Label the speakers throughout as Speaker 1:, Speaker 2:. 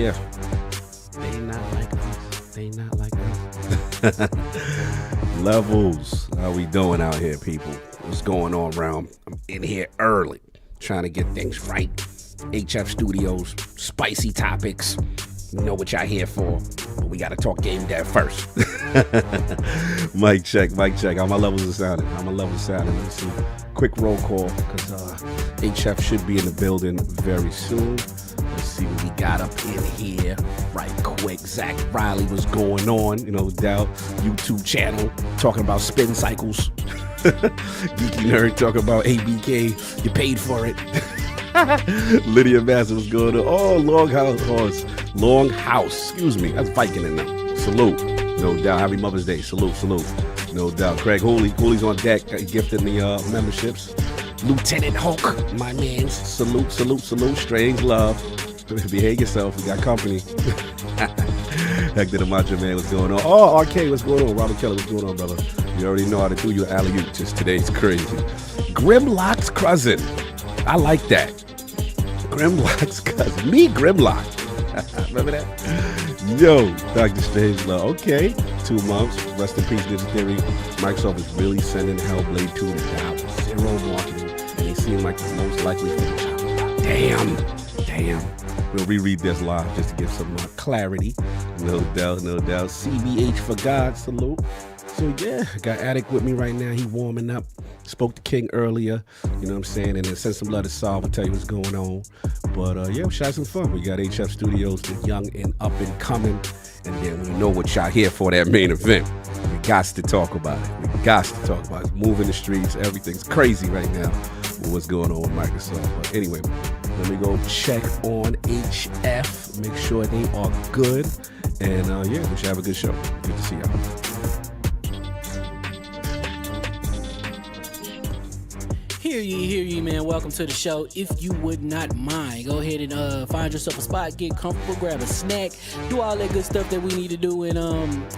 Speaker 1: Yeah. They not like us. They not like us. Levels. How we doing out here, people? What's going on around? I'm in here early, trying to get things right. HFStudios, spicy topics. You know what y'all here for, but we gotta talk game dev first. Mic check, mic check. How my levels are sounding? How my levels sounding? Let's see. Quick roll call, because HF should be in the building very soon. Let's see what we got up in here right quick. Zach Riley, what's going on? You know, doubt YouTube channel talking about spin cycles. Geeky Nerd talking about ABK. You paid for it. Lydia Master, what's going on? Oh, Long House. Excuse me. That's Viking in them. Salute. No doubt. Happy Mother's Day. Salute, salute. No doubt. Craig Hooley's on deck. Gifting the memberships. Lieutenant Hulk, my man. Salute, salute, salute. Strange love. Behave yourself. We got company. Hector the Macho Man, what's going on? Oh, RK, what's going on? Robert Keller, what's going on, brother? You already know how to do your alley-oop. Just today's crazy. Grimlock's cousin. I like that. Grimlock's cousin. Me, Grimlock. Remember that? Yo, Dr. Strangelove. Okay. 2 months. Rest in peace, Ninja Theory. Microsoft is really sending Hellblade 2 to down. Zero marketing. And they seem like the most likely for the job. Damn. We'll reread this live just to give some clarity. No doubt, no doubt. CBH for God. Salute. So yeah, I got Attic with me right now. He warming up. Spoke to King earlier, you know what I'm saying? And then send some love to Saul. I'll tell you what's going on. But yeah, we should have some fun. We got HFStudios, the young and up and coming. And then we know what y'all here for, that main event. We got to talk about it. We got to talk about it. Moving the streets, everything's crazy right now with what's going on with Microsoft. But anyway, let me go check on HF, make sure they are good. And yeah, we should have a good show. Good to see y'all.
Speaker 2: Hear ye, man. Welcome to the show. If you would not mind, go ahead and find yourself a spot, get comfortable, grab a snack, do all that good stuff that we need to do, and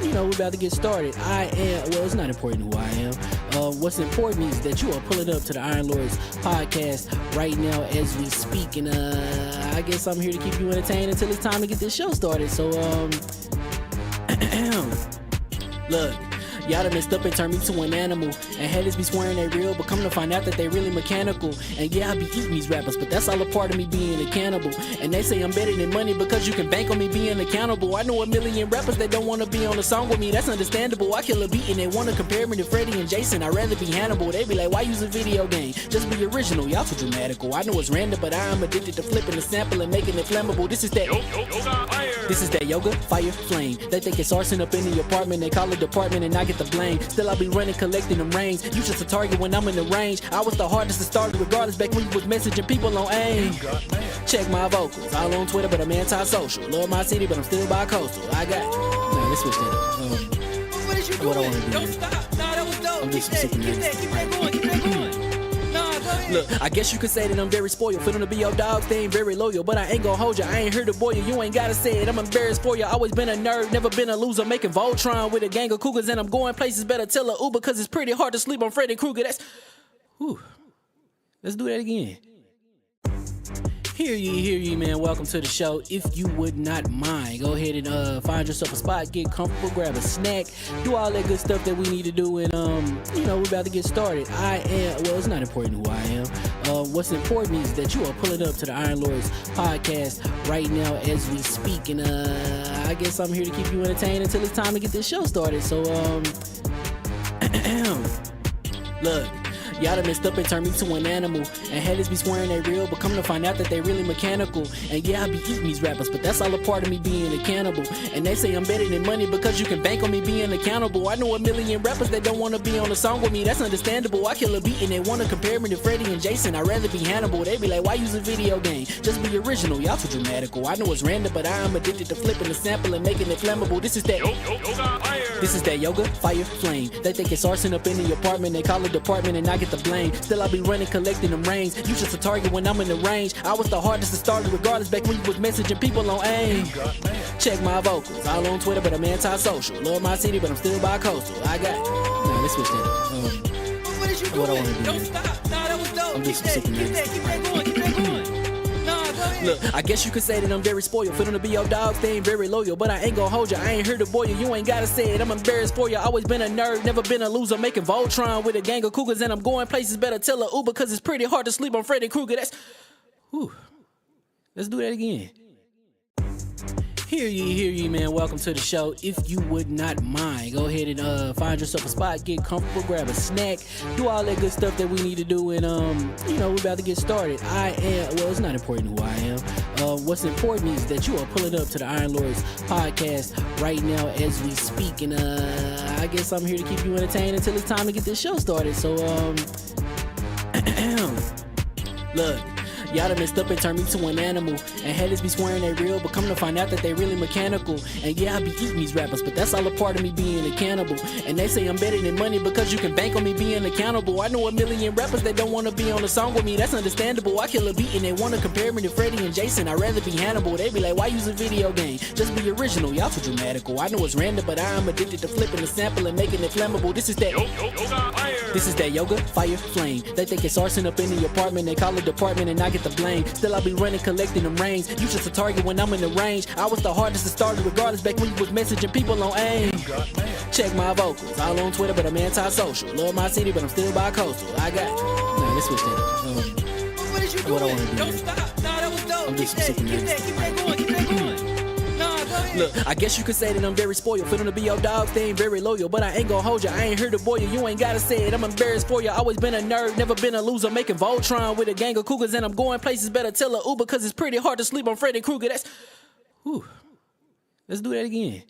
Speaker 2: you know, we're about to get started. Well, it's not important who I am. What's important is that you are pulling up to the Iron Lords podcast right now as we speak, and I guess I'm here to keep you entertained until it's time to get this show started. So look. Y'all done messed up and turned me to an animal. And haters be swearing they real, but come to find out that they really mechanical. And yeah, I be eating these rappers, but that's all a part of me being a cannibal. And they say I'm better than money because you can bank on me being accountable. I know a million rappers that don't want to be on a song with me, that's understandable. I kill a beat and they want to compare me to Freddie and Jason. I'd rather be Hannibal. They be like, why use a video game? Just be original, y'all too dramatical. I know it's random, but I am addicted to flipping the sample and making it flammable. This is that yoga, fire, flame. They think it's arson up in the apartment, they call it department and I get the blame. Still I be running, collecting them reins. You just a target when I'm in the range. I was the hardest to start regardless back when you was messaging people on AIM. Check my vocals, all on Twitter but I'm anti-social. Love my city but I'm still bi-coastal. I got, nah, let's switch that up.
Speaker 3: What is you
Speaker 2: what
Speaker 3: doing?
Speaker 2: I want to do.
Speaker 3: Don't stop. Nah, that was dope.
Speaker 2: I'm
Speaker 3: Keep
Speaker 2: just super
Speaker 3: that going. Keep that going. Nah, go ahead.
Speaker 2: Look, I guess you could say that I'm very spoiled. For them to be your dogs, they ain't very loyal. But I ain't gonna hold you, I ain't here to boil you. You ain't gotta say it, I'm embarrassed for you. Always been a nerd, never been a loser. Making Voltron with a gang of cougars. And I'm going places, better tell a Uber. Cause it's pretty hard to sleep on Freddy Krueger. That's, whew. Let's do that again. Hear ye, man. Welcome to the show. If you would not mind, go ahead and find yourself a spot, get comfortable, grab a snack, do all that good stuff that we need to do, and you know, we're about to get started. Well, it's not important who I am. What's important is that you are pulling up to the Iron Lords podcast right now as we speak, and I guess I'm here to keep you entertained until it's time to get this show started. So look. Y'all done messed up and turned me to an animal. And haters be swearing they real, but come to find out that they really mechanical. And yeah, I be eating these rappers, but that's all a part of me being a cannibal. And they say I'm better than money because you can bank on me being accountable. I know a million rappers that don't want to be on a song with me, that's understandable. I kill a beat and they want to compare me to Freddie and Jason. I'd rather be Hannibal. They be like, why use a video game? Just be original, y'all too dramatical. I know it's random, but I am addicted to flipping the sample and making it flammable. This is that yoga, fire, flame. They think it's arson up in the apartment, they call it department and I get the blame. Still I be running, collecting them reins. You just a target when I'm in the range. I was the hardest to start regardless back when you was messaging people on AIM. Check my vocals, all on Twitter but I'm anti-social. Love my city but I'm still bi-coastal. I got, nah, let's switch that up.
Speaker 3: What is you doing?
Speaker 2: what I want to do.
Speaker 3: Don't stop. Nah, that was dope.
Speaker 2: I'm
Speaker 3: Keep
Speaker 2: just super
Speaker 3: that going. Keep that going. Nah, go ahead.
Speaker 2: Look, I guess you could say that I'm very spoiled. For them to be your dogs, they ain't very loyal. But I ain't gon' hold ya, I ain't here to boil you. You ain't gotta say it, I'm embarrassed for ya. Always been a nerd, never been a loser. Making Voltron with a gang of cougars. And I'm going places, better tell a Uber. Cause it's pretty hard to sleep on Freddy Krueger. Whew. Let's do that again. Hear ye, man. Welcome to the show. If you would not mind, go ahead and find yourself a spot, get comfortable, grab a snack, do all that good stuff that we need to do, and we're about to get started. It's not important who I am. What's important is that you are pulling up to the Iron Lords podcast right now as we speak, and I guess I'm here to keep you entertained until it's time to get this show started. So look. Y'all done messed up and turned me to an animal. And haters be swearing they real, but come to find out that they really mechanical. And yeah, I be eating these rappers, but that's all a part of me being a cannibal. And they say I'm better than money because you can bank on me being accountable. I know a million rappers that don't want to be on a song with me, that's understandable. I kill a beat and they want to compare me to Freddie and Jason. I'd rather be Hannibal. They be like, why use a video game? Just be original, y'all too dramatical. I know it's random, but I'm addicted to flipping the sample and making it flammable. This is that yoga, fire, flame. They think it's arson up in the apartment. They call it department and I get the blame. Still I be running, collecting them rings. You just a target when I'm in the range. I was the hardest to start regardless back when you was messaging people on AIM. Check my vocals, all on Twitter, but I'm anti-social. Love my city, but I'm still bi-coastal. Let's switch that up.
Speaker 3: What did you do?
Speaker 2: What I wanna do?
Speaker 3: Don't stop. Nah, that was dope.
Speaker 2: I'm
Speaker 3: Keep
Speaker 2: just
Speaker 3: that
Speaker 2: super
Speaker 3: going. Keep that going. Nah, go ahead.
Speaker 2: Look, I guess you could say that I'm very spoiled. For them to be your dogs, they ain't very loyal. But I ain't gon' hold ya, I ain't here to boil you. You ain't gotta say it, I'm embarrassed for ya. Always been a nerd, never been a loser. Making Voltron with a gang of cougars. And I'm going places, better tell a Uber. Cause it's pretty hard to sleep on Freddy Krueger. Whew. Let's do that again.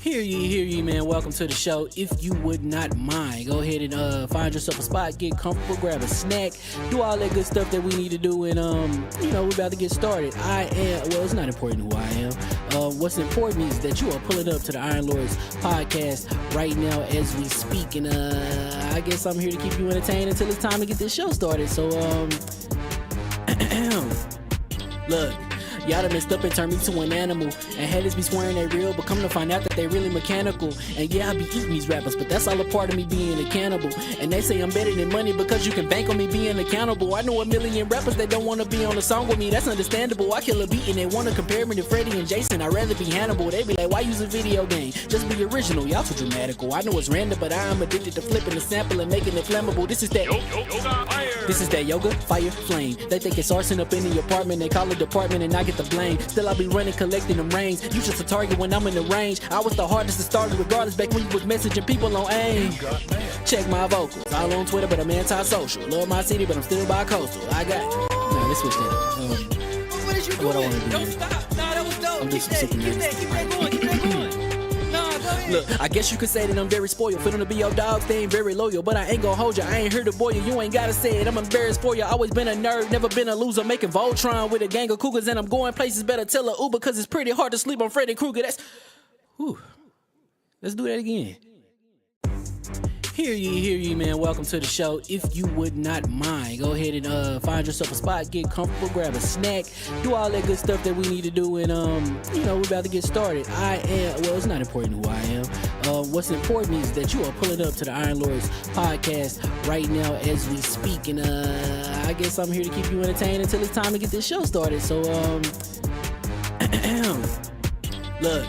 Speaker 2: Hear ye, man. Welcome to the show. If you would not mind, go ahead and find yourself a spot, get comfortable, grab a snack, do all that good stuff that we need to do, and we're about to get started. It's not important who I am. What's important is that you are pulling up to the Iron Lords podcast right now as we speak, and I guess I'm here to keep you entertained until it's time to get this show started. So look. Y'all done messed up and turned me to an animal. And haters be swearing they real, but come to find out that they really mechanical. And yeah, I be eating these rappers, but that's all a part of me being a cannibal. And they say I'm better than money because you can bank on me being accountable. I know a million rappers that don't want to be on a song with me, that's understandable. I kill a beat and they want to compare me to Freddie and Jason. I'd rather be Hannibal. They be like, why use a video game? Just be original, y'all too dramatical. I know it's random, but I'm addicted to flipping the sample and making it flammable. This is that yoga, fire, flame. They think it's arson up in the apartment. They call it department and I get the blame. Still I be running, collecting them rings. You just a target when I'm in the range. I was the hardest to start regardless back when you was messaging people on AIM. Check my vocals, all on Twitter, but I'm anti-social. Love my city, but I'm still bi-coastal. Let's switch that up.
Speaker 3: What did you do?
Speaker 2: What I wanna do?
Speaker 3: Don't stop. Nah, that was dope.
Speaker 2: I'm just
Speaker 3: Keep
Speaker 2: super
Speaker 3: that going. Keep that going. Nah, go ahead.
Speaker 2: Look, I guess you could say that I'm very spoiled. For them to be your dogs, they ain't very loyal. But I ain't gon' hold ya, I ain't here to boil you. You ain't gotta say it, I'm embarrassed for ya. Always been a nerd, never been a loser. Making Voltron with a gang of cougars. And I'm going places, better tell a Uber. Cause it's pretty hard to sleep on Freddy Krueger. Whew. Let's do that again. Hear ye, man. Welcome to the show. If you would not mind, go ahead and find yourself a spot, get comfortable, grab a snack, do all that good stuff that we need to do, and we're about to get started. It's not important who I am. What's important is that you are pulling up to the Iron Lords podcast right now as we speak, and I guess I'm here to keep you entertained until it's time to get this show started. So look.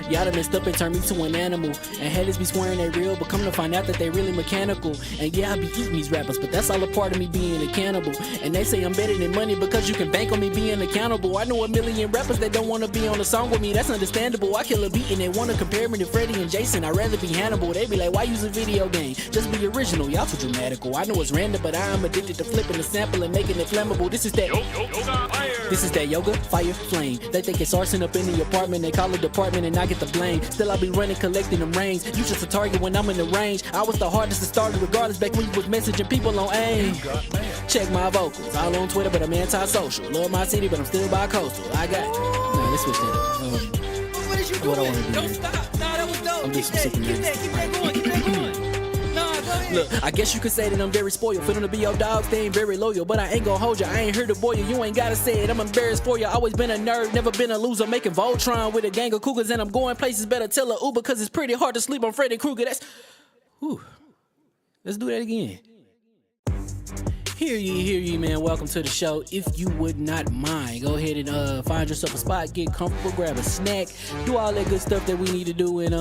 Speaker 2: Y'all done messed up and turned me to an animal. And haters be swearing they real, but come to find out that they really mechanical. And yeah, I be eating these rappers, but that's all a part of me being a cannibal. And they say I'm better than money because you can bank on me being accountable. I know a million rappers that don't want to be on a song with me, that's understandable. I kill a beat and they want to compare me to Freddie and Jason. I'd rather be Hannibal. They be like, why use a video game? Just be original, y'all too dramatical. I know it's random, but I'm addicted to flipping the sample and making it flammable. This is that yoga, fire, flame. They think it's arson up in the apartment. They call it department and I get the blame. Still I be running, collecting them rings. You just a target when I'm in the range. I was the hardest to start regardless back when you was messaging people on AIM. Check my vocals, all on Twitter, but I'm anti-social. Love my city, but I'm still bi-coastal. Let's switch that up.
Speaker 3: What did you do?
Speaker 2: What I wanna do?
Speaker 3: Don't stop. Nah, that was dope.
Speaker 2: I'm just
Speaker 3: Keep
Speaker 2: super
Speaker 3: that going. Keep that going. Nah, go ahead.
Speaker 2: Look, I guess you could say that I'm very spoiled. For them to be your dogs, they ain't very loyal. But I ain't gon' hold ya, I ain't here to boil you. You ain't gotta say it, I'm embarrassed for ya. Always been a nerd, never been a loser. Making Voltron with a gang of cougars. And I'm going places, better tell a Uber. Cause it's pretty hard to sleep on Freddy Krueger. Whew. Let's do that again. Hear ye, man. Welcome to the show. If you would not mind, go ahead and find yourself a spot, get comfortable, grab a snack, do all that good stuff that we need to do, and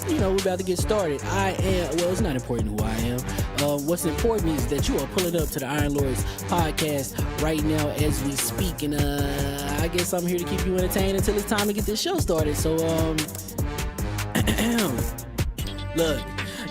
Speaker 2: we're about to get started. It's not important who I am. What's important is that you are pulling up to the Iron Lords podcast right now as we speak, and I guess I'm here to keep you entertained until it's time to get this show started. So look,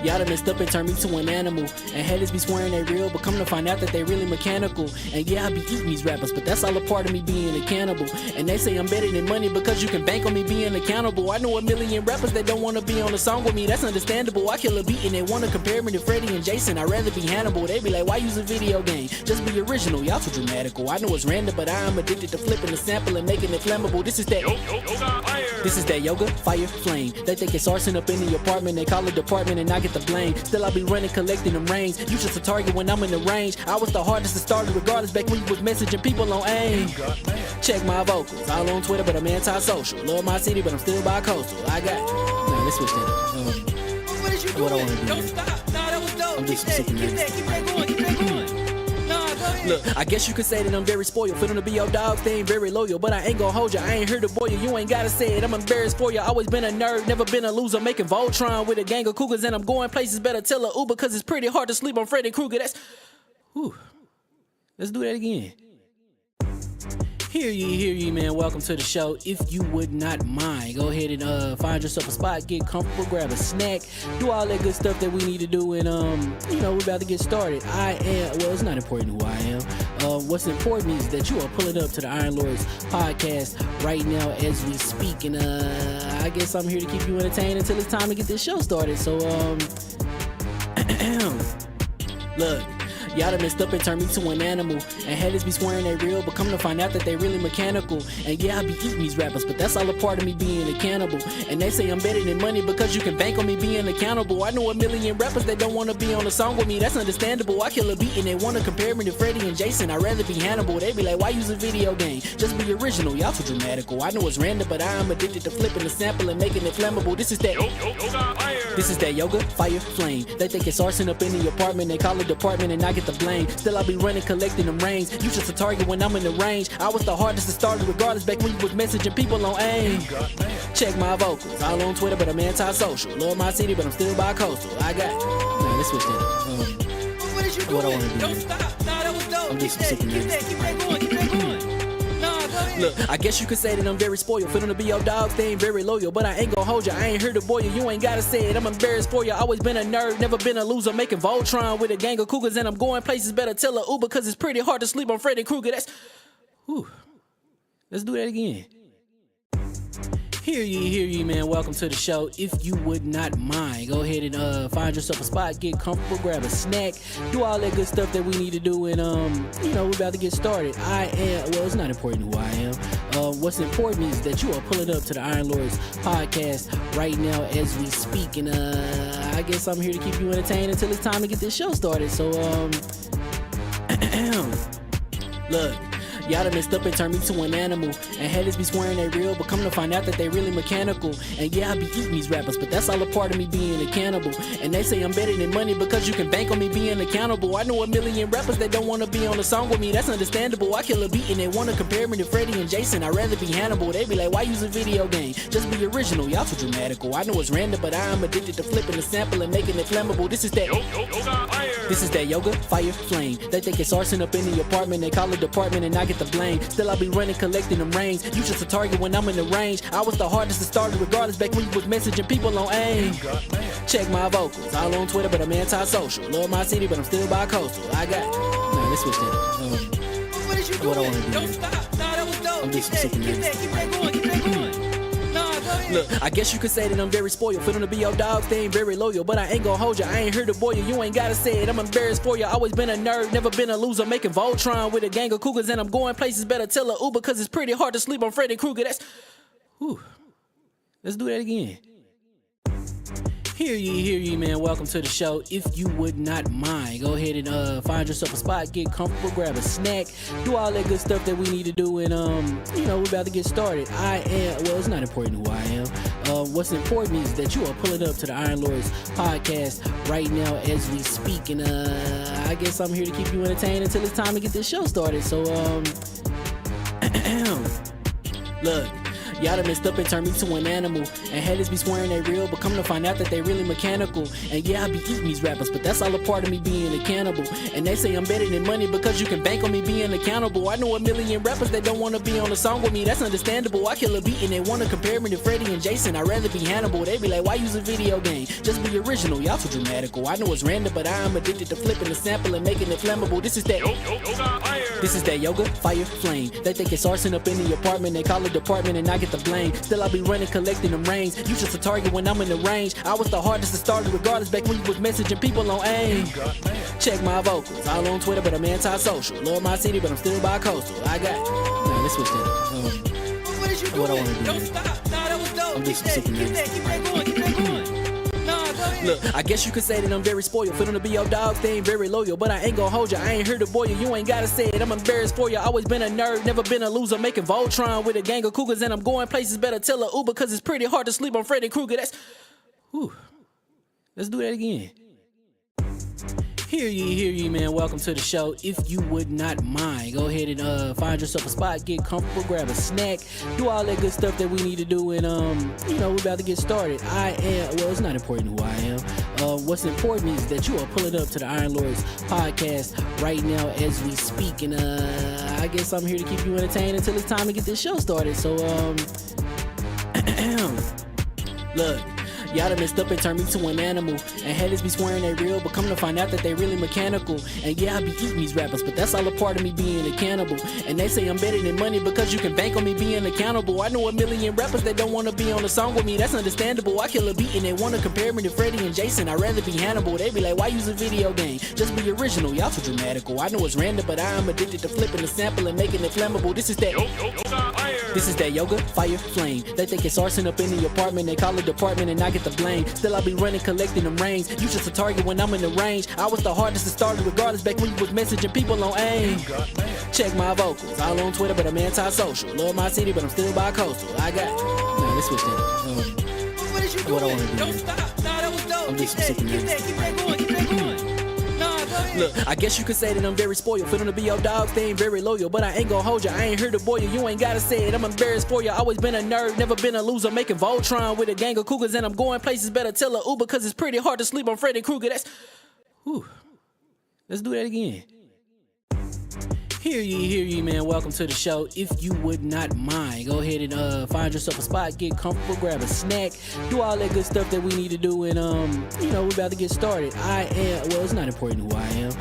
Speaker 2: y'all done messed up and turned me to an animal, and haters be swearing they real, but come to find out that they really mechanical. And yeah, I be eating these rappers, but that's all a part of me being a cannibal. And they say I'm better than money because you can bank on me being accountable. I know a million rappers that don't wanna be on a song with me, that's understandable. I kill a beat and they wanna compare me to Freddie and Jason. I'd rather be Hannibal. They be like, why use a video game? Just be original, y'all too dramatical. I know it's random, but I am addicted to flipping the sample and making it flammable. This is that yoga, fire, flame. They think it's arson up in the apartment, they call it department and I get the blame. Still I be running, collecting them rings. You just a target when I'm in the range. I was the hardest to start regardless back when you was messaging people on AIM. Check my vocals, all on Twitter but I'm anti-social. Love my city but I'm still bi-coastal. Let's switch that up.
Speaker 3: What is you doing?
Speaker 2: What I wanna do?
Speaker 3: Don't stop. Nah, that was dope.
Speaker 2: I'm
Speaker 3: Keep
Speaker 2: just
Speaker 3: that
Speaker 2: super
Speaker 3: going. Keep that going. Nah, go ahead.
Speaker 2: Look, I guess you could say that I'm very spoiled. For them to be your dogs, they ain't very loyal. But I ain't gon' hold ya, I ain't here to boil you. You ain't gotta say it, I'm embarrassed for ya. Always been a nerd, never been a loser. Making Voltron with a gang of cougars, and I'm going places. Better tell a Uber, cause it's pretty hard to sleep on Freddy Krueger. Let's do that again. Hear ye, man. Welcome to the show. If you would not mind, go ahead and find yourself a spot, get comfortable, grab a snack, do all that good stuff that we need to do, and we're about to get started. It's not important who I am. What's important is that you are pulling up to the Iron Lords podcast right now as we speak, and I guess I'm here to keep you entertained until it's time to get this show started. So look, y'all done messed up and turned me to an animal, and haters be swearing they real, but come to find out that they really mechanical. And yeah, I be eating these rappers, but that's all a part of me being a cannibal. And they say I'm better than money because you can bank on me being accountable. I know a million rappers that don't wanna be on a song with me, that's understandable. I kill a beat and they wanna compare me to Freddie and Jason. I'd rather be Hannibal. They be like, why use a video game? Just be original, y'all too dramatical. I know it's random, but I am addicted to flipping the sample and making it flammable. This is that yoga, fire, flame. They think it's arson up in the apartment, they call it department and I get the blame. Still I be running, collecting them rings. You just a target when I'm in the range. I was the hardest to start regardless back when you was messaging people on AIM. Check my vocals, all on Twitter but I'm anti-social. Love my city but I'm still bi-coastal. Let's switch that up.
Speaker 3: What is you doing?
Speaker 2: What I wanna do?
Speaker 3: Don't stop. Nah, that was dope.
Speaker 2: I'm
Speaker 3: Keep
Speaker 2: just
Speaker 3: that
Speaker 2: super
Speaker 3: going. Keep that going. Nah, go ahead.
Speaker 2: Look, I guess you could say that I'm very spoiled. For them to be your dogs, they ain't very loyal. But I ain't gon' hold ya, I ain't here to boil you. You ain't gotta say it, I'm embarrassed for ya. Always been a nerd, never been a loser. Making Voltron with a gang of cougars, and I'm going places. Better tell a Uber, cause it's pretty hard to sleep on Freddy Krueger. Let's do that again. Hear ye, man. Welcome to the show. If you would not mind, go ahead and find yourself a spot, get comfortable, grab a snack, do all that good stuff that we need to do, and we're about to get started. It's not important who I am. What's important is that you are pulling up to the Iron Lords podcast right now as we speak, and I guess I'm here to keep you entertained until it's time to get this show started. So look, y'all done messed up and turned me to an animal, and haters be swearing they real, but come to find out that they really mechanical. And yeah, I be eating these rappers, but that's all a part of me being a cannibal. And they say I'm better than money because you can bank on me being accountable. I know a million rappers that don't wanna be on a song with me, that's understandable. I kill a beat and they wanna compare me to Freddie and Jason. I'd rather be Hannibal. They be like, why use a video game? Just be original, y'all too dramatical. I know it's random, but I am addicted to flipping the sample and making it flammable. This is that yoga, fire, flame. They think it's arson up in the apartment, they call it department and I get the blame. Still I be running, collecting them rings. You just a target when I'm in the range. I was the hardest to start regardless back when you was messaging people on AIM. Check my vocals, all on Twitter but I'm anti-social. Love my city but I'm still bi-coastal. Let's switch that up.
Speaker 3: What is you
Speaker 2: What I
Speaker 3: doing?
Speaker 2: wanna do?
Speaker 3: Don't stop. Nah, that was dope.
Speaker 2: I'm just
Speaker 3: Keep
Speaker 2: super
Speaker 3: that going. Nah, go ahead.
Speaker 2: Look, I guess you could say that I'm very spoiled. For them to be your dogs, they ain't very loyal. But I ain't gon' hold ya, I ain't here to boil you. You ain't gotta say it, I'm embarrassed for ya. Always been a nerd, never been a loser. Making Voltron with a gang of cougars, and I'm going places. Better tell a Uber, cause it's pretty hard to sleep on Freddy Krueger. Let's do that again. Hear ye, man. Welcome to the show. If you would not mind, go ahead and find yourself a spot, get comfortable, grab a snack, do all that good stuff that we need to do, and we're about to get started. It's not important who I am. What's important is that you are pulling up to the Iron Lords podcast right now as we speak, and I guess I'm here to keep you entertained until it's time to get this show started. So look, y'all done messed up and turned me to an animal, and haters be swearing they real, but come to find out that they really mechanical. And yeah, I be eating these rappers, but that's all a part of me being a cannibal. And they say I'm better than money because you can bank on me being accountable. I know a million rappers that don't wanna be on a song with me, that's understandable. I kill a beat and they wanna compare me to Freddie and Jason. I'd rather be Hannibal. They be like, why use a video game? Just be original, y'all too dramatical. I know it's random, but I am addicted to flipping the sample and making it flammable. This is that This is that yoga, fire, flame. They think it's arson up in the apartment, they call it department and I get the blame. Still I be running, collecting them rings. You just a target when I'm in the range. I was the hardest to start regardless back when you was messaging people on AIM. Check my vocals, all on Twitter but I'm anti-social. Love my city but I'm still bi-coastal. I got, nah, let's switch that up.
Speaker 3: What is you doing?
Speaker 2: What I wanna do?
Speaker 3: Don't stop. Nah, that was dope.
Speaker 2: I'm
Speaker 3: Keep
Speaker 2: just
Speaker 3: that,
Speaker 2: super
Speaker 3: keep that, keep that going, keep that going. Nah, go ahead.
Speaker 2: Look, I guess you could say that I'm very spoiled. For them to be your dogs, they ain't very loyal. But I ain't gon' hold ya, I ain't here to boil you. You ain't gotta say it, I'm embarrassed for ya. Always been a nerd, never been a loser. Making Voltron with a gang of cougars, and I'm going places. Better tell a Uber, cause it's pretty hard to sleep on Freddy Krueger. That's, whew. Let's do that again. Hear ye, man. Welcome to the show. If you would not mind, go ahead and find yourself a spot, get comfortable, grab a snack, do all that good stuff that we need to do, and we're about to get started. It's not important who I am. What's important is that you are pulling up to the Iron Lords podcast right now as we speak, and I guess I'm here to keep you entertained until it's time to get this show started. So look, y'all done messed up and turned me to an animal, and haters be swearing they real, but come to find out that they really mechanical. And yeah, I be eating these rappers, but that's all a part of me being a cannibal. And they say I'm better than money because you can bank on me being accountable. I know a million rappers that don't wanna be on a song with me, that's understandable. I kill a beat and they wanna compare me to Freddie and Jason. I'd rather be Hannibal. They be like, why use a video game? Just be original, y'all too dramatical. I know it's random, but I am addicted to flipping the sample and making it flammable. This is that This is that yoga, fire, flame. They think it's arson up in the apartment, they call it department and I get the blame. Still I be running, collecting them rings. You just a target when I'm in the range. I was the hardest to start regardless back when you was messaging people on AIM. Check my vocals, all on Twitter but I'm anti-social. Love my city but I'm still bi-coastal. I got, nah, let's switch that up.
Speaker 3: What is you doing?
Speaker 2: What I wanna do?
Speaker 3: Don't stop. Nah, that was dope.
Speaker 2: I'm
Speaker 3: Keep
Speaker 2: just
Speaker 3: that,
Speaker 2: super
Speaker 3: keep that, keep that going, keep that going. Nah, go ahead.
Speaker 2: Look, I guess you could say that I'm very spoiled. For them to be your dogs, they ain't very loyal. But I ain't gon' hold ya, I ain't here to boil you. You ain't gotta say it, I'm embarrassed for ya. Always been a nerd, never been a loser. Making Voltron with a gang of cougars, and I'm going places. Better tell a Uber, cause it's pretty hard to sleep on Freddy Krueger. That's, whew. Let's do that again. Hear ye, man. Welcome to the show. If you would not mind, go ahead and find yourself a spot, get comfortable, grab a snack, do all that good stuff that we need to do, and we're about to get started. It's not important who I am.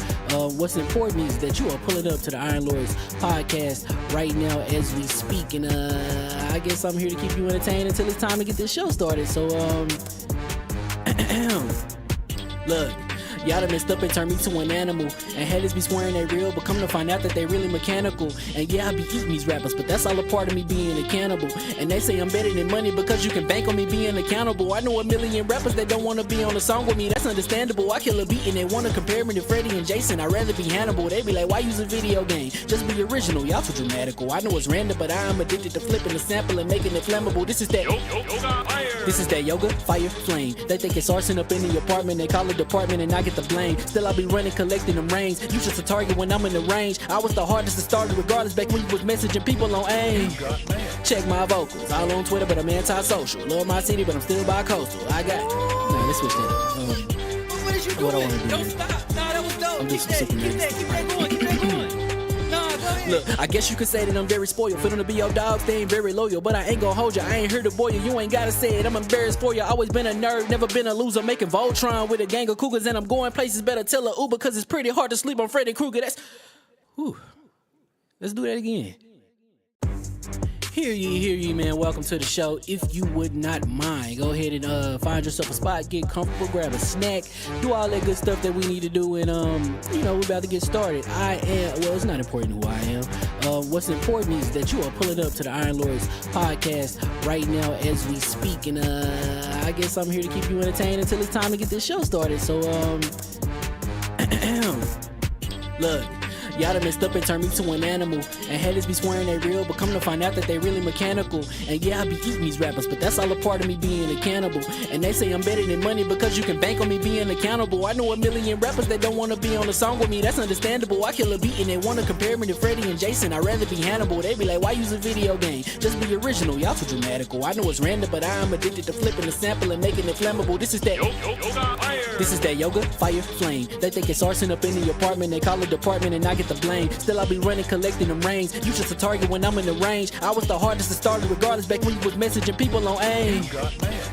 Speaker 2: What's important is that you are pulling up to the Iron Lords podcast right now as we speak, and I guess I'm here to keep you entertained until it's time to get this show started. So look, y'all done messed up and turned me to an animal, and haters be swearing they real, but come to find out that they really mechanical. And yeah, I be eating these rappers, but that's all a part of me being a cannibal. And they say I'm better than money because you can bank on me being accountable. I know a million rappers that don't wanna be on a song with me, that's understandable. I kill a beat and they wanna compare me to Freddie and Jason. I'd rather be Hannibal. They be like, why use a video game? Just be original, y'all too dramatical. I know it's random, but I am addicted to flipping the sample and making it flammable. This is that This is that yoga, fire, flame. They think it's arson up in the apartment, they call it department and I get the blame. Still I be running, collecting them rings. You just a target when I'm in the range. I was the hardest to start regardless back when you was messaging people on AIM. Check my vocals, all on Twitter but I'm anti-social. Love my city but I'm still bi-coastal. I got, nah, let's switch that up.
Speaker 3: What is you
Speaker 2: What I
Speaker 3: doing?
Speaker 2: wanna do?
Speaker 3: Don't stop. Nah, that was dope.
Speaker 2: I'm
Speaker 3: Keep
Speaker 2: just
Speaker 3: that,
Speaker 2: super
Speaker 3: keep that, keep that going, keep that going. Nah, go ahead.
Speaker 2: Look, I guess you could say that I'm very spoiled. For them to be your dogs, they ain't very loyal. But I ain't gon' hold ya, I ain't here to boil you. You ain't gotta say it, I'm embarrassed for ya. Always been a nerd, never been a loser. Making Voltron with a gang of cougars, and I'm going places. Better tell a Uber, cause it's pretty hard to sleep on Freddy Krueger. That's, whew. Let's do that again. Hear ye, man. Welcome to the show. If you would not mind, go ahead and find yourself a spot, get comfortable, grab a snack, do all that good stuff that we need to do, and we're about to get started. It's not important who I am. What's important is that you are pulling up to the Iron Lords podcast right now as we speak, and I guess I'm here to keep you entertained until it's time to get this show started. So look, y'all done messed up and turned me to an animal. And haters be swearing they real, but come to find out that they really mechanical. And yeah, I be eating these rappers, but that's all a part of me being a cannibal. And they say I'm better than money because you can bank on me being accountable. I know a million rappers that don't wanna be on a song with me, that's understandable. I kill a beat and they wanna compare me to Freddie and Jason. I'd rather be Hannibal. They be like, why use a video game? Just be original, y'all too dramatical. I know it's random, but I am addicted to flipping the sample and making it flammable. This is that yoga, fire, flame. They think it's arson up in the apartment, they call it department and I get the blame. Still I be running, collecting them rings. You just a target when I'm in the range. I was the hardest to start regardless back when you was messaging people on AIM.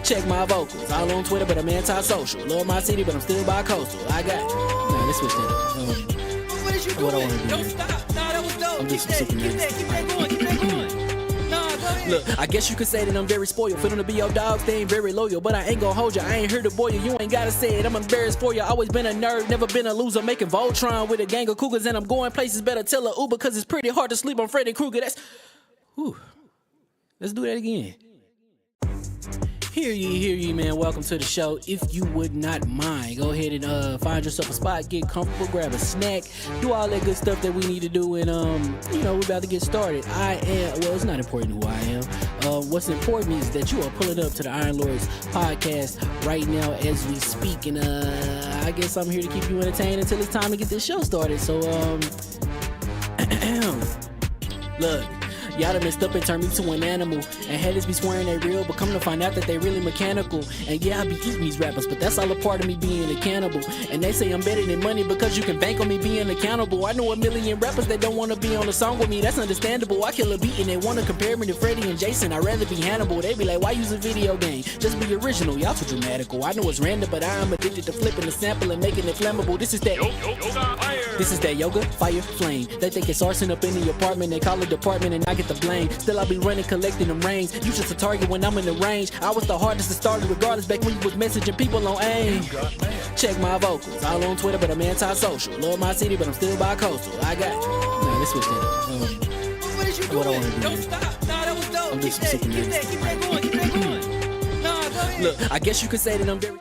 Speaker 2: Check my vocals, all on Twitter, but I'm anti-social. Love my city, but I'm still bi-coastal. I got, nah, let's switch that up.
Speaker 3: What is you doing?
Speaker 2: What I wanna do
Speaker 3: Don't
Speaker 2: here.
Speaker 3: stop. Nah, that was dope.
Speaker 2: I'm
Speaker 3: Keep
Speaker 2: just
Speaker 3: that,
Speaker 2: super
Speaker 3: keep that, keep that going, keep that going. Nah, go ahead.
Speaker 2: Look, I guess you could say that I'm very spoiled. For them to be your dogs, they ain't very loyal. But I ain't gon' hold you, I ain't here to boil you. You ain't gotta say it, I'm embarrassed for you. Always been a nerd, never been a loser. Making Voltron with a gang of cougars. And I'm going places, better tell a Uber. Cause it's pretty hard to sleep on Freddy Krueger. That's, whew. Let's do that again. Hear ye, man. Welcome to the show. If you would not mind, go ahead and find yourself a spot, get comfortable, grab a snack, do all that good stuff that we need to do, and we're about to get started. It's not important who I am. What's important is that you are pulling up to the Iron Lords podcast right now as we speak, and I guess I'm here to keep you entertained until it's time to get this show started. So look. Y'all done messed up and turned me to an animal. And haters be swearing they real, but come to find out that they really mechanical. And yeah, I be eating these rappers, but that's all a part of me being a cannibal. And they say I'm better than money because you can bank on me being accountable. I know a million rappers that don't wanna be on a song with me, that's understandable. I kill a beat and they wanna compare me to Freddie and Jason. I'd rather be Hannibal. They be like, why use a video game? Just be original, y'all too dramatical. I know it's random, but I am addicted to flipping the sample and making it flammable. This is that yoga, fire, flame. They think it's arson up in the apartment, they call it department and I get the blame. Still I be running, collecting them rings. You just a target when I'm in the range. I was the hardest to start regardless back when you was messaging people on AIM. Check my vocals, all on Twitter, but I'm anti-social. Love my city, but I'm still bi-coastal. I got, nah, let's switch that up.
Speaker 3: What is you doing?
Speaker 2: What I wanna do
Speaker 3: Don't
Speaker 2: here.
Speaker 3: stop. Nah, that was dope.
Speaker 2: I'm
Speaker 3: Keep
Speaker 2: just
Speaker 3: that,
Speaker 2: super
Speaker 3: keep that, keep that going, keep that going. Nah, go ahead.
Speaker 2: Look, I guess you could say that I'm very...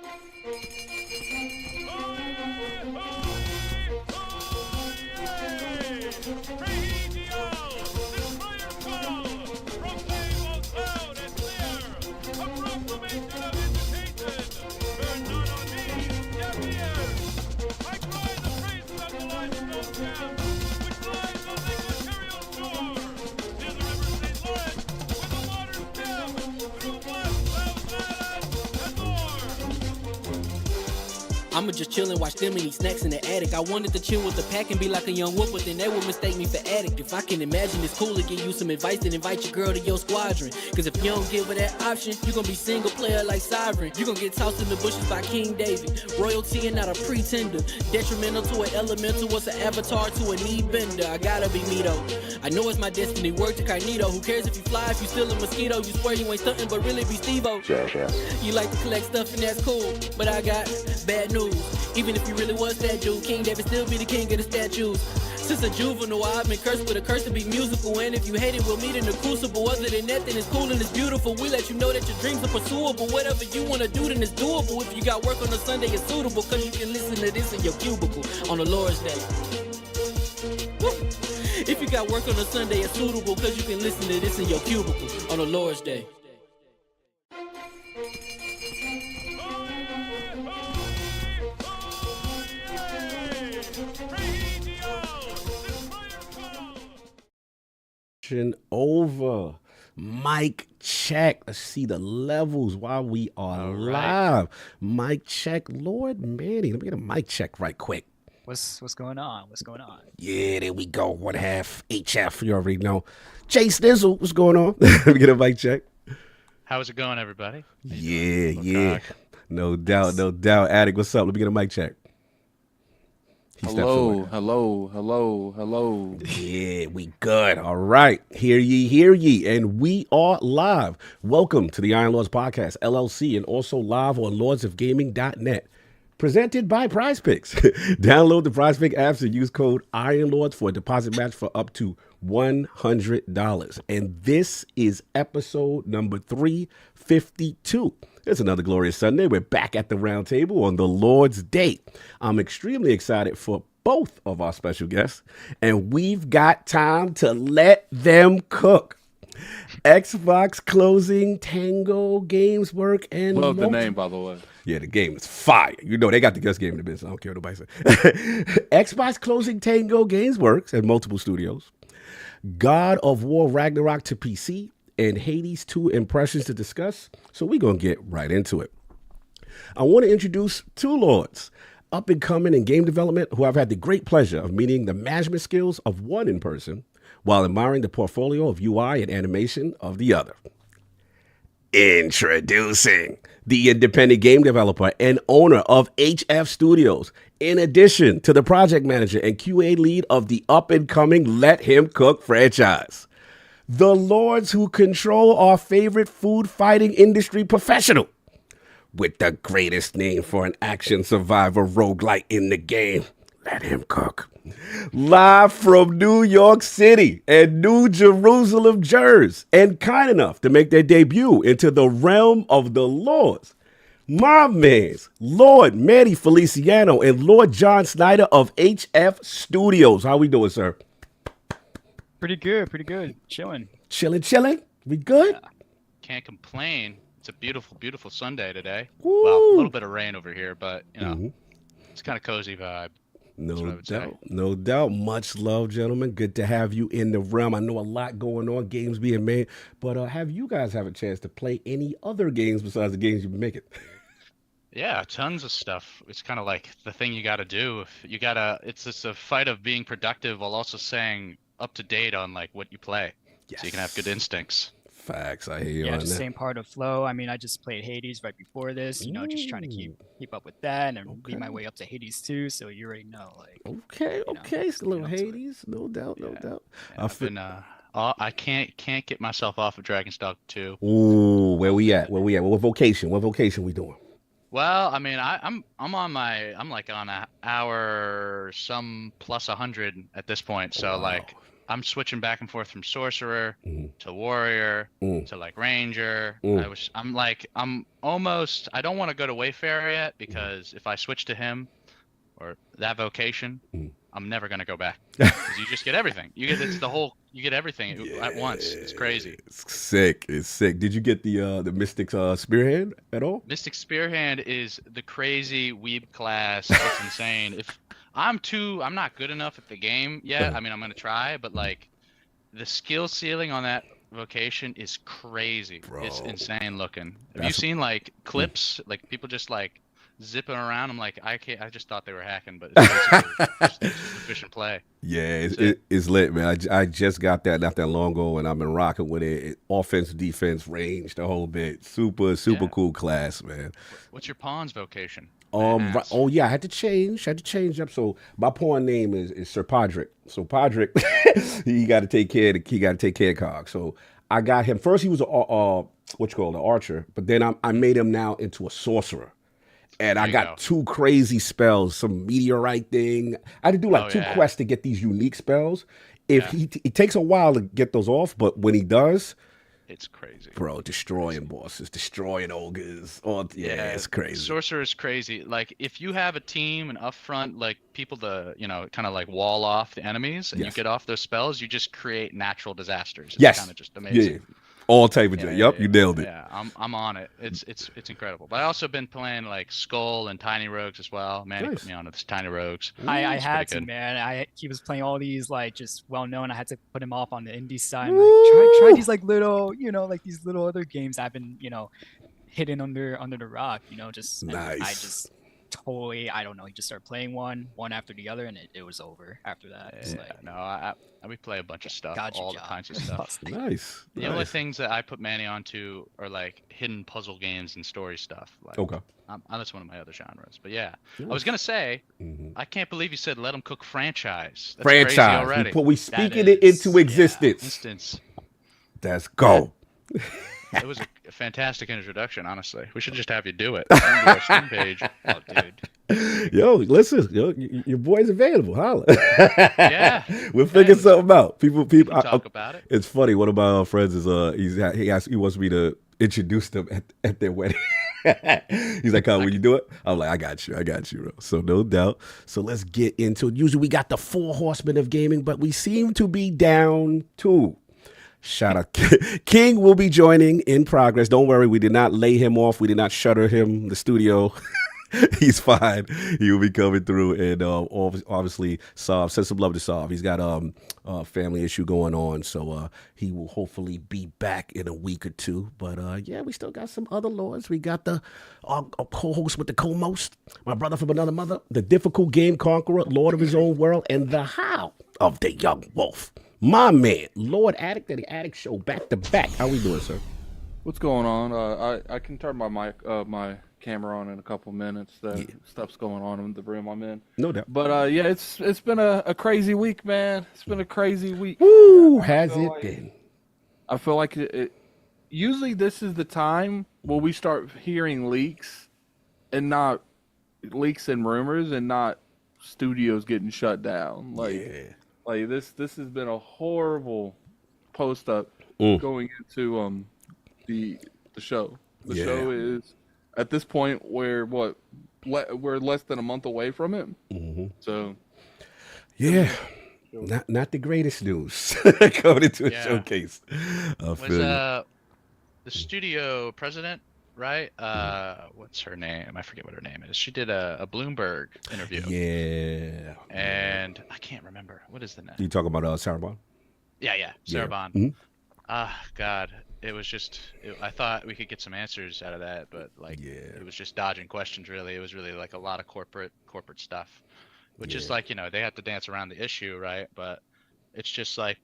Speaker 2: I'ma just chill and watch them and eat snacks in the attic. I wanted to chill with the pack and be like a young wolf, but then they would mistake me for addict. If I can imagine it's cool to give you some advice, then invite your girl to your squadron. Cause if you don't give her that option, you gon' be single player like Sovereign. You gon' get tossed in the bushes by King David. Royalty and not a pretender. Detrimental to an elemental, what's an avatar to a knee bender. I gotta be me though. I know it's my destiny, word to Cognito. Who cares if you fly, if you still a mosquito? You swear you ain't stuntin', but really be Steve-O. You like to collect stuff and that's cool, but I got bad news. Even if you really was that dude, King David still be the king of the statues. Since a juvenile, I've been cursed with a curse to be musical. And if you hate it, we'll meet in the crucible. Other than that, then it's cool and it's beautiful. We let you know that your dreams are pursuable. Whatever you wanna do, then it's doable. If you got work on a Sunday, it's suitable. Cause you can listen to this in your cubicle on the Lord's Day. Woo. If you got work on a Sunday, it's suitable. Cause you can listen to this in your cubicle on the Lord's Day.
Speaker 1: Over. Mic check. Let's see the levels while we are live. Mic check. Lord Manny. Let me get a mic check right quick.
Speaker 4: What's going on? What's going on?
Speaker 1: Yeah, there we go. 1/2 HF. You already know. Jay Snizzle, what's going on? Let me get a mic check.
Speaker 5: How's it going, everybody?
Speaker 1: Yeah. No doubt, no doubt. Addict, what's up? Let me get a mic check.
Speaker 6: Hello.
Speaker 1: Yeah, we good. All right. Hear ye. And we are live. Welcome to the Iron Lords Podcast, LLC, and also live on lordsofgaming.net. Presented by PrizePicks. Download the PrizePicks apps and use code IronLords for a deposit match for up to $100. And this is episode number 352. It's another glorious Sunday. We're back at the round table on the Lord's Day. I'm extremely excited for both of our special guests, and we've got time to let them cook. Xbox closing, Tango Gamesworks, and
Speaker 6: Love the name, by the way.
Speaker 1: Yeah, the game is fire. You know, they got the best game in the business. I don't care what nobody says. Xbox closing Tango Gamesworks and multiple studios. God of War Ragnarok to PC and Hades 2 impressions to discuss. So we're going to get right into it. I want to introduce two lords, up and coming in game development, who I've had the great pleasure of meeting the management skills of one in person while admiring the portfolio of UI and animation of the other. Introducing the independent game developer and owner of HFStudios, in addition to the project manager and QA lead of the up-and-coming LetHimCook franchise. The lords who control our favorite food fighting industry professional, with the greatest name for an action survivor roguelike in the game, LetHimCook. Live from New York City and New Jerusalem, Jersey, and kind enough to make their debut into the realm of the lords, my man's Lord Manny Feliciano and Lord John Snyder of HFStudios. How we doing, sir?
Speaker 4: Pretty good. Chilling.
Speaker 1: Chilling? We good?
Speaker 5: Can't complain. It's a beautiful, beautiful Sunday today.
Speaker 1: Woo.
Speaker 5: Well, a little bit of rain over here, but you know, it's kind of cozy vibe.
Speaker 1: No doubt. Much love, gentlemen. Good to have you in the realm. I know a lot going on, games being made, but have you guys have a chance to play any other games besides the games you've been making?
Speaker 5: Yeah, tons of stuff. It's kind of like the thing you got to do. It's just a fight of being productive while also staying up to date on like what you play, so you can have good instincts.
Speaker 1: Facts, I hear you
Speaker 4: Yeah,
Speaker 1: on
Speaker 4: just
Speaker 1: that.
Speaker 4: same part of flow. I mean, I just played Hades right before this, you know, just trying to keep up with that and beat my way up to Hades 2, so you already know, like.
Speaker 1: Okay, it's a little Hades, no doubt.
Speaker 5: Yeah, I can't get myself off of Dragon's 2.
Speaker 1: Ooh, where we at? What vocation we doing?
Speaker 5: Well, I mean, I'm like on an hour some plus 100 at this point, so like I'm switching back and forth from sorcerer to warrior to like ranger. I'm almost, I don't want to go to wayfarer yet, because if I switch to him or that vocation, I'm never gonna go back, because you just get everything. You get everything at once. It's crazy.
Speaker 1: It's sick. Did you get the Mystic Spearhead at all?
Speaker 5: Mystic Spearhand is the crazy weeb class. It's insane. If I'm not good enough at the game yet. I mean, I'm gonna try, but like the skill ceiling on that vocation is crazy.
Speaker 1: Bro,
Speaker 5: it's insane looking. Have you seen like clips, like people just like zipping around? I'm like, I just thought they were hacking, but it's just efficient play.
Speaker 1: Yeah, it's lit, man. I just got that not that long ago, and I've been rocking with it. Offense, defense, range, the whole bit. Super cool class, man.
Speaker 5: What's your pawn's vocation?
Speaker 1: Oh yeah, I had to change up. So my pawn name is Sir Podrick. So Podrick, he got to take care of Cog. So I got him first. He was an archer, but then I made him now into a sorcerer. And I got two crazy spells, some meteorite thing. I had to do like two quests to get these unique spells. It takes a while to get those off, but when he does,
Speaker 5: it's crazy.
Speaker 1: Bro, destroying bosses, destroying ogres. It's crazy.
Speaker 5: Sorcerer is crazy. Like if you have a team and up front, like people to, kind of like wall off the enemies, and you get off those spells, you just create natural disasters. It's kind of just amazing.
Speaker 1: Yeah. All type of you nailed it.
Speaker 5: Yeah, I'm on it. It's incredible. But I also been playing like Skull and Tiny Rogues as well. Manny put me on to this Tiny Rogues.
Speaker 4: I had to, man. He was playing all these like just well known. I had to put him off on the indie side. Like, try these like little, like these little other games I've been, hidden under the rock. Just
Speaker 1: nice.
Speaker 4: I just totally, I don't know. He just started playing one after the other, and it was over after that.
Speaker 5: We play a bunch of stuff, all kinds of stuff.
Speaker 1: Nice.
Speaker 5: The only things that I put Manny onto are like hidden puzzle games and story stuff. Like, that's one of my other genres. But yeah, I was gonna say, I can't believe you said Let 'em Cook franchise. That's crazy already.
Speaker 1: We speaking it into existence.
Speaker 5: Instance.
Speaker 1: Let's go.
Speaker 5: It was a fantastic introduction, honestly. We should just have you do it. On our Steam page. Oh, dude.
Speaker 1: Yo, listen, your boy's available. Holla.
Speaker 5: Yeah.
Speaker 1: We'll figure something out. People
Speaker 5: talk about it.
Speaker 1: It's funny. One of my friends is he wants me to introduce them at their wedding. He's like, "Oh, when you do it?" I'm like, I got you, bro. So no doubt. So let's get into it. Usually we got the 4 horsemen of gaming, but we seem to be down 2. Shout out. King will be joining in progress. Don't worry, we did not lay him off. We did not shutter him, the studio. He's fine. He will be coming through and obviously send some love to Solve. He's got a family issue going on, so he will hopefully be back in a week or 2. But yeah, we still got some other lords. We got the co-host with the co-most, my brother from another mother, the difficult game conqueror, lord of his own world, and the how of the young wolf. My man, Lord Addict and the Addict Show back to back. How we doing, sir?
Speaker 6: What's going on? I can turn my mic, my camera on in a couple minutes. Stuff's going on in the room I'm in.
Speaker 1: No doubt.
Speaker 6: But yeah, it's been a crazy week, man. It's been a crazy week.
Speaker 1: Woo, has it been?
Speaker 6: I feel like usually this is the time where we start hearing leaks and rumors and not studios getting shut down. Like this has been a horrible post up going into the show. The show is at this point we're less than a month away from it. So
Speaker 1: yeah, not the greatest news going into a showcase.
Speaker 5: Was the studio president, right? What's her name? I forget what her name is. She did a Bloomberg interview.
Speaker 1: Yeah.
Speaker 5: And I can't remember. What is the name?
Speaker 1: You talk about Sarah Bond?
Speaker 5: Yeah, Sarah Bond. God, it was just. I thought we could get some answers out of that, but it was just dodging questions. Really, it was really like a lot of corporate stuff, which is like they have to dance around the issue, right? But it's just like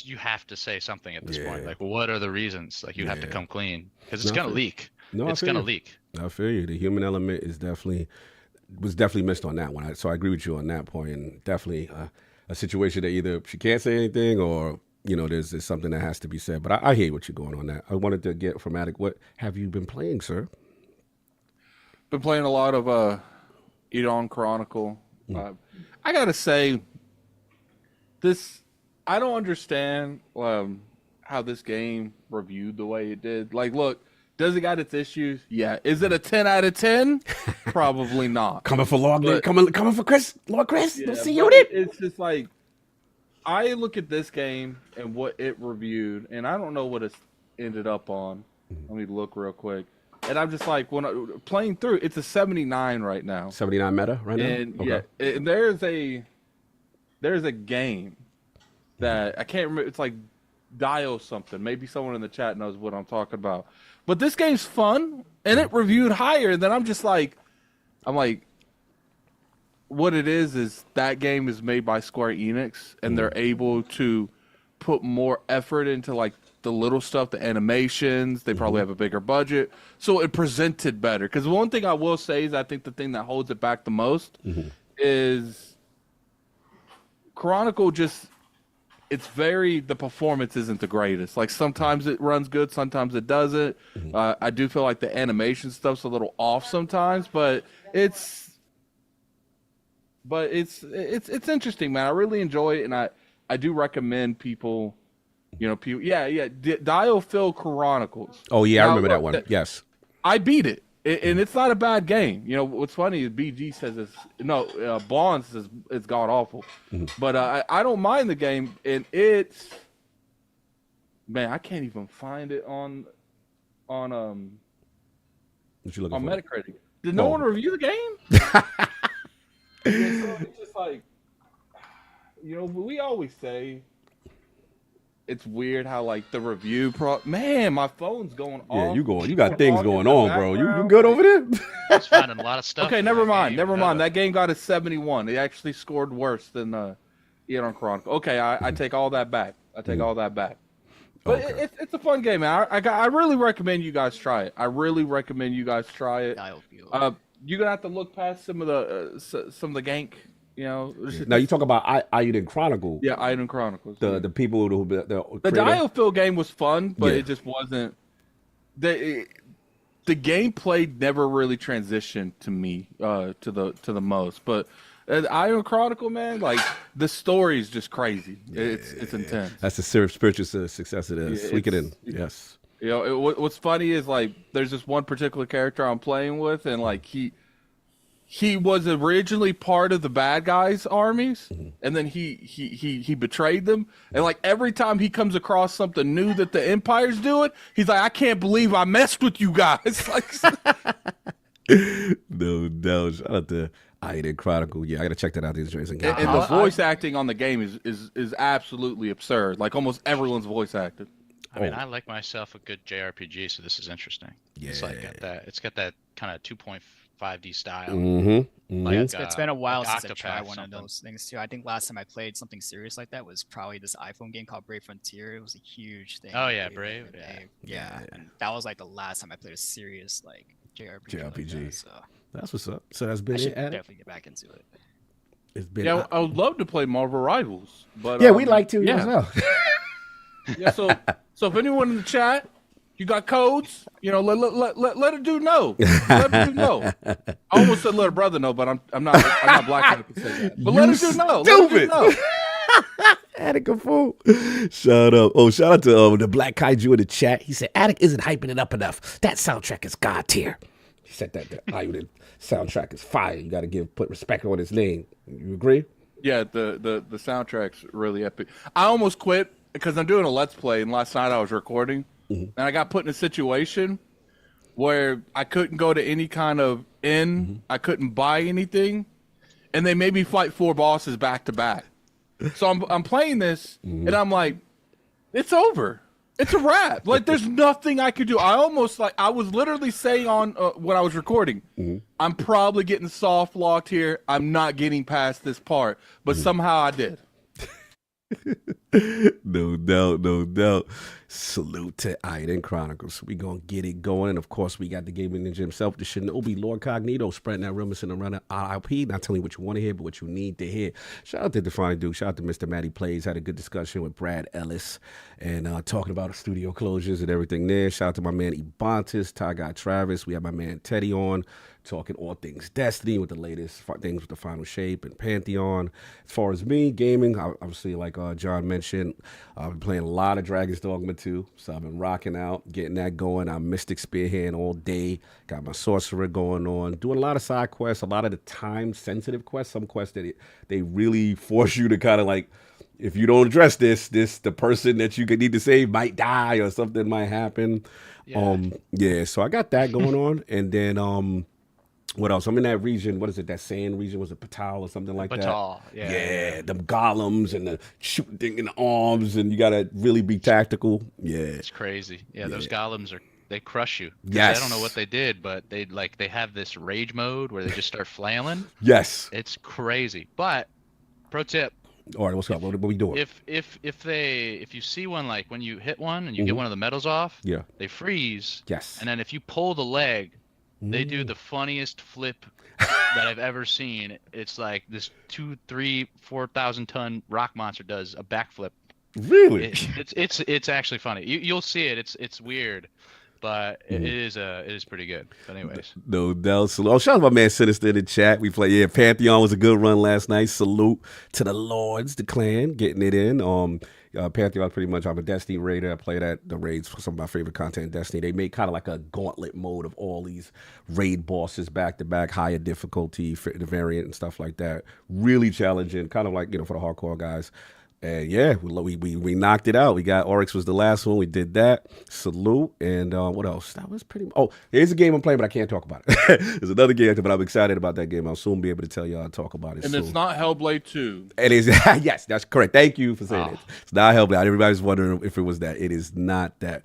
Speaker 5: you have to say something at this point. Like, what are the reasons? Like, you have to come clean because it's gonna leak. It's gonna leak.
Speaker 1: I feel you. The human element was definitely missed on that one. So I agree with you on that point, and definitely a situation that either she can't say anything or there's something that has to be said. But I hear what you're going on that. I wanted to get from Attic. What have you been playing, sir?
Speaker 6: Been playing a lot of AG1 Chronicle. I gotta say, I don't understand how this game reviewed the way it did. Like, look, does it got its issues? Yeah. Is it a 10 out of 10? Probably not.
Speaker 1: Coming for LogNet, coming for Chris, Lord Chris.
Speaker 6: Yeah,
Speaker 1: don't see you did.
Speaker 6: It's just like, I look at this game and what it reviewed, and I don't know what it's ended up on. Let me look real quick. And I'm just like, when playing through, it's a 79 right now.
Speaker 1: 79 meta right now?
Speaker 6: And and there's a game that I can't remember. It's like Dio something. Maybe someone in the chat knows what I'm talking about. But this game's fun, and it reviewed higher. And then I'm like, what it is that game is made by Square Enix, and they're able to put more effort into like the little stuff, the animations. They probably have a bigger budget, so it presented better. Because one thing I will say is I think the thing that holds it back the most is Chronicle the performance isn't the greatest. Like, sometimes it runs good, sometimes it doesn't. I do feel like the animation stuff's a little off sometimes, but it's interesting, man. I really enjoy it, and I do recommend people, Diophil Chronicles.
Speaker 1: Oh yeah, I remember that one. Yes,
Speaker 6: I beat it. And it's not a bad game. What's funny is BG says Bond says it's god awful, but I don't mind the game, and it's, man, I can't even find it on
Speaker 1: what you looking for?
Speaker 6: Metacritic. Did no one review the game? So it's just like, we always say it's weird how like the review man, my phone's going off.
Speaker 1: Yeah, you got things going on, bro. You good over there?
Speaker 5: Just finding a lot of stuff.
Speaker 6: Okay, never mind. That game got a 71. It actually scored worse than AG1 Chronicle. Okay, I take all that back. But it's a fun game, man. I really recommend you guys try it. You're gonna have to look past some of the gank.
Speaker 1: Now you talk about AG1 Chronicle.
Speaker 6: Yeah, AG1 Chronicles.
Speaker 1: The people who the
Speaker 6: Diophil game was fun, but it just wasn't. The gameplay never really transitioned to me to the most. But AG1 Chronicle, man, like the story is just crazy. It's intense.
Speaker 1: That's the spiritual success it is. Sneak it in. Yes.
Speaker 6: You know, what's funny is like there's this one particular character I'm playing with, and like he was originally part of the bad guys' armies, and then he betrayed them. And like every time he comes across something new that the Empire's doing, he's like, I can't believe I messed with you guys. Like,
Speaker 1: no, shout out to I Chronicle. Yeah, I gotta check that out. These days.
Speaker 6: and the voice acting on the game is absolutely absurd. Like almost everyone's voice acted.
Speaker 5: I mean, I like myself a good JRPG, so this is interesting.
Speaker 1: Yeah.
Speaker 5: It's like it's got that kind of 2.5D style.
Speaker 1: Mm-hmm.
Speaker 4: It's been a while
Speaker 5: like
Speaker 4: since I tried
Speaker 5: Octopath
Speaker 4: one of
Speaker 5: something.
Speaker 4: those things too. I think last time I played something serious like that was probably this iPhone game called Brave Frontier. It was a huge thing.
Speaker 5: Oh, yeah,
Speaker 4: way
Speaker 5: Brave,
Speaker 4: back in the day.
Speaker 1: yeah.
Speaker 4: Yeah, and that was like the last time I played a serious like JRPG. Like that, so
Speaker 1: That's what's up. So that's been
Speaker 4: I should
Speaker 1: it. Addict?
Speaker 4: definitely get back into it.
Speaker 1: It's been.
Speaker 6: Yeah, I would love to play Marvel Rivals, but
Speaker 1: yeah, we like to.
Speaker 6: Yeah,
Speaker 1: As well.
Speaker 6: yeah. So if anyone in the chat, you got codes, you know, let a dude know. Let a dude know. I almost said let a brother know, but I'm not black enough to say that. But let a dude know. Let a dude know.
Speaker 1: Attic a fool. Shout out. Oh, shout out to the Black Kaiju in the chat. He said, Attic isn't hyping it up enough. That soundtrack is God tier. He said that the ILP soundtrack is fire. You got to put respect on his name. You agree?
Speaker 6: Yeah, the soundtrack's really epic. I almost quit because I'm doing a Let's Play, and last night I was recording, and I got put in a situation where I couldn't go to any kind of inn. I couldn't buy anything, and they made me fight 4 bosses back to back. So I'm playing this, and I'm like, it's over. It's a wrap. Like, there's nothing I could do. I was literally saying on when I was recording, I'm probably getting soft locked here. I'm not getting past this part, but somehow I did.
Speaker 1: No doubt. Salute to Iden Chronicles. We gonna get it going. And of course, we got the gaming ninja himself, the Shinobi LordCognito, spreading that rumors and around the ILP. Not telling you what you want to hear, but what you need to hear. Shout out to Defining Duke. Shout out to Mr. Matty Plays. Had a good discussion with Brad Ellis and talking about the studio closures and everything there. Shout out to my man Ebontis, Ty Guy Travis. We have my man Teddy on, talking all things Destiny with the latest things with the Final Shape and Pantheon. As far as me, gaming, obviously, like John mentioned, I've been playing a lot of Dragon's Dogma 2, so I've been rocking out, getting that going. I'm Mystic Spearhand all day, got my Sorcerer going on, doing a lot of side quests, a lot of the time-sensitive quests, some quests that they really force you to kind of like, if you don't address this, the person that you could need to save might die or something might happen.
Speaker 5: Yeah.
Speaker 1: So I got that going on, and then what else? I'm in that region. What is it? That sand region? Was it Patal or something like
Speaker 5: Batal,
Speaker 1: that?
Speaker 5: yeah.
Speaker 1: Them golems and the shooting thing in the arms, and you gotta really be tactical. Yeah,
Speaker 5: It's crazy. Yeah, those golems they crush you.
Speaker 1: Yes.
Speaker 5: I don't know what they did, but they have this rage mode where they just start flailing.
Speaker 1: yes.
Speaker 5: It's crazy. But pro tip,
Speaker 1: All right, what's up? What we doing?
Speaker 5: if you see one, like when you hit one and you get one of the medals off,
Speaker 1: Yeah.
Speaker 5: they freeze.
Speaker 1: Yes.
Speaker 5: And then if you pull the leg, they do the funniest flip that I've ever seen. It's like this 2, 3, 4,000 ton rock monster does a backflip.
Speaker 1: Really?
Speaker 5: It's actually funny. You'll see it. It's weird, but it is pretty good. But anyways,
Speaker 1: No doubt. Salute. Oh, shout out to my man Sinister in the chat. We play. Yeah, Pantheon was a good run last night. Salute to the Lords, the clan, getting it in. Pantheon pretty much. I'm a Destiny raider. I play the raids for some of my favorite content in Destiny. They made kind of like a gauntlet mode of all these raid bosses back to back, higher difficulty for the variant and stuff like that. Really challenging, kind of like for the hardcore guys. And yeah, we knocked it out. We got Oryx was the last one. We did that. Salute. And what else? That was pretty. Oh, here's a game I'm playing, but I can't talk about it. There's another game, but I'm excited about that game. I'll soon be able to tell y'all and talk about it.
Speaker 6: And
Speaker 1: soon.
Speaker 6: it's not Hellblade 2.
Speaker 1: It is. Yes, that's correct. Thank you for saying it. It's not Hellblade. Everybody's wondering if it was that. It is not that.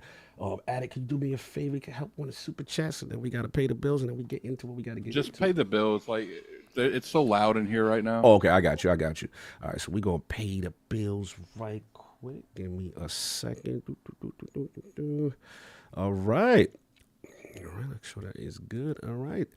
Speaker 1: Attic, can you do me a favor? You can help one of the super chats, and then we got to pay the bills, and then we get into what we got to get
Speaker 6: Just
Speaker 1: into.
Speaker 6: pay the bills. Like, it's so loud in here right now.
Speaker 1: Oh, okay, I got you. All right, so we're going to pay the bills right quick. Give me a second. All right. All right, make sure that is good. All right.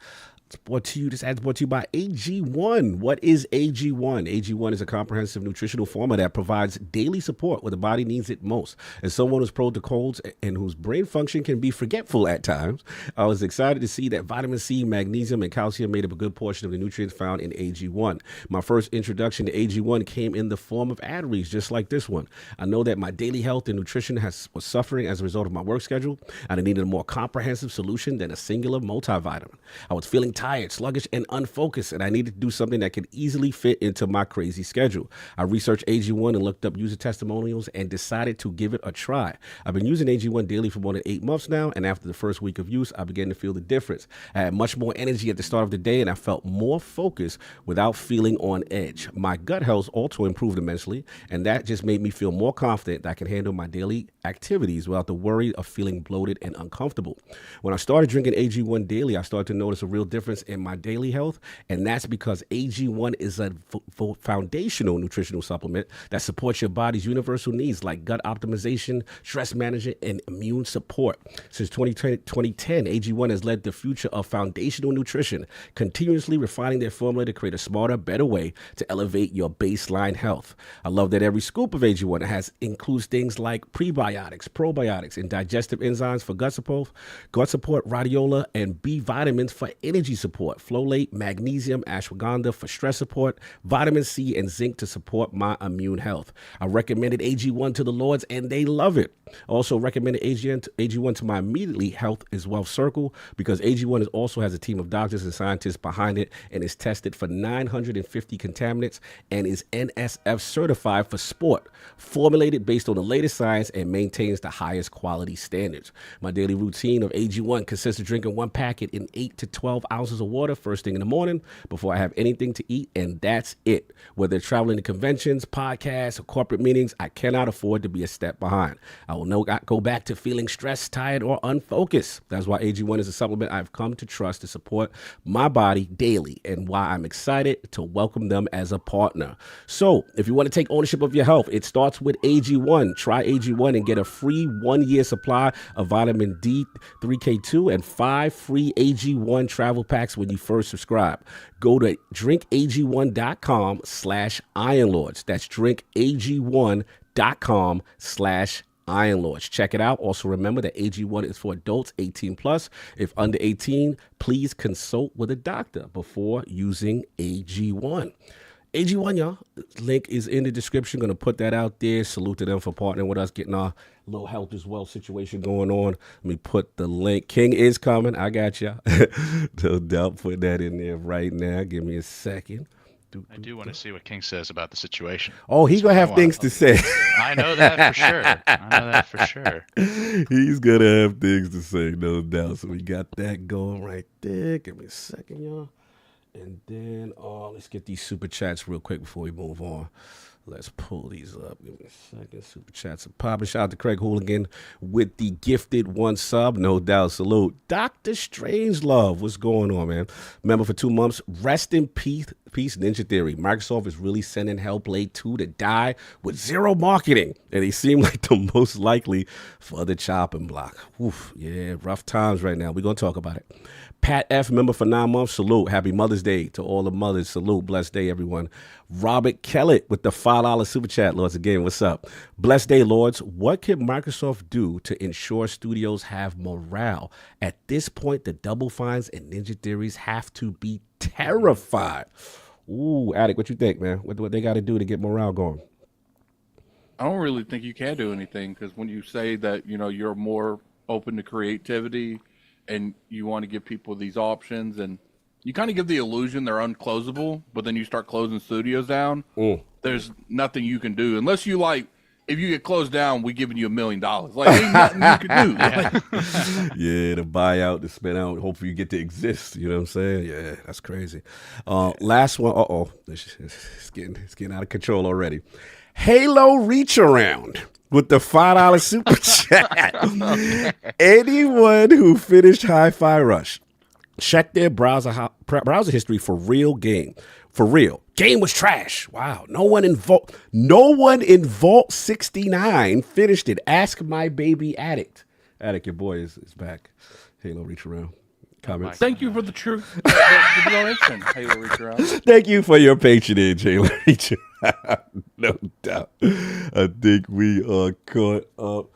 Speaker 1: This ad's brought to you by AG1. What is AG1? AG1 is a comprehensive nutritional formula that provides daily support when the body needs it most. As someone who's prone to colds and whose brain function can be forgetful at times, I was excited to see that vitamin C, magnesium, and calcium made up a good portion of the nutrients found in AG1. My first introduction to AG1 came in the form of ad reads just like this one. I know that my daily health and nutrition was suffering as a result of my work schedule, and I needed a more comprehensive solution than a singular multivitamin. I was feeling tired, sluggish, and unfocused, and I needed to do something that could easily fit into my crazy schedule. I researched AG1 and looked up user testimonials and decided to give it a try. I've been using AG1 daily for more than 8 months now, and after the first week of use, I began to feel the difference. I had much more energy at the start of the day, and I felt more focused without feeling on edge. My gut health also improved immensely, and that just made me feel more confident that I can handle my daily activities without the worry of feeling bloated and uncomfortable. When I started drinking AG1 daily, I started to notice a real difference in my daily health, and that's because AG1 is a foundational nutritional supplement that supports your body's universal needs like gut optimization, stress management, and immune support. Since 2010, AG1 has led the future of foundational nutrition, continuously refining their formula to create a smarter, better way to elevate your baseline health. I love that every scoop of AG1 includes things like prebiotics, probiotics, and digestive enzymes for gut support, rhodiola, and B vitamins for energy support, folate, magnesium, ashwagandha for stress support, vitamin C, and zinc to support my immune health. I recommended AG1 to the Lords, and they love it. Also recommended AG1 to my immediately health is wealth circle because AG1 also has a team of doctors and scientists behind it and is tested for 950 contaminants and is NSF certified for sport, formulated based on the latest science and maintains the highest quality standards. My daily routine of AG1 consists of drinking 1 packet in 8 to 12 ounces of water first thing in the morning before I have anything to eat, and that's it. Whether traveling to conventions, podcasts, or corporate meetings, I cannot afford to be a step behind. I will not go back to feeling stressed, tired, or unfocused. That's why AG1 is a supplement I've come to trust to support my body daily, and why I'm excited to welcome them as a partner. So if you want to take ownership of your health, it starts with AG1. Try AG1 and get a free 1-year supply of vitamin D3K2 and 5 free AG1 travel packs when you first subscribe. Go to drinkag1.com/ironlords. That's drinkag1.com/ironlords. Check it out. Also remember that AG1 is for adults 18 plus. If under 18, please consult with a doctor before using AG1. AG1, y'all. Link is in the description. Going to put that out there. Salute to them for partnering with us, getting our little health as well situation going on. Let me put the link. King is coming. I got y'all. No doubt. Put that in there right now. Give me a second.
Speaker 5: I do want to see what King says about the situation.
Speaker 1: Oh, he's going to have things to say.
Speaker 5: I know that for sure.
Speaker 1: He's going to have things to say, no doubt. So we got that going right there. Give me a second, y'all. And then let's get these super chats real quick before we move on. Let's pull these up. Give me a second. Super chats are popping. Shout out to Craig Hooligan with the gifted 1 sub. No doubt. Salute. Dr. Strangelove. What's going on, man? Member for 2 months. Rest in peace, Ninja Theory. Microsoft is really sending Hellblade 2 to die with 0 marketing. And they seem like the most likely for the chopping block. Oof. Yeah, rough times right now. We're going to talk about it. Pat F, member for 9 months. Salute. Happy Mother's Day to all the mothers. Salute. Blessed day, everyone. Robert Kellett with the $5 super chat, Lords. Again, what's up? Blessed day, Lords. What can Microsoft do to ensure studios have morale? At this point, the Double Fines and Ninja Theories have to be terrified. Ooh, Attic, what you think, man? What they got to do to get morale going?
Speaker 6: I don't really think you can do anything, because when you say that, you're more open to creativity and you want to give people these options, and you kind of give the illusion they're unclosable, but then you start closing studios down. There's nothing you can do unless you if you get closed down, we giving you $1 million. Like, ain't nothing you can do.
Speaker 1: Yeah, to buy out, to spin out, hopefully you get to exist. You know what I'm saying? Yeah, that's crazy. Last one. It's getting out of control already. Halo Reach Around with the $5 super chat. Anyone who finished Hi-Fi Rush, check their browser history for real game. For real. Game was trash. Wow. No one in Vault 69 finished it. Ask my baby Addict. Addict, your boy is back. Halo Reach Around. Comments.
Speaker 6: Thank you for the truth. The donation. Halo Reach Around.
Speaker 1: Thank you for your patronage, Halo Reach Around. No doubt. I think we are caught up.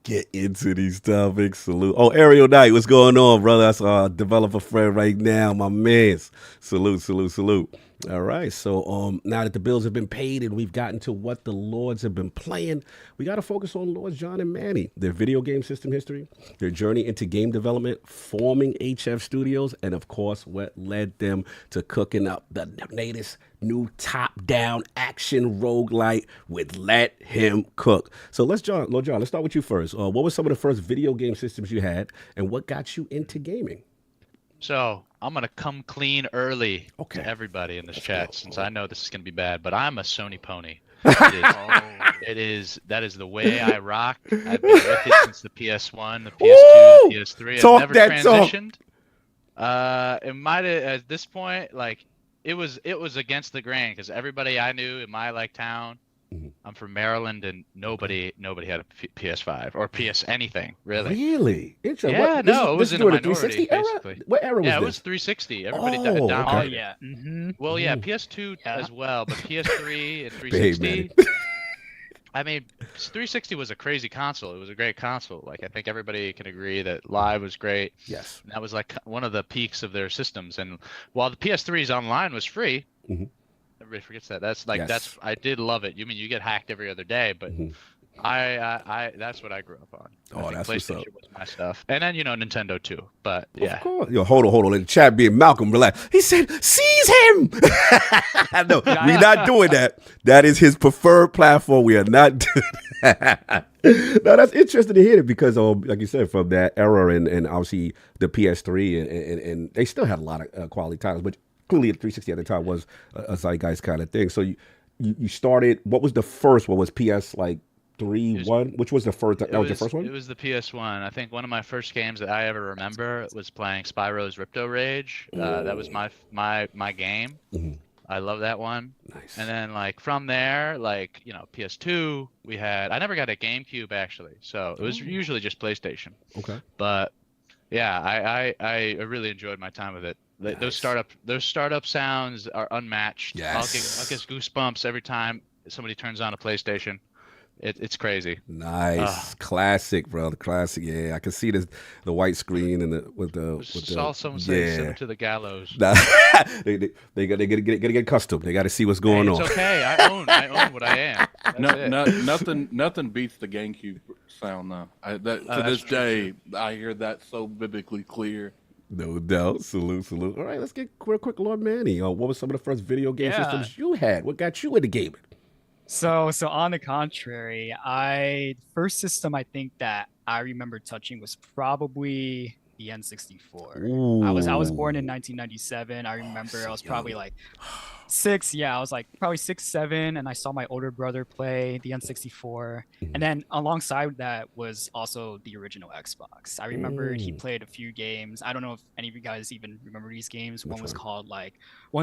Speaker 1: Get into these topics. Salute. Oh, Ariel Knight, what's going on, brother? That's our developer friend right now, my man's. Salute, salute, salute. All right, so now that the bills have been paid and we've gotten to what the Lords have been playing, we got to focus on Lords John and Manny, their video game system history, their journey into game development, forming HFStudios, and of course, what led them to cooking up the latest new top-down action roguelite with Let Him Cook. So Lord John, let's start with you first. What were some of the first video game systems you had, and what got you into gaming?
Speaker 5: So I'm gonna come clean early
Speaker 1: Okay.
Speaker 5: to everybody in this chat,
Speaker 1: go.
Speaker 5: since I know this is gonna be bad. But I'm a Sony pony. That is the way I rock. I've been with it since the PS1, the PS2, the PS3.
Speaker 1: Talk
Speaker 5: I've never
Speaker 1: that talk.
Speaker 5: transitioned. It might have at this point, like it was against the grain because everybody I knew in my town. I'm from Maryland, and nobody had a PS5 or PS anything really.
Speaker 1: Really? Interesting.
Speaker 5: Yeah, no, it was in a
Speaker 1: during the
Speaker 5: minority,
Speaker 1: 360 era?
Speaker 5: basically.
Speaker 1: What era was
Speaker 5: Yeah, it
Speaker 1: this?
Speaker 5: was 360. Everybody
Speaker 1: Oh,
Speaker 5: dominated.
Speaker 4: Oh
Speaker 1: okay.
Speaker 4: yeah. Mm-hmm.
Speaker 5: Well, yeah, PS2
Speaker 4: Yeah.
Speaker 5: as well, but PS3 and
Speaker 1: Behave,
Speaker 5: 360. I mean, 360 was a crazy console. It was a great console. Like, I think everybody can agree that Live was great.
Speaker 1: Yes.
Speaker 5: And that was like one of the peaks of their systems. And while the PS3's online was free,
Speaker 1: Mhm.
Speaker 5: everybody forgets that. That's like
Speaker 1: Yes.
Speaker 5: I did love it. You mean you get hacked every other day, but
Speaker 1: Mhm.
Speaker 5: I that's what I grew up on. I
Speaker 1: Oh,
Speaker 5: think
Speaker 1: that's what's up.
Speaker 5: PlayStation was my stuff, and then Nintendo too. But yeah,
Speaker 1: Of course. Yo, hold on. In the chat being Malcolm, relax. He said, seize him. No, we're not doing that. That is his preferred platform. We are not doing that. No, that's interesting to hear it because, like you said, from that era and obviously the PS3 and they still had a lot of quality titles, but clearly the 360 at the time was a zeitgeist kind of thing. So you started, what was the first one? Was PS 3-1? Which was the first? That was your first one?
Speaker 5: It was the PS1. I think one of my first games that I ever remember was playing Spyro's Ripto Rage. That was my game.
Speaker 1: Mhm.
Speaker 5: I love that one.
Speaker 1: Nice.
Speaker 5: And then from there, PS2, I never got a GameCube actually, so it was usually just PlayStation.
Speaker 1: Okay.
Speaker 5: But yeah, I really enjoyed my time with it.
Speaker 1: Nice.
Speaker 5: Those startup sounds are unmatched.
Speaker 1: Yes.
Speaker 5: I'll get goosebumps every time somebody turns on a PlayStation. It's crazy.
Speaker 1: Nice. Classic, bro. The classic. Yeah, I can see the white screen and with the
Speaker 5: Saw someone say send it to the gallows.
Speaker 1: Nah, they gotta get accustomed. They got to see what's going
Speaker 5: It's
Speaker 1: on.
Speaker 5: okay. I own what I am. That's it.
Speaker 6: Nothing beats the GameCube sound though. To
Speaker 5: that's
Speaker 6: this
Speaker 5: true,
Speaker 6: day, I hear that so biblically clear.
Speaker 1: No doubt. Salute. All right, let's get real quick, Lord Manny. What was some of the first video game systems you had? What got you into gaming?
Speaker 4: So on the contrary, first system I think that I remember touching was probably the N64. I was born in 1997. I remember I was probably like 6. Yeah, I was like probably 6, 7, and I saw my older brother play the N64. And then alongside that was also the original Xbox. I remember he played a few games. I don't know if any of you guys even remember these games. One of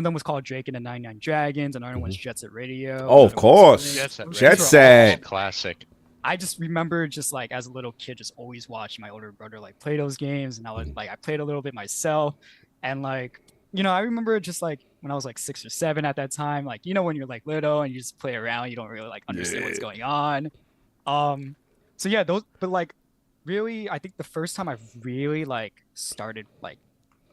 Speaker 4: them was called Drake and the 99 Dragons, another one was Jet Set Radio.
Speaker 1: Oh, of course. Jet Set.
Speaker 5: Classic.
Speaker 4: I just remember just as a little kid, just always watching my older brother play those games, and I was I played a little bit myself, and I remember just when I was 6 or 7 at that time, when you're little and you just play around, you don't really understand what's going on. So yeah, those, but really, I think the first time I really started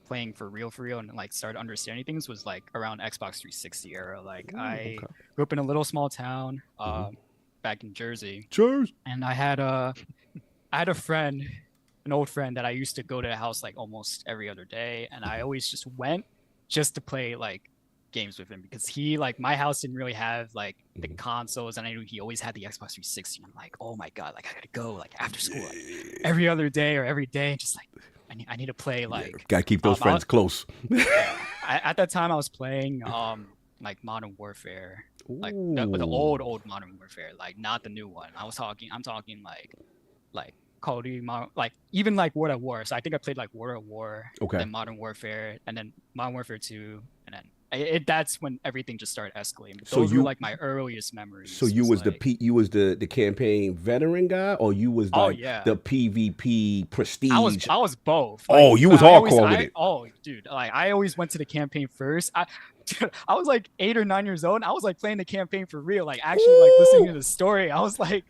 Speaker 4: playing for real and started understanding things was around Xbox 360 era. I grew up in a little small town. Back in Jersey. And I had a friend, an old friend that I used to go to the house almost every other day, and I always just went just to play games with him because he my house didn't really have the consoles, and I knew he always had the Xbox 360. And I'm like, oh my god, I gotta go after school every other day or every day, just I need to play
Speaker 1: gotta keep those friends close.
Speaker 4: At that time I was playing Modern Warfare. The old Modern Warfare, not the new one. I'm talking Call of Duty, even World at War. So I think I played World at War, then Modern Warfare, and then Modern Warfare 2, and then that's when everything just started escalating.
Speaker 1: So
Speaker 4: Those
Speaker 1: you-
Speaker 4: were like my earliest memories.
Speaker 1: So you was
Speaker 4: like,
Speaker 1: you was the campaign veteran guy, or you was
Speaker 4: Oh,
Speaker 1: like
Speaker 4: yeah.
Speaker 1: the PvP prestige?
Speaker 4: I was both.
Speaker 1: Oh, you was
Speaker 4: but I always-
Speaker 1: hardcore with it.
Speaker 4: Oh, dude, like I always went to the campaign first. Dude, I was like 8 or 9 years old, and I was like playing the campaign for real, like actually like listening to the story. I was like,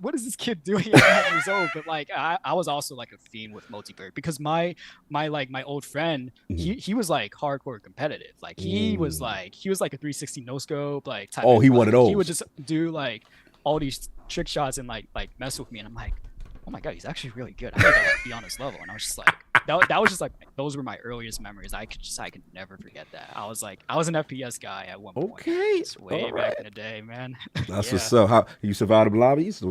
Speaker 4: what is this kid doing at 9 years old? But like I was also like a fiend with multiplayer because my old friend, he was like hardcore competitive. Like he was like a 360 no scope like type.
Speaker 1: Oh,
Speaker 4: of,
Speaker 1: he
Speaker 4: like,
Speaker 1: one of those.
Speaker 4: He would just do like all these trick shots and like mess with me, and I'm like, oh my god, he's actually really good. I need to like, be on his level. And I was just like, that was just like, those were my earliest memories. I could never forget that. I was an FPS guy at one point.
Speaker 1: Okay,
Speaker 4: Just way
Speaker 1: all
Speaker 4: back
Speaker 1: right.
Speaker 4: in the day, man.
Speaker 1: That's
Speaker 4: Yeah.
Speaker 1: what's up. How you survived the lobbies?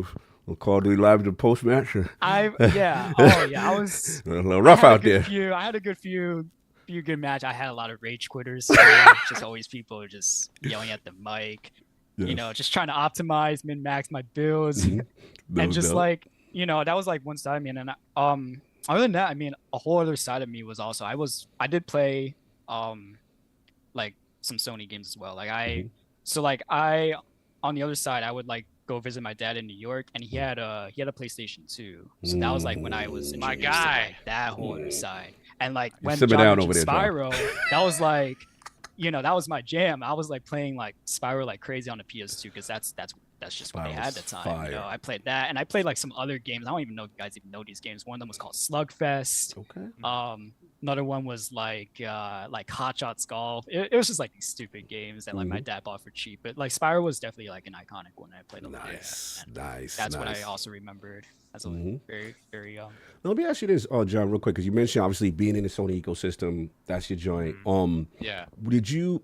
Speaker 1: Call of Duty lobby to post match.
Speaker 4: I was
Speaker 1: A little rough out there.
Speaker 4: I had a good few good match. I had a lot of rage quitters. Just always people just yelling at the mic.
Speaker 1: Yes.
Speaker 4: You know, just trying to optimize, min max my builds,
Speaker 1: No
Speaker 4: and just
Speaker 1: doubt.
Speaker 4: like, you know, that was like one side of me. And then other than that, I mean, a whole other side of me was also I did play like some Sony games as well. Like I on the other side, I would like go visit my dad in New York, and he had a PlayStation 2. So that was like when I was
Speaker 5: My
Speaker 4: introduced to,
Speaker 5: guy.
Speaker 4: like, that whole other side. And like when
Speaker 1: simmer
Speaker 4: John
Speaker 1: down
Speaker 4: mentioned
Speaker 1: over there, John.
Speaker 4: Spyro, that was like, you know, that was my jam. I was like playing like Spyro like crazy on the PS2 because that's just what they had at the
Speaker 1: Spyro's
Speaker 4: time. You know,
Speaker 1: fire.
Speaker 4: I played that, and I played like some other games. I don't even know if you guys even know these games. One of them was called Slugfest.
Speaker 1: Okay.
Speaker 4: Another one was like Hot Shots Golf. It was just like these stupid games that like my dad bought for cheap. But like Spyro was definitely like an iconic one. I played a lot.
Speaker 1: Nice,
Speaker 4: And
Speaker 1: nice.
Speaker 4: That's what
Speaker 1: nice.
Speaker 4: I also remembered as a very very young.
Speaker 1: Now, let me ask you this, John, real quick, because you mentioned obviously being in the Sony ecosystem. That's your joint.
Speaker 5: Yeah.
Speaker 1: Did you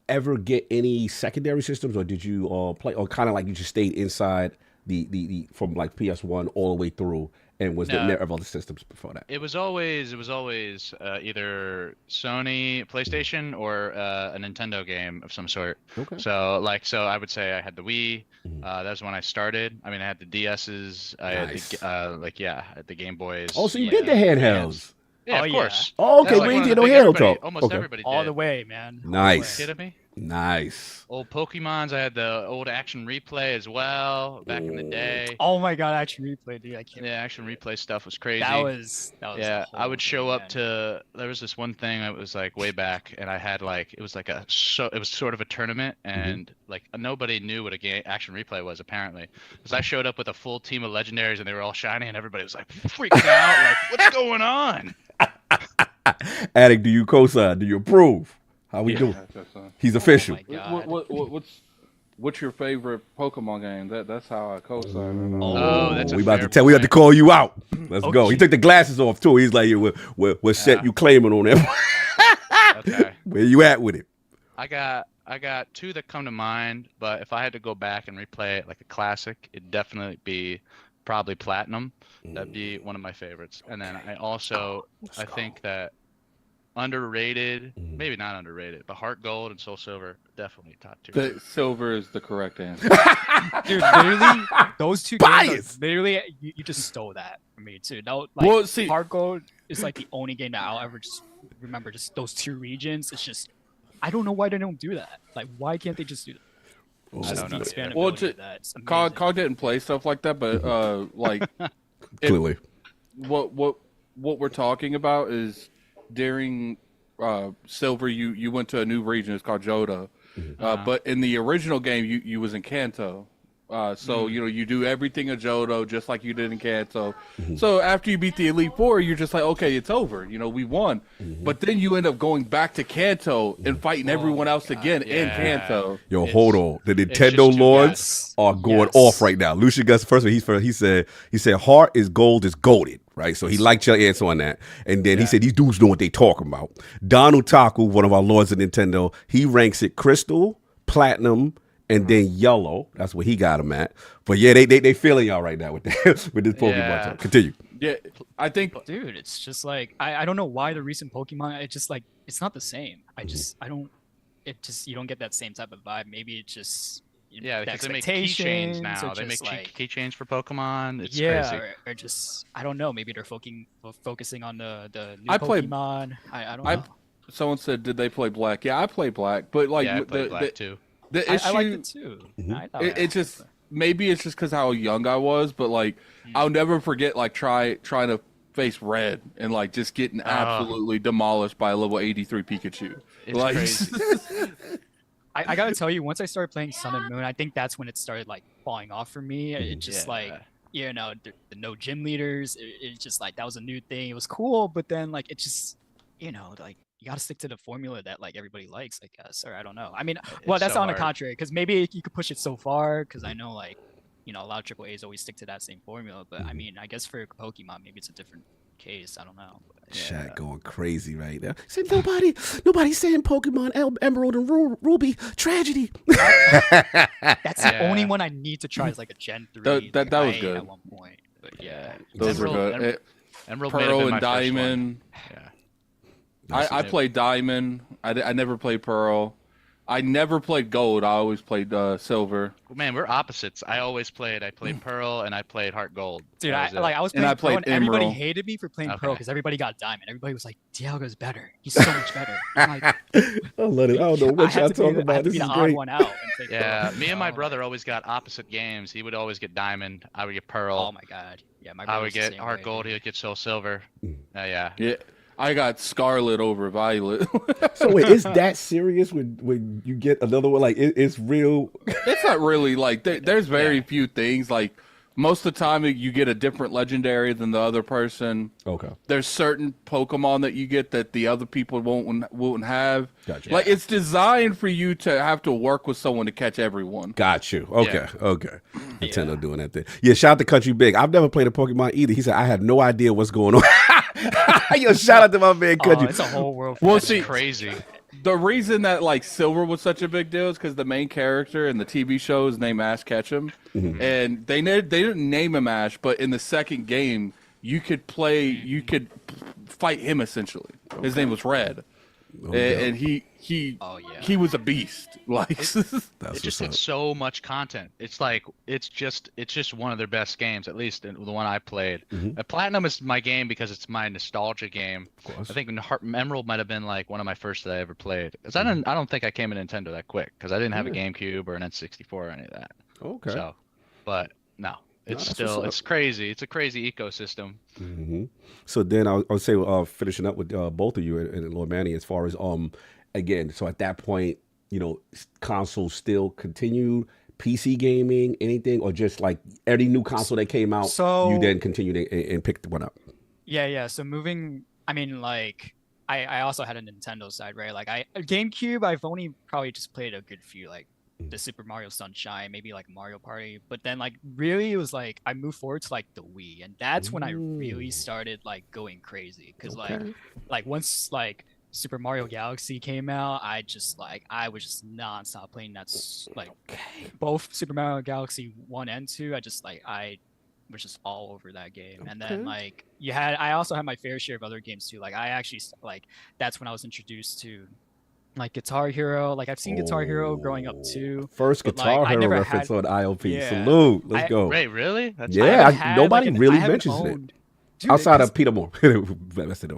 Speaker 1: ever get any secondary systems, or did you play, or kind of like you just stayed inside the from like PS1 all the way through, and was there
Speaker 5: No.
Speaker 1: never other systems before that?
Speaker 5: It was always either Sony, PlayStation, or a Nintendo game of some sort.
Speaker 1: Okay.
Speaker 5: So I would say I had the Wii. That was when I started. I mean, I had the DSs. I
Speaker 1: Nice.
Speaker 5: had I had the Game Boys.
Speaker 1: Oh, so you did the handhelds.
Speaker 5: Yeah,
Speaker 4: Oh,
Speaker 5: of
Speaker 4: yeah.
Speaker 5: course.
Speaker 1: Oh, okay.
Speaker 5: That's
Speaker 1: We
Speaker 5: like
Speaker 1: ain't
Speaker 5: one
Speaker 1: did
Speaker 5: of
Speaker 1: no
Speaker 5: the things
Speaker 1: hero
Speaker 5: everybody-
Speaker 1: talk.
Speaker 5: Almost
Speaker 1: Okay.
Speaker 5: everybody
Speaker 4: All
Speaker 5: did.
Speaker 4: the way, man. All the
Speaker 1: Nice.
Speaker 4: way.
Speaker 5: Kidding me?
Speaker 1: Nice.
Speaker 5: Old Pokemons. I had the old Action Replay as well back in the day.
Speaker 4: Oh my god, Action Replay, dude. I can't.
Speaker 5: Yeah, Action Replay stuff was crazy.
Speaker 4: That was
Speaker 5: Yeah,
Speaker 4: a
Speaker 5: I would
Speaker 4: whole
Speaker 5: show
Speaker 4: thing,
Speaker 5: up
Speaker 4: man.
Speaker 5: to. There was this one thing that was like way back, and I had like it was sort of a tournament, and like nobody knew what a game Action Replay was apparently, because I showed up with a full team of legendaries, and they were all shiny, and everybody was like freaking out, like what's going on?
Speaker 1: Addict, do you co-sign? Do you approve? How we doing? He's official.
Speaker 4: Oh my god.
Speaker 6: What's your favorite Pokemon game? That's how I co-sign.
Speaker 5: Oh, that's a
Speaker 1: we about
Speaker 5: fair
Speaker 1: to tell. We have to
Speaker 5: point.
Speaker 1: call you out. Let's go. He
Speaker 4: Okay.
Speaker 1: took the glasses off too. He's like, yeah, we're set. You claiming on that?
Speaker 5: Okay.
Speaker 1: Where you at with it?
Speaker 5: I got two that come to mind, but if I had to go back and replay it like a classic, it'd definitely be probably Platinum. That'd be one of my favorites. And then I think that underrated, maybe not underrated, but Heart Gold and Soul Silver definitely top tier.
Speaker 6: The silver is the correct answer.
Speaker 4: Dude, literally, those two games
Speaker 1: Bias.
Speaker 4: are literally, you just stole that from me too. That, like,
Speaker 6: Well, see-
Speaker 4: Heart Gold is like the only game that I'll ever just remember. Just those two regions. It's just, I don't know why they don't do that. Like, why can't they just do that? Just
Speaker 5: don't
Speaker 4: the
Speaker 5: know.
Speaker 4: expandability
Speaker 6: Well,
Speaker 4: of that. It's
Speaker 6: COD
Speaker 4: amazing.
Speaker 6: didn't play stuff like that, but like
Speaker 1: Clearly.
Speaker 6: what we're talking about is during Silver, you went to a new region. It's called Johto, but in the original game, you was in Kanto. So you know you do everything in Johto just like you did in Kanto. So after you beat the Elite Four, you're just like, okay, it's over. You know we won. But then you end up going back to Kanto and fighting everyone else again in
Speaker 5: Yeah.
Speaker 6: Kanto.
Speaker 1: Yo,
Speaker 5: It's-
Speaker 1: hold on. The
Speaker 5: it's
Speaker 1: Nintendo
Speaker 5: just too
Speaker 1: lords are going
Speaker 4: Yes.
Speaker 1: off right now. Lucian Gus, first one, he said heart is gold is golded, right? So he liked your answer on that. And then he said these dudes know what they talking about. Donald Taku, one of our lords of Nintendo, he ranks it crystal, platinum, and then yellow. That's where he got him at. But yeah, they feeling y'all right now with that, with this Pokemon
Speaker 5: Yeah.
Speaker 1: talk. Continue.
Speaker 6: Yeah, I think
Speaker 4: Dude, it's just like I don't know why the recent Pokemon. It's just like it's not the same. I don't. It just you don't get that same type of vibe. Maybe it just
Speaker 5: Yeah,
Speaker 4: the
Speaker 5: because they make
Speaker 4: expectations
Speaker 5: keychains now.
Speaker 4: are
Speaker 5: They make
Speaker 4: just like,
Speaker 5: keychains for Pokemon. It's
Speaker 4: yeah,
Speaker 5: crazy.
Speaker 4: or just I don't know. Maybe they're focusing on the new
Speaker 6: I played-
Speaker 4: Pokemon. I don't
Speaker 6: I-
Speaker 4: know.
Speaker 6: someone said, did they play black? Yeah, I play black, but like
Speaker 5: Yeah, I played black too.
Speaker 6: the
Speaker 4: I
Speaker 6: issue,
Speaker 4: liked it too. I thought
Speaker 6: it just maybe it's just because how young I was, but like I'll never forget like trying to face red and like just getting absolutely demolished by a level 83 Pikachu.
Speaker 5: It's
Speaker 6: Like,
Speaker 5: crazy.
Speaker 4: I gotta tell you, once I started playing Sun and Moon, I think that's when it started like falling off for me. It just like, you know, the no gym leaders. It's just like that was a new thing. It was cool, but then like it just, you know, like you gotta stick to the formula that like everybody likes, I guess, or I don't know. I mean, well, that's
Speaker 5: so
Speaker 4: on the
Speaker 5: hard.
Speaker 4: contrary, because maybe you could push it so far, because I know like, you know, a lot of AAAs always stick to that same formula. But I mean, I guess for Pokemon, maybe it's a different case. I don't know. But,
Speaker 1: Shaq going crazy right now. Said nobody's saying Pokemon Emerald and Ruby tragedy.
Speaker 4: that's the only one I need to try is like a Gen 3.
Speaker 6: That was good.
Speaker 4: At one point. But yeah.
Speaker 6: those were good.
Speaker 5: Emerald may have
Speaker 6: Pearl
Speaker 5: been
Speaker 6: and
Speaker 5: my first one.
Speaker 6: Diamond.
Speaker 5: Yeah.
Speaker 6: I played Diamond. I never played Pearl. I never played Gold. I always played Silver.
Speaker 5: Man, we're opposites. I played Pearl and I played Heart Gold.
Speaker 4: Dude,
Speaker 5: That
Speaker 4: I was playing
Speaker 6: I
Speaker 4: Pearl
Speaker 6: played
Speaker 4: and everybody
Speaker 6: Emerald.
Speaker 4: hated me for playing Pearl
Speaker 5: Okay.
Speaker 4: because everybody got Diamond. Everybody was like, Dialga's better. He's so much better. I'm like,
Speaker 1: I love it. I don't know
Speaker 4: I
Speaker 1: what y'all
Speaker 4: had to
Speaker 1: talking
Speaker 4: be, I
Speaker 1: about.
Speaker 4: had to
Speaker 1: This
Speaker 4: be
Speaker 1: is
Speaker 4: the
Speaker 1: great.
Speaker 4: odd one out. And take
Speaker 5: Yeah,
Speaker 4: Pearl.
Speaker 5: me and my
Speaker 4: Oh,
Speaker 5: brother always got opposite games. He would always get Diamond. I would get Pearl.
Speaker 4: Oh my god. Yeah, my
Speaker 5: I
Speaker 4: brother
Speaker 5: would
Speaker 4: was the
Speaker 5: get
Speaker 4: same
Speaker 5: Heart
Speaker 4: way,
Speaker 5: Gold.
Speaker 4: dude.
Speaker 5: He would get Soul Silver. Yeah.
Speaker 6: Yeah, I got Scarlet over Violet.
Speaker 1: So wait, is that serious when you get another one? Like it's real.
Speaker 6: It's not really like there's very few things. Like most of the time, you get a different legendary than the other person.
Speaker 1: Okay.
Speaker 6: There's certain Pokemon that you get that the other people won't have.
Speaker 1: Gotcha.
Speaker 6: Like it's designed for you to have to work with someone to catch everyone.
Speaker 1: Got you. Okay. Okay. Nintendo doing that thing. Yeah. Shout out to Country Big. I've never played a Pokemon either. He said I had no idea what's going on. Yo, shout out to my man Country.
Speaker 4: It's a whole world.
Speaker 6: Well,
Speaker 5: It's
Speaker 6: see,
Speaker 5: crazy.
Speaker 6: the reason that like Silver was such a big deal is because the main character in the TV show is named Ash Ketchum, and they didn't name him Ash, but in the second game you could fight him essentially. His name was Red, and he was a beast. Like
Speaker 5: It's just so much content. It's like it's just one of their best games, at least the one I played. Platinum is my game because it's my nostalgia game. I think Emerald might have been like one of my first that I ever played. Cause I don't think I came to Nintendo that quick because I didn't have a GameCube or an N64 or any of that.
Speaker 1: Okay.
Speaker 5: So, but no, it's
Speaker 1: that's
Speaker 5: still
Speaker 1: what's
Speaker 5: it's crazy. It's a crazy ecosystem.
Speaker 1: So then I would say finishing up with both of you and Lord Manny as far as again. So at that point, you know, consoles still continued, PC gaming, anything, or just like any new console that came out,
Speaker 4: So-
Speaker 1: you then continued and picked one up.
Speaker 4: Yeah. So moving, I mean, like, I also had a Nintendo side, right? Like, GameCube, I've only probably just played a good few, like the Super Mario Sunshine, maybe like Mario Party. But then, like, really, it was like I moved forward to like the Wii, and that's when I really started like going crazy, because like once like Super Mario Galaxy came out, I was just nonstop playing that. Like both Super Mario Galaxy 1 and 2, I was just all over that game. And then like I also had my fair share of other games too. Like I actually like that's when I was introduced to like Guitar Hero. Like I've seen Guitar Hero growing up too.
Speaker 1: First
Speaker 4: but,
Speaker 1: Guitar
Speaker 4: like, I
Speaker 1: Hero
Speaker 4: never
Speaker 1: reference
Speaker 4: had-
Speaker 1: on ILP.
Speaker 4: Yeah.
Speaker 1: Salute. Let's go.
Speaker 5: Wait, really? That's
Speaker 1: Yeah, nobody really
Speaker 4: I haven't
Speaker 1: mentions it.
Speaker 4: owned- Dude,
Speaker 1: Outside
Speaker 4: because
Speaker 1: of Peter Moore.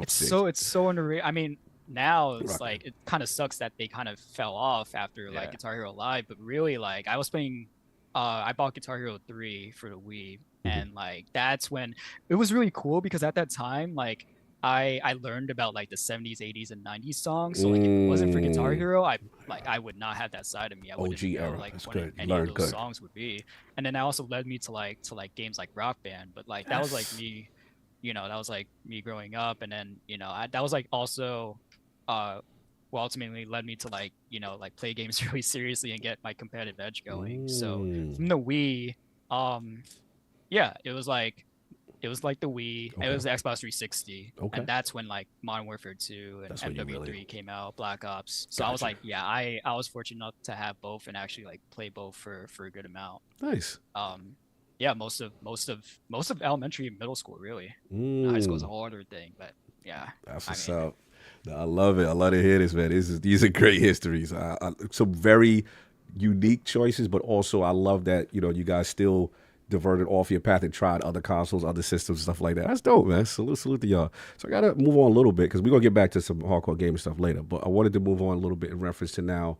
Speaker 4: it's so underrated. I mean, now it's like it kind of sucks that they kind of fell off after like Guitar Hero Live, but really like I was playing I bought Guitar Hero 3 for the Wii, and like that's when it was really cool, because at that time like I learned about like the 70s, 80s, and 90s songs. So like if it wasn't for Guitar Hero, I would not have that side of me. I wouldn't
Speaker 1: OG
Speaker 4: know
Speaker 1: era.
Speaker 4: like
Speaker 1: That's
Speaker 4: what
Speaker 1: good.
Speaker 4: any
Speaker 1: Learned
Speaker 4: of those
Speaker 1: good.
Speaker 4: songs would be. And then that also led me to like games like Rock Band. But like that was like me, you know, that was like me growing up. And then, you know, that was like also well, ultimately led me to like, you know, like play games really seriously and get my competitive edge going. So from the Wii, yeah, it was like the Wii, it was the Xbox 360, and that's when like Modern Warfare 2 and
Speaker 1: That's when you
Speaker 4: MW3
Speaker 1: really-
Speaker 4: came out, Black Ops. So I was like, yeah, I was fortunate enough to have both and actually like play both for a good amount.
Speaker 1: Nice.
Speaker 4: Yeah, most of elementary and middle school really. High school is a whole other thing, but yeah.
Speaker 1: That's
Speaker 4: I
Speaker 1: what's
Speaker 4: mean,
Speaker 1: up. I love it. I love to hear this, man. These are great histories. Some very unique choices, but also I love that, you know, you guys still diverted off your path and tried other consoles, other systems, stuff like that. That's dope, man. Salute to y'all. So I gotta move on a little bit because we're gonna get back to some hardcore gaming stuff later. But I wanted to move on a little bit in reference to now,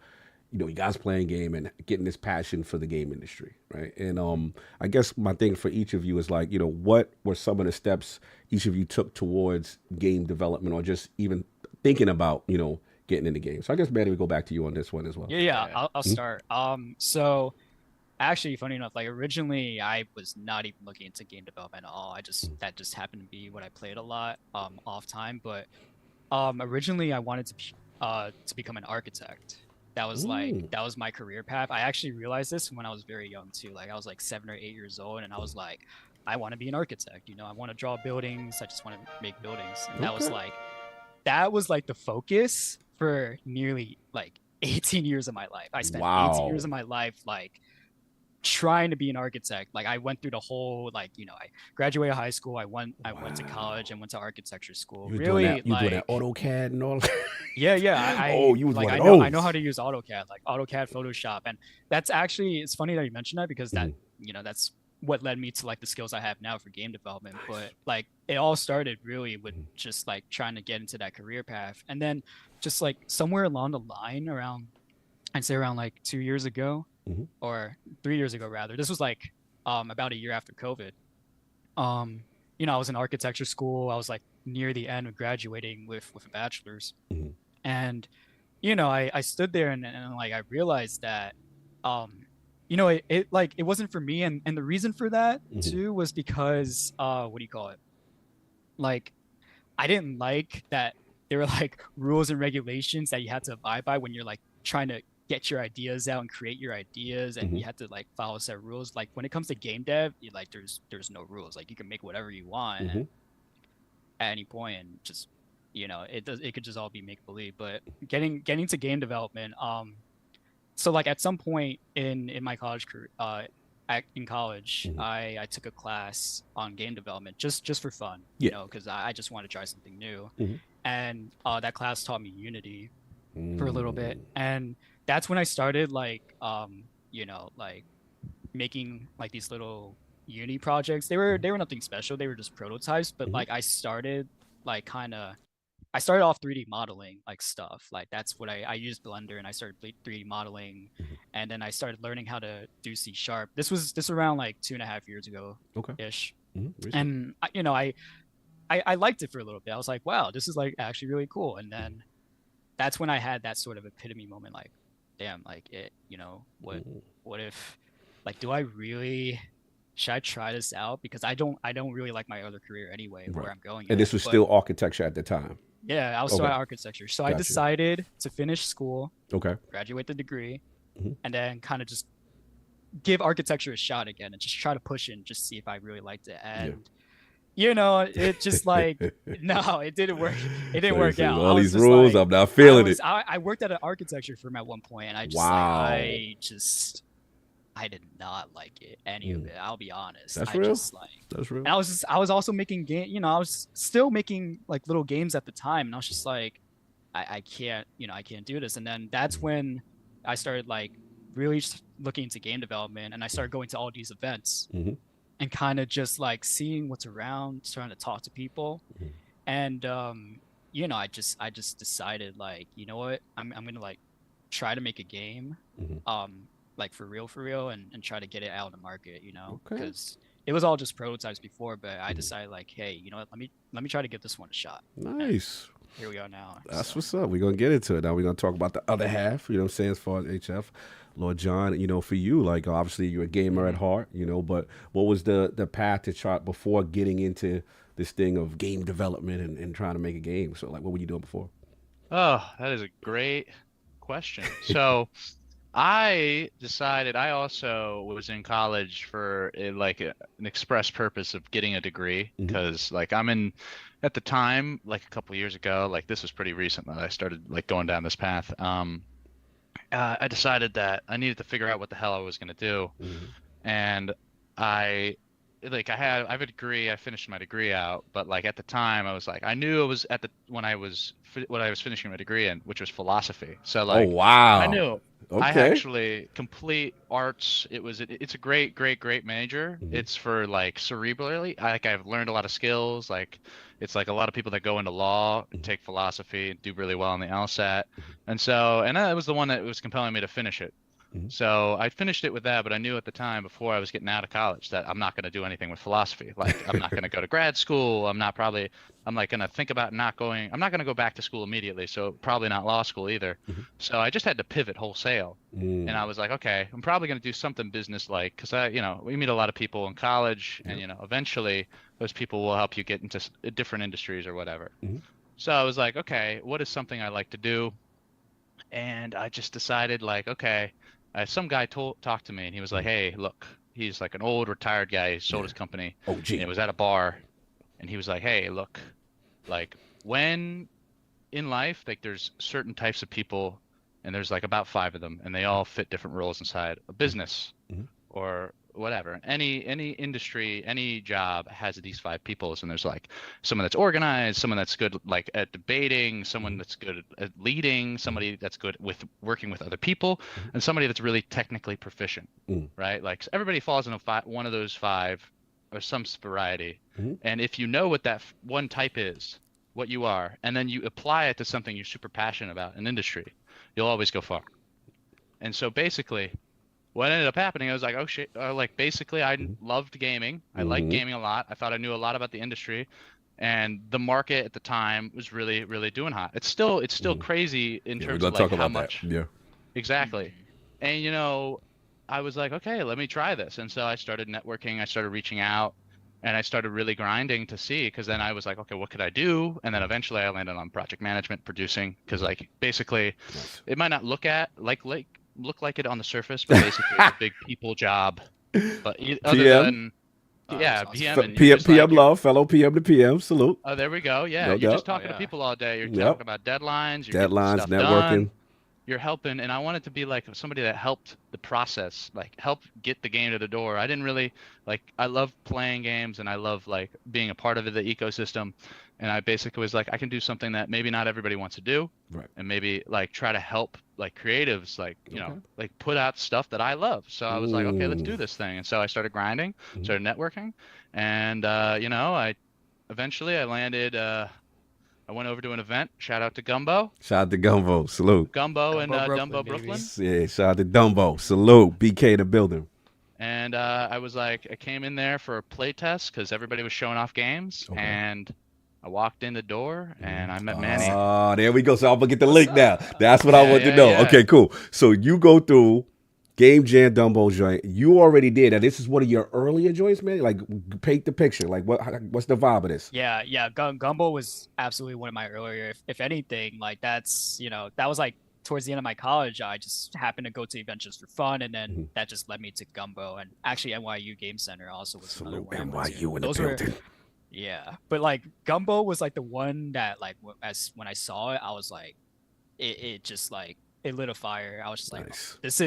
Speaker 1: you guys playing game and getting this passion for the game industry, right? And I guess my thing for each of you is like, what were some of the steps each of you took towards game development, or just even thinking about, getting into games? So I guess, Manny, we go back to you on this one as well.
Speaker 4: Yeah. I'll start. So actually, funny enough, like originally I was not even looking into game development at all. That just happened to be what I played a lot off time. But originally I wanted to become an architect. That was my career path. I actually realized this when I was very young too. Like I was like 7 or 8 years old, and I was like, I want to be an architect. I want to draw buildings. I just want to make buildings. And that was like the focus for nearly like 18 years of my life. I spent 18 years of my life like trying to be an architect. Like I went through the whole I graduated high school. I went to college and went to architecture school.
Speaker 1: You
Speaker 4: really,
Speaker 1: doing that AutoCAD and all?
Speaker 4: Yeah.
Speaker 1: You was
Speaker 4: I know how to use AutoCAD, like AutoCAD, Photoshop, and that's actually, it's funny that you mentioned that because that that's what led me to like the skills I have now for game development. Nice. But like it all started really with just like trying to get into that career path, and then just like somewhere along the line I'd say around like 2 years ago. Or 3 years ago rather. This was like about a year after COVID. I was in architecture school. I was like near the end of graduating with a bachelor's. And I stood there and like I realized that it wasn't for me, and the reason for that too was because like I didn't like that there were like rules and regulations that you had to abide by when you're like trying to get your ideas out and create your ideas, and you have to like follow set rules. Like when it comes to game dev, there's no rules. Like you can make whatever you want at any point, and just it could just all be make believe. But getting to game development, so like at some point in my college career, in college, I took a class on game development just for fun, because I just wanted to try something new, and that class taught me Unity for a little bit, and that's when I started like making like these little uni projects. They were nothing special. They were just prototypes, but like I started off 3D modeling like stuff. Like that's what I used Blender, and I started 3D modeling, and then I started learning how to do C#. This was around like 2.5 years ago ish. And I liked it for a little bit. I was like, wow, this is like actually really cool. And then that's when I had that sort of epitome moment, like, damn, like what if, like, should I try this out? Because I don't really like my other career anyway, where I'm going.
Speaker 1: And this was still architecture at the time.
Speaker 4: Yeah, I was still at architecture. So I decided to finish school, graduate the degree, and then kind of just give architecture a shot again and just try to push it and just see if I really liked it. And it just like, no, it didn't work. It didn't work out.
Speaker 1: All these rules, like, I'm not feeling it.
Speaker 4: I worked at an architecture firm at one point, and I just I did not like it, any of it. I'll be honest.
Speaker 1: That's real.
Speaker 4: That's real. And I was also making I was still making like little games at the time, and I was just like, I can't do this. And then that's when I started like really looking into game development, and I started going to all these events. And kind of just like seeing what's around, trying to talk to people, and I just decided, like, you know what, I'm gonna like try to make a game, like for real, and try to get it out in the market, because it was all just prototypes before. But I decided, like, hey, you know what, let me try to give this one a shot.
Speaker 1: Nice.
Speaker 4: And here we are now.
Speaker 1: That's what's up. We're gonna get into it now. We're gonna talk about the other half. You know what I'm saying, as far as HF. Lord John, for you, like, obviously you're a gamer at heart, but what was the path to chart before getting into this thing of game development and trying to make a game? So, like, what were you doing before?
Speaker 5: Oh, that is a great question. So I decided, I also was in college for an express purpose of getting a degree, because like at the time, like a couple years ago, like this was pretty recent that I started like going down this path. I decided that I needed to figure out what the hell I was going to do. And I like I have a degree. I finished my degree out, but like at the time, I was like, I knew it was when I was finishing my degree in, which was philosophy. So
Speaker 1: Oh
Speaker 5: like, I
Speaker 1: wow.
Speaker 5: knew I
Speaker 1: Okay.
Speaker 5: actually complete arts. It's a great major.
Speaker 1: Mhm.
Speaker 5: It's for like cerebrally. I've learned a lot of skills. Like it's like a lot of people that go into law take philosophy and do really well on the LSAT, and that was the one that was compelling me to finish it.
Speaker 1: Mhm.
Speaker 5: So I finished it with that, but I knew at the time before I was getting out of college that I'm not going to do anything with philosophy. Like I'm not going to go to grad school. I'm like going to think about not going. I'm not going to go back to school immediately. So probably not law school either.
Speaker 1: Mhm.
Speaker 5: So I just had to pivot wholesale.
Speaker 1: Mm.
Speaker 5: And I was like, okay, I'm probably going to do something business-like because we meet a lot of people in college, and eventually those people will help you get into different industries or whatever.
Speaker 1: Mhm.
Speaker 5: So I was like, okay, what is something I like to do? And I just decided, like, okay, some guy talked to me, and he was like, hey, look, he's like an old retired guy. He sold his company,
Speaker 1: Oh
Speaker 5: and
Speaker 1: gee.
Speaker 5: it was at a bar, and he was like, hey, look, like when in life, like there's certain types of people, and there's like about 5 of them, and they all fit different roles inside a business
Speaker 1: Mhm.
Speaker 5: or whatever. Any industry, any job has these 5 peoples, and there's like someone that's organized, someone that's good like at debating, someone that's good at leading, somebody that's good with working with other people, and somebody that's really technically proficient,
Speaker 1: Mm.
Speaker 5: right? Like everybody falls into one of those 5 or some variety.
Speaker 1: Mhm.
Speaker 5: And if you know what that one type is, what you are, and then you apply it to something you're super passionate about in industry, you'll always go far. And so basically what ended up happening, I was like, oh shit, like basically I loved gaming. I liked
Speaker 1: Mhm.
Speaker 5: gaming a lot. I thought I knew a lot about the industry, and the market at the time was really, really doing hot. It's still crazy in
Speaker 1: Yeah, we're
Speaker 5: terms
Speaker 1: gonna
Speaker 5: of
Speaker 1: talk
Speaker 5: like how
Speaker 1: about that.
Speaker 5: much.
Speaker 1: Yeah.
Speaker 5: Exactly. And I was like, okay, let me try this. And so I started networking, I started reaching out, and I started really grinding to see, because then I was like, okay, what could I do? And then eventually I landed on project management, producing, because like basically
Speaker 1: Nice.
Speaker 5: it might not look like it on the surface, but basically it's a big people job. But other
Speaker 1: PM?
Speaker 5: than
Speaker 4: that's awesome.
Speaker 5: PM, and you're
Speaker 1: PM,
Speaker 5: just like,
Speaker 1: PM love, fellow PM to PM. Salute.
Speaker 5: oh, there we go. Yeah,
Speaker 1: No
Speaker 5: you're
Speaker 1: doubt.
Speaker 5: just talking to
Speaker 4: yeah.
Speaker 5: people all day. You're
Speaker 1: Yep.
Speaker 5: talking about deadlines. You're getting
Speaker 1: Deadlines,
Speaker 5: stuff done.
Speaker 1: networking.
Speaker 5: You're helping, and I wanted to be like somebody that helped the process, like help get the game to the door. I didn't really I love playing games, and I love like being a part of the ecosystem. And I basically was like, I can do something that maybe not everybody wants to do,
Speaker 1: Right.
Speaker 5: and maybe like try to help like creatives, like
Speaker 1: Okay.
Speaker 5: like put out stuff that I love. So I was like, okay, let's do
Speaker 1: Mm.
Speaker 5: this thing. And so I started grinding,
Speaker 1: Mhm.
Speaker 5: started networking, and I eventually I landed. I went over to an event. Shout out to Gumbo.
Speaker 1: Shout out to Gumbo. Salute.
Speaker 5: Gumbo and
Speaker 4: Gumbo
Speaker 5: Dumbo,
Speaker 4: Brooklyn, baby.
Speaker 5: Brooklyn.
Speaker 1: Yeah, shout out to Dumbo. Salute. BK in the building.
Speaker 5: And I was like, I came in there for a play test because everybody was showing off games.
Speaker 1: Okay.
Speaker 5: And I walked in the door and I met Manny.
Speaker 1: Oh, there we go. So I'm gonna get the link now. That's what I
Speaker 5: Yeah,
Speaker 1: want to
Speaker 5: yeah,
Speaker 1: know.
Speaker 5: yeah.
Speaker 1: Okay, cool. So you go through Game Jam Dumbo joint. You already did that. This is one of your earlier joints, man. Like, paint the picture. Like, what's the vibe of this?
Speaker 4: Yeah, Gumbo was absolutely one of my earlier. If anything, like that's that was like towards the end of my college. I just happened to go to events just for fun, and then that just led me to Gumbo, and actually NYU Game Center also was another
Speaker 1: Salute
Speaker 4: one. I went to.
Speaker 1: NYU in the
Speaker 4: Those were-
Speaker 1: building.
Speaker 4: Yeah, but like Gumbo was like the one that like when I saw it, I was like, it just like it lit a fire. I was just like,
Speaker 1: Nice.
Speaker 4: this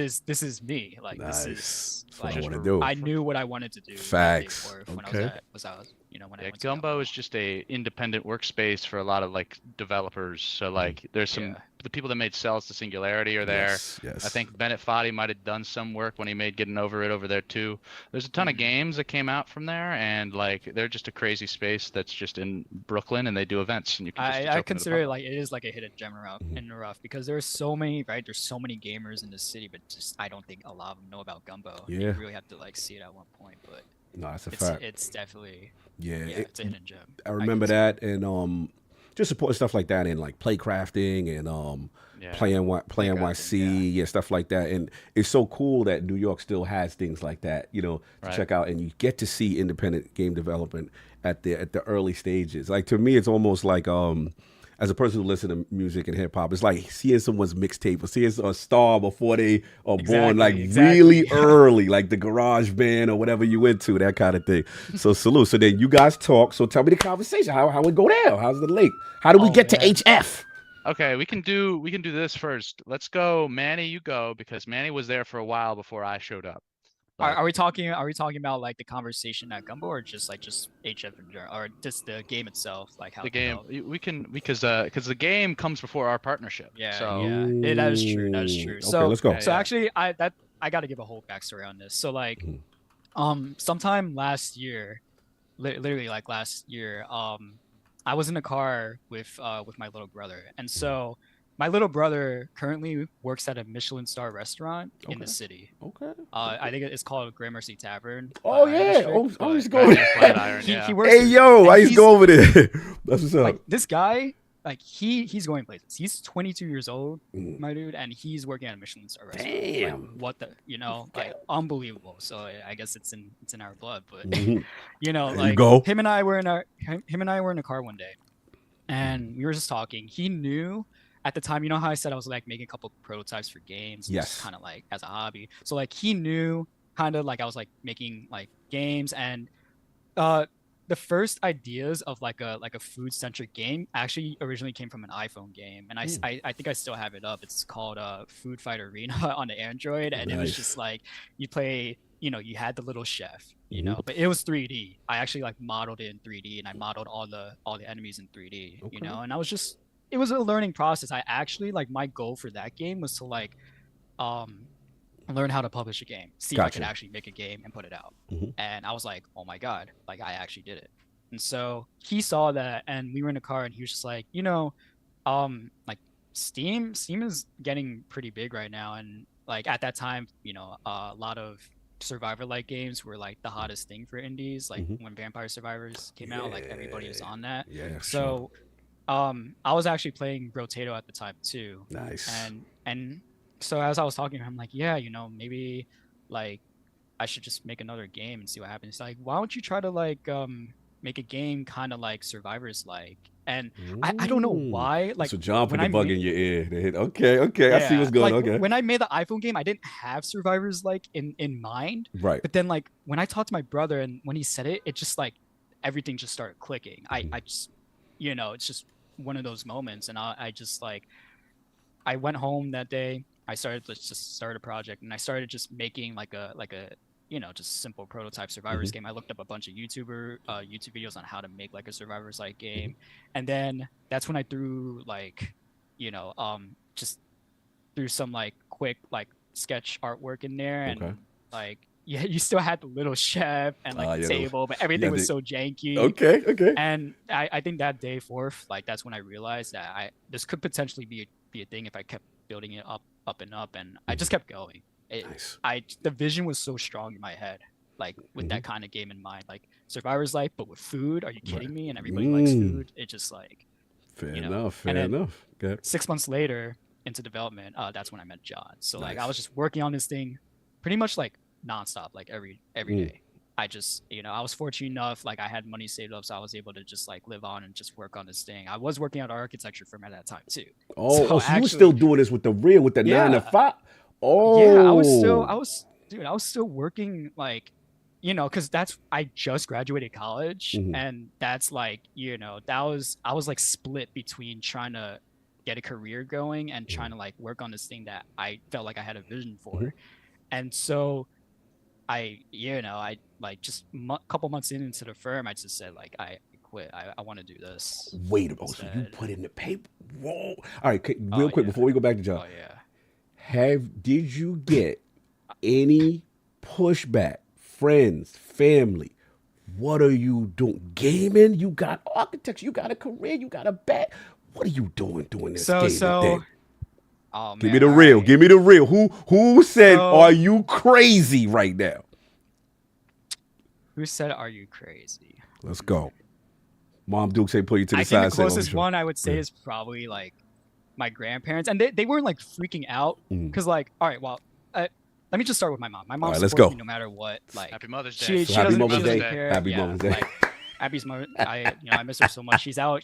Speaker 4: is me. Like
Speaker 1: Nice.
Speaker 4: this is
Speaker 1: That's what I
Speaker 4: like
Speaker 1: want to do.
Speaker 4: I knew what I wanted to do.
Speaker 1: Facts.
Speaker 4: When
Speaker 1: Okay.
Speaker 4: I was when I
Speaker 5: Yeah,
Speaker 4: went to
Speaker 5: Gumbo is just a independent workspace for a lot of like developers. So like there's some
Speaker 4: Yeah.
Speaker 5: the people that made Cells to Singularity are there.
Speaker 1: Yes.
Speaker 5: I think Bennett Foddy might have done some work when he made Getting Over It over there too. There's a ton of games that came out from there, and like they're just a crazy space that's just in Brooklyn, and they do events, and you can just it's
Speaker 4: I
Speaker 5: open to the
Speaker 4: consider it
Speaker 5: public.
Speaker 4: like it is like a hidden gem in the rough because there's so many there's so many gamers in the city, but just I don't think a lot of them know about Gumbo.
Speaker 1: Yeah.
Speaker 4: You really have to like see it at one point, but
Speaker 1: No, that's a fact.
Speaker 4: it's definitely
Speaker 1: Yeah.
Speaker 4: it's a hidden gem.
Speaker 1: I remember that, and just supporting stuff like that, and like playcrafting and
Speaker 5: Yeah.
Speaker 1: playing
Speaker 4: Playcrafting,
Speaker 1: YC, yeah, stuff like that. And it's so cool that New York still has things like that, to
Speaker 5: Right.
Speaker 1: check out, and you get to see independent game development at the early stages. Like, to me, it's almost like as a person who listens to music and hip hop, it's like seeing someone's mixtape or seeing a star before they are born, like
Speaker 4: Exactly.
Speaker 1: really early, like the garage band or whatever you into, that kind of thing. So salute. So then you guys talk. So tell me the conversation. How it go down? How's the link? How do we
Speaker 4: Oh,
Speaker 1: get to
Speaker 4: man.
Speaker 1: HF?
Speaker 5: Okay, we can do this first. Let's go, Manny. You go because Manny was there for a while before I showed up.
Speaker 4: Are we talking about like the conversation at Gumbo, or just HF in general, or just the game itself, like how
Speaker 5: the
Speaker 4: it
Speaker 5: game
Speaker 4: developed?
Speaker 5: we can because the game comes before our partnership.
Speaker 4: Yeah,
Speaker 5: So
Speaker 4: yeah, that is true. That is true.
Speaker 1: Okay,
Speaker 4: So
Speaker 1: let's go.
Speaker 5: Yeah,
Speaker 4: so
Speaker 5: yeah.
Speaker 4: actually, I got to give a whole backstory on this. So like, sometime last year, literally like last year, I was in a car with my little brother, and so my little brother currently works at a Michelin star restaurant in the city.
Speaker 1: Okay.
Speaker 4: I think it's called Gramercy Tavern.
Speaker 1: Oh
Speaker 4: Iron
Speaker 1: yeah.
Speaker 4: District,
Speaker 1: I used to
Speaker 4: but
Speaker 1: go over
Speaker 5: Right,
Speaker 1: there.
Speaker 5: Flatiron,
Speaker 4: he
Speaker 5: yeah.
Speaker 4: works.
Speaker 1: Hey yo,
Speaker 4: and
Speaker 1: I used to
Speaker 4: he's-
Speaker 1: go over there. That's what's up.
Speaker 4: Like this guy, like he's going places. He's 22 years old,
Speaker 1: Mm.
Speaker 4: my dude, and he's working at a Michelin star restaurant.
Speaker 1: Damn.
Speaker 4: Like, what the, like unbelievable. So I guess it's in our blood, but
Speaker 1: Mhm.
Speaker 4: you know,
Speaker 1: There you
Speaker 4: like
Speaker 1: go.
Speaker 4: him and I were in a car one day, and we were just talking. He knew at the time, you know how I said I was like making a couple prototypes for games,
Speaker 1: Yes.
Speaker 4: kind of like as a hobby. So like he knew kind of like I was like making like games, and the first ideas of like a food centric game actually originally came from an iPhone game, and I think I still have it up. It's called Food Fight Arena on the Android, and it was
Speaker 1: Nice.
Speaker 4: just like you play, you know, you had the little chef, you know, but it was 3D. I actually like modeled it in 3D, and I modeled all the enemies in 3D, you know, and I was just, it was a learning process. I actually like, my goal for that game was to like learn how to publish a game, see if I could
Speaker 1: Gotcha.
Speaker 4: actually make a game and put it out.
Speaker 1: Mhm.
Speaker 4: And I was like, oh my god, like I actually did it. And so he saw that, and we were in a car, and he was just like, you know, like Steam is getting pretty big right now, and like at that time, you know, a lot of survivor like games were like the hottest thing for indies. Like when Vampire Survivors came out, like everybody was on that.
Speaker 1: Yeah.
Speaker 4: So I was actually playing Rotato at the time too.
Speaker 1: Nice.
Speaker 4: And so as I was talking to him, I'm like, yeah, you know, maybe like I should just make another game and see what happens. He's like, why don't you try to like make a game kind of like Survivors like? And I don't know why. Like,
Speaker 1: so John put
Speaker 4: when
Speaker 1: the
Speaker 4: I
Speaker 1: bug
Speaker 4: made-
Speaker 1: in your ear. They hit, okay, I see what's going on.
Speaker 4: like,
Speaker 1: Okay.
Speaker 4: when I made the iPhone game, I didn't have Survivors like in mind.
Speaker 1: Right.
Speaker 4: But then like when I talked to my brother, and when he said it, it just like everything just started clicking. I just, you know, it's just one of those moments, and I just like, I went home that day. I started to just start a project, and I started just making like a you know, just simple prototype Survivors game. I looked up a bunch of YouTube videos on how to make like a Survivors like game, and then that's when I threw like, you know, just threw some like quick like sketch artwork in there, and like, yeah, you still had the little chef and like the table, but everything was so janky.
Speaker 1: Okay.
Speaker 4: And I think that day forth, like that's when I realized that this could potentially be a thing if I kept building it up and up, and I just kept going.
Speaker 1: Nice.
Speaker 4: The vision was so strong in my head, like with that kind of game in mind, like Survivor's Life, but with food. Are you kidding me? And everybody likes food. It just like,
Speaker 1: fair
Speaker 4: you know.
Speaker 1: enough. Fair
Speaker 4: And then
Speaker 1: enough. Okay.
Speaker 4: 6 months later into development, that's when I met John. So like I
Speaker 1: Nice.
Speaker 4: was just working on this thing pretty much like nonstop, like every day. I just, you know, I was fortunate enough, like I had money saved up, so I was able to just like live on and just work on this thing. I was working at an architecture firm at that time too.
Speaker 1: Oh,
Speaker 4: So
Speaker 1: so you were
Speaker 4: actually-
Speaker 1: still doing this with the 9 to 5? Oh,
Speaker 4: Yeah, I was still working, like, you know, because I just graduated college, and that's like, you know, I was like split between trying to get a career going and trying to like work on this thing that I felt like I had a vision for. And so I like just couple months into the firm, I just said like I quit. I want to do this.
Speaker 1: Wait a minute. So you
Speaker 4: instead.
Speaker 1: put in the paper? Whoa. All right, real quick
Speaker 4: yeah.
Speaker 1: before we go back to John.
Speaker 4: Oh yeah.
Speaker 1: Did you get any pushback? Friends, family? What are you doing? Gaming? You got architecture. You got a career. You got a bag. What are you doing this gaming thing?
Speaker 4: Oh,
Speaker 1: Give
Speaker 4: man,
Speaker 1: me the
Speaker 4: all
Speaker 1: real.
Speaker 4: right.
Speaker 1: Give me the real. Who said,
Speaker 4: So-
Speaker 1: are you crazy right now?
Speaker 4: Who said, "Are you crazy?"
Speaker 1: Let's go. Mom Duke say put you to the
Speaker 4: I
Speaker 1: side.
Speaker 4: think the
Speaker 1: say,
Speaker 4: closest
Speaker 1: sure.
Speaker 4: one I would say is probably like my grandparents, and they weren't like freaking out because like, all right, well, let me just start with my mom. My mom
Speaker 1: right, let's
Speaker 4: supports
Speaker 1: go.
Speaker 4: me no matter what. Like,
Speaker 5: Happy Mother's Day.
Speaker 4: she
Speaker 1: So happy
Speaker 4: doesn't
Speaker 1: Mother's
Speaker 4: really
Speaker 1: Day.
Speaker 4: care.
Speaker 1: Happy
Speaker 4: Yeah,
Speaker 1: Mother's Day.
Speaker 4: like, Abby's mother, I miss her so much. She's out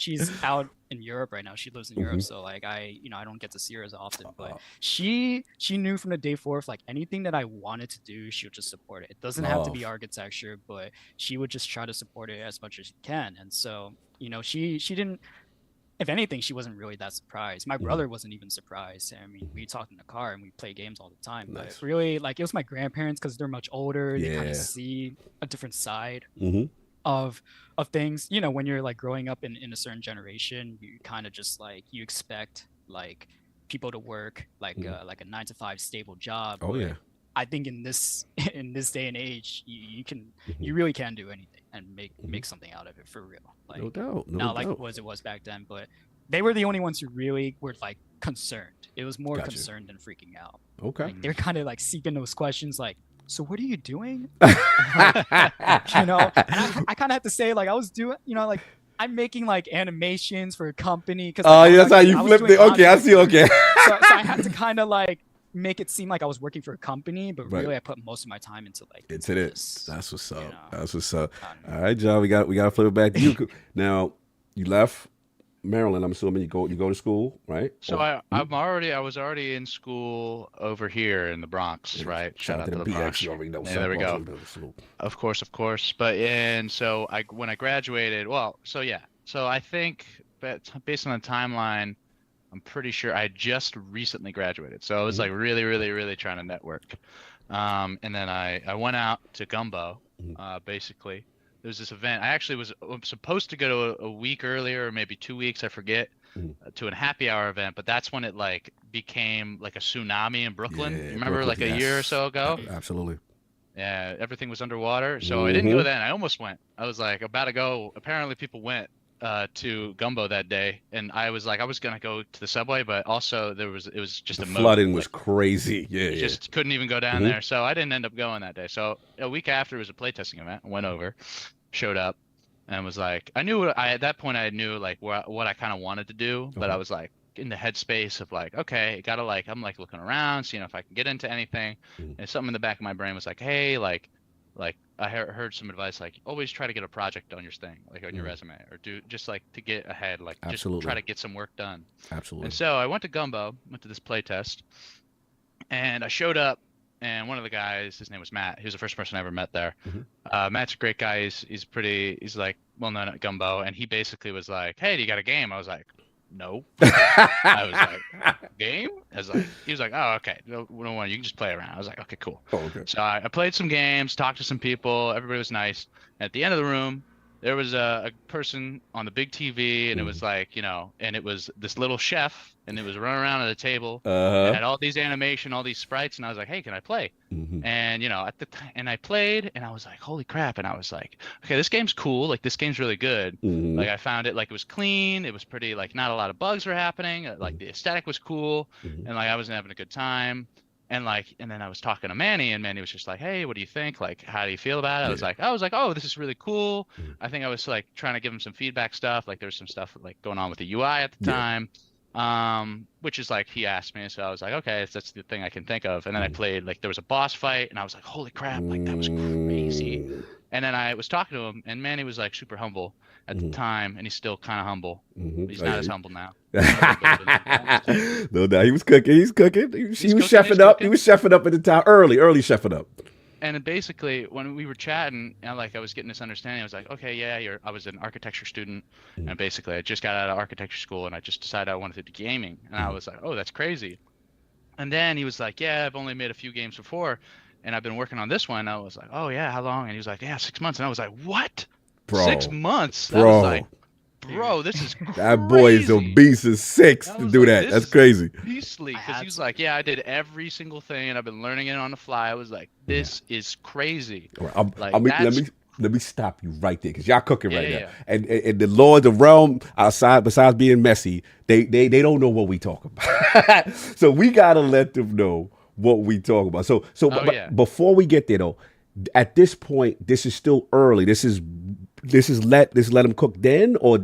Speaker 4: in Europe right now. She lives in Europe, so like I don't get to see her as often. But she knew from the day forth, like anything that I wanted to do, she would just support it. It doesn't have to be architecture, but she would just try to support it as much as she can. And so, you know, she didn't if anything, she wasn't really that surprised. My brother wasn't even surprised. I mean, we talked in the car and we play games all the time.
Speaker 1: Nice.
Speaker 4: But really, like, it was my grandparents because they're much older. They kind
Speaker 1: Yeah.
Speaker 4: of see a different side
Speaker 1: Mm-hmm.
Speaker 4: of things. You know, when you're like growing up in a certain generation, you kind of just like you expect like people to work like a 9-to-5 stable job.
Speaker 1: Oh,
Speaker 4: but
Speaker 1: yeah.
Speaker 4: I think in this day and age, you really can do anything and make something out of it for real. Like,
Speaker 1: No doubt. No
Speaker 4: not like
Speaker 1: doubt.
Speaker 4: it was back then, but they were the only ones who really were like concerned. It was more
Speaker 1: Gotcha.
Speaker 4: concerned than freaking out.
Speaker 1: Okay.
Speaker 4: Like, they're kind of like seeping those questions like, so what are you doing? You know, and I kind of have to say, like, I was doing, you know, like, I'm making like animations for a company because
Speaker 1: Oh, yeah, that's how you flipped it. Okay, I see. Okay.
Speaker 4: so I had to kind of like make it seem like I was working for a company, but
Speaker 1: Right.
Speaker 4: really I put most of my time into like
Speaker 1: Into
Speaker 4: this,
Speaker 1: it. That's what's up.
Speaker 4: you know.
Speaker 1: That's what's up.
Speaker 4: I don't know.
Speaker 1: All right, John. We got to flip it back to you. Now, you left Maryland. I'm assuming you go to school, right?
Speaker 5: So
Speaker 1: Or-
Speaker 5: I was already in school over here in the Bronx, right? Shout out to the
Speaker 1: BX.
Speaker 5: Bronx.
Speaker 1: You already know.
Speaker 5: Yeah, there we go. Of course. But and so when I graduated, so I think that based on the timeline, I'm pretty sure I just recently graduated. So I was like really, really, really trying to network. And then I went out to Gumbo, basically. There was this event. I actually was supposed to go to a week earlier, or maybe 2 weeks, I forget, to a happy hour event. But that's when it like became like a tsunami in Brooklyn.
Speaker 1: Yeah,
Speaker 5: You remember
Speaker 1: Brooklyn,
Speaker 5: like a year or
Speaker 1: yes.
Speaker 5: so ago?
Speaker 1: Absolutely.
Speaker 5: Yeah, everything was underwater. So I didn't go then. I almost went. I was like about to go. Apparently people went to Gumbo that day, and I was like, I was gonna go to the subway, but also it was just
Speaker 1: The
Speaker 5: a moat.
Speaker 1: flooding was
Speaker 5: Like,
Speaker 1: crazy. Yeah,
Speaker 5: you just couldn't even go down there. So I didn't end up going that day. So a week after it was a playtesting event. I went over, showed up, and was like, I knew at that point I knew like what I kind of wanted to do, but I was like in the headspace of like, okay, gotta like, I'm like looking around, seeing if I can get into anything, and something in the back of my brain was like, hey, like I heard some advice like always try to get a project on your thing, like on your resume, or do just like to get ahead, like
Speaker 1: Absolutely.
Speaker 5: just try to get some work done.
Speaker 1: Absolutely.
Speaker 5: And so I went to Gumbo, went to this play test, and I showed up, and one of the guys, his name was Matt. He was the first person I ever met there. Matt's a great guy. He's like well known at Gumbo, and he basically was like, hey, do you got a game? I was like, no. I was like, game? He was like, oh, okay. No, you can just play around. I was like, okay, cool.
Speaker 1: Oh, okay.
Speaker 5: So I played some games, talked to some people. Everybody was nice. And at the end of the room, there was a person on the big TV, and it was like, and it was this little chef, and it was running around at a table. It had all these animation, all these sprites, and I was like, hey, can I play? And and I played, and I was like, holy crap! And I was like, okay, this game's cool. Like this game's really good. Like I found it like it was clean. It was pretty like not a lot of bugs were happening. Like the aesthetic was cool, and like I was having a good time. And then I was talking to Manny, and Manny was just like, hey, what do you think? Like, how do you feel about it? I was like, oh, this is really cool. I think I was like trying to give him some feedback stuff. Like there's some stuff like going on with the UI at the time. Which is like he asked me, so I was like, okay, that's the thing I can think of. And then I played like there was a boss fight, and I was like, holy crap, like that was crazy. And then I was talking to him, and Manny was like super humble at the time, and he's still kind of humble. But he's not as humble now.
Speaker 1: No doubt, he was cooking. He's cooking. He was
Speaker 5: cooking,
Speaker 1: chefing
Speaker 5: he's
Speaker 1: up.
Speaker 5: cooking.
Speaker 1: He was chefing up at the time. Early chefing up.
Speaker 5: And basically, when we were chatting, and like I was getting this understanding, I was like, okay, yeah, I was an architecture student, and basically I just got out of architecture school, and I just decided I wanted to do gaming, and I was like, oh, that's crazy. And then he was like, yeah, I've only made a few games before, and I've been working on this one. I was like, oh yeah, how long? And he was like, yeah, 6 months. And I was like, what?
Speaker 1: Bro.
Speaker 5: 6 months?
Speaker 1: Bro.
Speaker 5: I was like, bro, this is crazy.
Speaker 1: That boy is a beast of 6
Speaker 5: I
Speaker 1: to
Speaker 5: was
Speaker 1: do
Speaker 5: like,
Speaker 1: that.
Speaker 5: this
Speaker 1: That's
Speaker 5: is
Speaker 1: crazy.
Speaker 5: Beastly, because he was like, yeah, I did every single thing, and I've been learning it on the fly. I was like, this is crazy.
Speaker 1: All right,
Speaker 5: Like,
Speaker 1: let me stop you right there, because y'all cooking right
Speaker 5: Yeah,
Speaker 1: now. And the Lords of Realm outside, besides being messy, they don't know what we talk about. So we gotta let them know what we talk about. So before we get there though, at this point, this is still early. This is let him cook then, or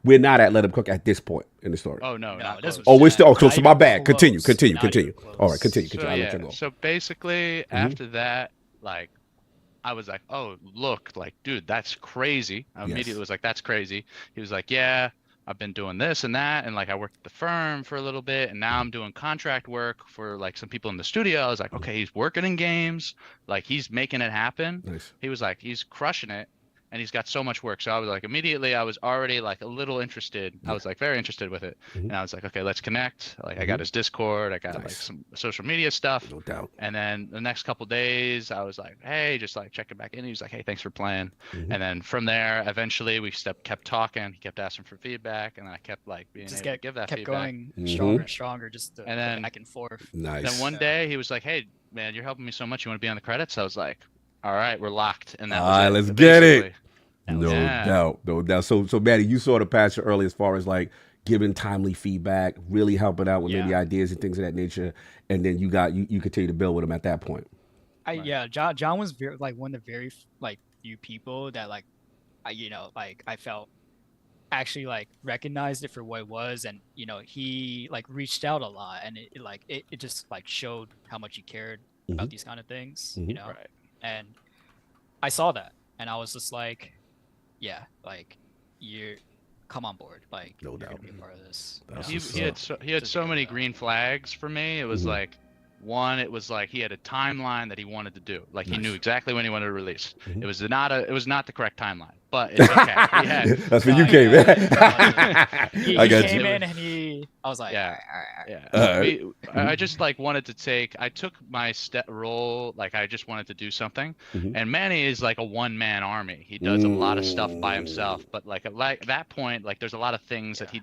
Speaker 1: we're not at let him cook at this point in the story.
Speaker 5: Oh no, not
Speaker 4: this
Speaker 5: close.
Speaker 4: was
Speaker 1: We're still.
Speaker 4: not
Speaker 1: So my
Speaker 4: even
Speaker 1: bad.
Speaker 4: close.
Speaker 1: Continue.
Speaker 4: Not even
Speaker 1: All right,
Speaker 4: close.
Speaker 1: continue.
Speaker 5: So,
Speaker 1: I'll let you go.
Speaker 5: so basically, after that, like, I was like, oh, look, like, dude, that's crazy. I immediately was like, that's crazy. He was like, yeah, I've been doing this and that, and like I worked at the firm for a little bit, and now I'm doing contract work for like some people in the studio. I was like, okay, he's working in games, like he's making it happen.
Speaker 1: Nice.
Speaker 5: He was like, he's crushing it. and he's got so much work. So I was like, immediately, I was already like a little interested. I was like very interested with it, and I was like, okay, let's connect. Like I got his Discord, I got like some social media stuff.
Speaker 1: No doubt.
Speaker 5: And then the next couple days, I was like, hey, just like checking back in. He was like, hey, thanks for playing. And then from there, eventually, we kept talking. He kept asking for feedback, and I kept like being able to give that
Speaker 4: kept
Speaker 5: feedback.
Speaker 4: going stronger and stronger, just the,
Speaker 5: And then-
Speaker 4: back and forth.
Speaker 1: Nice.
Speaker 5: Then one day, he was like, hey, man, you're helping me so much. You want to be on the credits? I was like, all right, we're locked. And that
Speaker 1: All
Speaker 5: was
Speaker 1: right,
Speaker 5: it,
Speaker 1: let's get it.
Speaker 5: basically.
Speaker 1: No
Speaker 5: Yeah.
Speaker 1: doubt, no doubt. So Manny, you saw the passion early as far as like giving timely feedback, really helping out with maybe ideas and things of that nature, and then you continue to build with him at that point.
Speaker 4: John was very, like one of the very like few people that like I felt actually like recognized it for what it was, and he like reached out a lot, and it just like showed how much he cared about these kind of things,
Speaker 5: Right.
Speaker 4: and I saw that, and I was just like, yeah, like you come on board, like
Speaker 1: No
Speaker 4: you're
Speaker 1: doubt.
Speaker 4: gonna be a part of this.
Speaker 1: That's
Speaker 5: He
Speaker 1: what's
Speaker 5: had
Speaker 4: Just
Speaker 5: so
Speaker 4: like
Speaker 5: many
Speaker 4: that.
Speaker 5: green flags for me. It was like, one, it was like he had a timeline that he wanted to do. Like he knew exactly when he wanted to release. It was not the correct timeline, but it's okay. He had,
Speaker 1: That's when you came in.
Speaker 4: He
Speaker 1: I got
Speaker 4: came
Speaker 1: you.
Speaker 4: in and I was like,
Speaker 5: Yeah.
Speaker 4: all right.
Speaker 5: Yeah. I just like wanted to I took my role, like I just wanted to do something. And Manny is like a one-man army. He does a lot of stuff by himself, but like at that point, like there's a lot of things that he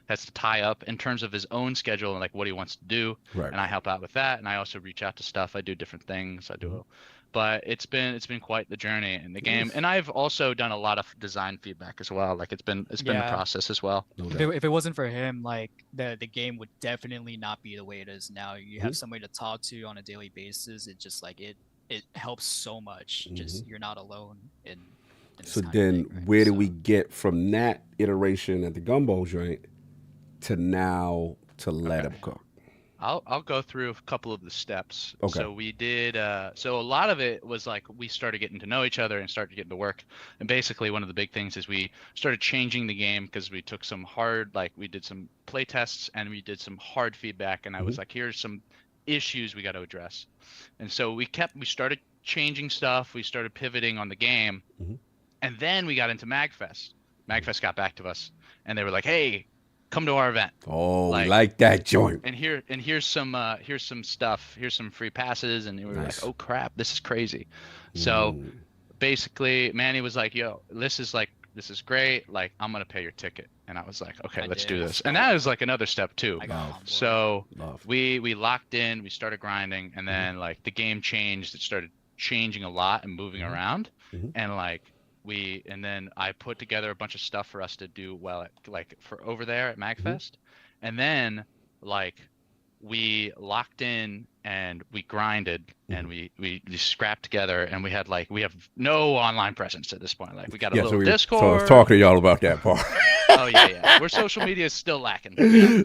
Speaker 5: has to tie up in terms of his own schedule and like what he wants to do.
Speaker 1: Right.
Speaker 5: And I help out with that, and I also reach out to stuff. I do different things. But it's been quite the journey in the game, and I've also done a lot of design feedback as well. Like it's been a process as well.
Speaker 1: No
Speaker 4: If
Speaker 1: doubt.
Speaker 4: if it wasn't for him, like the game would definitely not be the way it is now. You have somebody to talk to on a daily basis. It just like it helps so much. Just you're not alone in this
Speaker 1: So
Speaker 4: kind of
Speaker 1: then,
Speaker 4: thing, right?
Speaker 1: where do
Speaker 4: So-
Speaker 1: we get from that iteration at the gumbo joint to now to let him cook?
Speaker 5: I'll go through a couple of the steps.
Speaker 1: Okay.
Speaker 5: So we did. So a lot of it was like we started getting to know each other and started getting to work. And basically, one of the big things is we started changing the game because we took some we did some play tests and we did some hard feedback. And I was like, here's some issues we got to address. And so we started changing stuff. We started pivoting on the game, and then we got into MagFest. MagFest got back to us, and they were like, hey, come to our event.
Speaker 1: Oh, we
Speaker 5: Like-
Speaker 1: like that joint.
Speaker 5: And here's some stuff. Here's some free passes, and we were
Speaker 1: Nice.
Speaker 5: like, oh crap, this is crazy. So basically, Manny was like, yo, this is great. Like I'm gonna pay your ticket, and I was like, okay,
Speaker 4: I
Speaker 5: let's
Speaker 4: did.
Speaker 5: do this. And that was like another step too.
Speaker 4: I got on board.
Speaker 5: So
Speaker 1: Love.
Speaker 5: we locked in, we started grinding, and then like the game changed. It started changing a lot and moving around, and like and then I put together a bunch of stuff for us to do well at for over there at MagFest, and then like we locked in and we grinded and we scrapped together, and we have no online presence at this point. Like we got a little Discord.
Speaker 1: So I was talking to y'all about that part.
Speaker 5: Oh yeah. We're social media is still lacking.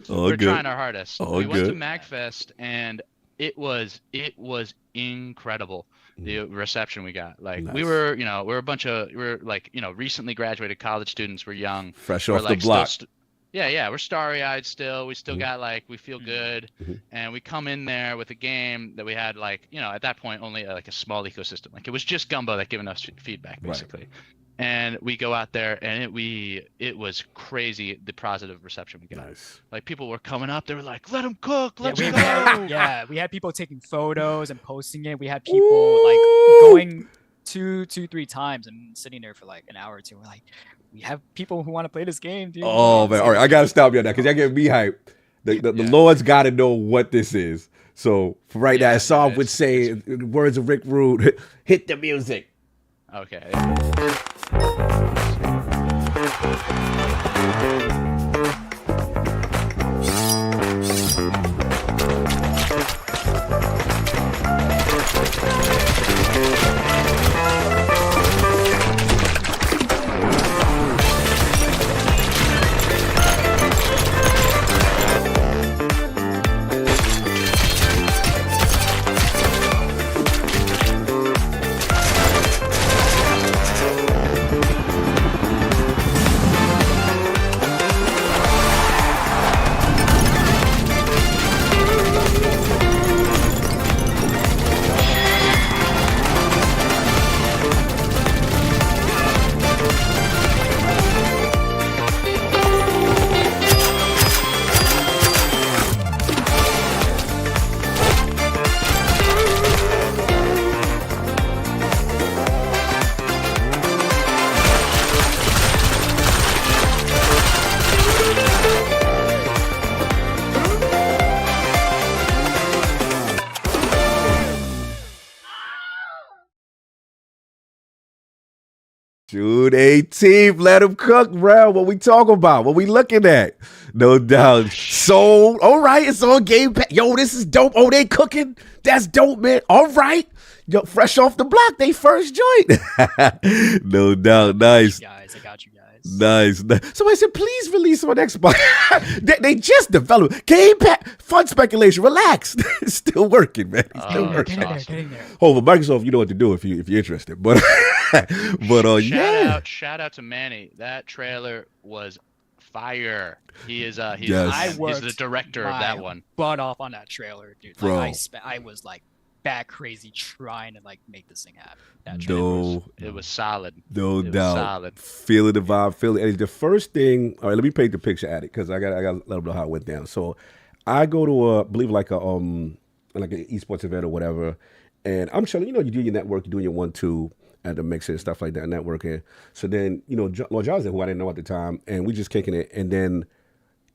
Speaker 1: All
Speaker 5: We're
Speaker 1: good.
Speaker 5: trying our hardest.
Speaker 1: All
Speaker 5: We went to
Speaker 1: good.
Speaker 5: MagFest, and it was incredible, the reception we got. Like
Speaker 1: Nice.
Speaker 5: we were recently graduated college students. We're young,
Speaker 1: Fresh
Speaker 5: we're
Speaker 1: off the
Speaker 5: like
Speaker 1: block.
Speaker 5: we're starry-eyed still. We still got we feel good, and we come in there with a game that we had at that point only like a small ecosystem. Like it was just Gumbo that giving us feedback basically. And we go out there, and it was crazy the positive reception we got.
Speaker 1: Nice.
Speaker 5: Like people were coming up, they were like, "Let him cook, let's
Speaker 4: we
Speaker 5: go."
Speaker 4: had, we had people taking photos and posting it. We had people like going 2-3 times and sitting there for like an hour or two. We're like, we have people who want to play this game, dude.
Speaker 1: Oh man! All right, I gotta stop you on that because y'all get me hyped. The Lords got to know what this is. So for right now, as Saab would say, in the words of Rick Rude, hit the music.
Speaker 5: Okay.
Speaker 1: June 18th, let him cook, bro. What we talking about? What we looking at? No doubt. So, all right, it's on Game Pass. Yo, this is dope. Oh, they cooking? That's dope, man. All right. Yo, fresh off the block, they first joint. No doubt. Nice.
Speaker 4: I got you guys.
Speaker 1: Nice. Somebody said, please release on Xbox. they just developed. Game Pass. Fun speculation. Relax. It's still working, man. It's still working.
Speaker 4: Getting there.
Speaker 1: Oh, but Microsoft, you know what to do if you're interested. But yeah.
Speaker 5: Shout out to Manny. That trailer was fire. He's
Speaker 1: Yes.
Speaker 5: he's the director of that one.
Speaker 4: Butt off on that trailer, dude.
Speaker 1: Bro.
Speaker 4: Like, I was like bat crazy trying to like make this thing happen. That trailer
Speaker 5: It was solid.
Speaker 1: No
Speaker 5: It was
Speaker 1: doubt.
Speaker 5: solid.
Speaker 1: Feeling the vibe, feeling it. The first thing, all right, let me paint the picture at it because I got to let them know how it went down. So I go to I believe like an esports event or whatever, and I'm chilling. You know, you do your network, you're doing your 1-2 at the mixer and stuff like that, networking. So then, you know, Lord Johnson, who I didn't know at the time, and we just kicking it, and then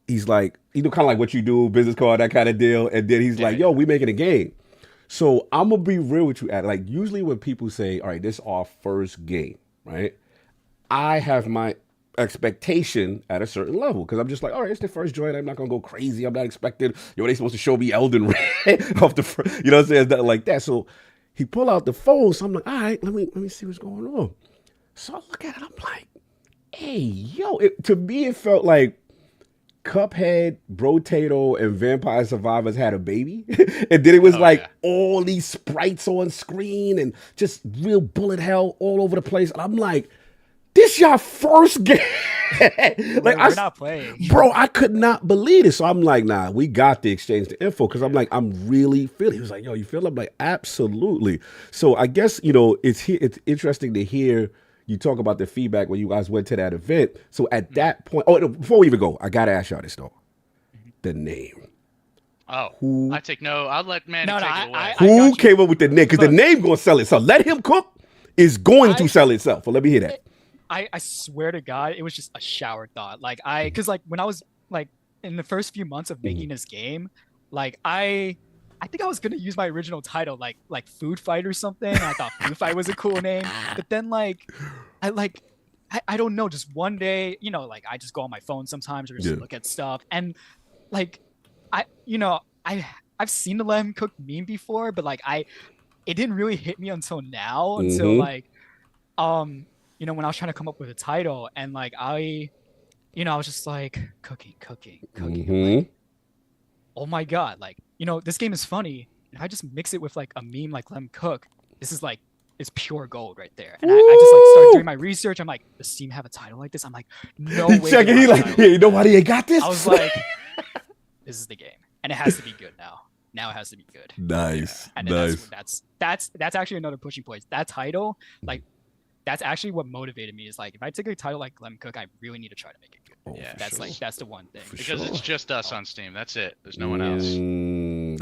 Speaker 1: he's like, you know, kind of like what you do, business card, that kind of deal, and then he's like, yo, we making a game. So I'm gonna be real with you, Ad. Like usually when people say, all right, this is our first game, right? I have my expectation at a certain level because I'm just like, all right, it's the first joint. I'm not gonna go crazy. I'm not expecting, yo, they supposed to show me Elden Ring off the front, you know what I'm saying? It's nothing like that. So he pulled out the phone, so I'm like, all right, let me see what's going on. So I look at it, I'm like, hey, yo, to me it felt like Cuphead, Brotato, and Vampire Survivors had a baby. And then it was all these sprites on screen and just real bullet hell all over the place. And I'm like, this your first game. Like
Speaker 4: we're not playing.
Speaker 1: Bro, I could not believe it. So I'm like, nah, we got to exchange the info because I'm like, I'm really feeling. He was like, yo, you feel it? I'm like, absolutely. So I guess, you know, it's interesting to hear you talk about the feedback when you guys went to that event. So at that point, before we even go, I gotta ask y'all this though. The name.
Speaker 5: Oh, I take no. I'll let Manny take it away.
Speaker 1: Who came up with the name? Because the name gonna sell itself. Let Him Cook is going to sell itself. Well, let me hear that.
Speaker 4: I swear to God, it was just a shower thought. Like because like when I was like in the first few months of making this game, like I think I was gonna use my original title, like Food Fight or something. I thought Food Fight was a cool name, but then I don't know. Just one day, you know, like I just go on my phone sometimes or just look at stuff, and like I've seen the LetHimCook meme before, but like it didn't really hit me until now, until like you know, when I was trying to come up with a title, and like I was just like cooking. Like, oh my God, like, you know, this game is funny. If I just mix it with like a meme like LetHimCook, this is like, it's pure gold right there. And I just like started doing my research. I'm like, does Steam have a title like this? I'm like, no way.
Speaker 1: Checking, he like, yeah, you know why they got this?
Speaker 4: I was like, this is the game, and it has to be good now. Now it has to be good.
Speaker 1: Nice,
Speaker 4: and
Speaker 1: nice.
Speaker 4: That's actually another pushing point. That title, like, that's actually what motivated me. Is like, if I take a title like LetHimCook, I really need to try to make it good.
Speaker 5: Yeah,
Speaker 4: that's the one thing.
Speaker 5: Because it's just us on Steam. That's it. There's no one else.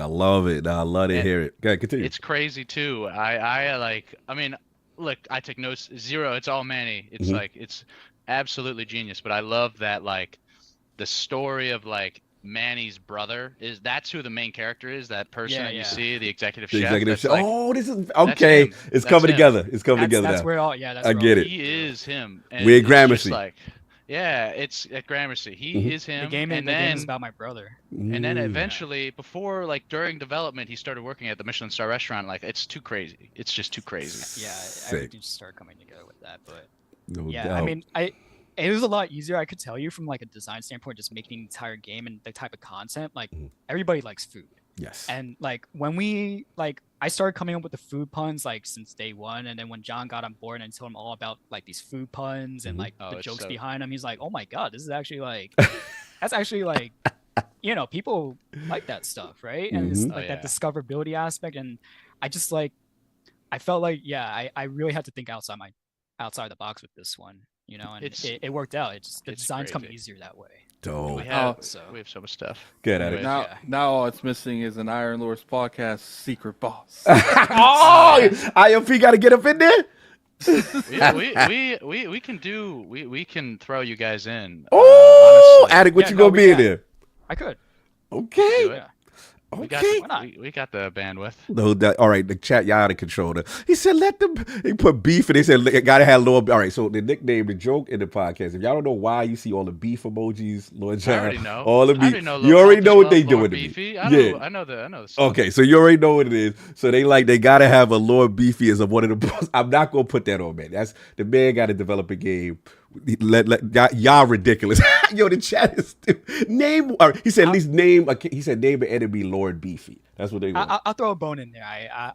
Speaker 1: I love it. I love to hear it. Okay, continue.
Speaker 5: It's crazy too. I mean, look, I take no zero. It's all Manny. It's like, it's absolutely genius. But I love that, like, the story of like Manny's brother that's who the main character is. That person that you see, the executive chef.
Speaker 1: Like, oh, this is okay. It's coming together. It's coming together.
Speaker 4: That's
Speaker 1: now.
Speaker 4: where all. Yeah, that's.
Speaker 1: I get it.
Speaker 5: He is him. And
Speaker 1: we're at Gramercy.
Speaker 5: Like, yeah, it's at Gramercy. He is him.
Speaker 4: The game is about my brother.
Speaker 5: And then eventually, before, like, during development, he started working at the Michelin Star restaurant. Like, it's too crazy. It's just too crazy.
Speaker 4: Yeah, everything just started coming together with that. But
Speaker 1: no
Speaker 4: yeah,
Speaker 1: doubt.
Speaker 4: I mean, it was a lot easier, I could tell you, from like a design standpoint, just making the entire game and the type of content. Like, everybody likes food.
Speaker 1: Yes.
Speaker 4: And like when I started coming up with the food puns like since day one, and then when John got on board and I told him all about like these food puns and like the jokes behind them, he's like, oh my God, this is actually like that's actually like, you know, people like that stuff, right? And it's like that discoverability aspect. And I just like, I felt like, I really had to think outside the box with this one, you know, and it worked out. The designs come easier that way.
Speaker 1: Dope.
Speaker 5: We have so much stuff.
Speaker 1: Good at it.
Speaker 6: Now all it's missing is an Iron Lords podcast secret boss.
Speaker 1: Oh, ILP got to get up in there.
Speaker 5: we can do. We can throw you guys in.
Speaker 1: Oh, Attic, what you gonna be in there?
Speaker 4: I could.
Speaker 1: Okay.
Speaker 5: We got
Speaker 1: Okay.
Speaker 5: we got the bandwidth.
Speaker 1: No, all right, the chat, y'all out of control. He said, let them, he put beef, and they said, gotta have Lord. All right, so the nickname, the joke in the podcast, if y'all don't know why you see all the beef emojis, Lord John,
Speaker 5: I already know.
Speaker 1: all the
Speaker 5: I
Speaker 1: beef,
Speaker 5: already know
Speaker 1: you already know what they
Speaker 5: Lord
Speaker 1: doing to
Speaker 5: Beefy.
Speaker 1: me.
Speaker 5: I know the song.
Speaker 1: Okay, so you already know what it is. So they gotta have a Lord Beefy as one of the boss. I'm not gonna put that on, man. That's the man got to develop a game. Y'all ridiculous. Yo, the chat is stupid. Name. Or he said at least name. He said name an enemy Lord Beefy. That's what they want.
Speaker 4: I'll throw a bone in there.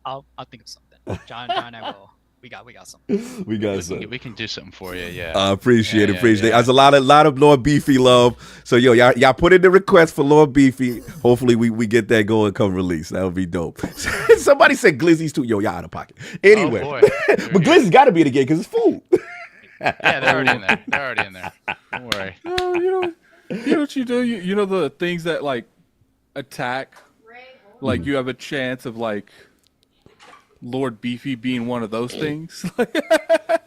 Speaker 4: I'll think of something. John, and I will. We got something.
Speaker 1: We got something.
Speaker 5: We can do something for you. Yeah.
Speaker 1: Appreciate it.
Speaker 5: Yeah.
Speaker 1: There's a lot of Lord Beefy love. So yo, y'all put in the request for Lord Beefy. Hopefully we get that going come release. That would be dope. Somebody said Glizzy's too. Yo, y'all out of pocket. Anyway,
Speaker 5: Oh, boy.
Speaker 1: but Glizzy's got to be in the game because it's food.
Speaker 5: Yeah, they're already in there. Don't worry.
Speaker 6: You know what you do? You know the things that like attack, like you have a chance of like Lord Beefy being one of those things.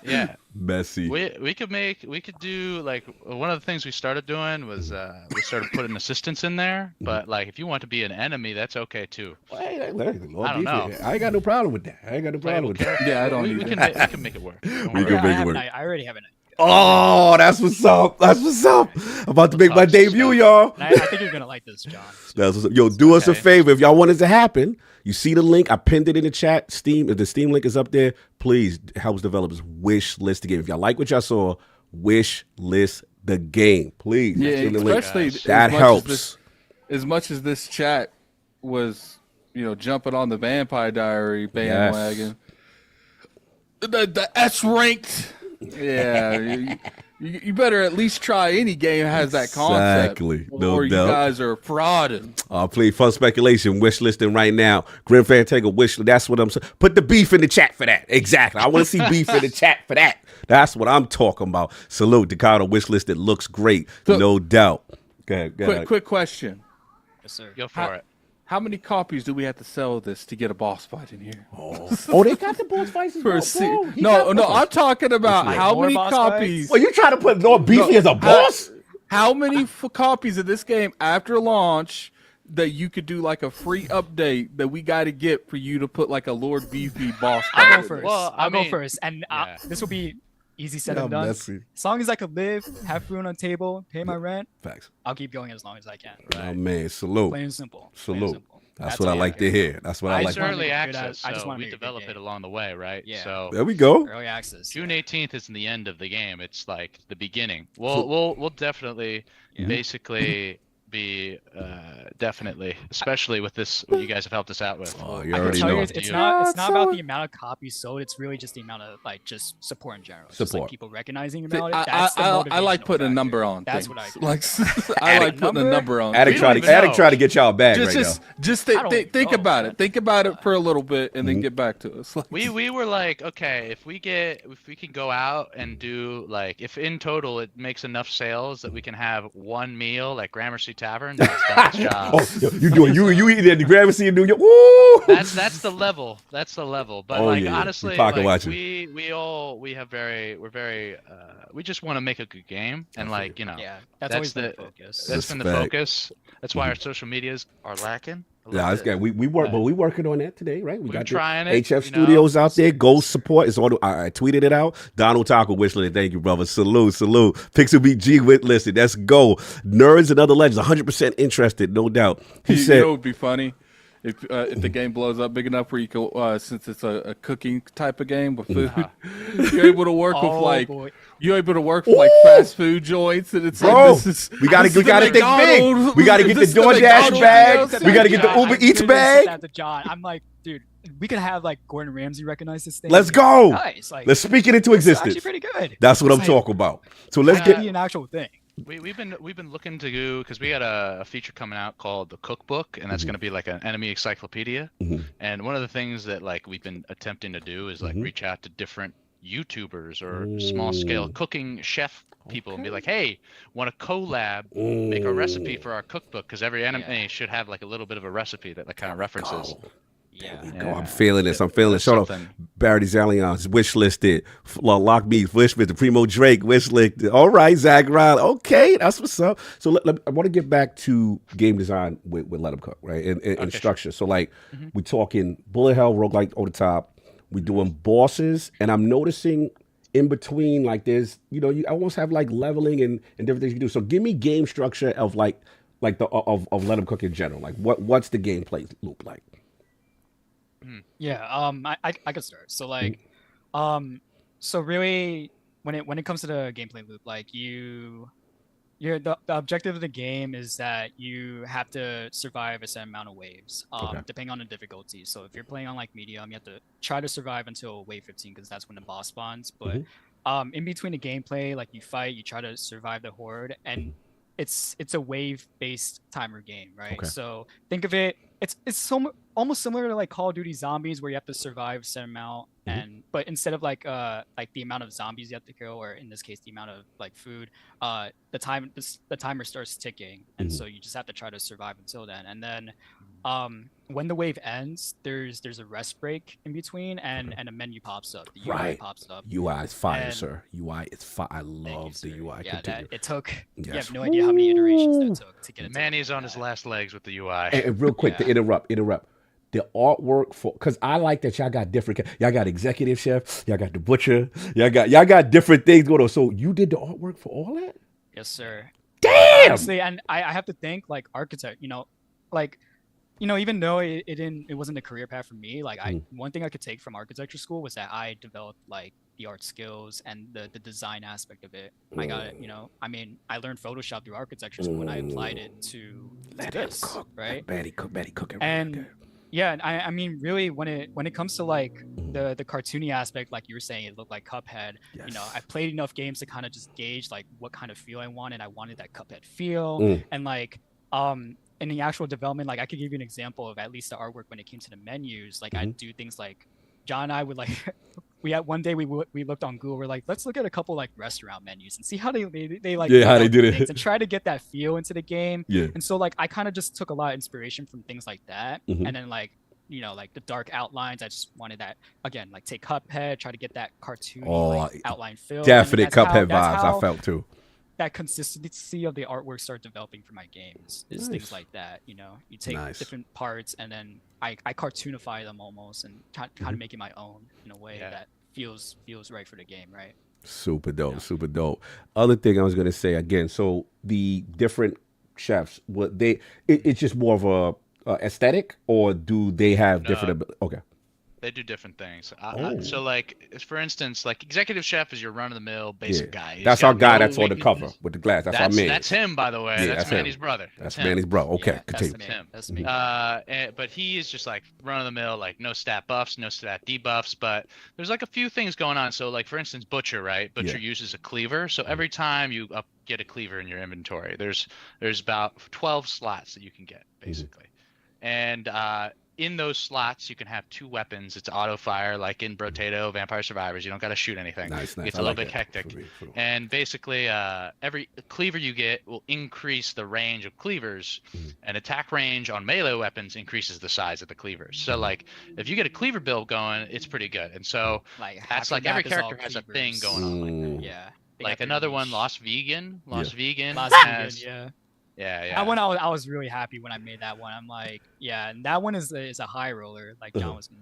Speaker 5: Yeah.
Speaker 1: Messy.
Speaker 5: We could do like one of the things we started doing was we started putting assistants in there, but like if you want to be an enemy, that's okay too.
Speaker 1: Hey, Lord
Speaker 5: I don't know.
Speaker 1: Beefy. I ain't got no problem with that. I ain't got no problem with that.
Speaker 6: Yeah, I don't
Speaker 5: We
Speaker 6: either.
Speaker 5: we can make it work. Don't
Speaker 1: We
Speaker 5: worry.
Speaker 1: can make it work.
Speaker 4: I already have an idea.
Speaker 1: Oh, that's what's up. That's what's up. I'm about to make my
Speaker 5: talk some
Speaker 1: debut,
Speaker 5: stuff.
Speaker 1: y'all.
Speaker 4: And I think you're gonna like this, John.
Speaker 1: That's what's up. Yo, do us a
Speaker 5: Okay.
Speaker 1: favor. If y'all want it to happen, you see the link. I pinned it in the chat. Steam, if the Steam link is up there, please help developers wish list the game. If y'all like what y'all saw, wish list the game. Please.
Speaker 6: Yeah,
Speaker 1: It's in the link.
Speaker 6: especially
Speaker 1: That helps.
Speaker 6: As much as this chat was, jumping on the Vampire Diary bandwagon, the S ranked. Yeah, you better at least try any game that has that concept.
Speaker 1: Exactly. No
Speaker 6: or
Speaker 1: doubt.
Speaker 6: you guys are frauding.
Speaker 1: Please, fun speculation, wish listing right now. Grim Fantango wish. That's what I'm saying. Put the beef in the chat for that. Exactly. I want to see beef in the chat for that. That's what I'm talking about. Salute, Dakota wish list. It looks great.
Speaker 6: So-
Speaker 1: No doubt. Go ahead.
Speaker 6: Quick question.
Speaker 4: Yes, sir.
Speaker 5: Go for it.
Speaker 6: How many copies do we have to sell this to get a boss fight in here?
Speaker 1: Oh, they got the boss fights as
Speaker 6: For a
Speaker 1: well,
Speaker 6: se-
Speaker 1: bro. He
Speaker 6: no,
Speaker 1: got
Speaker 6: I'm talking about
Speaker 4: Like
Speaker 6: how
Speaker 4: more
Speaker 6: many
Speaker 4: boss
Speaker 6: copies.
Speaker 1: Well, you trying to put Lord Beefy as a boss?
Speaker 6: How many copies of this game after launch that you could do like a free update that we got to get for you to put like a Lord Beefy boss fight?
Speaker 4: I'll go
Speaker 6: in
Speaker 4: first.
Speaker 6: this?
Speaker 5: Well,
Speaker 4: I'll go
Speaker 5: mean,
Speaker 4: first, and
Speaker 5: yeah.
Speaker 4: this will be easy said
Speaker 1: Yeah,
Speaker 4: and done.
Speaker 1: messy.
Speaker 4: As long as I could live, have food on the table, pay my rent,
Speaker 1: Facts.
Speaker 4: I'll keep going as long as I can.
Speaker 1: Oh, man. Salute.
Speaker 4: Plain and simple. Plain and
Speaker 1: Salute.
Speaker 4: simple.
Speaker 1: That's what I
Speaker 4: all
Speaker 1: like to hear. That's what I
Speaker 5: It's
Speaker 1: like.
Speaker 4: wanna
Speaker 5: early
Speaker 4: make it good.
Speaker 5: access,
Speaker 4: I just
Speaker 5: so
Speaker 4: wanna
Speaker 5: we
Speaker 4: make it a good
Speaker 5: develop it
Speaker 4: game.
Speaker 5: along the way, right?
Speaker 4: Yeah.
Speaker 5: So
Speaker 1: There we go.
Speaker 4: Early access.
Speaker 5: June 18th isn't the end of the game. It's like the beginning. We'll definitely basically be definitely, especially with this what you guys have helped us out with.
Speaker 1: Oh, you
Speaker 4: I can
Speaker 1: already
Speaker 4: tell you
Speaker 1: know.
Speaker 4: it's
Speaker 5: You.
Speaker 4: not
Speaker 6: Yeah,
Speaker 4: about
Speaker 6: so-
Speaker 4: the amount of copies sold. It's really just the amount of like just support in general. Just
Speaker 1: Support.
Speaker 4: like people recognizing
Speaker 6: See,
Speaker 4: about it.
Speaker 6: I,
Speaker 4: That's the
Speaker 6: I like
Speaker 4: motivational
Speaker 6: putting a
Speaker 4: factor.
Speaker 6: number on
Speaker 4: That's
Speaker 6: things.
Speaker 4: what
Speaker 6: Like I like putting a number on.
Speaker 1: Addict
Speaker 5: We
Speaker 1: try
Speaker 5: don't
Speaker 1: to
Speaker 5: even know.
Speaker 1: get y'all bag
Speaker 6: Just,
Speaker 1: right
Speaker 6: just,
Speaker 1: now.
Speaker 6: just
Speaker 4: I don't even
Speaker 6: think
Speaker 4: know,
Speaker 6: about
Speaker 4: man.
Speaker 6: it. Think about it for a little bit, and then
Speaker 1: Mhm.
Speaker 6: get back to us. Like,
Speaker 5: We were like, okay, if we can go out and do like if in total it makes enough sales that we can have one meal like Gramercy Tavern, that's done its job.
Speaker 1: Oh, yo, you doing you eating at the Gramercy in New York? Woo!
Speaker 5: That's the level. That's the level. But
Speaker 1: Oh,
Speaker 5: like
Speaker 1: yeah, yeah.
Speaker 5: honestly,
Speaker 1: We pocket
Speaker 5: like,
Speaker 1: watching.
Speaker 5: we're very we just want to make a good game and like you know
Speaker 4: Yeah,
Speaker 5: that's
Speaker 4: that's always been
Speaker 5: the-
Speaker 4: the focus.
Speaker 5: that's been the
Speaker 1: Respect.
Speaker 5: focus. That's why our social medias are lacking. a little
Speaker 1: Yeah, it's
Speaker 5: bit.
Speaker 1: good. We work, but we working on that today, right? We
Speaker 5: We're
Speaker 1: got
Speaker 5: trying
Speaker 1: the
Speaker 5: it,
Speaker 1: HF
Speaker 5: you
Speaker 1: Studios
Speaker 5: know.
Speaker 1: out there. Go support. It's on. I tweeted it out. Donald Taco Wishler. Thank you, brother. Salute. Pixel BG with listed. Let's go. Nerds and other legends. 100% interested, no doubt. He
Speaker 6: you
Speaker 1: said,
Speaker 6: know, it would be funny if the game blows up big enough where you can, since it's a cooking type of game with food, you're able to work with
Speaker 4: Oh,
Speaker 6: like
Speaker 4: boy.
Speaker 6: you're able to work with like
Speaker 1: Ooh.
Speaker 6: fast food joints, and it's
Speaker 1: Bro,
Speaker 6: like this is
Speaker 1: we gotta
Speaker 6: this is the
Speaker 1: think big.
Speaker 6: McDonald's-
Speaker 1: We gotta get the
Speaker 6: this is
Speaker 1: DoorDash
Speaker 6: McDonald's
Speaker 1: bag.
Speaker 6: meals.
Speaker 1: We gotta get the
Speaker 4: Yeah,
Speaker 1: Uber
Speaker 4: I
Speaker 1: Eats
Speaker 4: literally
Speaker 1: bag.
Speaker 4: said that to John. I'm like, dude, we could have like Gordon Ramsay recognize this thing.
Speaker 1: Let's
Speaker 4: and be like,
Speaker 1: go.
Speaker 4: Nice. Like,
Speaker 1: Let's speak it into
Speaker 4: it's actually
Speaker 1: existence.
Speaker 4: pretty good.
Speaker 1: That's what
Speaker 4: It's
Speaker 1: I'm
Speaker 4: like,
Speaker 1: talking about. So let's
Speaker 4: That
Speaker 1: get.
Speaker 4: could be an actual thing.
Speaker 5: We've been looking to do because we got a feature coming out called the Cookbook, and that's going to be like an enemy encyclopedia.
Speaker 1: Mhm.
Speaker 5: And one of the things that like we've been attempting to do is like reach out to different YouTubers or small scale cooking chef people and be like, hey, want to collab, make a recipe for our cookbook because every anime should have like a little bit of a recipe that like kind of references.
Speaker 2: Yeah.
Speaker 1: There we go. I'm feeling this. I'm feeling this.
Speaker 5: That's
Speaker 1: Shout out
Speaker 5: something.
Speaker 1: Barry Zallian's wish listed. Lock Me wish listed. Primo Drake wish listed. All right, Zach Riley. Okay, that's what's up. So I want to get back to game design with LetHimCook, right? And structure. So like we talking bullet hell, roguelike over the top. We doing bosses, and I'm noticing in between, like there's, you almost have like leveling and different things you do. So give me game structure of like the of LetHimCook in general. Like what's the gameplay loop like?
Speaker 4: Yeah, I could start. So like, so really, when it comes to the gameplay loop, like the objective of the game is that you have to survive a certain amount of waves, depending on the difficulty. So if you're playing on like medium, you have to try to survive until wave 15 because that's when the boss spawns. But in between the gameplay, like you fight, you try to survive the horde, and it's a wave-based timer game, right?
Speaker 1: Okay.
Speaker 4: So think of it. It's almost similar to like Call of Duty Zombies, where you have to survive a certain amount, but instead of like the amount of zombies you have to kill, or in this case the amount of like food, the timer starts ticking, and so you just have to try to survive until then. And then when the wave ends, there's a rest break in between, and a menu pops up. The UI pops up.
Speaker 1: UI is fire,
Speaker 4: And-
Speaker 1: sir. UI is fire. I love the UI.
Speaker 4: Yeah,
Speaker 1: Continue.
Speaker 4: it took. You
Speaker 1: Yes.
Speaker 4: have no idea how many iterations that took to get it. to
Speaker 5: Manny's
Speaker 4: look
Speaker 5: on
Speaker 4: like
Speaker 5: his
Speaker 4: that.
Speaker 5: last legs with the UI.
Speaker 1: And real quick to interrupt. The artwork because I like that y'all got different. Y'all got executive chef. Y'all got the butcher. Y'all got different things going on. So you did the artwork for all that?
Speaker 4: Yes, sir.
Speaker 1: Damn.
Speaker 4: Honestly, and I have to thank like architect. Even though it wasn't a career path for me, like one thing I could take from architecture school was that I developed like the art skills and the design aspect of it. I got it. I learned Photoshop through architecture school when I applied it to this,
Speaker 1: Cook,
Speaker 4: right?
Speaker 1: Manny Cook.
Speaker 4: And yeah, and I mean, really, when it comes to like the cartoony aspect, like you were saying, it looked like Cuphead.
Speaker 1: Yes.
Speaker 4: I played enough games to kind of just gauge like what kind of feel I wanted. I wanted that Cuphead feel, and like in the actual development, like I could give you an example of at least the artwork when it came to the menus. Like I'd do things like John and I would like we had one day we looked on Google. We're like, let's look at a couple like restaurant menus and see how they like
Speaker 1: how they did it
Speaker 4: and try to get that feel into the game.
Speaker 1: Yeah.
Speaker 4: And so like I kind of just took a lot of inspiration from things like that, and then like like the dark outlines. I just wanted that again, like take Cuphead, try to get that cartoony like, outline feel.
Speaker 1: Definite Cuphead vibes. I felt too.
Speaker 4: That consistency of the artwork start developing for my games is things like that. You take different parts and then I cartoonify them almost and kind of make it my own in a way that feels right for the game, right?
Speaker 1: Super dope, super dope. Other thing I was gonna say again, so the different chefs, it's just more of a aesthetic, or do they have different? Okay.
Speaker 5: They do different things. So, like, for instance, like executive chef is your run-of-the-mill basic guy.
Speaker 1: That's our guy that's on the cover with the glass. That's our man.
Speaker 5: That's him, by the way.
Speaker 1: Yeah,
Speaker 5: that's Manny's brother.
Speaker 1: That's
Speaker 5: him.
Speaker 1: Manny's bro. Okay,
Speaker 4: Yeah,
Speaker 1: continue.
Speaker 4: That's me.
Speaker 5: But he is just like run-of-the-mill, like no stat buffs, no stat debuffs. But there's like a few things going on. So, like for instance, Butcher, right? Butcher uses a cleaver. So every time you get a cleaver in your inventory, there's about 12 slots that you can get basically, and in those slots, you can have 2 weapons. It's auto fire, like in Brotato, Vampire Survivors. You don't got to shoot anything.
Speaker 1: Nice.
Speaker 5: It's a little bit hectic. And basically, every cleaver you get will increase the range of cleavers, and attack range on melee weapons increases the size of the cleavers. So, like, if you get a cleaver build going, it's pretty good. And so, that's like every character has a thing going on like that.
Speaker 4: Yeah.
Speaker 5: Like another one, Lost Vegan.
Speaker 4: Vegan, yeah.
Speaker 5: Yeah.
Speaker 4: That one I was really happy when I made that one. I'm like, yeah, and that one is a high roller, like John was gonna,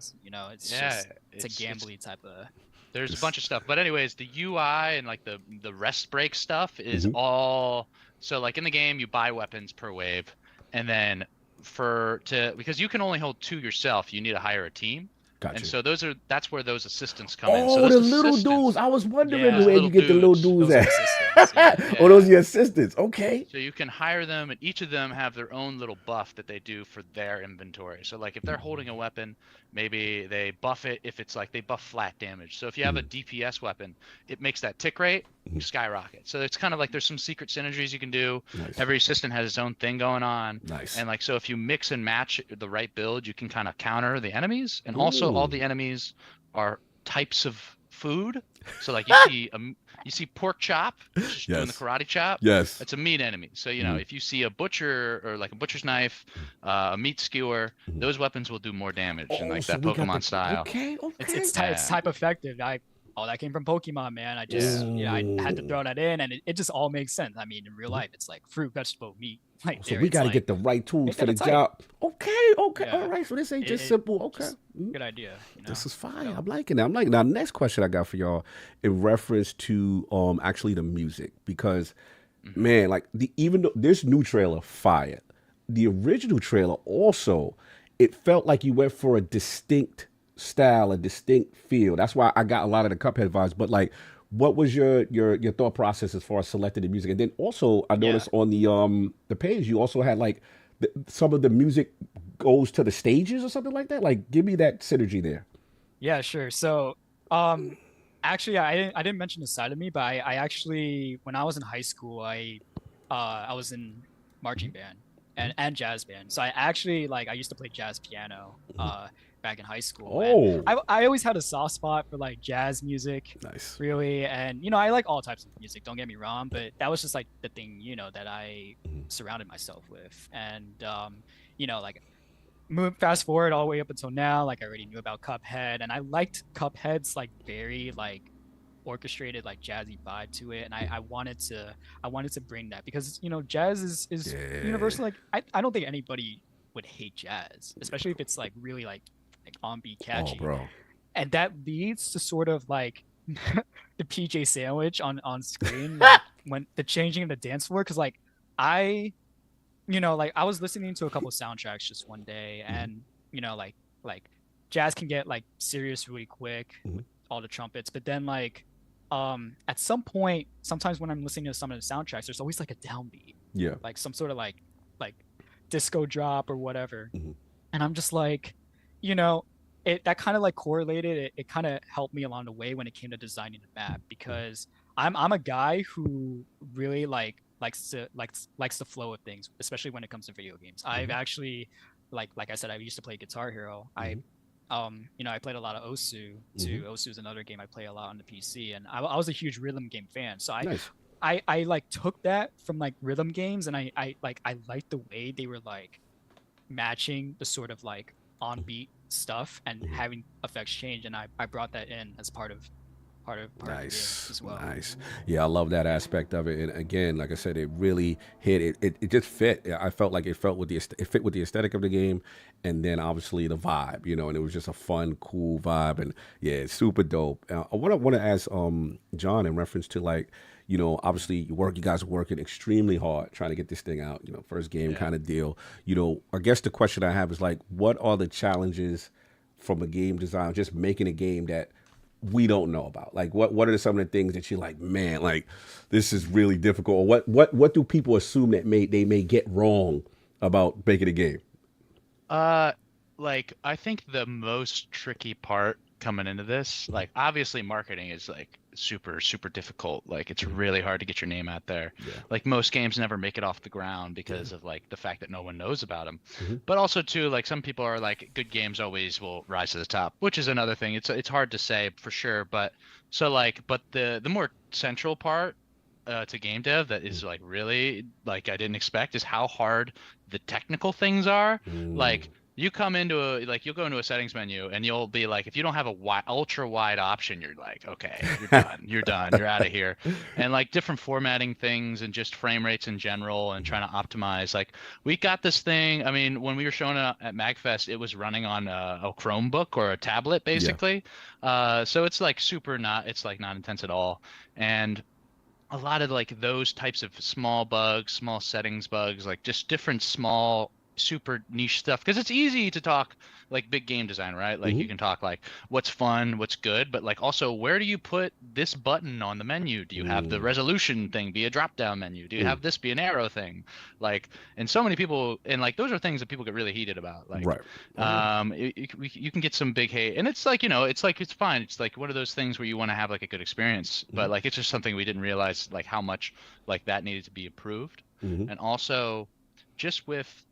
Speaker 4: it's just it's a gambly type of.
Speaker 5: There's a bunch of stuff, but anyways, the UI and like the rest break stuff is all. So like in the game, you buy weapons per wave, and then because you can only hold 2 yourself, you need to hire a team.
Speaker 1: Gotcha.
Speaker 5: And so that's where those assistants come in.
Speaker 1: Oh,
Speaker 5: So
Speaker 1: the
Speaker 5: those
Speaker 1: little
Speaker 5: assistants-
Speaker 1: dudes. I was wondering
Speaker 5: Yeah,
Speaker 1: where you get the little
Speaker 5: little
Speaker 1: dudes
Speaker 4: Those
Speaker 1: at.
Speaker 4: are assistants,
Speaker 1: Oh, those are your assistants. Okay.
Speaker 5: So you can hire them, and each of them have their own little buff that they do for their inventory. So like if they're holding a weapon, maybe they buff it if it's like they buff flat damage. So if you have a DPS weapon, it makes that tick rate skyrocket. So it's kind of like there's some secret synergies you can do.
Speaker 1: Nice.
Speaker 5: Every assistant has its own thing going on.
Speaker 1: Nice.
Speaker 5: And like so if you mix and match the right build, you can kind of counter the enemies. And also all the enemies are types of food. So like you see pork chop just doing the
Speaker 1: Yes.
Speaker 5: karate chop.
Speaker 1: Yes.
Speaker 5: That's a meat enemy. So you know if you see a butcher or like a butcher's knife, a meat skewer, those weapons will do more damage in like
Speaker 1: so
Speaker 5: that
Speaker 1: we got
Speaker 5: Pokemon style.
Speaker 1: Okay.
Speaker 4: It's
Speaker 5: Yeah.
Speaker 4: type effective. That came from Pokemon, man. I just I had to throw that in, and it just all makes sense. I mean, in real life, it's like fruit, vegetable, meat. Like
Speaker 1: So we got to get the right tools for the
Speaker 4: kinda tight.
Speaker 1: job. Okay.
Speaker 4: Yeah.
Speaker 1: All right. So this ain't just
Speaker 4: It-
Speaker 1: simple. Okay.
Speaker 4: just good idea. You know?
Speaker 1: This is fine. I'm liking it. Now, next question I got for y'all in reference to actually the music, because man, like even though this new trailer fire, the original trailer also, it felt like you went for a distinct style, a distinct feel. That's why I got a lot of the Cuphead vibes. But like, what was your thought process as far as selecting the music? And then also, I noticed on the page you also had like some of the music goes to the stages or something like that. Like, give me that synergy there.
Speaker 4: Yeah, sure. So, actually, I didn't mention this side of me, but I actually, when I was in high school, I was in marching band and jazz band. So I actually I used to play jazz piano back in high school. And I always had a soft spot for like jazz music.
Speaker 1: Nice.
Speaker 4: Really, and I like all types of music. Don't get me wrong, but that was just like the thing that I surrounded myself with, and like. Fast forward all the way up until now, like I already knew about Cuphead, and I liked Cuphead's like very like orchestrated like jazzy vibe to it, and I wanted to bring that because jazz is universal. Like I don't think anybody would hate jazz, especially if it's like really like on beat catchy.
Speaker 1: Oh, bro.
Speaker 4: And that leads to sort of like the PJ sandwich on screen like, when the changing of the dance floor, because like I was listening to a couple of soundtracks just one day, and like jazz can get like serious really quick with all the trumpets, but then like at some point, sometimes when I'm listening to some of the soundtracks, there's always like a downbeat, like some sort of like disco drop or whatever, and I'm just like, that kind of like correlated. It kind of helped me along the way when it came to designing the map, because I'm a guy who really likes the flow of things, especially when it comes to video games. I've actually like I said, I used to play Guitar Hero. I played a lot of Osu too. Osu is another game I play a lot on the PC, and I was a huge rhythm game fan. So I like took that from like rhythm games, and I liked the way they were like matching the sort of like on beat stuff and having effects change, and I brought that in as part of the game as well.
Speaker 1: Nice. Yeah, I love that aspect of it. And again, like I said, it really hit it. It just fit. I felt like it fit with the aesthetic of the game, and then obviously the vibe, and it was just a fun, cool vibe. And yeah, it's super dope. I want to ask John in reference to like, obviously you guys are working extremely hard trying to get this thing out, first game kind of deal. I guess the question I have is like, what are the challenges from a game design, just making a game that we don't know about? Like what are some of the things that you're like, man, like this is really difficult? Or what do people assume that they may get wrong about making a game?
Speaker 5: Like I think the most tricky part coming into this, like obviously marketing is like super difficult. Like it's really hard to get your name out there. Like most games never make it off the ground because of like the fact that no one knows about them. But also too, like some people are like, good games always will rise to the top, which is another thing. It's hard to say for sure, but the more central part to game dev that is like really like I didn't expect is how hard the technical things are. Like you come into you'll go into a settings menu and you'll be like, if you don't have a ultra wide option, you're like, okay, you're done, you're out of here. And like different formatting things and just frame rates in general and trying to optimize. Like we got this thing. I mean, when we were showing it at MagFest, it was running on a Chromebook or a tablet basically. So it's like it's like not intense at all. And a lot of like those types of small bugs, small settings bugs, like just different small super niche stuff, because it's easy to talk like big game design, right? Like you can talk like what's fun, what's good, but like also where do you put this button on the menu? Do you have the resolution thing be a drop down menu? Do you have this be an arrow thing? Like, and so many people, and like those are things that people get really heated about. Like you can get some big hate, and it's like, it's fine. It's like one of those things where you want to have like a good experience, but like it's just something we didn't realize like how much like that needed to be improved. And also just with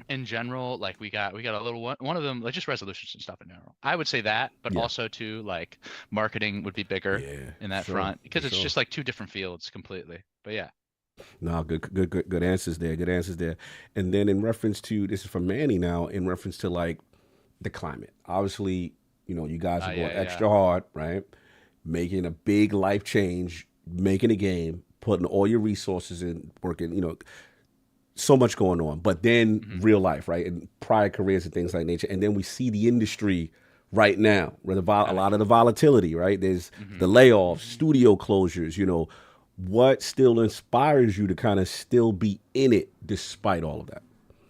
Speaker 5: in general, like we got a little one of them, like just resolutions and stuff in general. I would say that, but also too, like marketing would be bigger in that front, because it's just like two different fields completely. But yeah.
Speaker 1: No, good answers there. Good answers there. And then in reference to, this is from Manny now, in reference to like the climate. Obviously, you know, you guys are going extra hard, right? Making a big life change, making a game, putting all your resources in, working, you know, so much going on. But then real life, right? And prior careers and things like nature. And then we see the industry right now, where a lot of the volatility, right? There's the layoffs, studio closures, you know. What still inspires you to kind of still be in it despite all of that?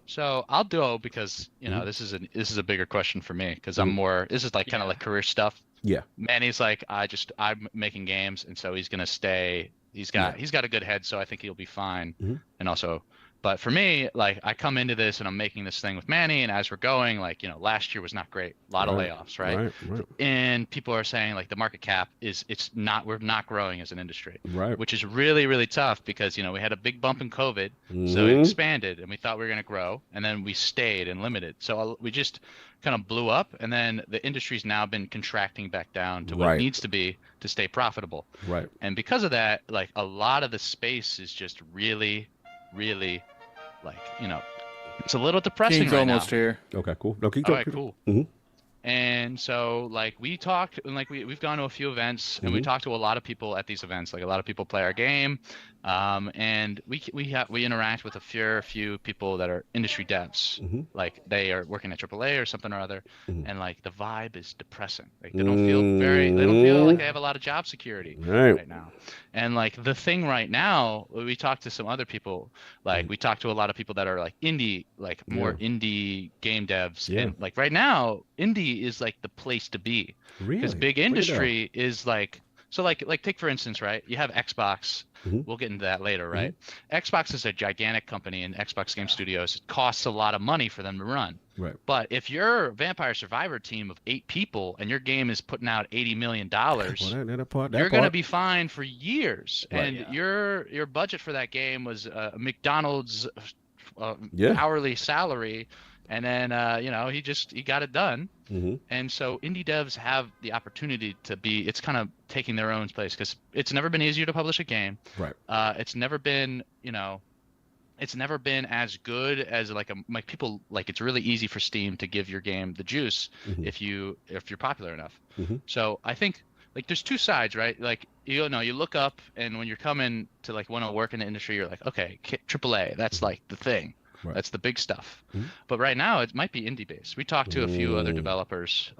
Speaker 5: So I'll go, because you know this is a bigger question for me, because I'm more, this is like kind of like career stuff. Yeah. Manny's like, I'm making games, and so he's gonna stay. He's got a good head, so I think he'll be fine. And also, but for me, like I come into this and I'm making this thing with Manny, and as we're going, like, you know, last year was not great, a lot of layoffs, right? And people are saying like the market cap we're not growing as an industry, which is really, really tough, because, you know, we had a big bump in COVID, so it expanded, and we thought we were going to grow, and then we stayed and limited, so we just kind of blew up, and then the industry's now been contracting back down to what it needs to be to stay profitable, and because of that, like a lot of the space is just really, really, like, you know, it's a little depressing.
Speaker 6: King's
Speaker 5: right
Speaker 6: almost
Speaker 5: now.
Speaker 6: Here.
Speaker 1: Okay, cool. No, keep
Speaker 5: All right, cool. And so, like, we talked, and like we've gone to a few events, and we talked to a lot of people at these events. Like, a lot of people play our game, and we interact with a few people that are industry devs. Like, they are working at AAA or something or other, and like the vibe is depressing. Like, they don't feel like they have a lot of job security right now. And like the thing right now, we talked to some other people. Like, we talked to a lot of people that are like indie, like more indie game devs, and like right now, indie is like the place to be, because big industry is like, so like take for instance, right, you have Xbox. We'll get into that later, right? Xbox is a gigantic company, and Xbox Game Studios, it costs a lot of money for them to run, but if you're a Vampire Survivor team of 8 people and your game is putting out $80 million, you're going to be fine for years. And your budget for that game was McDonald's hourly salary, and then you know, he got it done. And so indie devs have the opportunity to be, it's kind of taking their own place, because it's never been easier to publish a game. It's never been, you know, it's never been as good as like people, like, it's really easy for Steam to give your game the juice if you're popular enough. So I think, like, there's two sides, right? Like, you know, you look up, and when you're coming to like want to work in the industry, you're like, okay, AAA, that's like the thing. That's the big stuff. But right now, it might be indie based. We talked to a few other developers.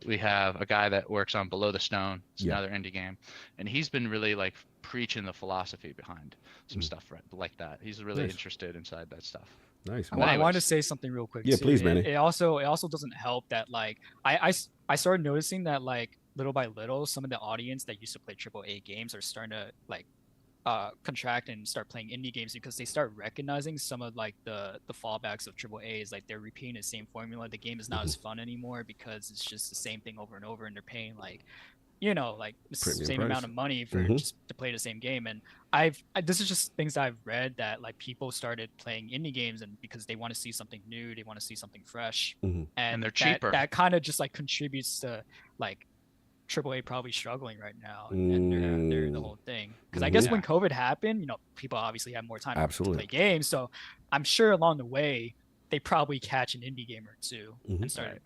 Speaker 5: We have a guy that works on Below the Stone. It's another indie game, and he's been really like preaching the philosophy behind some stuff like that. He's really interested inside that stuff.
Speaker 1: Nice.
Speaker 4: I wanted to say something real quick.
Speaker 1: Yeah,
Speaker 4: too.
Speaker 1: please, Manny.
Speaker 4: It also doesn't help that, like, I started noticing that, like, little by little, some of the audience that used to play AAA games are starting to like contract and start playing indie games, because they start recognizing some of like the fallbacks of AAA is like they're repeating the same formula. The game is not as fun anymore, because it's just the same thing over and over, and they're paying like, you know, like the same amount of money for just to play the same game. And this is just things that I've read, that like people started playing indie games, and because they want to see something new, they want to see something fresh, and
Speaker 5: they're cheaper.
Speaker 4: That kind of just like contributes to like AAA probably struggling right now, and they're the whole thing. Because I guess when COVID happened, you know, people obviously had more time to play games, so I'm sure along the way they probably catch an indie game or two and start,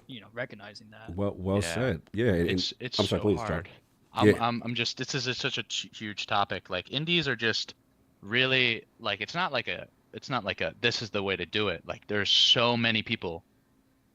Speaker 4: you know, recognizing that.
Speaker 1: Well said. Yeah,
Speaker 5: it's so hard. I'm just, this is such a huge topic. Like, indies are just really like, it's not like a this is the way to do it. Like, there's so many people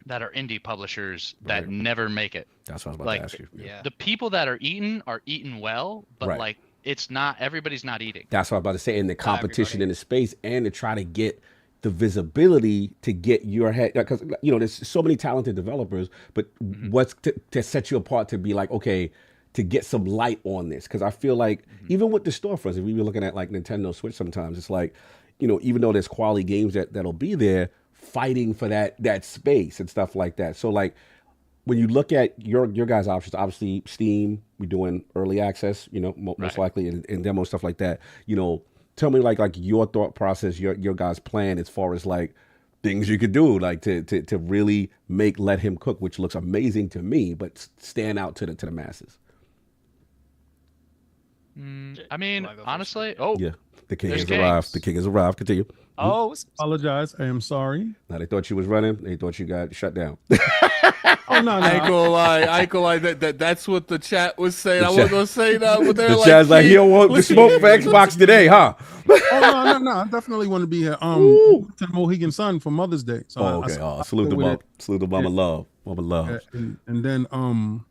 Speaker 5: that are indie publishers that never make it.
Speaker 1: That's what I was about to ask you.
Speaker 5: The people that are eating well, but like, it's not, everybody's not eating.
Speaker 1: That's what I was about to say. In the competition in the space, and to try to get the visibility to get your head, because, you know, there's so many talented developers, but what's to set you apart to be like, okay, to get some light on this? Because I feel like even with the storefronts, if we were looking at like Nintendo Switch, sometimes it's like, you know, even though there's quality games that'll be there, fighting for that space and stuff like that. So like, when you look at your guys' options, obviously Steam, we're doing early access, you know, most likely, and demo stuff like that. You know, tell me like your thought process, your guys' plan as far as like things you could do, like to really make LetHimCook, which looks amazing to me, but stand out to the masses.
Speaker 5: I mean,
Speaker 4: Do I go first?
Speaker 5: honestly, oh,
Speaker 1: Yeah, the king
Speaker 5: There's
Speaker 1: has arrived.
Speaker 5: kings.
Speaker 1: The king has arrived. Continue.
Speaker 4: Oh,
Speaker 7: Apologize. I am sorry.
Speaker 1: Now they thought you was running. They thought you got shut down.
Speaker 7: Oh no,
Speaker 6: I ain't
Speaker 7: no.
Speaker 6: gonna lie. I ain't gonna lie. That's what the chat was saying.
Speaker 1: The
Speaker 6: I wasn't
Speaker 1: chat-
Speaker 6: gonna say that, but they're
Speaker 1: The
Speaker 6: like,
Speaker 1: chat's like,
Speaker 6: "King,
Speaker 1: he don't want the
Speaker 6: listen,
Speaker 1: smoke for Xbox today, huh?
Speaker 7: Oh no. I definitely want to be here.
Speaker 1: Ooh.
Speaker 7: To Mohegan Sun for Mother's Day. So
Speaker 1: Oh, okay. Salute the
Speaker 7: with
Speaker 1: mom.
Speaker 7: it.
Speaker 1: Salute the mama love. Mama love.
Speaker 7: And then
Speaker 1: Mhm.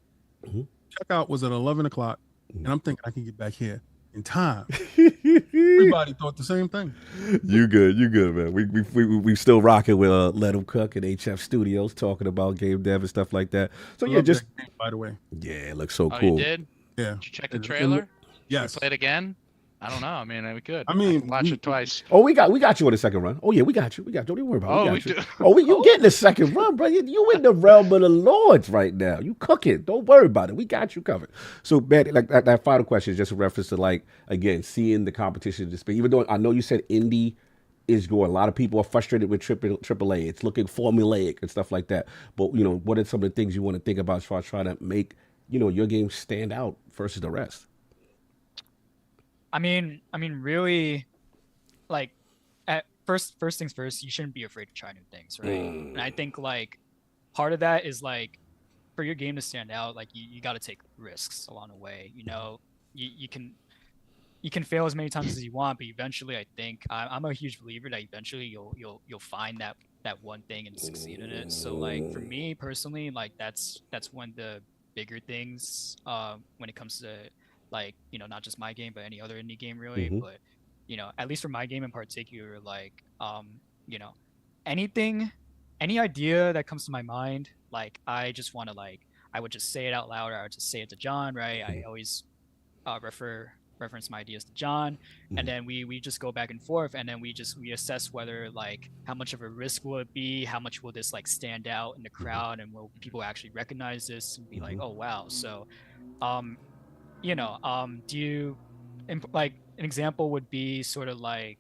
Speaker 7: checkout was at 11 o'clock, and I'm thinking I can get back here in time. Everybody thought the same thing.
Speaker 1: You good, man. We still rocking with LetHimCook and HFStudios, talking about game dev and stuff like that. So yeah,
Speaker 7: Love
Speaker 1: just
Speaker 7: that game, by the way.
Speaker 1: yeah, it looks so
Speaker 5: oh,
Speaker 1: cool.
Speaker 5: you did?
Speaker 7: Yeah.
Speaker 5: Did you check the
Speaker 7: It- it
Speaker 5: trailer?
Speaker 7: look- Yes.
Speaker 5: Play it again? I don't know. I mean, we could.
Speaker 7: I mean,
Speaker 5: can watch
Speaker 7: we-
Speaker 5: it twice.
Speaker 1: Oh, we got you on the second run. Oh yeah, we got you. Don't even worry about it.
Speaker 5: Oh,
Speaker 1: we got
Speaker 5: we
Speaker 1: you.
Speaker 5: do.
Speaker 1: Oh, you getting the second run, bro. You in the realm of the Lords right now. You cooking. Don't worry about it. We got you covered. So, man, like that final question is just a reference to, like, again, seeing the competition just be, even though I know you said indie is going, a lot of people are frustrated with AAA. It's looking formulaic and stuff like that. But, you know, what are some of the things you want to think about as far as trying to make, you know, your game stand out versus the rest?
Speaker 4: I mean, really, like, at first things first, you shouldn't be afraid to try new things, right? And I think, like, part of that is, like, for your game to stand out, like, you got to take risks along the way. You know, you can fail as many times as you want, but eventually, I think I'm a huge believer that eventually you'll find that one thing and succeed in it. So, like, for me personally, like, that's one of the bigger things when it comes to, like, you know, not just my game but any other indie game really. But, you know, at least for my game in particular, like, you know, any idea that comes to my mind, like, I just want to, like, I would just say it out loud, or I would just say it to John, right? I always reference my ideas to John, and then we just go back and forth, and then we assess whether, like, how much of a risk will it be, how much will this, like, stand out in the crowd, and will people actually recognize this and be like, oh wow. So you know, do you, like, an example would be sort of like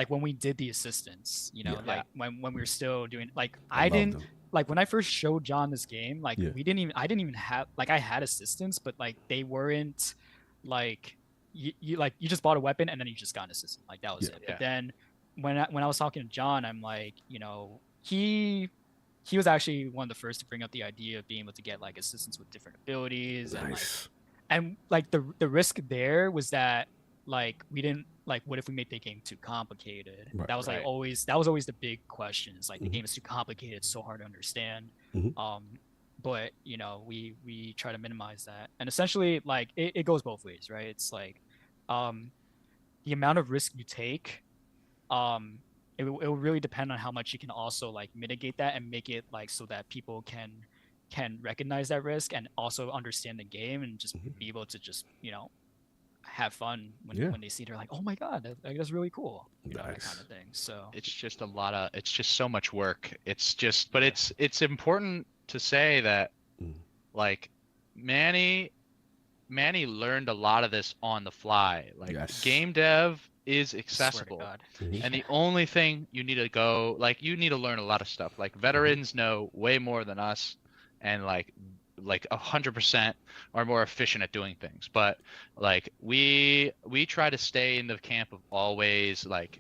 Speaker 4: when we did the assistants, you know, like when we were still doing, like, I didn't
Speaker 1: them.
Speaker 4: like, when I first showed John this game, like,
Speaker 1: Yeah.
Speaker 4: I didn't even have, like, I had assistants, but, like, they weren't, like, you just bought a weapon and then you just got an assistant, like, that was it.
Speaker 5: Yeah.
Speaker 4: But then when I was talking to John, I'm like, you know, he was actually one of the first to bring up the idea of being able to get, like, assistants with different abilities.
Speaker 1: Nice.
Speaker 4: And like the risk there was that, like, we didn't, like, what if we make the game too complicated?
Speaker 1: Right.
Speaker 4: That was, like,
Speaker 5: Right.
Speaker 4: always the big question. It's like, the game is too complicated, it's so hard to understand. But, you know, we try to minimize that, and essentially, like, it goes both ways, right? It's like, the amount of risk you take, it will really depend on how much you can also, like, mitigate that and make it, like, so that people can recognize that risk and also understand the game and just be able to just, you know, have fun when they see it. They're like, oh my god, that's really cool, you know, that kind of thing. So
Speaker 5: It's just it's just so much work. It's just, but it's important to say that, like, Manny learned a lot of this on the fly. Like, game dev is accessible,
Speaker 4: God.
Speaker 5: and the only thing you need to go, like, you need to learn a lot of stuff. Like, veterans know way more than us, and like 100% are more efficient at doing things. But, like, we try to stay in the camp of always like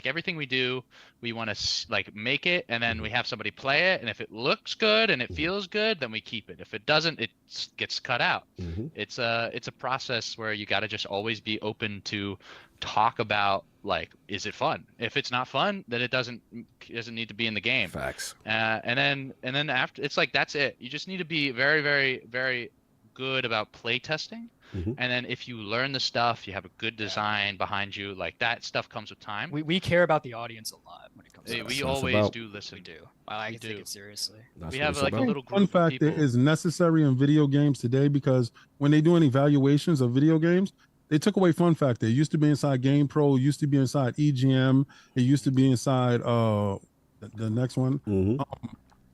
Speaker 5: everything we do, we want to, like, make it, and then we have somebody play it, and if it looks good and it feels good, then we keep it. If it doesn't, it gets cut out. It's a process where you got to just always be open to talk about, like, is it fun? If it's not fun, then it doesn't need to be in the game.
Speaker 1: Facts.
Speaker 5: And then after, it's like, that's it. You just need to be very, very, very good about play testing. And then if you learn the stuff, you have a good design behind you, like, that stuff comes with time.
Speaker 4: we care about the audience a lot when it comes to
Speaker 5: We
Speaker 4: that.
Speaker 5: always do listen.
Speaker 4: We do. I
Speaker 5: We
Speaker 4: take
Speaker 5: do.
Speaker 4: it seriously.
Speaker 5: We have, like, a
Speaker 7: I think
Speaker 5: little
Speaker 7: fun
Speaker 5: group of
Speaker 7: factor
Speaker 5: people.
Speaker 7: is necessary in video games today, because when they doing evaluations of video games, they took away fun factor. It used to be inside Game Pro, it used to be inside EGM, it used to be inside the next one.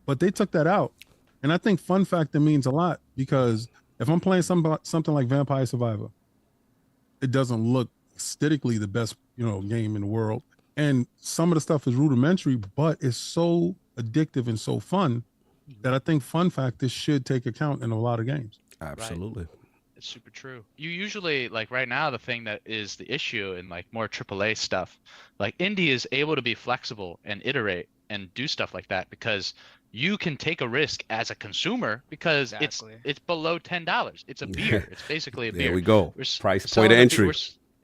Speaker 7: But they took that out. And I think fun factor means a lot, because if I'm playing something like Vampire Survivor, it doesn't look aesthetically the best, you know, game in the world. and some of the stuff is rudimentary, but it's so addictive and so fun that I think fun factors should take account in a lot of games.
Speaker 1: Absolutely.
Speaker 5: It's super true. You usually, like right now, the thing that is the issue in like more AAA stuff, like indie is able to be flexible and iterate and do stuff like that because you can take a risk as a consumer because
Speaker 4: Exactly.
Speaker 5: it's below $10. It's a beer. It's basically a beer.
Speaker 1: There we go.
Speaker 5: We're
Speaker 1: Price
Speaker 5: selling
Speaker 1: point of
Speaker 5: a
Speaker 1: entry.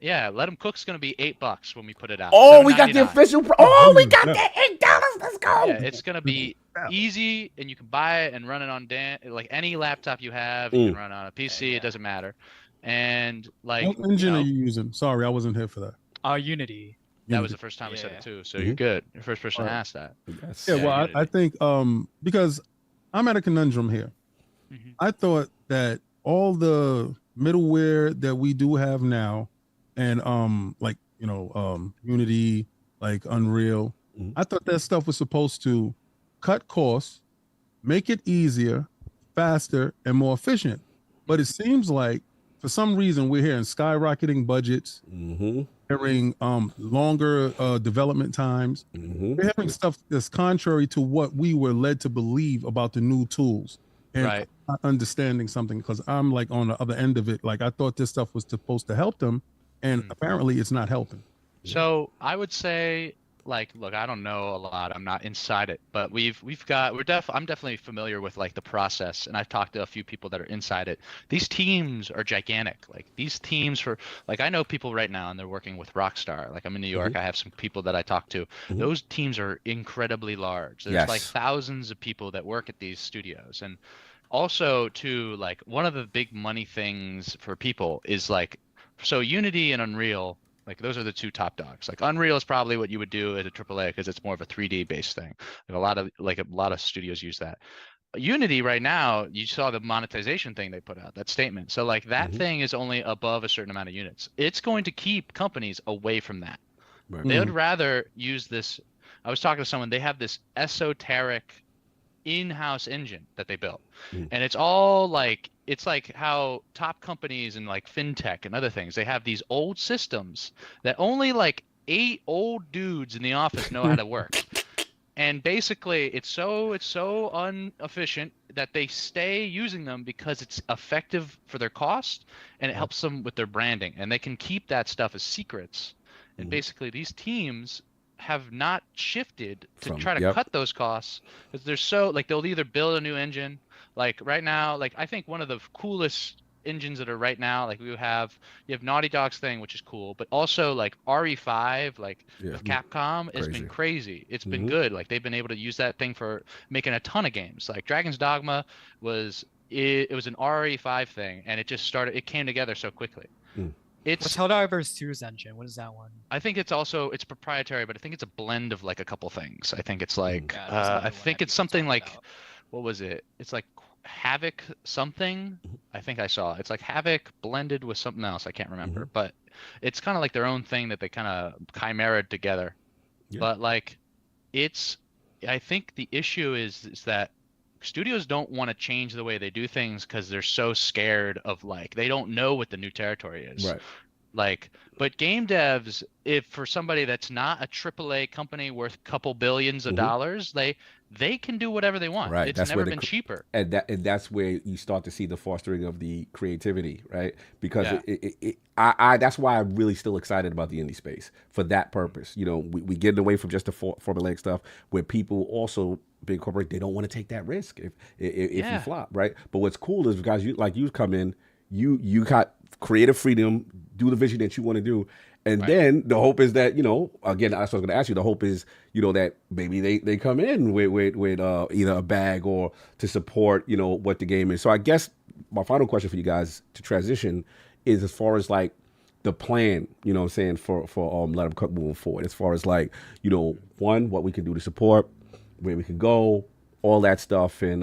Speaker 5: Yeah, LetHimCook's gonna be $8 when we put it out.
Speaker 1: Oh, we got the
Speaker 5: $7.99.
Speaker 1: official. Oh, we got the $8. Let's go.
Speaker 5: Yeah, it's gonna be easy, and you can buy it and run it on like any laptop you have. You can run on a PC. It doesn't matter. And like,
Speaker 7: What engine are you using? Sorry, I wasn't here for that.
Speaker 4: Unity.
Speaker 5: that was the first time we said it too. So you're good. You're the first person to ask that.
Speaker 1: Yes.
Speaker 7: Yeah, well,
Speaker 5: Unity.
Speaker 7: I think because I'm at a conundrum here. I thought that all the middleware that we do have now, and like Unity, like Unreal, I thought that stuff was supposed to cut costs, make it easier, faster, and more efficient. But it seems like for some reason we're hearing skyrocketing budgets, hearing longer development times. We're hearing stuff that's contrary to what we were led to believe about the new tools. And
Speaker 5: Right.
Speaker 7: I'm not understanding something because I'm like on the other end of it. Like I thought this stuff was supposed to help them, and apparently it's not helping.
Speaker 5: So I would say, like, look, I don't know a lot. I'm not inside it, but I'm definitely familiar with like the process, and I've talked to a few people that are inside it. These teams are gigantic. Like these teams I know people right now, and they're working with Rockstar. Like I'm in New York, I have some people that I talk to. Those teams are incredibly large. There's like thousands of people that work at these studios, and also too, like one of the big money things for people is like, so Unity and Unreal. Like those are the two top dogs. Like Unreal is probably what you would do at a AAA because it's more of a 3D based thing. Like a lot of studios use that. Unity right now, you saw the monetization thing they put out, that statement. So like that thing is only above a certain amount of units. It's going to keep companies away from that.
Speaker 1: Right.
Speaker 5: They would rather use this. I was talking to someone, they have this esoteric in-house engine that they built, and it's all like, it's like how top companies and like fintech and other things, they have these old systems that only like 8 old dudes in the office know how to work. And basically it's so inefficient that they stay using them because it's effective for their cost and it helps them with their branding, and they can keep that stuff as secrets. And basically these teams have not shifted to try to cut those costs because they're so like, they'll either build a new engine. Like right now, like I think one of the coolest engines that are right now, like you have Naughty Dog's thing, which is cool, but also like RE5, like Capcom, has been crazy. It's been good. Like they've been able to use that thing for making a ton of games. Like Dragon's Dogma was it was an RE5 thing, and it came together so quickly.
Speaker 4: What's Helldivers 2's engine? What is that one?
Speaker 5: I think it's proprietary, but I think it's a blend of like a couple things. I think it's like I think it's something like, what was it? It's like Havoc something. I think I saw. It's like Havoc blended with something else. I can't remember, but it's kind of like their own thing that they kind of chimeraed together. But like, I think the issue is that studios don't want to change the way they do things because they're so scared of, like, they don't know what the new territory is.
Speaker 1: Right.
Speaker 5: Like, but game devs, if for somebody that's not a AAA company worth a couple billions of dollars, they can do whatever they want.
Speaker 1: Right.
Speaker 5: It's never been cheaper.
Speaker 1: And that's where you start to see the fostering of the creativity, right? Because that's why I'm really still excited about the indie space for that purpose. You know, we getting away from just the formulaic stuff where people also, big corporate, they don't want to take that risk if you flop, right? But what's cool is because you come in, you got creative freedom, do the vision that you want to do. And then the hope is that, you know, again, that's what I was going to ask you. The hope is, you know, that maybe they come in with either a bag or to support, you know, what the game is. So I guess my final question for you guys to transition is as far as like the plan, you know what I'm saying, for LetHimCook moving forward, as far as like, you know, one, what we can do to support, where we can go, all that stuff. And,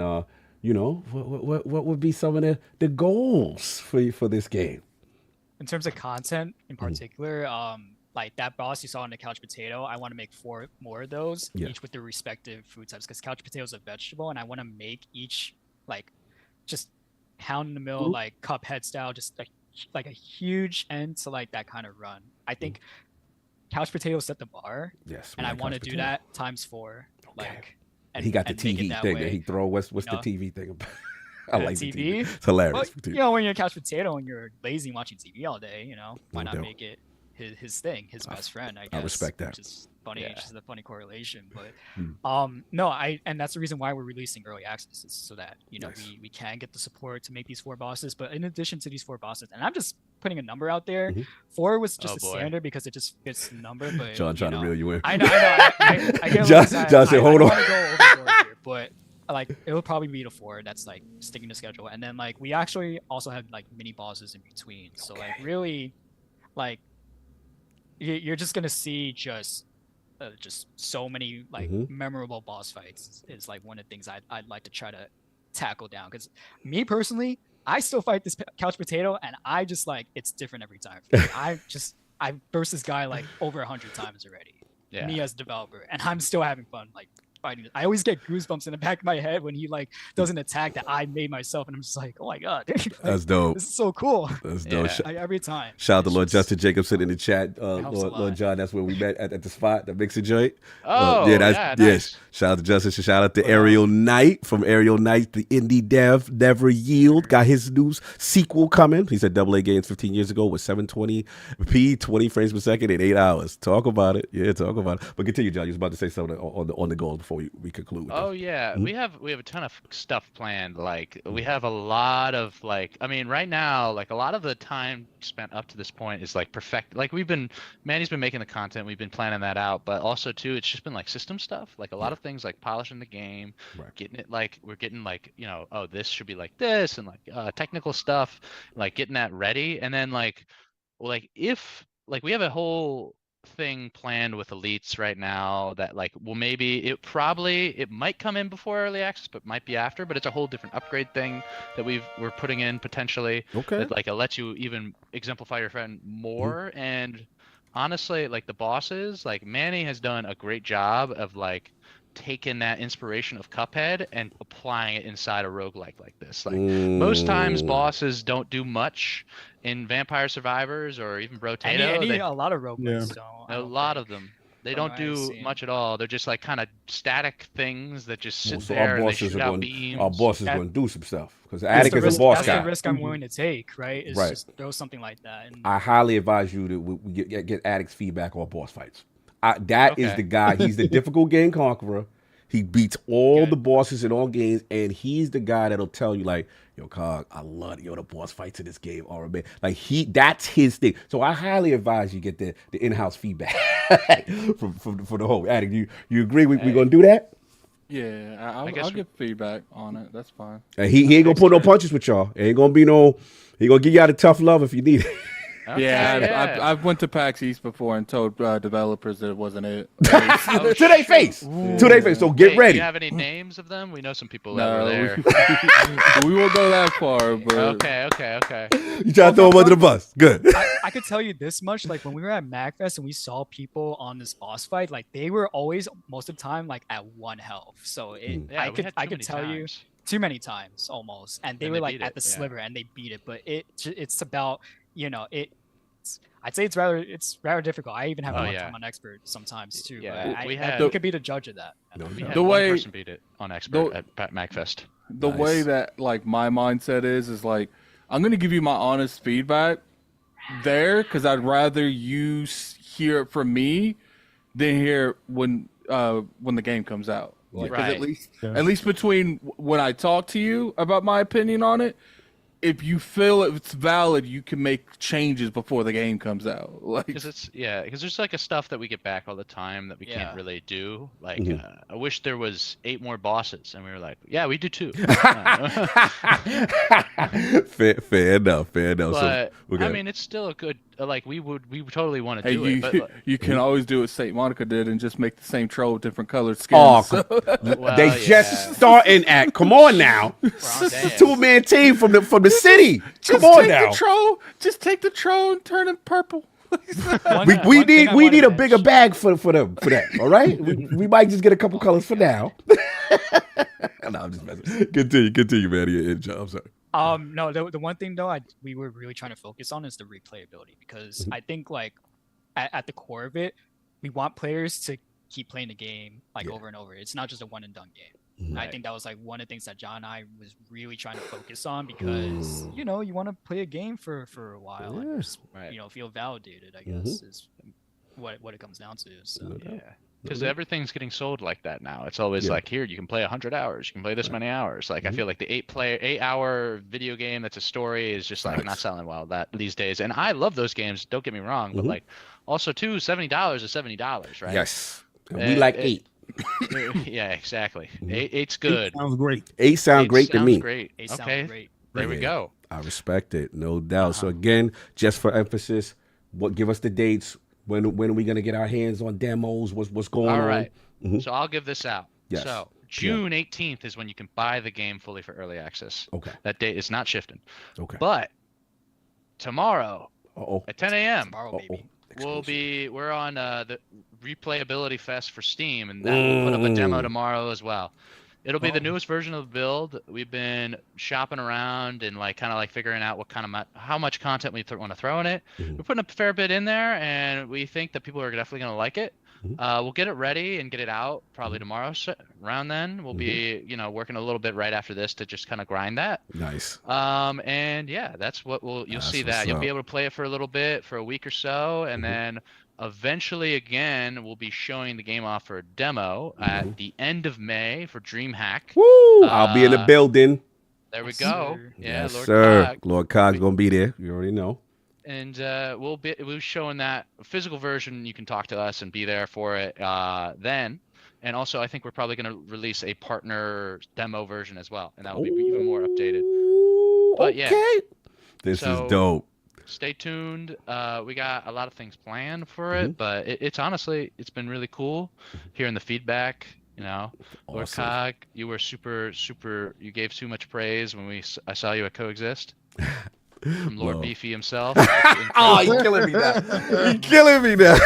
Speaker 1: you know, what would be some of the goals for this game?
Speaker 4: In terms of content in particular, like that boss you saw on the couch potato, I want to make 4 more of those, each with their respective food types, because couch potato is a vegetable, and I want to make each like just pound in the mill, like Cuphead style, just like a huge end to like that kind of run. I think Couch Potato set the bar,
Speaker 1: Yes,
Speaker 4: and
Speaker 1: we
Speaker 4: I
Speaker 1: like
Speaker 4: want to
Speaker 1: Couch
Speaker 4: do
Speaker 1: Potato.
Speaker 4: that times 4.
Speaker 1: Okay.
Speaker 4: Like,
Speaker 1: He got the
Speaker 4: and make it
Speaker 1: TV
Speaker 4: that
Speaker 1: thing
Speaker 4: way,
Speaker 1: that he throw. What's
Speaker 4: you
Speaker 1: the
Speaker 4: know?
Speaker 1: TV thing about? I like the TV.
Speaker 4: TV.
Speaker 1: It's hilarious.
Speaker 4: Well, you know, when you're a couch potato and you're lazy and watching TV all day, you know, why
Speaker 1: No
Speaker 4: not
Speaker 1: doubt.
Speaker 4: make it his thing, his best friend? I guess.
Speaker 1: I respect that.
Speaker 4: Which is funny.
Speaker 5: Yeah.
Speaker 4: It's just a funny correlation, but
Speaker 1: Hmm.
Speaker 4: no, and that's the reason why we're releasing early access, is so that you know
Speaker 1: Nice.
Speaker 4: we can get the support to make these 4 bosses. But in addition to these 4 bosses, and I'm just putting a number out there,
Speaker 1: Mhm.
Speaker 4: 4 was just
Speaker 5: Oh,
Speaker 4: a
Speaker 5: boy.
Speaker 4: standard because it just fits the number. But
Speaker 1: John
Speaker 4: you
Speaker 1: trying to
Speaker 4: know,
Speaker 1: reel you in.
Speaker 4: I know. I get what
Speaker 1: John-
Speaker 4: you're saying.
Speaker 1: John said,
Speaker 4: I
Speaker 1: "Hold
Speaker 4: don't
Speaker 1: on."
Speaker 4: wanna go overboard here, but like it will probably be the 4 that's like sticking to schedule, and then like we actually also have like mini bosses in between. So like really, like you're just gonna see just so many like
Speaker 1: Mhm.
Speaker 4: memorable boss fights is like one of the things I'd like to try to tackle down, because me personally, I still fight this couch potato and I just like it's different every time. I burst this guy like over 100 times already.
Speaker 5: Yeah.
Speaker 4: Me as a developer, and I'm still having fun like fighting. I always get goosebumps in the back of my head when he like does an attack that I made myself, and I'm just like, oh my god, like,
Speaker 1: That's dope.
Speaker 4: this is so cool.
Speaker 1: That's dope.
Speaker 5: Yeah.
Speaker 4: Like, every time.
Speaker 1: Shout out to
Speaker 4: It's
Speaker 1: Lord
Speaker 4: just-
Speaker 1: Justin Jacobson in the chat.
Speaker 4: helps a
Speaker 1: Lord
Speaker 4: lot.
Speaker 1: John, that's where we met at the spot, the mixing joint.
Speaker 5: Oh,
Speaker 1: yeah, that's
Speaker 5: yeah,
Speaker 1: yes.
Speaker 5: nice.
Speaker 1: Shout out to Justin. Shout out to Ariel Knight from Ariel Knight, the indie dev, Never Yield. Got his new sequel coming. He said AA games 15 years ago with 720p, 20 frames per second in 8 hours. Talk about it. Yeah, talk about it. But continue, John. You was about to say something on the goals before we conclude. With
Speaker 5: Oh
Speaker 1: this.
Speaker 5: yeah,
Speaker 1: Mhm.
Speaker 5: we have a ton of stuff planned. Like we have a lot of like, I mean, right now, like a lot of the time spent up to this point is like perfect. Like Manny's been making the content, we've been planning that out, but also too, it's just been like system stuff. Like a lot of things like polishing the game,
Speaker 1: Right.
Speaker 5: getting it like we're getting like, you know, oh, this should be like this, and like technical stuff, like getting that ready, and then like, well, like if like we have a whole thing planned with elites right now that like, well, maybe it might come in before early access, but might be after, but it's a whole different upgrade thing that we're putting in potentially
Speaker 1: Okay.
Speaker 5: that like it'll let you even exemplify your friend more. And honestly, like the bosses, like Manny has done a great job of like taking that inspiration of Cuphead and applying it inside a roguelike like this. Like most times bosses don't do much in Vampire Survivors or even Brotato.
Speaker 4: a lot of roguelikes.
Speaker 5: A lot of them. They
Speaker 4: from
Speaker 5: don't
Speaker 4: what I've
Speaker 5: do
Speaker 4: seen.
Speaker 5: much at all. They're just like kind of static things that just sit
Speaker 1: So
Speaker 5: there
Speaker 1: our
Speaker 5: and they
Speaker 1: bosses
Speaker 5: shoot
Speaker 1: are
Speaker 5: out
Speaker 1: going.
Speaker 5: beams.
Speaker 1: Our boss is
Speaker 4: That-
Speaker 1: going to do some stuff because
Speaker 4: That's
Speaker 1: Attic
Speaker 4: the
Speaker 1: is
Speaker 4: risk,
Speaker 1: a boss
Speaker 4: that's
Speaker 1: guy.
Speaker 4: the risk I'm willing to take, right? Is
Speaker 1: Right.
Speaker 4: just throw something like that. And
Speaker 1: I highly advise you to get Addict's feedback on boss fights. That is
Speaker 5: Okay.
Speaker 1: the guy. He's the difficult game conqueror. He beats all
Speaker 5: Good.
Speaker 1: the bosses in all games, and he's the guy that'll tell you like, "Yo, Cog, I love the boss fights in this game are amazing." Like that's his thing. So I highly advise you get the in-house feedback from the whole Addict. You agree? We gonna do that?
Speaker 6: Yeah,
Speaker 5: I guess
Speaker 6: I'll
Speaker 5: we-
Speaker 6: give feedback on it. That's fine.
Speaker 1: And he ain't gonna pull no punches with y'all. Ain't gonna be no. He gonna give y'all the tough love if you need it.
Speaker 5: Okay,
Speaker 6: Yeah, I've went to PAX East before and told developers that it wasn't it.
Speaker 5: Oh,
Speaker 1: to their face. To their face. So get
Speaker 5: Hey,
Speaker 1: ready.
Speaker 5: Do you have any names of them? We know some people that
Speaker 6: No,
Speaker 5: were there.
Speaker 6: we won't go that far, but
Speaker 5: Okay.
Speaker 1: You try to throw him under the bus. Good.
Speaker 4: I could tell you this much: like when we were at MagFest and we saw people on this boss fight, like they were always most of the time like at 1 health. So
Speaker 5: Yeah,
Speaker 4: I
Speaker 5: we had
Speaker 4: I
Speaker 5: too
Speaker 4: could
Speaker 5: many
Speaker 4: tell you
Speaker 5: times.
Speaker 4: too many times almost, and they
Speaker 5: And
Speaker 4: were
Speaker 5: they
Speaker 4: like
Speaker 5: beat
Speaker 4: at
Speaker 5: it,
Speaker 4: the
Speaker 5: yeah.
Speaker 4: sliver and they beat it. But it's about I'd say it's rather difficult. I even have
Speaker 5: Oh,
Speaker 4: a hard
Speaker 5: yeah.
Speaker 4: time on expert sometimes too.
Speaker 5: Yeah,
Speaker 4: but
Speaker 5: we
Speaker 4: I
Speaker 5: had-
Speaker 4: you could be the judge of that.
Speaker 5: We had
Speaker 6: The
Speaker 5: one
Speaker 6: way-
Speaker 5: person beat it on expert at MagFest.
Speaker 6: the
Speaker 1: Nice.
Speaker 6: way that like my mindset is like I'm gonna give you my honest feedback there because I'd rather you hear it from me than hear it when the game comes out. Like, 'cause
Speaker 5: Right.
Speaker 6: at least between when I talk to you about my opinion on it, if you feel it's valid, you can make changes before the game comes out. Like
Speaker 5: Because there's like a stuff that we get back all the time that we
Speaker 4: Yeah.
Speaker 5: can't really do. Like,
Speaker 1: Mhm.
Speaker 5: I wish there was 8 more bosses, and we were like, yeah, we do too.
Speaker 1: fair enough.
Speaker 5: But
Speaker 1: So, okay.
Speaker 5: I mean, it's still a good. Like we would totally want to
Speaker 6: hey,
Speaker 5: do it. But
Speaker 6: you can always do what Saint Monica did and just make the same troll with different colored skins.
Speaker 1: Oh,
Speaker 6: So-
Speaker 5: well,
Speaker 1: they
Speaker 5: yeah.
Speaker 1: just starting at. Come on now.
Speaker 5: We're on dance.
Speaker 1: 2-man team from the city. Come
Speaker 6: Just
Speaker 1: on
Speaker 6: take
Speaker 1: now.
Speaker 6: the troll. Just take the troll and turn it purple.
Speaker 1: We need a bigger bag for that. All right. we might just get a couple colors for now. No, I'm just messing. Continue, man. Yeah, I'm sorry.
Speaker 4: No, the one thing though we were really trying to focus on is the replayability, because I think like at the core of it, we want players to keep playing the game like over and over. It's not just a one and done game. And I think that was like one of the things that John and I was really trying to focus on because you know, you want to play a game for a while and just, you know, feel validated, I guess is what it comes down to. So
Speaker 5: because everything's getting sold like that now. It's always like, here, you can play 100 hours, you can play this many hours. Like I feel like the 8-hour video game that's a story is just like not selling well these days. And I love those games, don't get me wrong, but like also too, $70 is $70, right?
Speaker 1: Yes. And we like 8.
Speaker 5: Yeah, exactly. 8's good.
Speaker 7: 8 sounds great.
Speaker 1: 8 sounds great to me.
Speaker 5: Great.
Speaker 4: 8 sounds
Speaker 5: Okay.
Speaker 4: great.
Speaker 5: There we go.
Speaker 1: I respect it, no doubt. So again, just for emphasis, give us the dates. When are we gonna get our hands on demos? What's going on?
Speaker 5: All right. So I'll give this out.
Speaker 1: Yes.
Speaker 5: So June 18th is when you can buy the game fully for early access.
Speaker 1: Okay.
Speaker 5: That date is not shifting.
Speaker 1: Okay.
Speaker 5: But tomorrow at 10 a.m.
Speaker 4: Tomorrow, baby.
Speaker 5: we're on the Replayability Fest for Steam, and that will put up a demo tomorrow as well. It'll be the newest version of the build. We've been shopping around and like kind of like figuring out what kind of how much content we want to throw in it. We're putting a fair bit in there, and we think that people are definitely going to like it. We'll get it ready and get it out probably tomorrow. Around then, we'll be working a little bit right after this to just kind of grind that.
Speaker 1: Nice.
Speaker 5: And yeah, that's what you'll see that you'll be able to play it for a little bit for a week or so, and then eventually again we'll be showing the game off for a demo at the end of May for DreamHack.
Speaker 1: Woo! I'll be in the building.
Speaker 5: There we go. Yeah,
Speaker 1: Yes,
Speaker 5: Lord
Speaker 1: sir.
Speaker 5: Cog.
Speaker 1: Lord Cog's gonna be there. You already know.
Speaker 5: And we'll be showing that physical version. You can talk to us and be there for it then. And also, I think we're probably going to release a partner demo version as well, and that will be even more updated. But yeah,
Speaker 1: this is dope.
Speaker 5: Stay tuned. We got a lot of things planned for it, but it's honestly, it's been really cool hearing the feedback. You know, Lord Cog, you were super. You gave too much praise when I saw you at Coexist. From Lord Beefy himself.
Speaker 1: Oh, you're killing me now. You're killing me now.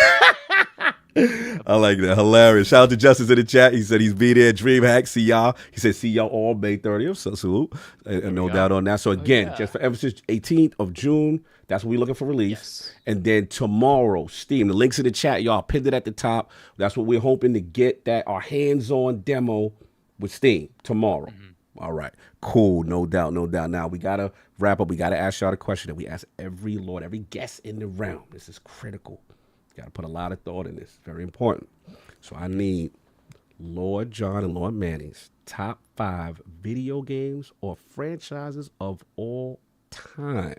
Speaker 1: I like that. Hilarious. Shout out to Justice in the chat. He said he's be there. DreamHack. See y'all. He said see y'all all May 30th. So salute. No doubt on that. So again, just for emphasis, 18th of June. That's what we're looking for release. And then tomorrow, Steam. The links in the chat, y'all pinned it at the top. That's what we're hoping to get our hands-on demo with Steam tomorrow. All right. Cool. No doubt. Now we gotta wrap up. We gotta ask y'all the question that we ask every guest in the round. This is critical. Gotta put a lot of thought in this. Very important. So I need Lord John and Lord Manny's top 5 video games or franchises of all time.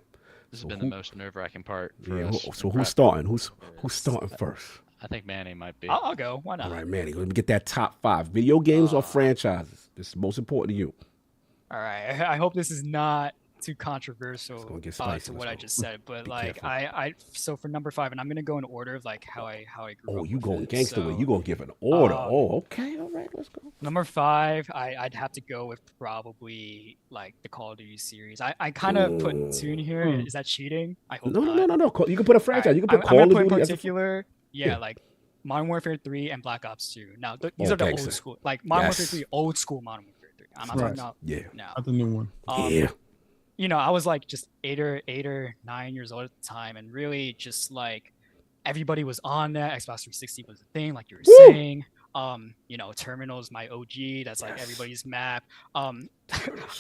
Speaker 5: This has been the most nerve-wracking part for us.
Speaker 1: So who's starting? Who's starting first?
Speaker 5: I think Manny might be.
Speaker 4: I'll go. Why not?
Speaker 1: All right, Manny. Let me get that top 5 video games or franchises. This is most important to you.
Speaker 4: All right. I hope this is not too controversial
Speaker 1: get spicy.
Speaker 4: to what I just said, but like so for number 5, and I'm gonna go in order of like how I grew up.
Speaker 1: Oh, you
Speaker 4: with
Speaker 1: going
Speaker 4: it.
Speaker 1: gangster way. You gonna give an order. Okay. All right, let's go.
Speaker 4: Number 5, I'd have to go with probably like the Call of Duty series. I kind of put 2 in here. Is that cheating? I hope not.
Speaker 1: No. You can put a franchise.
Speaker 4: Right.
Speaker 1: You can put
Speaker 4: I'm
Speaker 1: Call of
Speaker 4: gonna
Speaker 1: Duty.
Speaker 4: put in particular, like Modern Warfare 3 and Black Ops 2. Now these are the
Speaker 1: gangster.
Speaker 4: old school, like Modern Warfare 3, old school Modern Warfare 3. I'm not talking about now.
Speaker 7: Not the new one.
Speaker 4: You know, I was like just 8 or 9 years old at the time, and really just like everybody was on that. Xbox 360 was a thing, like you were saying. You know, Terminal's my OG. That's like everybody's map. I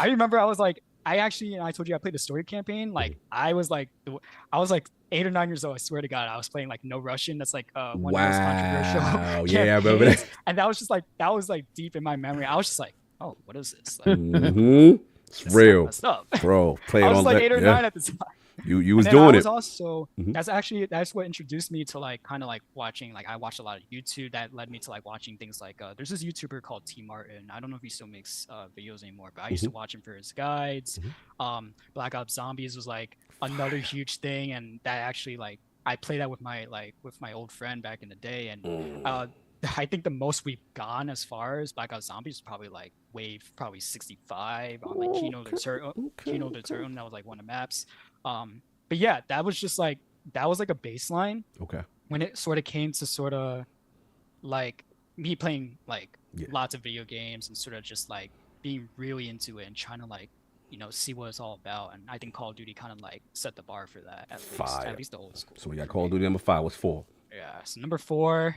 Speaker 4: remember I was like, I told you I played the story campaign. Like I was like 8 or 9 years old. I swear to God, I was playing like No Russian. That's like one of the most controversial.
Speaker 1: Yeah, I remember that.
Speaker 4: And that was like deep in my memory. I was just like, oh, what is this? Like,
Speaker 1: It's real, bro. Play it
Speaker 4: I was
Speaker 1: on
Speaker 4: like
Speaker 1: that.
Speaker 4: 8 or 9 at the time.
Speaker 1: You was doing it.
Speaker 4: Also, that's what introduced me to like kind of like watching. Like I watched a lot of YouTube that led me to like watching things like there's this YouTuber called T Martin. I don't know if he still makes videos anymore, but I used to watch him for his guides. Black Ops Zombies was like another huge thing, and that actually like I played that with my old friend back in the day, and I think the most we've gone as far as Black Ops Zombies is probably like wave 65 on like Kino the Turtle. That was like one of the maps. But yeah, that was like a baseline. Okay. When it sort of came to sort of like me playing like lots of video games and sort of just like being really into it and trying to like, you know, see what it's all about. And I think Call of Duty kind of like set the bar for that. At least the old school.
Speaker 1: So we got Call of Duty number 5. What's 4?
Speaker 4: Yeah. So number 4,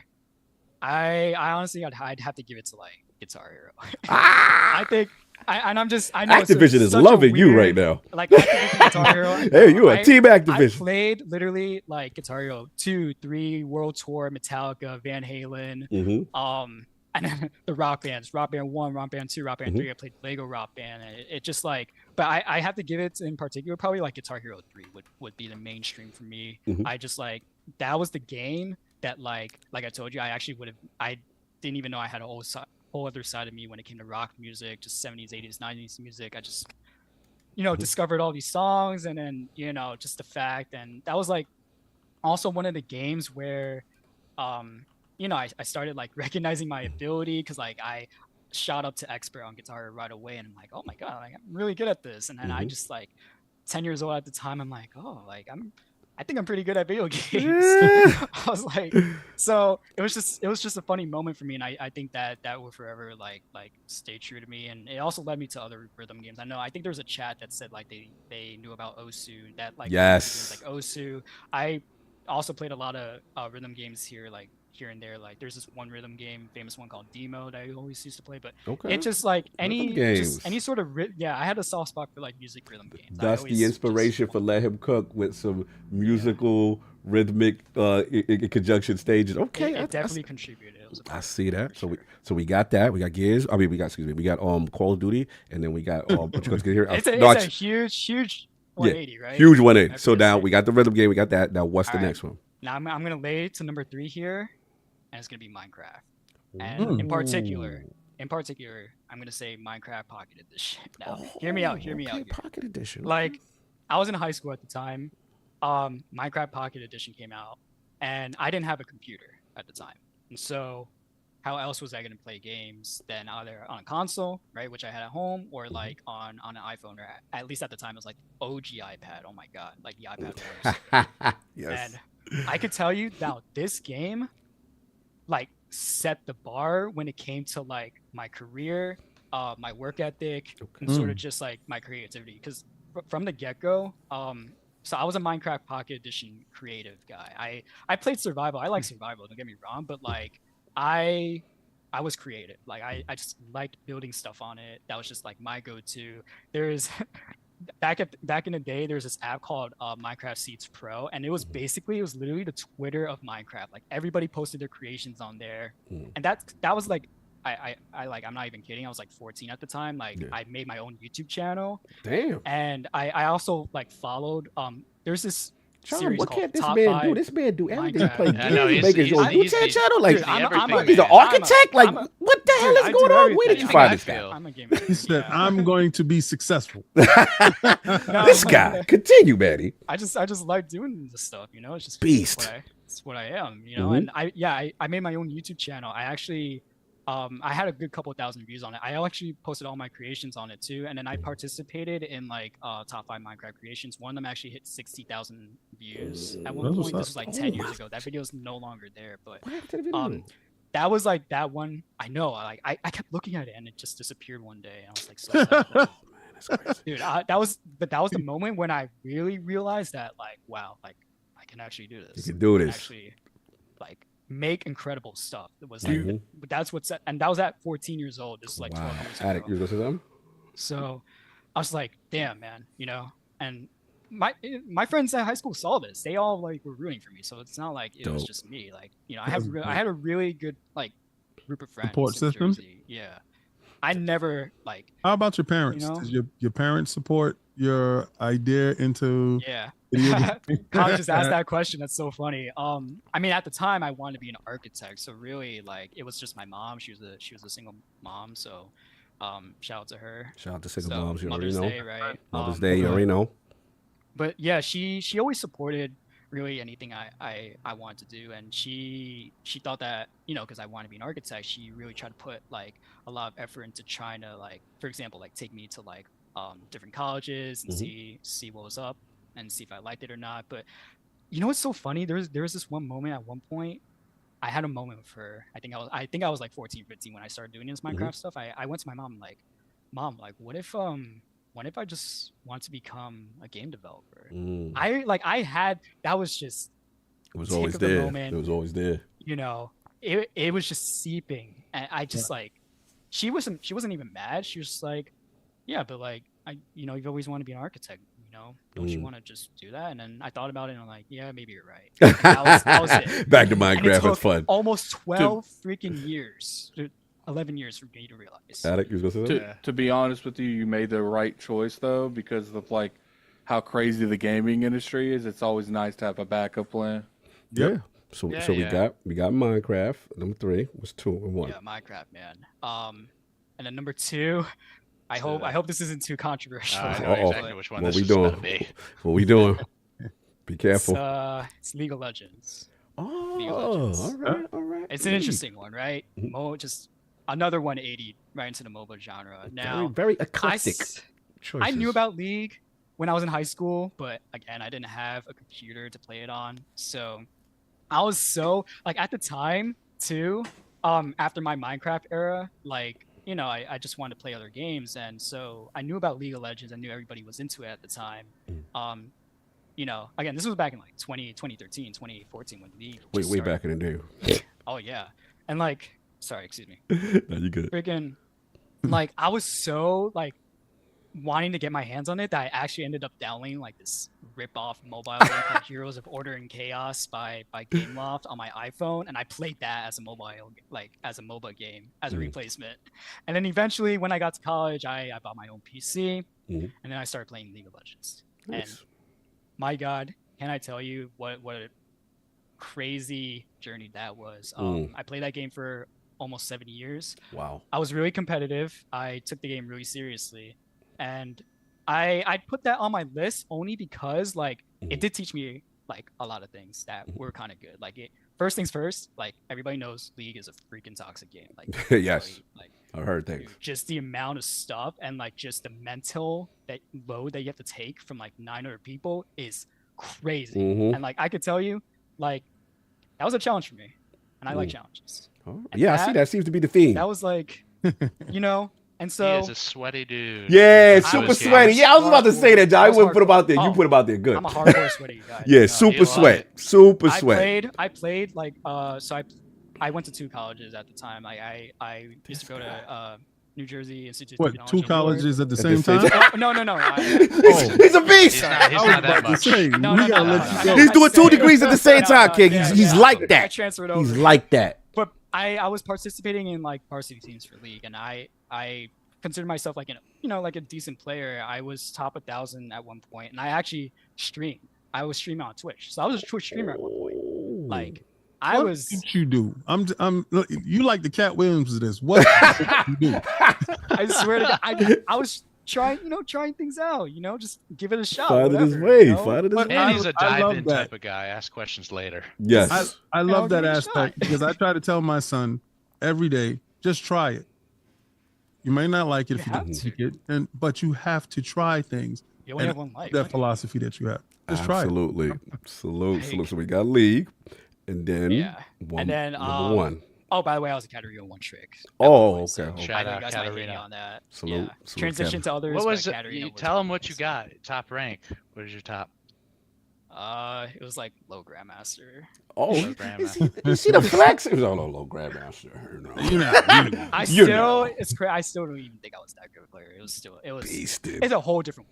Speaker 4: I honestly I'd have to give it to like Guitar Hero.
Speaker 1: Ah!
Speaker 4: I think I know
Speaker 1: Activision is
Speaker 4: such a
Speaker 1: loving you right
Speaker 4: weird-
Speaker 1: now.
Speaker 4: Like Activision Guitar Hero. I
Speaker 1: Hey,
Speaker 4: know.
Speaker 1: you a team
Speaker 4: I
Speaker 1: Activision.
Speaker 4: played literally like Guitar Hero 2, 3, World Tour, Metallica, Van Halen, and then the rock bands, Rock Band 1, Rock Band 2, Rock Band 3. I played Lego Rock Band, and it just like, but I have to give it in particular, probably like Guitar Hero 3 would be the mainstream for me. I just like, that was the game that like I told you, I didn't even know I had a whole other side of me when it came to rock music, just 70s, 80s, 90s music. I just, discovered all these songs, and then, just the fact, and that was like also one of the games where, I started like recognizing my ability, because like I shot up to expert on guitar right away, and I'm like, oh my god, like, I'm really good at this. And then I just like 10 years old at the time, I'm like, oh, like I think I'm pretty good at video games. I was like, so it was just a funny moment for me, and I think that will forever like stay true to me. And it also led me to other rhythm games. I think there was a chat that said like they knew about Osu, that like
Speaker 1: Yes,
Speaker 4: games like Osu. I also played a lot of rhythm games here and there. Like there's this one rhythm game, famous one called Demo, that I always used to play. But it just like any sort of I had a soft spot for like music rhythm games.
Speaker 1: That's the inspiration for LetHimCook with some musical rhythmic in conjunction stages. Okay,
Speaker 4: it definitely contributed.
Speaker 1: I see that. So we got that. We got Gears. I mean, we got Call of Duty, and then we got what you guys get here.
Speaker 4: It's a huge 180, right?
Speaker 1: Huge 180. So now we got the rhythm game. We got that. Now what's the next one?
Speaker 4: Now I'm gonna lay to number 3 here, and it's gonna be Minecraft. And in particular, I'm gonna say Minecraft Pocket Edition. Now, hear me out. Here.
Speaker 1: Pocket Edition.
Speaker 4: Like, I was in high school at the time. Minecraft Pocket Edition came out, and I didn't have a computer at the time. And so, how else was I gonna play games than either on a console, right, which I had at home, or like on an iPhone, or at least at the time it was like OG iPad. Oh my god, like the iPad was.
Speaker 1: Yes.
Speaker 4: And I could tell you now, this game like set the bar when it came to like my career, my work ethic, and sort of just like my creativity. Because from the get-go, so I was a Minecraft Pocket Edition creative guy. I played survival. I like survival, don't get me wrong, but like I was creative. Like I just liked building stuff on it. That was just like my go-to. There's back in the day, there's this app called Minecraft Seeds Pro, and it was literally the Twitter of Minecraft. Like everybody posted their creations on there, and that was like I'm not even kidding. I was like 14 at the time. Like I made my own YouTube channel.
Speaker 1: Damn.
Speaker 4: And I also like followed. There's this.
Speaker 1: Shaun, what can't this
Speaker 4: Top
Speaker 1: man
Speaker 4: 5
Speaker 1: do? This man do everything.
Speaker 4: Minecraft.
Speaker 1: Play
Speaker 5: I know,
Speaker 1: games,
Speaker 5: he's-
Speaker 1: make his own
Speaker 5: he's-
Speaker 1: YouTube
Speaker 5: he's-
Speaker 1: channel. Like,
Speaker 4: Dude, I'm a-
Speaker 1: he's an architect. Like,
Speaker 4: I'm a-
Speaker 1: what the hell
Speaker 4: I
Speaker 1: is
Speaker 4: do
Speaker 1: going on? Where
Speaker 4: everything.
Speaker 1: did you
Speaker 5: I
Speaker 1: find
Speaker 5: think
Speaker 1: this
Speaker 5: I
Speaker 1: guy?
Speaker 5: feel-
Speaker 4: I'm a gamer.
Speaker 7: He said, "I'm going to be successful."
Speaker 1: This guy. Continue, Manny.
Speaker 4: I just like doing this stuff, It's just
Speaker 1: Beast.
Speaker 4: It's what I am, And I made my own YouTube channel. I actually I had a good couple thousand views on it. I actually posted all my creations on it too, and then I participated in like top 5 Minecraft creations. One of them actually hit 60,000 views at one point. This was like 10 years ago. That video is no longer there, but that was like that one. I know, like I kept looking at it and it just disappeared one day. And I was like, so sad.
Speaker 1: That's crazy.
Speaker 4: Dude, that was the moment when I really realized that, like, wow, like I can actually do this.
Speaker 1: You can do
Speaker 4: I
Speaker 1: this.
Speaker 4: actually, like, make incredible stuff. It was like, but that's what's, and that was at 14 years old. This is like 12 years ago.
Speaker 1: Addict, you go to them?
Speaker 4: So I was like, damn, man, and my friends at high school saw this. They all like were rooting for me. So it's not like it was
Speaker 1: Dope.
Speaker 4: just me. Like, I had a really good like group of friends.
Speaker 7: Support
Speaker 4: in
Speaker 7: system?
Speaker 4: Jersey. Yeah. I never like,
Speaker 7: How about your parents? Does your parents support your idea into
Speaker 4: yeah.
Speaker 7: video games?
Speaker 4: Kyle just asked that question. That's so funny. I mean, at the time, I wanted to be an architect, so really, like, it was just my mom. She was a single mom, so shout out to her.
Speaker 1: Shout out to single
Speaker 4: So,
Speaker 1: moms. You already
Speaker 4: Mother's
Speaker 1: know.
Speaker 4: Day, right?
Speaker 1: Mother's Day, you already know.
Speaker 4: But yeah, she always supported really anything I wanted to do, and she thought that, because I wanted to be an architect, she really tried to put like a lot of effort into trying to, like, for example, like take me to like different colleges and see what was up and see if I liked it or not. But what's so funny? There was this one moment at one point. I had a moment with her. I think I was like 14, 15 when I started doing this Minecraft stuff. I went to my mom like, Mom, like, what if I just want to become a game developer? I had, that was just
Speaker 1: It was
Speaker 4: tick
Speaker 1: always
Speaker 4: of the
Speaker 1: there.
Speaker 4: moment.
Speaker 1: It was always there.
Speaker 4: You know, it was just seeping, and I just like, she wasn't even mad. She was just like, yeah, but like you've always wanted to be an architect. Don't you want to just do that? And then I thought about it, and I'm like, yeah, maybe you're right. And that was it.
Speaker 1: Back to
Speaker 4: And it
Speaker 1: Minecraft.
Speaker 4: took
Speaker 1: It's fun.
Speaker 4: almost 12 freaking years, 11 years for me to realize.
Speaker 1: Attic, you was gonna say that?
Speaker 6: To be honest with you, you made the right choice though, because of like how crazy the gaming industry is. It's always nice to have a backup plan.
Speaker 1: Yeah. So
Speaker 5: Yeah,
Speaker 1: we got Minecraft. Number 3 was 2 and 1.
Speaker 4: Yeah, Minecraft, man. And then number 2, I hope this isn't too controversial.
Speaker 5: I know
Speaker 1: Uh-oh.
Speaker 5: exactly which one
Speaker 1: What
Speaker 5: this
Speaker 1: we
Speaker 5: was
Speaker 1: doing?
Speaker 5: gonna be.
Speaker 1: What we doing? Be careful.
Speaker 4: It's League of Legends.
Speaker 1: Oh,
Speaker 4: Legends.
Speaker 1: all right.
Speaker 4: It's an interesting one, right? Just another 180 right into the MOBA genre. Now,
Speaker 1: very
Speaker 4: I
Speaker 1: eclectic.
Speaker 4: knew about League when I was in high school, but again, I didn't have a computer to play it on. So I was so like at the time too, after my Minecraft era, like, I just wanted to play other games. And so I knew about League of Legends. I knew everybody was into it at the time. Again, this was back in like 2013, 2014 when League just
Speaker 1: Way
Speaker 4: started.
Speaker 1: back in the day.
Speaker 4: Oh yeah. And like, sorry, excuse me.
Speaker 1: No, you good.
Speaker 4: Freaking, like, I was so like wanting to get my hands on it that I actually ended up downloading like this rip-off mobile game called Heroes of Order and Chaos by Gameloft on my iPhone, and I played that as a MOBA game as a replacement. And then eventually, when I got to college, I bought my own PC, and then I started playing League of Legends.
Speaker 1: Nice.
Speaker 4: And my God, can I tell you what a crazy journey that was? I played that game for almost 7 years.
Speaker 1: Wow.
Speaker 4: I was really competitive. I took the game really seriously. And I put that on my list only because like it did teach me like a lot of things that were kind of good. Like first things first, like everybody knows League is a freaking toxic game. Like
Speaker 1: Yes.
Speaker 4: like
Speaker 1: I heard things.
Speaker 4: just the amount of stuff and like just the mental load that you have to take from like 900 people is crazy. And like I could tell you, like that was a challenge for me, and I like challenges.
Speaker 1: Oh,
Speaker 4: And
Speaker 1: yeah, I see that seems to be the theme.
Speaker 4: That was like, and so
Speaker 5: He is a sweaty dude.
Speaker 1: Yeah,
Speaker 5: I
Speaker 1: super
Speaker 5: was
Speaker 1: sweaty.
Speaker 5: kidding.
Speaker 1: Yeah, I was about to say that, John. I wouldn't put him out there. You
Speaker 4: Oh,
Speaker 1: put him out there. Good.
Speaker 4: I'm a hardcore sweaty guy.
Speaker 1: Yeah, super
Speaker 5: love
Speaker 1: sweat.
Speaker 5: it.
Speaker 1: Super sweat.
Speaker 4: I played like so I went to 2 colleges at the time. I used to go to New Jersey Institute of
Speaker 7: What,
Speaker 4: Technology.
Speaker 7: 2 colleges at the
Speaker 1: At
Speaker 7: same
Speaker 1: the same
Speaker 7: time?
Speaker 4: Oh, no.
Speaker 1: He's a beast.
Speaker 5: He's not
Speaker 7: I was
Speaker 5: that
Speaker 7: about to
Speaker 5: much.
Speaker 7: say,
Speaker 4: No,
Speaker 7: we
Speaker 4: no,
Speaker 7: gotta
Speaker 4: no,
Speaker 7: let
Speaker 4: no,
Speaker 7: you
Speaker 4: no.
Speaker 7: go.
Speaker 1: He's doing 2 degrees at the same time, kid.
Speaker 4: yeah,
Speaker 1: He's
Speaker 4: yeah.
Speaker 1: like
Speaker 4: I
Speaker 1: that.
Speaker 4: transferred over.
Speaker 1: He's like that.
Speaker 4: But I was participating in like varsity teams for League, and I consider myself like like a decent player. I was top 1,000 at one point, and I actually streamed. I was streaming on Twitch, so I was a Twitch streamer at one point. Like I
Speaker 7: What
Speaker 4: was.
Speaker 7: did you do? Look, you like the Cat Williams of this. What did you do?
Speaker 4: I swear to God, I was trying things out. Just give it a shot.
Speaker 1: Find it his
Speaker 4: whatever,
Speaker 1: way.
Speaker 4: you know?
Speaker 1: Find it his
Speaker 7: But
Speaker 1: way.
Speaker 5: And he's a
Speaker 7: I love
Speaker 5: dive-in
Speaker 7: that.
Speaker 5: type of guy. Ask questions later.
Speaker 1: Yes.
Speaker 7: I love
Speaker 4: I'll
Speaker 7: that
Speaker 4: give it a
Speaker 7: aspect
Speaker 4: shot.
Speaker 7: because I try to tell my son every day, just try it. You may not like it if
Speaker 4: You
Speaker 7: you
Speaker 4: have
Speaker 7: don't
Speaker 4: to.
Speaker 7: like it, but you have to try things.
Speaker 4: You only
Speaker 7: And
Speaker 4: have one life.
Speaker 7: that philosophy that you have. Just try it.
Speaker 1: Absolutely. Salute. So we got League, and then
Speaker 4: Yeah.
Speaker 1: one,
Speaker 4: And then,
Speaker 1: number 1.
Speaker 4: Oh, by the way, I was a Katarina one trick.
Speaker 1: Oh, okay.
Speaker 4: So
Speaker 1: okay.
Speaker 5: Shout
Speaker 4: I know
Speaker 5: out
Speaker 4: you guys might hate me
Speaker 5: Katarina.
Speaker 4: on that.
Speaker 1: Salute.
Speaker 4: Yeah.
Speaker 1: Salute,
Speaker 4: Transition to others.
Speaker 5: What
Speaker 4: but
Speaker 5: was it?
Speaker 4: Katarina was
Speaker 5: Tell him
Speaker 4: one
Speaker 5: what you
Speaker 4: of
Speaker 5: got. Top rank. What is your top?
Speaker 4: It was like low grandmaster.
Speaker 1: Oh,
Speaker 5: Low
Speaker 1: you
Speaker 5: grandmaster.
Speaker 1: see the flex? It was all low grandmaster. No.
Speaker 7: You know.
Speaker 4: I
Speaker 1: You
Speaker 4: still,
Speaker 1: know.
Speaker 4: I still don't even think I was that good a player. It was.
Speaker 1: Beasted.
Speaker 4: It's a whole different.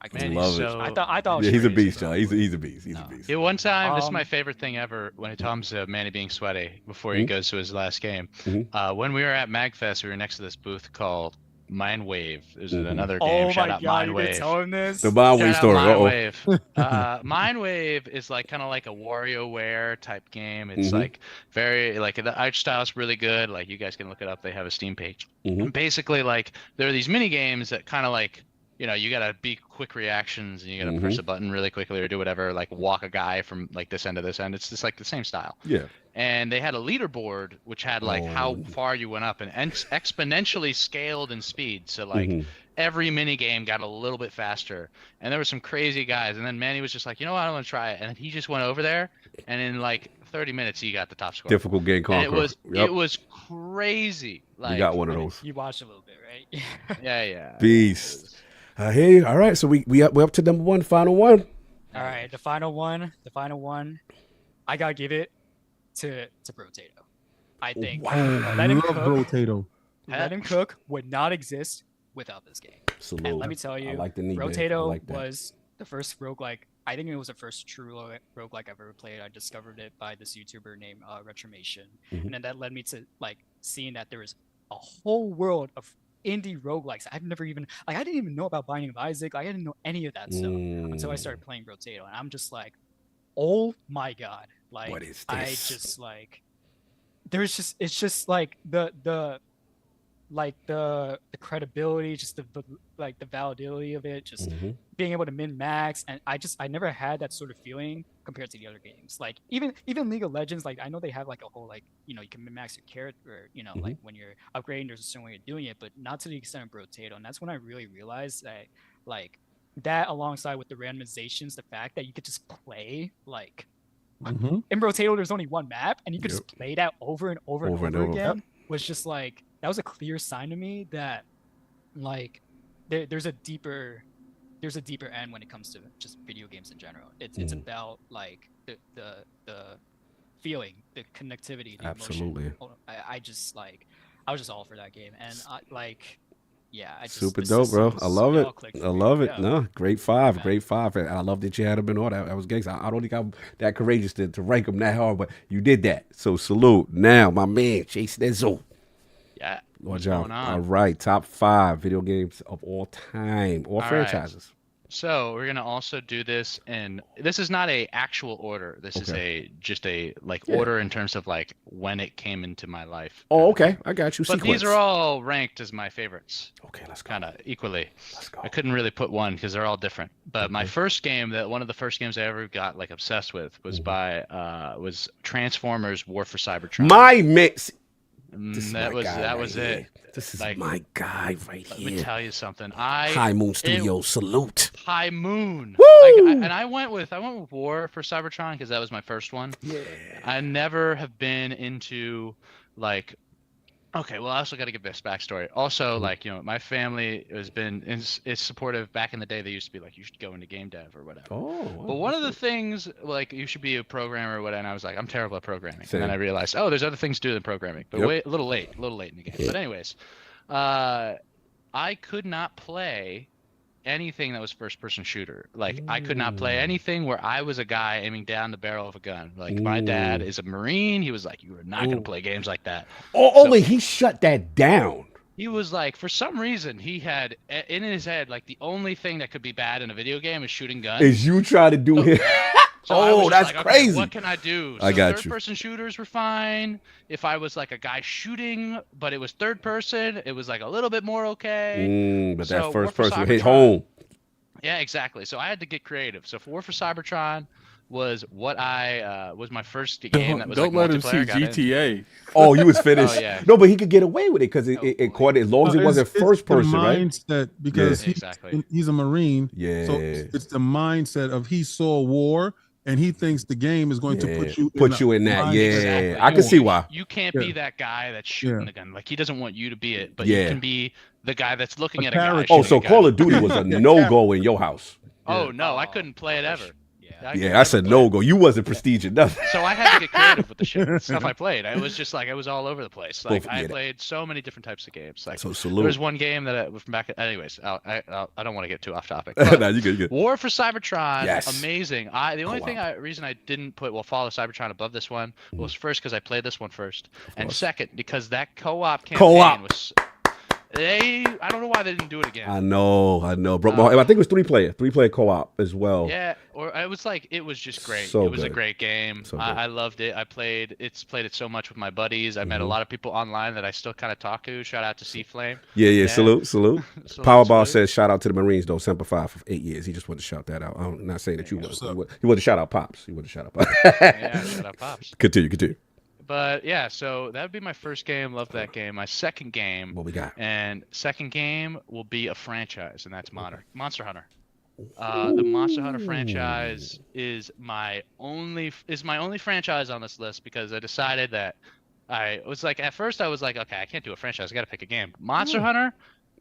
Speaker 4: I can
Speaker 5: Man,
Speaker 4: tell you.
Speaker 5: he's
Speaker 1: love it.
Speaker 5: so...
Speaker 4: I thought. I
Speaker 1: Yeah, he's a
Speaker 4: was crazy,
Speaker 1: beast, y'all. He's a beast. He's a beast.
Speaker 5: Yeah, one time, this is my
Speaker 4: Um,
Speaker 5: favorite thing ever when it comes to Manny being sweaty before he goes to his last game.
Speaker 1: Mhm.
Speaker 5: When we were at MagFest, we were next to this booth called Mindwave. There's
Speaker 1: Mhm.
Speaker 5: another game.
Speaker 4: Oh
Speaker 5: Shout
Speaker 4: my
Speaker 5: out
Speaker 4: God! You can
Speaker 5: Mindwave.
Speaker 4: tell him this.
Speaker 1: The Mindwave
Speaker 5: Shout out
Speaker 1: story. Uh-oh.
Speaker 5: Mindwave. Mindwave is like kind of like a WarioWare type game. It's
Speaker 1: Mhm.
Speaker 5: like very like the art style is really good. Like you guys can look it up. They have a Steam page.
Speaker 1: Mhm.
Speaker 5: And basically, like there are these mini games that kind of like you gotta be quick reactions and you gotta press a button really quickly or do whatever. Like walk a guy from like this end to this end. It's just like the same style.
Speaker 1: Yeah.
Speaker 5: And they had a leaderboard which had like how
Speaker 1: Oh.
Speaker 5: far you went up and exponentially scaled in speed. So like
Speaker 1: Mhm.
Speaker 5: every mini game got a little bit faster, and there were some crazy guys. And then Manny was just like, you know what, I want to try it. And he just went over there, and in like 30 minutes he got the top score.
Speaker 1: Difficult game
Speaker 5: And
Speaker 1: conqueror.
Speaker 5: it was crazy. Like
Speaker 1: You got one of those.
Speaker 4: You watched a little bit, right?
Speaker 5: yeah.
Speaker 1: Beast. Hey, all right. So we're up to number 1, final one.
Speaker 4: All right, the final one. I gotta give it to Brotato. I think
Speaker 7: I
Speaker 4: Let Him
Speaker 7: love
Speaker 4: Cook.
Speaker 7: Brotato.
Speaker 4: Let Him Cook would not exist without this game.
Speaker 1: Salute.
Speaker 4: And let me tell you,
Speaker 1: I like the knee bend. I
Speaker 4: Brotato
Speaker 1: like that.
Speaker 4: was the first roguelike. I think it was the first true roguelike I've ever played. I discovered it by this YouTuber named Retromation, and then that led me to like seeing that there was a whole world of indie roguelikes. I've never even I didn't even know about Binding of Isaac. I didn't know any of that stuff until I started playing Brotato, and I'm just like, oh my god! Like,
Speaker 1: what is this?
Speaker 4: I just like, it's just like the credibility, just the validity of it, just being able to min max, and I never had that sort of feeling compared to the other games. Like even League of Legends, like I know they have like a whole like you can min max your character, like when you're upgrading, there's a certain way you're doing it, but not to the extent of Brotato, and that's when I really realized that like that alongside with the randomizations, the fact that you could just play like in Brotato, there's only one map, and you could just play that over and over again. Was just like that was a clear sign to me that like there's a deeper end when it comes to just video games in general. It's about like the feeling, the connectivity, the
Speaker 1: Absolutely.
Speaker 4: emotion. I was just all for that game, and
Speaker 1: super dope, bro. I love it. I love it.
Speaker 4: Yeah.
Speaker 1: No, great five. And I love that you had them and all that. That was gangsta. I don't think I'm that courageous to rank them that hard, but you did that. So salute. Now, my man, Jason Enzo.
Speaker 5: Yeah.
Speaker 1: Lord John. All right. Top 5 video games of all time. All franchises.
Speaker 5: Right. So we're gonna also do this, and this is not a actual order. This is just a order in terms of like when it came into my life.
Speaker 1: Oh, okay, I got you.
Speaker 5: But these are all ranked as my favorites.
Speaker 1: Okay, let's go.
Speaker 5: Kind of equally.
Speaker 1: Let's go.
Speaker 5: I couldn't really put one because they're all different. But my first game, one of the first games I ever got like obsessed with, was was Transformers: War for Cybertron.
Speaker 1: My mix.
Speaker 5: That was it.
Speaker 1: This is my guy right here.
Speaker 5: Let me tell you something.
Speaker 1: High Moon Studios, salute.
Speaker 5: High Moon.
Speaker 1: Woo!
Speaker 5: I went with War for Cybertron because that was my first one.
Speaker 1: Yeah.
Speaker 5: I never have been into like. Okay, well, I also got to give this backstory. Also, like my family is supportive. Back in the day, they used to be like, you should go into game dev or whatever.
Speaker 1: Oh. Wow.
Speaker 5: But one of the things, like, you should be a programmer or whatever. And I was like, I'm terrible at programming.
Speaker 1: Same.
Speaker 5: And then I realized, there's other things to do than programming. But wait, a little late in the game. But anyways, I could not play anything that was first-person shooter. Like, I could not play anything where I was a guy aiming down the barrel of a gun. Like, my dad is a Marine. He was like, you are not going to play games like that.
Speaker 1: Wait, he shut that down.
Speaker 5: He was like, for some reason, he had in his head, like, the only thing that could be bad in a video game is shooting guns.
Speaker 1: Is you try to do him.
Speaker 5: So
Speaker 1: that's
Speaker 5: like,
Speaker 1: crazy.
Speaker 5: Okay, what can I do? So
Speaker 1: I got you.
Speaker 5: Third-person shooters were fine. If I was like a guy shooting, but it was third person, it was like a little bit more okay.
Speaker 1: But
Speaker 5: So
Speaker 1: that first
Speaker 5: War for
Speaker 1: person hit
Speaker 5: Cybertron-
Speaker 1: home.
Speaker 5: Yeah, exactly. So I had to get creative. So War for Cybertron was what I was my first game that was
Speaker 6: Don't
Speaker 5: like
Speaker 6: let him see
Speaker 5: multiplayer. Got in.
Speaker 6: GTA.
Speaker 1: Oh, you was finished.
Speaker 5: Oh, yeah.
Speaker 1: No, but he could get away with it because it caught it as long as it wasn't first person,
Speaker 7: the
Speaker 1: right?
Speaker 7: mindset, because
Speaker 5: Exactly.
Speaker 7: he's a Marine.
Speaker 1: Yeah.
Speaker 7: So it's the mindset of he saw war and he thinks the game is going to put you
Speaker 1: in that.
Speaker 7: mindset.
Speaker 1: Yeah,
Speaker 5: Exactly.
Speaker 1: I can see why.
Speaker 5: You can't be that guy that's shooting the gun. Like, he doesn't want you to be it, but you can be the guy that's looking at a guy.
Speaker 1: Oh, so
Speaker 5: shooting a
Speaker 1: Call
Speaker 5: gun.
Speaker 1: of Duty was a no-go in your house.
Speaker 5: Oh no, I couldn't play it ever.
Speaker 1: Yeah, that's a no-go. You wasn't prestige enough.
Speaker 5: So I had to get creative with the stuff I played. It was just like, it was all over the place. Like, I played so many different types of games. Like,
Speaker 1: So
Speaker 5: there
Speaker 1: salute.
Speaker 5: was one game that was from back. Anyways, I don't want to get too off topic.
Speaker 1: No, you good.
Speaker 5: War for Cybertron,
Speaker 1: Yes.
Speaker 5: amazing. The only reason I didn't put Fall of Cybertron above this one was first because I played this one first, and second because that co-op campaign was. I don't know why they didn't do it again.
Speaker 1: I know, bro. I think it was three-player co-op as well.
Speaker 5: Yeah, or it was just great.
Speaker 1: So
Speaker 5: it was a
Speaker 1: good.
Speaker 5: great game.
Speaker 1: So
Speaker 5: I loved it. I played it so much with my buddies. I met a lot of people online that I still kind of talk to. Shout out to C Flame.
Speaker 1: Yeah. Salute.
Speaker 5: Salute.
Speaker 1: Powerball says shout out to the Marines though. Semper Fi for 8 years. He just wanted to shout that out. I'm not saying that you would. He wanted to shout out Pops.
Speaker 5: Yeah, shout out Pops.
Speaker 1: Continue.
Speaker 5: But yeah, so that would be my first game. Loved that game. My second game.
Speaker 1: What we got?
Speaker 5: And second game will be a franchise, and that's Monster Hunter. The Monster Hunter franchise is my only franchise on this list because I decided that I was like, at first I was like, okay, I can't do a franchise. I got to pick a game. Monster Hunter,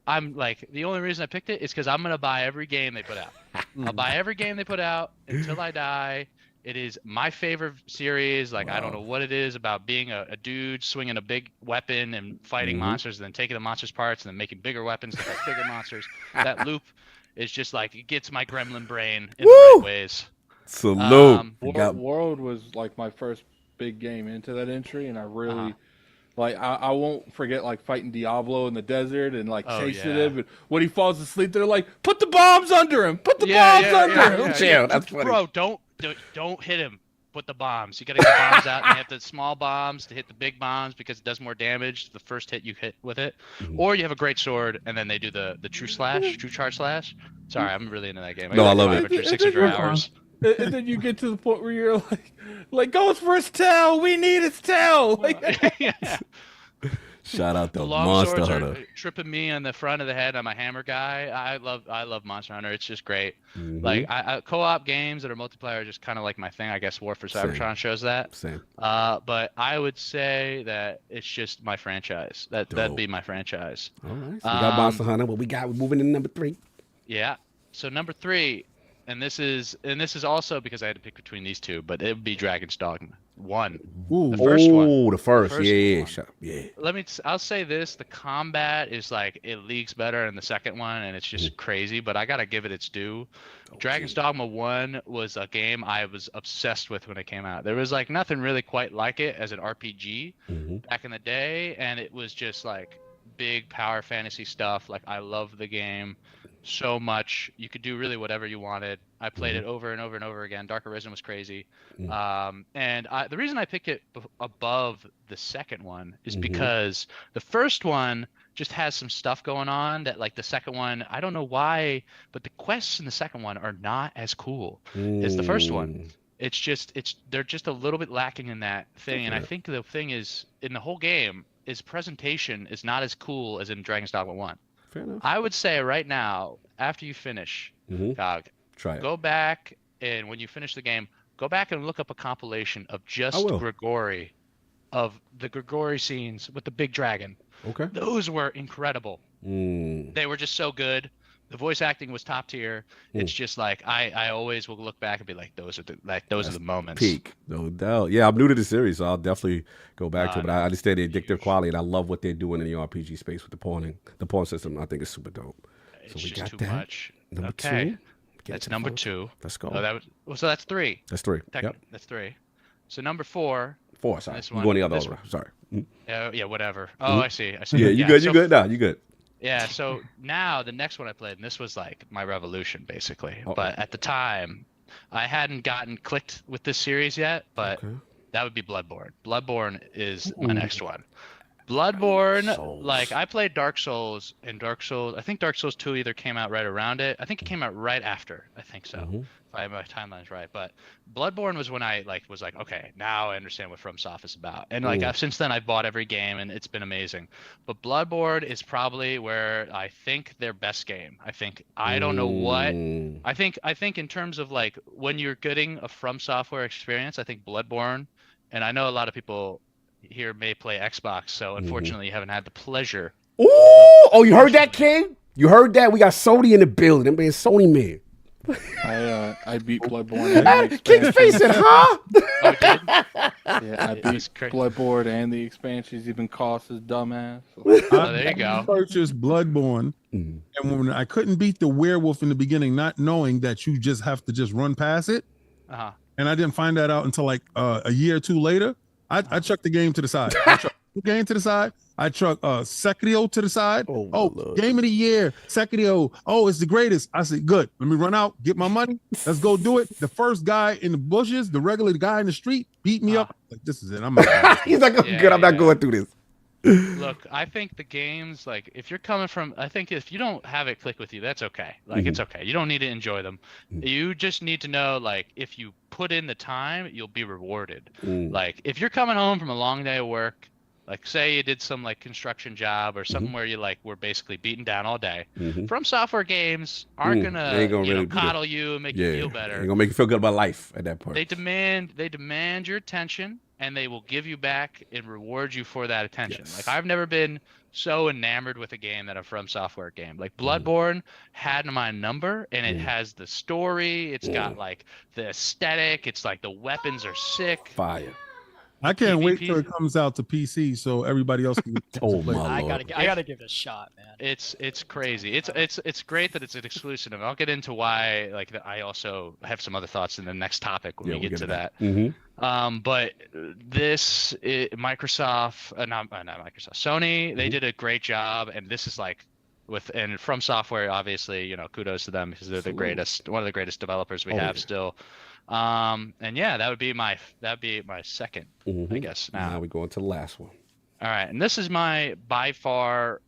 Speaker 5: I'm like, the only reason I picked it is because I'm gonna buy every game they put out. I'll buy every game they put out until I die. It is my favorite series. Like, I don't know what it is about being a dude swinging a big weapon and fighting monsters, and then taking the monsters' parts and then making bigger weapons to fight bigger monsters. That loop is just like, it gets my gremlin brain in the right ways.
Speaker 1: Salute.
Speaker 6: World was like my first big game into that entry, and I really like. I won't forget like fighting Diablo in the desert and like chasing him. And when he falls asleep, they're like, "Put the bombs under him! Put the bombs under him!"
Speaker 1: Yeah, that's funny.
Speaker 5: Bro, don't hit him. Put the bombs. You gotta get the bombs out, and you have the small bombs to hit the big bombs because it does more damage the first hit you hit with it. Or you have a great sword, and then they do the true charge slash. Sorry, I'm really into that game.
Speaker 1: No, I love it.
Speaker 5: 600 hours.
Speaker 6: And then you get to the point where you're like, goes for his tail. We need his tail. Like,
Speaker 1: Shout out to
Speaker 5: long
Speaker 1: Monster
Speaker 5: swords
Speaker 1: Hunter.
Speaker 5: are tripping me on the front of the head. I'm a hammer guy. I love Monster Hunter. It's just great. Like, I co-op games that are multiplayer are just kind of like my thing. I guess War for Cybertron shows that.
Speaker 1: Same.
Speaker 5: But I would say that it's just my franchise. That'd be my franchise.
Speaker 1: All right. So we got Monster Hunter. What we got? We're moving to number 3.
Speaker 5: Yeah. So number 3, and this is also because I had to pick between these two, but it would be Dragon's Dogma 1.
Speaker 7: Ooh.
Speaker 5: The first one.
Speaker 1: The first.
Speaker 5: one.
Speaker 1: Yeah.
Speaker 5: I'll say this: the combat is like, it leagues better in the second one, and it's just crazy. But I gotta give it its due. Dragon's Dogma 1 was a game I was obsessed with when it came out. There was like nothing really quite like it as an RPG back in the day, and it was just like big power fantasy stuff. Like, I love the game so much. You could do really whatever you wanted. I played it over and over and over again. Dark Arisen was crazy. And the reason I picked it above the second one is because the first one just has some stuff going on that, like, the second one, I don't know why, but the quests in the second one are not as cool as the first one. They're just a little bit lacking in that thing. And I think the thing is, in the whole game, is presentation is not as cool as in Dragon's Dogma 1.
Speaker 1: Fair enough.
Speaker 5: I would say right now, after you finish, GOG,
Speaker 1: Try it.
Speaker 5: go back, and when you finish the game, go back and look up a compilation of just Grigori, of the Grigori scenes with the big dragon.
Speaker 1: Okay.
Speaker 5: Those were incredible. They were just so good. The voice acting was top tier. It's just like, I always will look back and be like, those are the moments.
Speaker 1: Peak, no doubt. Yeah, I'm new to the series, so I'll definitely go back to it. But I understand the addictive quality, and I love what they're doing in the RPG space with the pawn system. I think it's super dope.
Speaker 5: It's
Speaker 1: so we
Speaker 5: just
Speaker 1: got
Speaker 5: too
Speaker 1: that.
Speaker 5: much.
Speaker 1: Number
Speaker 5: Okay.
Speaker 1: 2.
Speaker 5: That's number 2.
Speaker 1: Let's go.
Speaker 5: So that's 3.
Speaker 1: That's 3. Yep.
Speaker 5: That's 3. So number 4.
Speaker 1: 4. Sorry.
Speaker 5: This
Speaker 1: I'm
Speaker 5: one-
Speaker 1: going the other
Speaker 5: this
Speaker 1: order.
Speaker 5: one.
Speaker 1: Sorry.
Speaker 5: Yeah, whatever. Oh, I see.
Speaker 1: Yeah, you good? You good? Nah, you good.
Speaker 5: Yeah, so now the next one I played, and this was like my revolution, basically. But at the time, I hadn't gotten clicked with this series yet, but that would be Bloodborne. Bloodborne is my next one. Bloodborne, like, I played Dark Souls, and I think Dark Souls 2 either came out right around it. I think it came out right after. I think so, if I have my timelines right. But Bloodborne was when I was like, okay, now I understand what FromSoft is about. And like, since then, I've bought every game, and it's been amazing. But Bloodborne is probably where I think their best game. I don't know what. I think in terms of like, when you're getting a From Software experience, I think Bloodborne, and I know a lot of people here may play Xbox, so unfortunately you haven't had the pleasure.
Speaker 1: Ooh! Oh, you heard that, King? You heard that? We got Sony in the building. That man, Sony man.
Speaker 6: I beat Bloodborne.
Speaker 1: King's face said, huh?
Speaker 6: Yeah, I beat Bloodborne and the expansions, even cost his dumbass.
Speaker 5: Oh, there you go.
Speaker 7: I purchased Bloodborne, and when I couldn't beat the werewolf in the beginning, not knowing that you just have to just run past it, and I didn't find that out until like a year or two later. I chucked the game to the side. I chucked the game to the side. I chucked Sekiro to the side. Oh, game of the year, Sekiro. Oh, it's the greatest. I said, good. Let me run out, get my money. Let's go do it. The first guy in the bushes, the regular guy in the street, beat me up. Like, this is it. I'm not
Speaker 1: He's like, good. I'm not going through this.
Speaker 5: Look, I think the games, like, if you're coming from, I think if you don't have it click with you, that's okay. Like, it's okay. You don't need to enjoy them. You just need to know, like, if you put in the time, you'll be rewarded. Like, if you're coming home from a long day of work, like, say you did some, like, construction job or something where you, like, were basically beaten down all day. From Software games aren't gonna really coddle you and make you feel better.
Speaker 1: They're gonna make you feel good about life at that point.
Speaker 5: They demand your attention. and they will give you back and reward you for that attention.
Speaker 1: Yes.
Speaker 5: Like I've never been so enamored with a game that a From Software game. Like
Speaker 1: Mm.
Speaker 5: Bloodborne had my number, and it has the story. It's got like the aesthetic. It's like the weapons are sick.
Speaker 1: Fire.
Speaker 7: I can't wait till
Speaker 5: PvP.
Speaker 7: it comes out to PC so everybody else can
Speaker 1: Oh
Speaker 7: play.
Speaker 1: my
Speaker 4: I
Speaker 1: lord.
Speaker 4: gotta give it a shot, man.
Speaker 5: It's crazy. It's great that it's an exclusive. I'll get into why. Like I also have some other thoughts in the next topic when we get to that.
Speaker 1: Mm-hmm.
Speaker 5: But Microsoft, not Microsoft, Sony, they did a great job, and this is like and From Software, obviously, kudos to them because they're the greatest, one of the greatest developers we have still. And yeah, that'd be my second, I guess.
Speaker 1: Now we go into the last one.
Speaker 5: All right, and this is by far,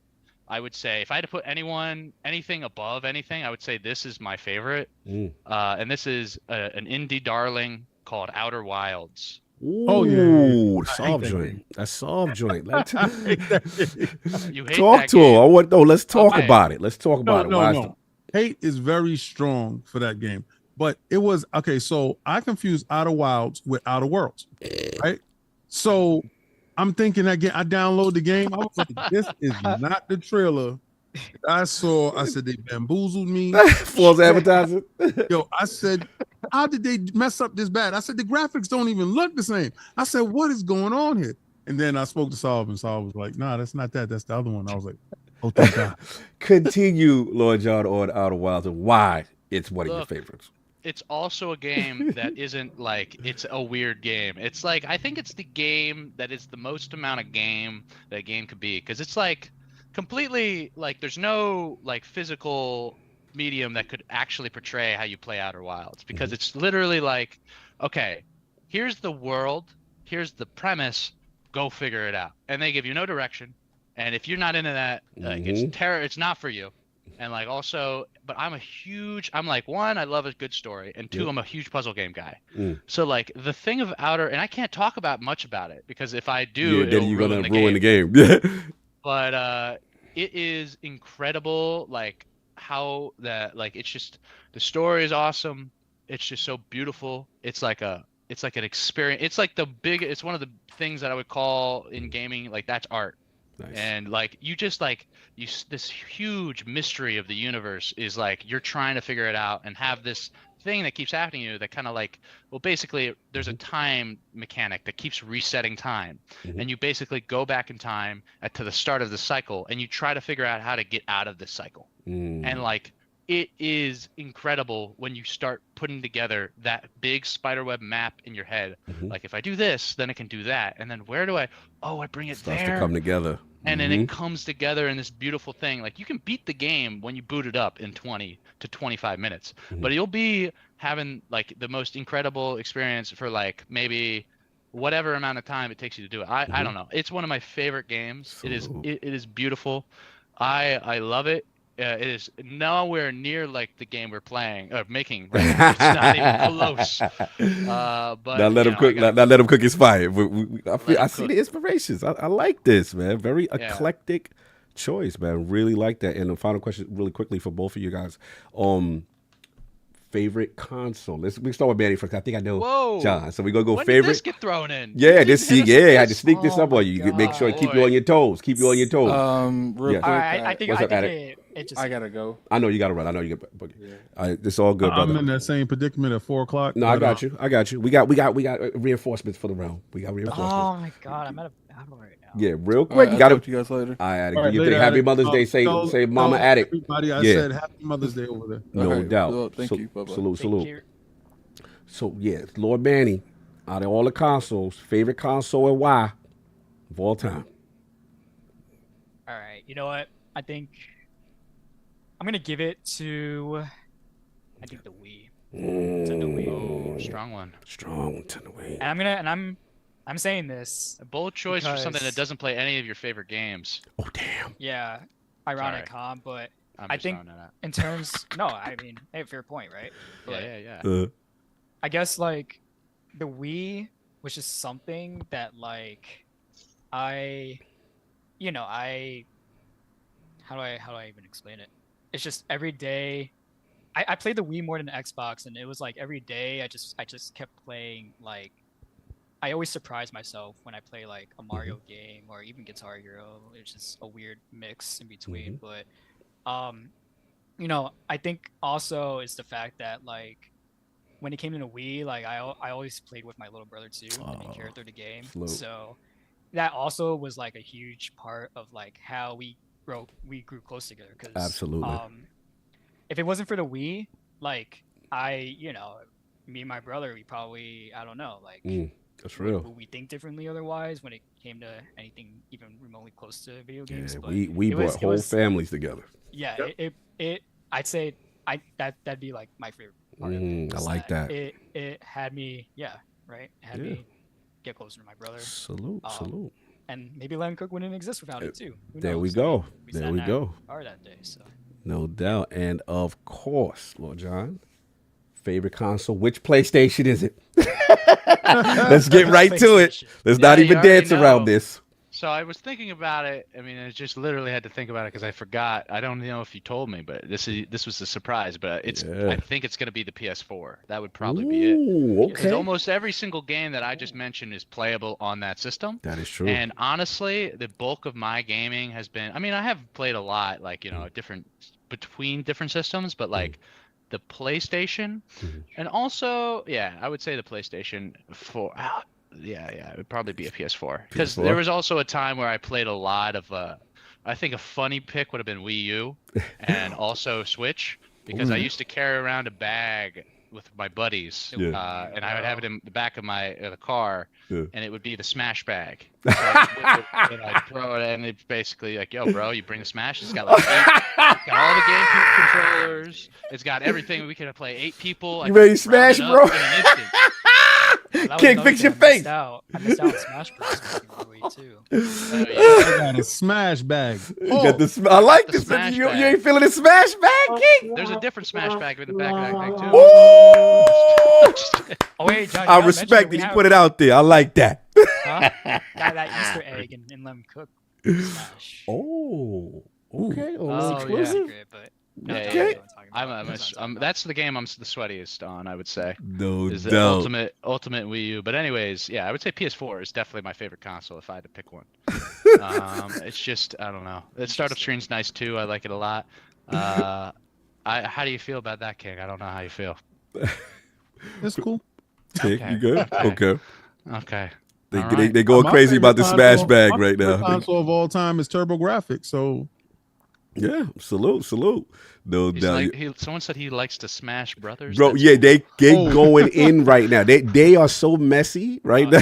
Speaker 5: I would say, if I had to put anything above anything, I would say this is my favorite. And this is an indie darling called Outer Wilds.
Speaker 7: Oh, yeah.
Speaker 1: Ooh,
Speaker 7: I hate
Speaker 1: soft
Speaker 7: that
Speaker 1: joint.
Speaker 7: game.
Speaker 1: That's soft joint. Let's
Speaker 5: You hate
Speaker 1: talk
Speaker 5: that
Speaker 1: to
Speaker 5: game.
Speaker 1: him. Let's talk
Speaker 5: Okay.
Speaker 1: about it. Let's talk about it. Why is
Speaker 7: No. Hate is very strong for that game. But it was okay. So I confused Outer Wilds with Outer Worlds, right? So I'm thinking again. I download the game. I was like, "This is not the trailer." I saw. I said they bamboozled me.
Speaker 1: false advertising?
Speaker 7: Yo, I said, "How did they mess up this bad?" I said, "The graphics don't even look the same." I said, "What is going on here?" And then I spoke to Saul, and Saul was like, "Nah, that's not that. That's the other one." I was like, "Oh, thank God."
Speaker 1: Continue, Lord John, on Outer Wilds and why it's one of your
Speaker 5: Look,
Speaker 1: favorites.
Speaker 5: It's also a game that isn't like it's a weird game. It's like I think it's the game that is the most amount of game that a game could be, because it's like completely like there's no like physical medium that could actually portray how you play Outer Wilds, because it's literally like, okay, here's the world, here's the premise, go figure it out, and they give you no direction, and if you're not into that, like it's not for you. And like also, but I'm like, one, I love a good story, and two, I'm a huge puzzle game guy. So like the thing of Outer, and I can't talk about much about it because if I do,
Speaker 1: then
Speaker 5: it'll
Speaker 1: you're
Speaker 5: ruin
Speaker 1: gonna
Speaker 5: the
Speaker 1: ruin
Speaker 5: game.
Speaker 1: the game.
Speaker 5: But it is incredible, like how that, like it's just, the story is awesome. It's just so beautiful. It's like an experience. It's like it's one of the things that I would call in gaming, like that's art.
Speaker 1: Nice.
Speaker 5: And like you just like this huge mystery of the universe is like you're trying to figure it out and have this thing that keeps happening to you that kind of like, well, basically there's a time mechanic that keeps resetting time, and you basically go back in time to the start of the cycle and you try to figure out how to get out of this cycle. And like it is incredible when you start putting together that big spiderweb map in your head. Like if I do this, then I can do that, and then where do I bring it
Speaker 1: Starts
Speaker 5: there
Speaker 1: to come together.
Speaker 5: and then it comes together in this beautiful thing. Like you can beat the game when you boot it up in 20 to 25 minutes, but you'll be having like the most incredible experience for like maybe whatever amount of time it takes you to do it. I don't know. It's one of my favorite games. It is beautiful. I love it. It is nowhere near like the game we're playing or making right now. It's not even close. But
Speaker 1: Now let him cook. Now let him cook his fire. I see the inspirations. I like this, man. Very eclectic choice, man. Really like that. And the final question, really quickly, for both of you guys. Favorite console. We start with Manny first. I think I know John. So we're gonna go
Speaker 5: when
Speaker 1: favorite.
Speaker 5: Did this get thrown in?
Speaker 1: Yeah,
Speaker 5: You
Speaker 1: this
Speaker 5: didn't hit us with
Speaker 1: I had to
Speaker 5: this?
Speaker 1: sneak this up on you. You make sure to keep you on your toes. Keep you on your toes.
Speaker 6: Real
Speaker 1: Yeah.
Speaker 6: quick,
Speaker 4: All right, I think
Speaker 1: What's up,
Speaker 4: it just.
Speaker 6: I gotta go.
Speaker 1: I know you got to run. I know you got. It's all good,
Speaker 7: I'm
Speaker 1: brother.
Speaker 7: in that same predicament at 4:00.
Speaker 1: No, I got you. I got you. We got reinforcements for the round. We got reinforcements.
Speaker 4: Oh my god, I'm at a battle right now.
Speaker 1: Yeah, real
Speaker 6: All
Speaker 1: quick.
Speaker 6: right,
Speaker 1: You got
Speaker 6: I'll talk
Speaker 1: to.
Speaker 6: to you guys later.
Speaker 1: I
Speaker 7: All right,
Speaker 1: you
Speaker 7: later,
Speaker 1: think Happy
Speaker 7: Addict.
Speaker 1: Mother's Day. Say Mama
Speaker 7: tell
Speaker 1: Addict.
Speaker 7: Everybody, I
Speaker 1: Yeah.
Speaker 7: said Happy Mother's Day over there.
Speaker 1: No
Speaker 6: Okay,
Speaker 1: doubt.
Speaker 6: well, thank you. Bye-bye.
Speaker 1: Salute.
Speaker 4: Thank you.
Speaker 1: So yeah, Lord Manny, out of all the consoles, favorite console and why of all time?
Speaker 4: All right, you know what? I think I'm gonna give it to. I think the Wii. To the Wii.
Speaker 5: Oh, strong one.
Speaker 1: Strong to the way.
Speaker 4: And I'm saying this.
Speaker 5: A bold choice for something that
Speaker 4: Because-
Speaker 5: doesn't play any of your favorite games.
Speaker 1: Oh damn.
Speaker 4: Yeah, ironic, huh? But
Speaker 5: I'm
Speaker 4: I
Speaker 5: just
Speaker 4: think
Speaker 5: throwing that out.
Speaker 4: in terms, no, I mean, hey, fair point, right? But
Speaker 5: Yeah.
Speaker 4: I guess like the Wii was just something that like how do I even explain it? It's just every day. I played the Wii more than the Xbox, and it was like every day I just kept playing like I always surprise myself when I play like a Mario game or even Guitar Hero. It's just a weird mix in between. But you know, I think also it's the fact that like when it came to the Wii, like I always played with my little brother too, the main character of the game. So that also was like a huge part of like how we grew close together. Because
Speaker 1: Absolutely.
Speaker 4: If it wasn't for the Wii, like you know, me and my brother, we probably, I don't know, like
Speaker 1: that's real.
Speaker 4: would we think differently otherwise when it came to anything even remotely close to video games?
Speaker 1: Yeah,
Speaker 4: But
Speaker 1: we brought whole families together.
Speaker 4: Yeah, it I'd say that'd be like my favorite part of it.
Speaker 1: I like that.
Speaker 4: It had me, had me get closer to my brother.
Speaker 1: Salute.
Speaker 4: And maybe LetHimCook wouldn't exist without it too. Who
Speaker 1: There
Speaker 4: knows?
Speaker 1: we go.
Speaker 4: We
Speaker 1: There
Speaker 4: sat
Speaker 1: we
Speaker 4: in
Speaker 1: go.
Speaker 4: that car that day, so.
Speaker 1: No doubt. And of course, Lord John, favorite console. Which PlayStation is it? Let's get right to it. Let's not
Speaker 5: you
Speaker 1: even
Speaker 5: already
Speaker 1: dance around
Speaker 5: know.
Speaker 1: this.
Speaker 5: So I was thinking about it. I mean, I just literally had to think about it because I forgot. I don't know if you told me, but this was a surprise. But I think it's gonna be the PS4. That would probably be it. Because
Speaker 1: Okay.
Speaker 5: almost every single game that I just mentioned is playable on that system.
Speaker 1: That is true.
Speaker 5: And honestly, the bulk of my gaming has been. I mean, I have played a lot, like between different systems, but like the PlayStation, and also, I would say the PlayStation 4. Yeah, it would probably be a PS4. Because there was also a time where I played a lot of. I think a funny pick would have been Wii U, and also Switch, because I used to carry around a bag with my buddies, and I would have it in the back of the car, and it would be the Smash bag. So I'd throw it, and it's basically like, "Yo, bro, you bring the Smash. It's got like it's got all the GameCube controllers. It's got everything. We can play 8 people.
Speaker 1: You ready to smash, bro?
Speaker 5: In an instant."
Speaker 1: King, fix your face.
Speaker 4: I missed out on Smash Bros. Wii too.
Speaker 7: I got a smash bag.
Speaker 1: You got the I like
Speaker 5: the
Speaker 1: this.
Speaker 5: Smash
Speaker 1: You
Speaker 5: bag.
Speaker 1: ain't feeling the smash bag, King?
Speaker 5: There's a different Smash bag in the back of that thing too.
Speaker 1: Ooh!
Speaker 4: Oh wait, John,
Speaker 1: I respect that he put it out there. I like that.
Speaker 4: Huh? that Easter egg in LetHimCook Smash.
Speaker 1: Oh, okay.
Speaker 5: Oh,
Speaker 1: exclusive.
Speaker 4: Secret, but
Speaker 1: Okay.
Speaker 5: That's the game I'm the sweatiest on, I would say.
Speaker 1: No
Speaker 5: Is the
Speaker 1: doubt.
Speaker 5: ultimate Wii U. But anyways, I would say PS4 is definitely my favorite console if I had to pick one. It's just, I don't know. The startup screen's nice too. I like it a lot. How do you feel about that, King? I don't know how you feel.
Speaker 7: It's cool.
Speaker 1: King, you good? Okay.
Speaker 5: Okay.
Speaker 1: They going
Speaker 7: My
Speaker 1: crazy about the
Speaker 7: favorite
Speaker 1: smash bag
Speaker 7: my
Speaker 1: right
Speaker 7: favorite
Speaker 1: now.
Speaker 7: console of all time is TurboGrafx. So
Speaker 1: Yeah, salute. No
Speaker 5: He's
Speaker 1: doubt.
Speaker 5: someone said he likes to smash brothers.
Speaker 1: Bro,
Speaker 5: That's
Speaker 1: yeah, they going in right now. They are so messy right now.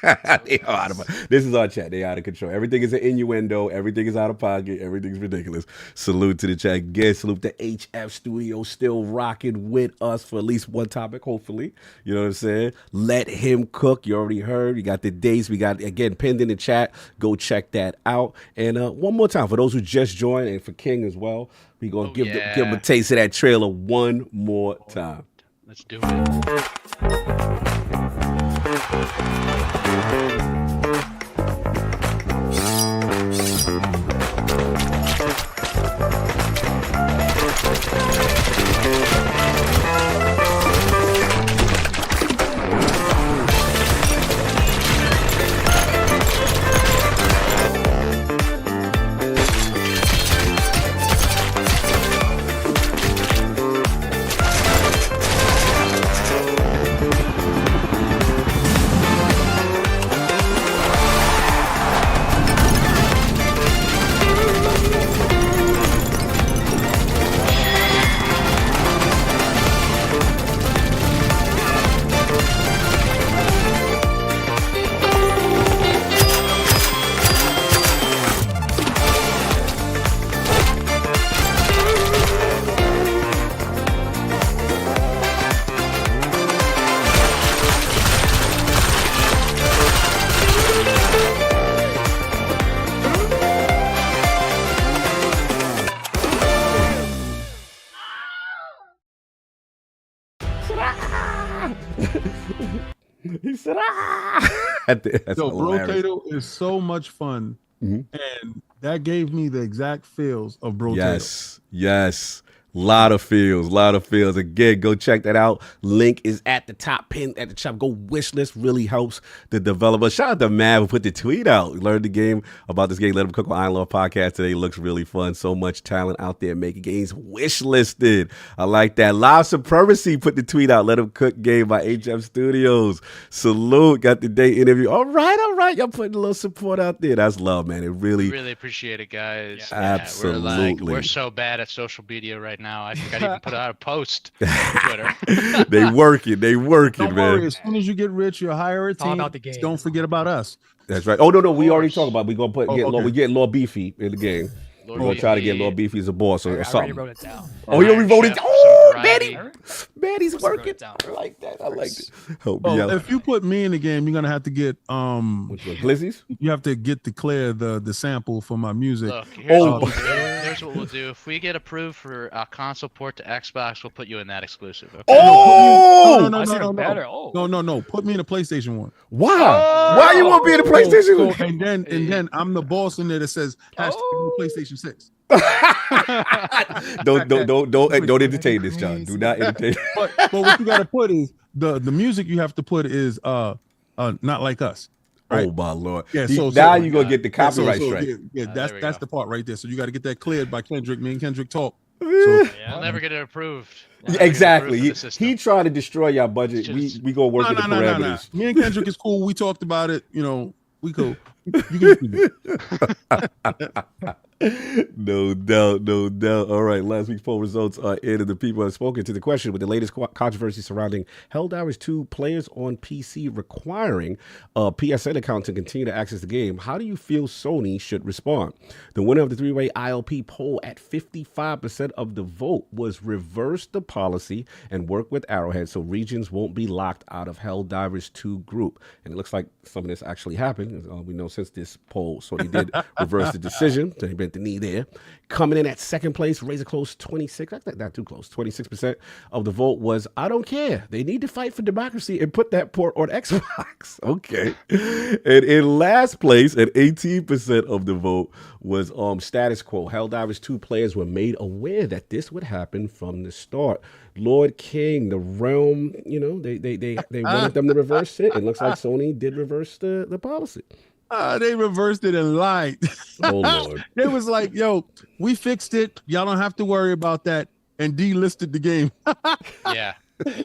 Speaker 1: They are out of, this is our chat. They out of control. Everything is an innuendo. Everything is out of pocket. Everything's ridiculous. Salute to the chat. Again, salute to HFStudios still rocking with us for at least one topic, hopefully. You know what I'm saying? Let him cook. You already heard. You got the dates. We got, again, pinned in the chat. Go check that out. And one more time, for those who just joined, and for King as well, we going to give him a taste of that trailer one more time.
Speaker 5: Let's do it.
Speaker 1: He said, ah! That's
Speaker 7: Yo,
Speaker 1: hilarious.
Speaker 7: Brotato is so much fun. And that gave me the exact feels of Brotato.
Speaker 1: Yes. Lot of feels. Again, go check that out. Link is at the top, pinned at the top. Go wish list, really helps the developer. Shout out to Mav who put the tweet out. Learned the game about this game. Let him cook on Iron Lord podcast today. Looks really fun. So much talent out there making games. Wish listed. I like that. Live Supremacy put the tweet out. Let him cook game by HFStudios. Salute. Got the day interview. All right. Y'all putting a little support out there. That's love, man. It really
Speaker 5: appreciate it, guys.
Speaker 4: Yeah.
Speaker 1: Absolutely.
Speaker 5: We're so bad at social media right now. I think I even put out a post on Twitter.
Speaker 1: They working,
Speaker 7: Don't
Speaker 1: man.
Speaker 7: worry. As soon as you get rich, you'll hire a
Speaker 4: It's all
Speaker 7: team.
Speaker 4: about the game.
Speaker 7: Don't forget about us.
Speaker 1: That's right. Oh no, we already talked about. We gonna
Speaker 7: okay.
Speaker 1: we get Lord Beefy in the game.
Speaker 5: Lord
Speaker 1: We're gonna try to get
Speaker 5: Beefy.
Speaker 1: Lord Beefy as a boss or
Speaker 4: I already
Speaker 1: something.
Speaker 4: wrote it down.
Speaker 1: Oh, you already
Speaker 5: Iron
Speaker 1: wrote it.
Speaker 5: Chef,
Speaker 1: Oh,
Speaker 5: some
Speaker 1: Manny,
Speaker 5: variety.
Speaker 1: Manny's
Speaker 4: Must have wrote
Speaker 1: working.
Speaker 4: it down
Speaker 1: I like that.
Speaker 4: first.
Speaker 1: Help me out.
Speaker 7: If you put me in the game, you're gonna have to get
Speaker 1: Which one? Glizzies?
Speaker 7: you have to get declare the sample for my music.
Speaker 5: Look, here's
Speaker 1: Oh.
Speaker 5: what we'll do. Here's what we'll do. If we get approved for a console port to Xbox, we'll put you in that exclusive. Okay?
Speaker 1: Oh,
Speaker 7: No,
Speaker 4: That's
Speaker 7: no,
Speaker 4: even
Speaker 7: no,
Speaker 4: better.
Speaker 7: no.
Speaker 4: Oh.
Speaker 7: No. Put me in a PlayStation one.
Speaker 1: why?
Speaker 5: Oh.
Speaker 1: Why you want to be in the PlayStation?
Speaker 7: So, and then I'm the boss in there that says PlayStation 6.
Speaker 1: Don't entertain this, John. Do not entertain.
Speaker 7: But what you gotta put is the music you have to put is not like us. Right?
Speaker 1: Oh my lord!
Speaker 7: Yeah,
Speaker 1: Now you gonna get the copyright strike.
Speaker 7: Yeah,
Speaker 5: there we
Speaker 7: that's
Speaker 5: go.
Speaker 7: the part right there. So you got to get that cleared by Kendrick. Me and Kendrick talk.
Speaker 5: We'll never get it approved. We'll never get it
Speaker 1: Exactly.
Speaker 5: approved for the system.
Speaker 1: He tried to destroy your budget.
Speaker 5: Just-
Speaker 1: We gonna work with the parameters.
Speaker 7: Me and Kendrick is cool. We talked about it. You know, we cool. You can do it.
Speaker 1: No doubt. All right, last week's poll results are in, and the people have spoken to the question with the latest controversy surrounding Helldivers 2 players on PC requiring a PSN account to continue to access the game. How do you feel Sony should respond? The winner of the three-way ILP poll at 55% of the vote was reverse the policy and work with Arrowhead so regions won't be locked out of Helldivers 2 group. And it looks like some of this actually happened. We know since this poll, Sony did reverse the decision. So he bent the knee there. Coming in at second place, razor close 26. That's not too close. 26% of the vote was, I don't care. They need to fight for democracy and put that port on Xbox. Okay. And in last place, at 18% of the vote was status quo. Helldivers 2 players were made aware that this would happen from the start. Lord King, the realm, they wanted them to reverse it. It looks like Sony did reverse the policy.
Speaker 7: They reversed it and lied.
Speaker 1: Oh Lord.
Speaker 7: They was like, yo, we fixed it. Y'all don't have to worry about that. And delisted the game.
Speaker 5: Yeah.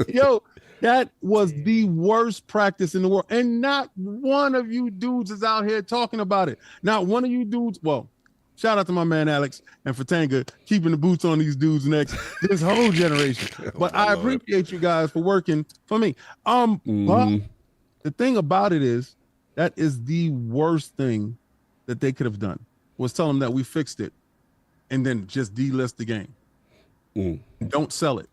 Speaker 7: Yo, that was the worst practice in the world. And not one of you dudes is out here talking about it. Not one of you dudes. Well, shout out to my man Alex and for Tango keeping the boots on these dudes next this whole generation. But I appreciate you guys for working for me. But the thing about it is, that is the worst thing that they could have done, was tell them that we fixed it and then just delist the game. Don't sell it.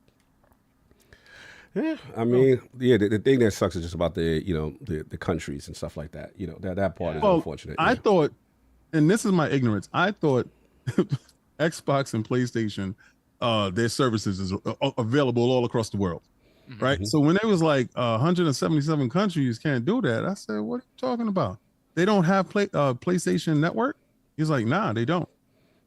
Speaker 1: Yeah, I mean, the thing that sucks is just about the countries and stuff like that. That part is unfortunate.
Speaker 7: I thought, and this is my ignorance, I thought Xbox and PlayStation, their services is available all across the world. Right. So when it was like 177 countries can't do that, I said, what are you talking about? They don't have PlayStation Network? He's like, nah, they don't.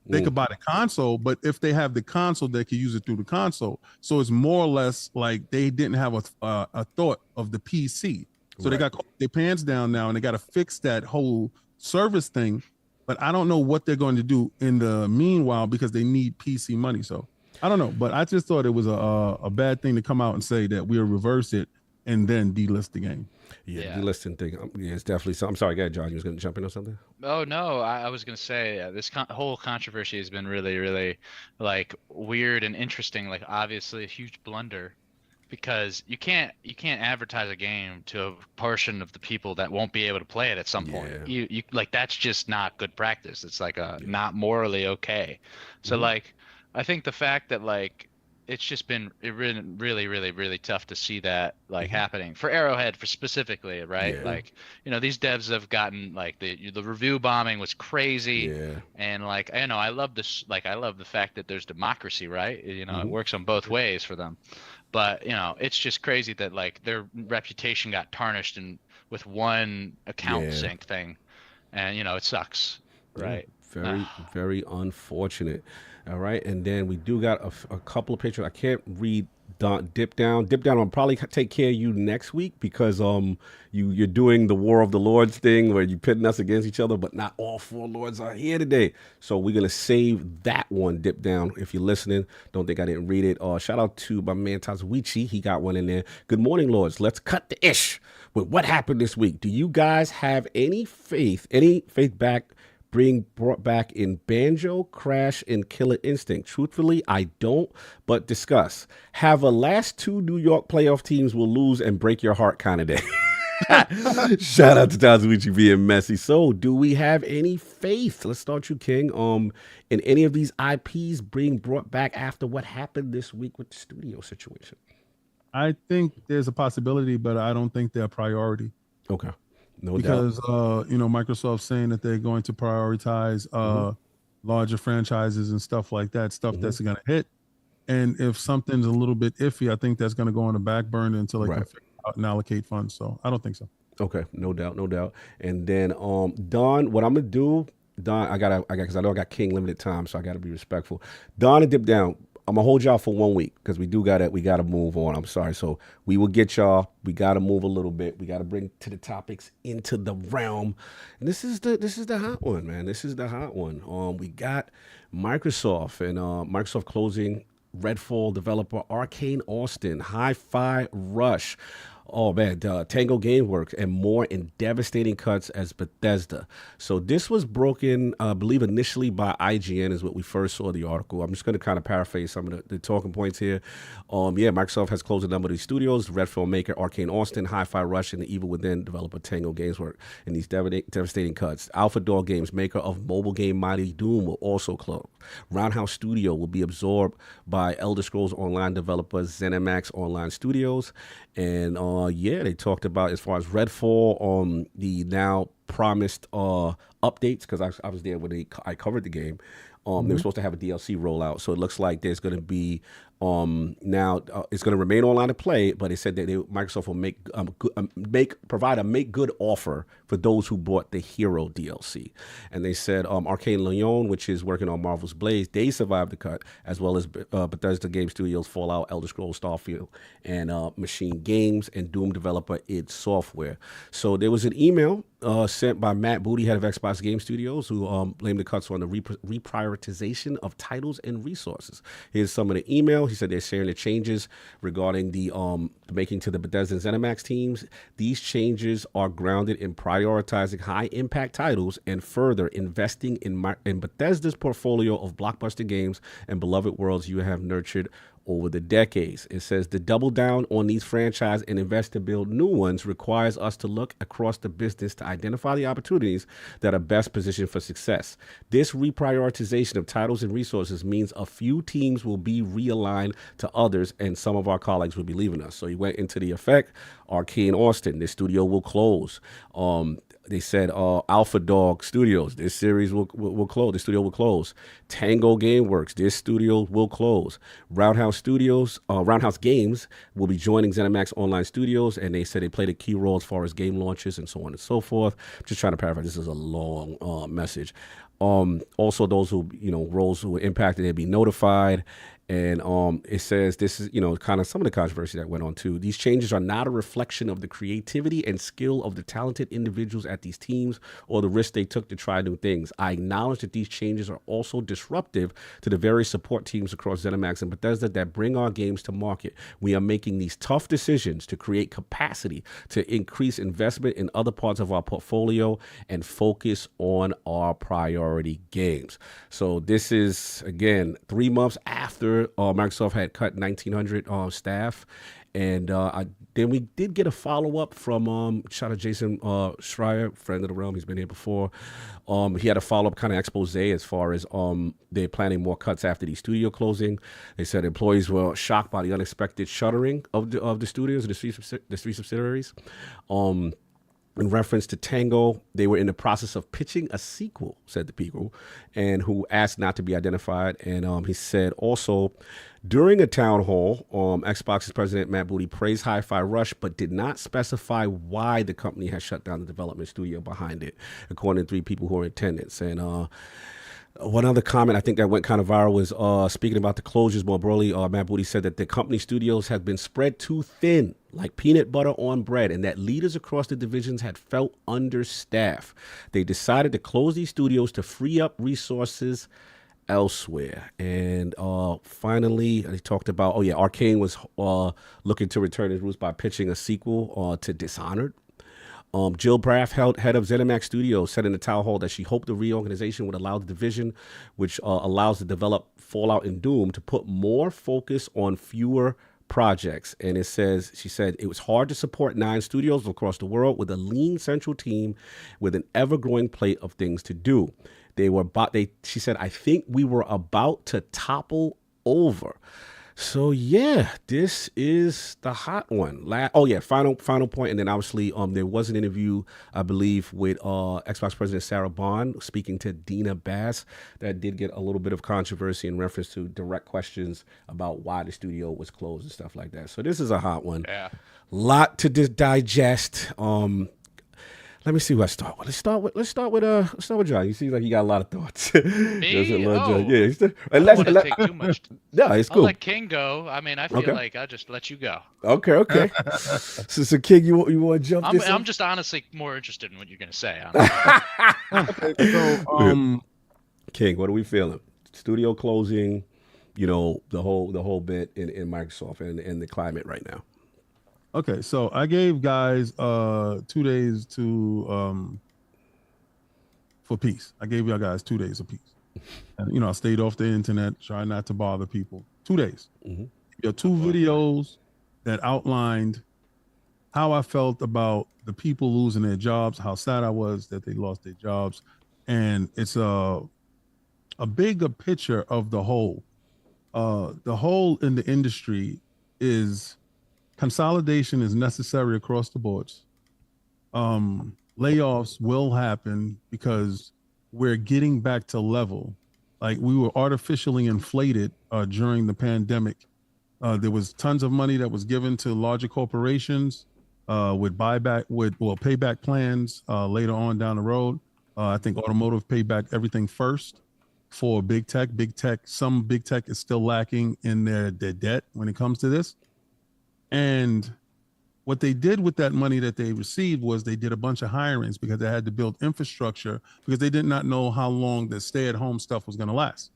Speaker 7: They could buy the console, but if they have the console, they could use it through the console. So it's more or less like they didn't have a thought of the PC. So they got their pants down now and they got to fix that whole service thing. But I don't know what they're going to do in the meanwhile because they need PC money. So I don't know, but I just thought it was a bad thing to come out and say that we'll reverse it and then delist the game.
Speaker 1: Yeah. Delisting thing. It's definitely something. I'm sorry, go ahead, John. You was going to jump in or something?
Speaker 5: Oh no, I was gonna say this whole controversy has been really, really like weird and interesting. Like obviously a huge blunder, because you can't advertise a game to a portion of the people that won't be able to play it at some point. You like that's just not good practice. It's like not morally okay. So like I think the fact that like it's just been really, really, really tough to see that like happening for Arrowhead for specifically, right? Like, these devs have gotten like the review bombing was crazy. And like, I love this, like, I love the fact that there's democracy, right? It works on both ways for them, but it's just crazy that like their reputation got tarnished and with one account sync thing, and it sucks, right?
Speaker 1: Very, very unfortunate. All right, and then we do got a couple of pictures. I can't read Dip Down. Dip Down, I'll probably take care of you next week because you're doing the War of the Lords thing where you're pitting us against each other, but not all 4 lords are here today. So we're gonna save that one, Dip Down. If you're listening, don't think I didn't read it. Shout out to my man Tazuichi. He got one in there. Good morning, lords. Let's cut the ish with what happened this week. Do you guys have any faith being brought back in Banjo, Crash, and Killer Instinct? Truthfully, I don't, but discuss. Have a last 2 New York playoff teams will lose and break your heart kind of day. Shout out to Tazuichi being messy. So, do we have any faith? Let's start you, King. In any of these IPs being brought back after what happened this week with the studio situation?
Speaker 7: I think there's a possibility, but I don't think they're a priority.
Speaker 1: Okay. No
Speaker 7: because
Speaker 1: doubt.
Speaker 7: Microsoft's saying that they're going to prioritize larger franchises and stuff like that, that's going to hit. And if something's a little bit iffy, I think that's going to go on the back burner until they can figure out and allocate funds. So I don't think so.
Speaker 1: Okay, no doubt. And then Don, what I'm gonna do, Don, I gotta because I know I got King limited time, so I gotta be respectful. Don and Dip Down, I'm gonna hold y'all for 1 week because we gotta move on. I'm sorry. So we will get y'all. We gotta move a little bit. We gotta bring to the topics into the realm. And this is the hot one, man. This is the hot one. We got Microsoft and Microsoft closing Redfall developer Arcane Austin, Hi-Fi Rush. Oh man, Tango Gameworks, and more in devastating cuts as Bethesda. So this was broken, I believe, initially by IGN is what we first saw the article. I'm just going to kind of paraphrase some of the talking points here. Microsoft has closed a number of these studios: Redfall maker Arcane Austin, Hi-Fi Rush, and the Evil Within developer Tango Gamesworks. In these devastating cuts, Alpha Dog Games, maker of mobile game Mighty Doom, will also close. Roundhouse Studio will be absorbed by Elder Scrolls Online developer ZeniMax Online Studios. And they talked about, as far as Redfall, the now promised updates, because I was there when I covered the game. They were supposed to have a DLC rollout, so it looks like there's going to be now it's going to remain online to play, but it said that Microsoft will provide a make good offer for those who bought the Hero DLC. And they said Arcane Leon, which is working on Marvel's Blaze, they survived the cut, as well as Bethesda Game Studios, Fallout, Elder Scrolls, Starfield, and Machine Games, and Doom developer id Software. So there was an email sent by Matt Booty, head of Xbox Game Studios, who blamed the cuts on the reprioritization of titles and resources. Here's some of the email. He said they're sharing the changes regarding the making to the Bethesda and ZeniMax teams. These changes are grounded in prioritizing high-impact titles and further investing in Bethesda's portfolio of blockbuster games and beloved worlds you have nurtured over the decades. It says the double down on these franchises and invest to build new ones requires us to look across the business to identify the opportunities that are best positioned for success. This reprioritization of titles and resources means a few teams will be realigned to others, and some of our colleagues will be leaving us. So he went into the effect. Arcane Austin, this studio will close. They said Alpha Dog Studios, this series will close. The studio will close. Tango Gameworks, this studio will close. Roundhouse Games will be joining ZeniMax Online Studios, and they said they played a key role as far as game launches and so on and so forth. Just trying to paraphrase. This is a long message. Also, those who roles who were impacted, they'll be notified. And it says this is, kind of some of the controversy that went on too. These changes are not a reflection of the creativity and skill of the talented individuals at these teams or the risk they took to try new things. I acknowledge that these changes are also disruptive to the various support teams across ZeniMax and Bethesda that bring our games to market. We are making these tough decisions to create capacity to increase investment in other parts of our portfolio and focus on our priority games. So this is, again, 3 months after Microsoft had cut 1,900 staff, and then we did get a follow-up from shout out Jason Schreier, friend of the realm. He's been here before. He had a follow-up kind of expose as far as they're planning more cuts after the studio closing. They said employees were shocked by the unexpected shuttering of the studios, the three subsidiaries. In reference to Tango, they were in the process of pitching a sequel, said the people, and who asked not to be identified. And he said also, during a town hall, Xbox's president Matt Booty praised Hi-Fi Rush, but did not specify why the company had shut down the development studio behind it, according to 3 people who were in attendance. And One other comment I think that went kind of viral was speaking about the closures more broadly. Matt Booty said that the company studios had been spread too thin, like peanut butter on bread, and that leaders across the divisions had felt understaffed. They decided to close these studios to free up resources elsewhere. And finally, they talked about, Arcane was looking to return its roots by pitching a sequel to Dishonored. Jill Braff, head of ZeniMax Studios, said in the town hall that she hoped the reorganization would allow the division, which allows to develop Fallout and Doom, to put more focus on fewer projects. And she said it was hard to support 9 studios across the world with a lean central team with an ever-growing plate of things to do. She said, I think we were about to topple over. So yeah, this is the hot one. Final point, and then obviously there was an interview, I believe, with Xbox President Sarah Bond speaking to Dina Bass that did get a little bit of controversy in reference to direct questions about why the studio was closed and stuff like that. So this is a hot one.
Speaker 5: Yeah,
Speaker 1: lot to digest. Let me see who I start with. Let's start with John. You seem like you got a lot of thoughts.
Speaker 5: Me?
Speaker 1: Oh.
Speaker 5: Yeah. I don't want to take too much.
Speaker 1: Yeah, it's
Speaker 5: I'll
Speaker 1: cool.
Speaker 5: let King go. I mean, I feel like I'll just let you go.
Speaker 1: Okay. so King, you want to jump this?
Speaker 5: I'm just honestly more interested in what you're going to say.
Speaker 7: Okay, so
Speaker 1: King, what are we feeling? Studio closing, the whole bit in Microsoft and the climate right now.
Speaker 7: Okay, so I gave guys 2 days to for peace. I gave y'all guys 2 days of peace. And I stayed off the internet, trying not to bother people. 2 days.
Speaker 1: Mm-hmm.
Speaker 7: There are 2 videos that outlined how I felt about the people losing their jobs, how sad I was that they lost their jobs. And it's a bigger picture of the whole. The whole in the industry is consolidation is necessary across the boards. Layoffs will happen because we're getting back to level. Like we were artificially inflated during the pandemic. There was tons of money that was given to larger corporations with payback plans later on down the road. I think automotive paid back everything first for big tech. Some big tech is still lacking in their debt when it comes to this. And what they did with that money that they received was they did a bunch of hirings because they had to build infrastructure because they did not know how long the stay-at-home stuff was going to last.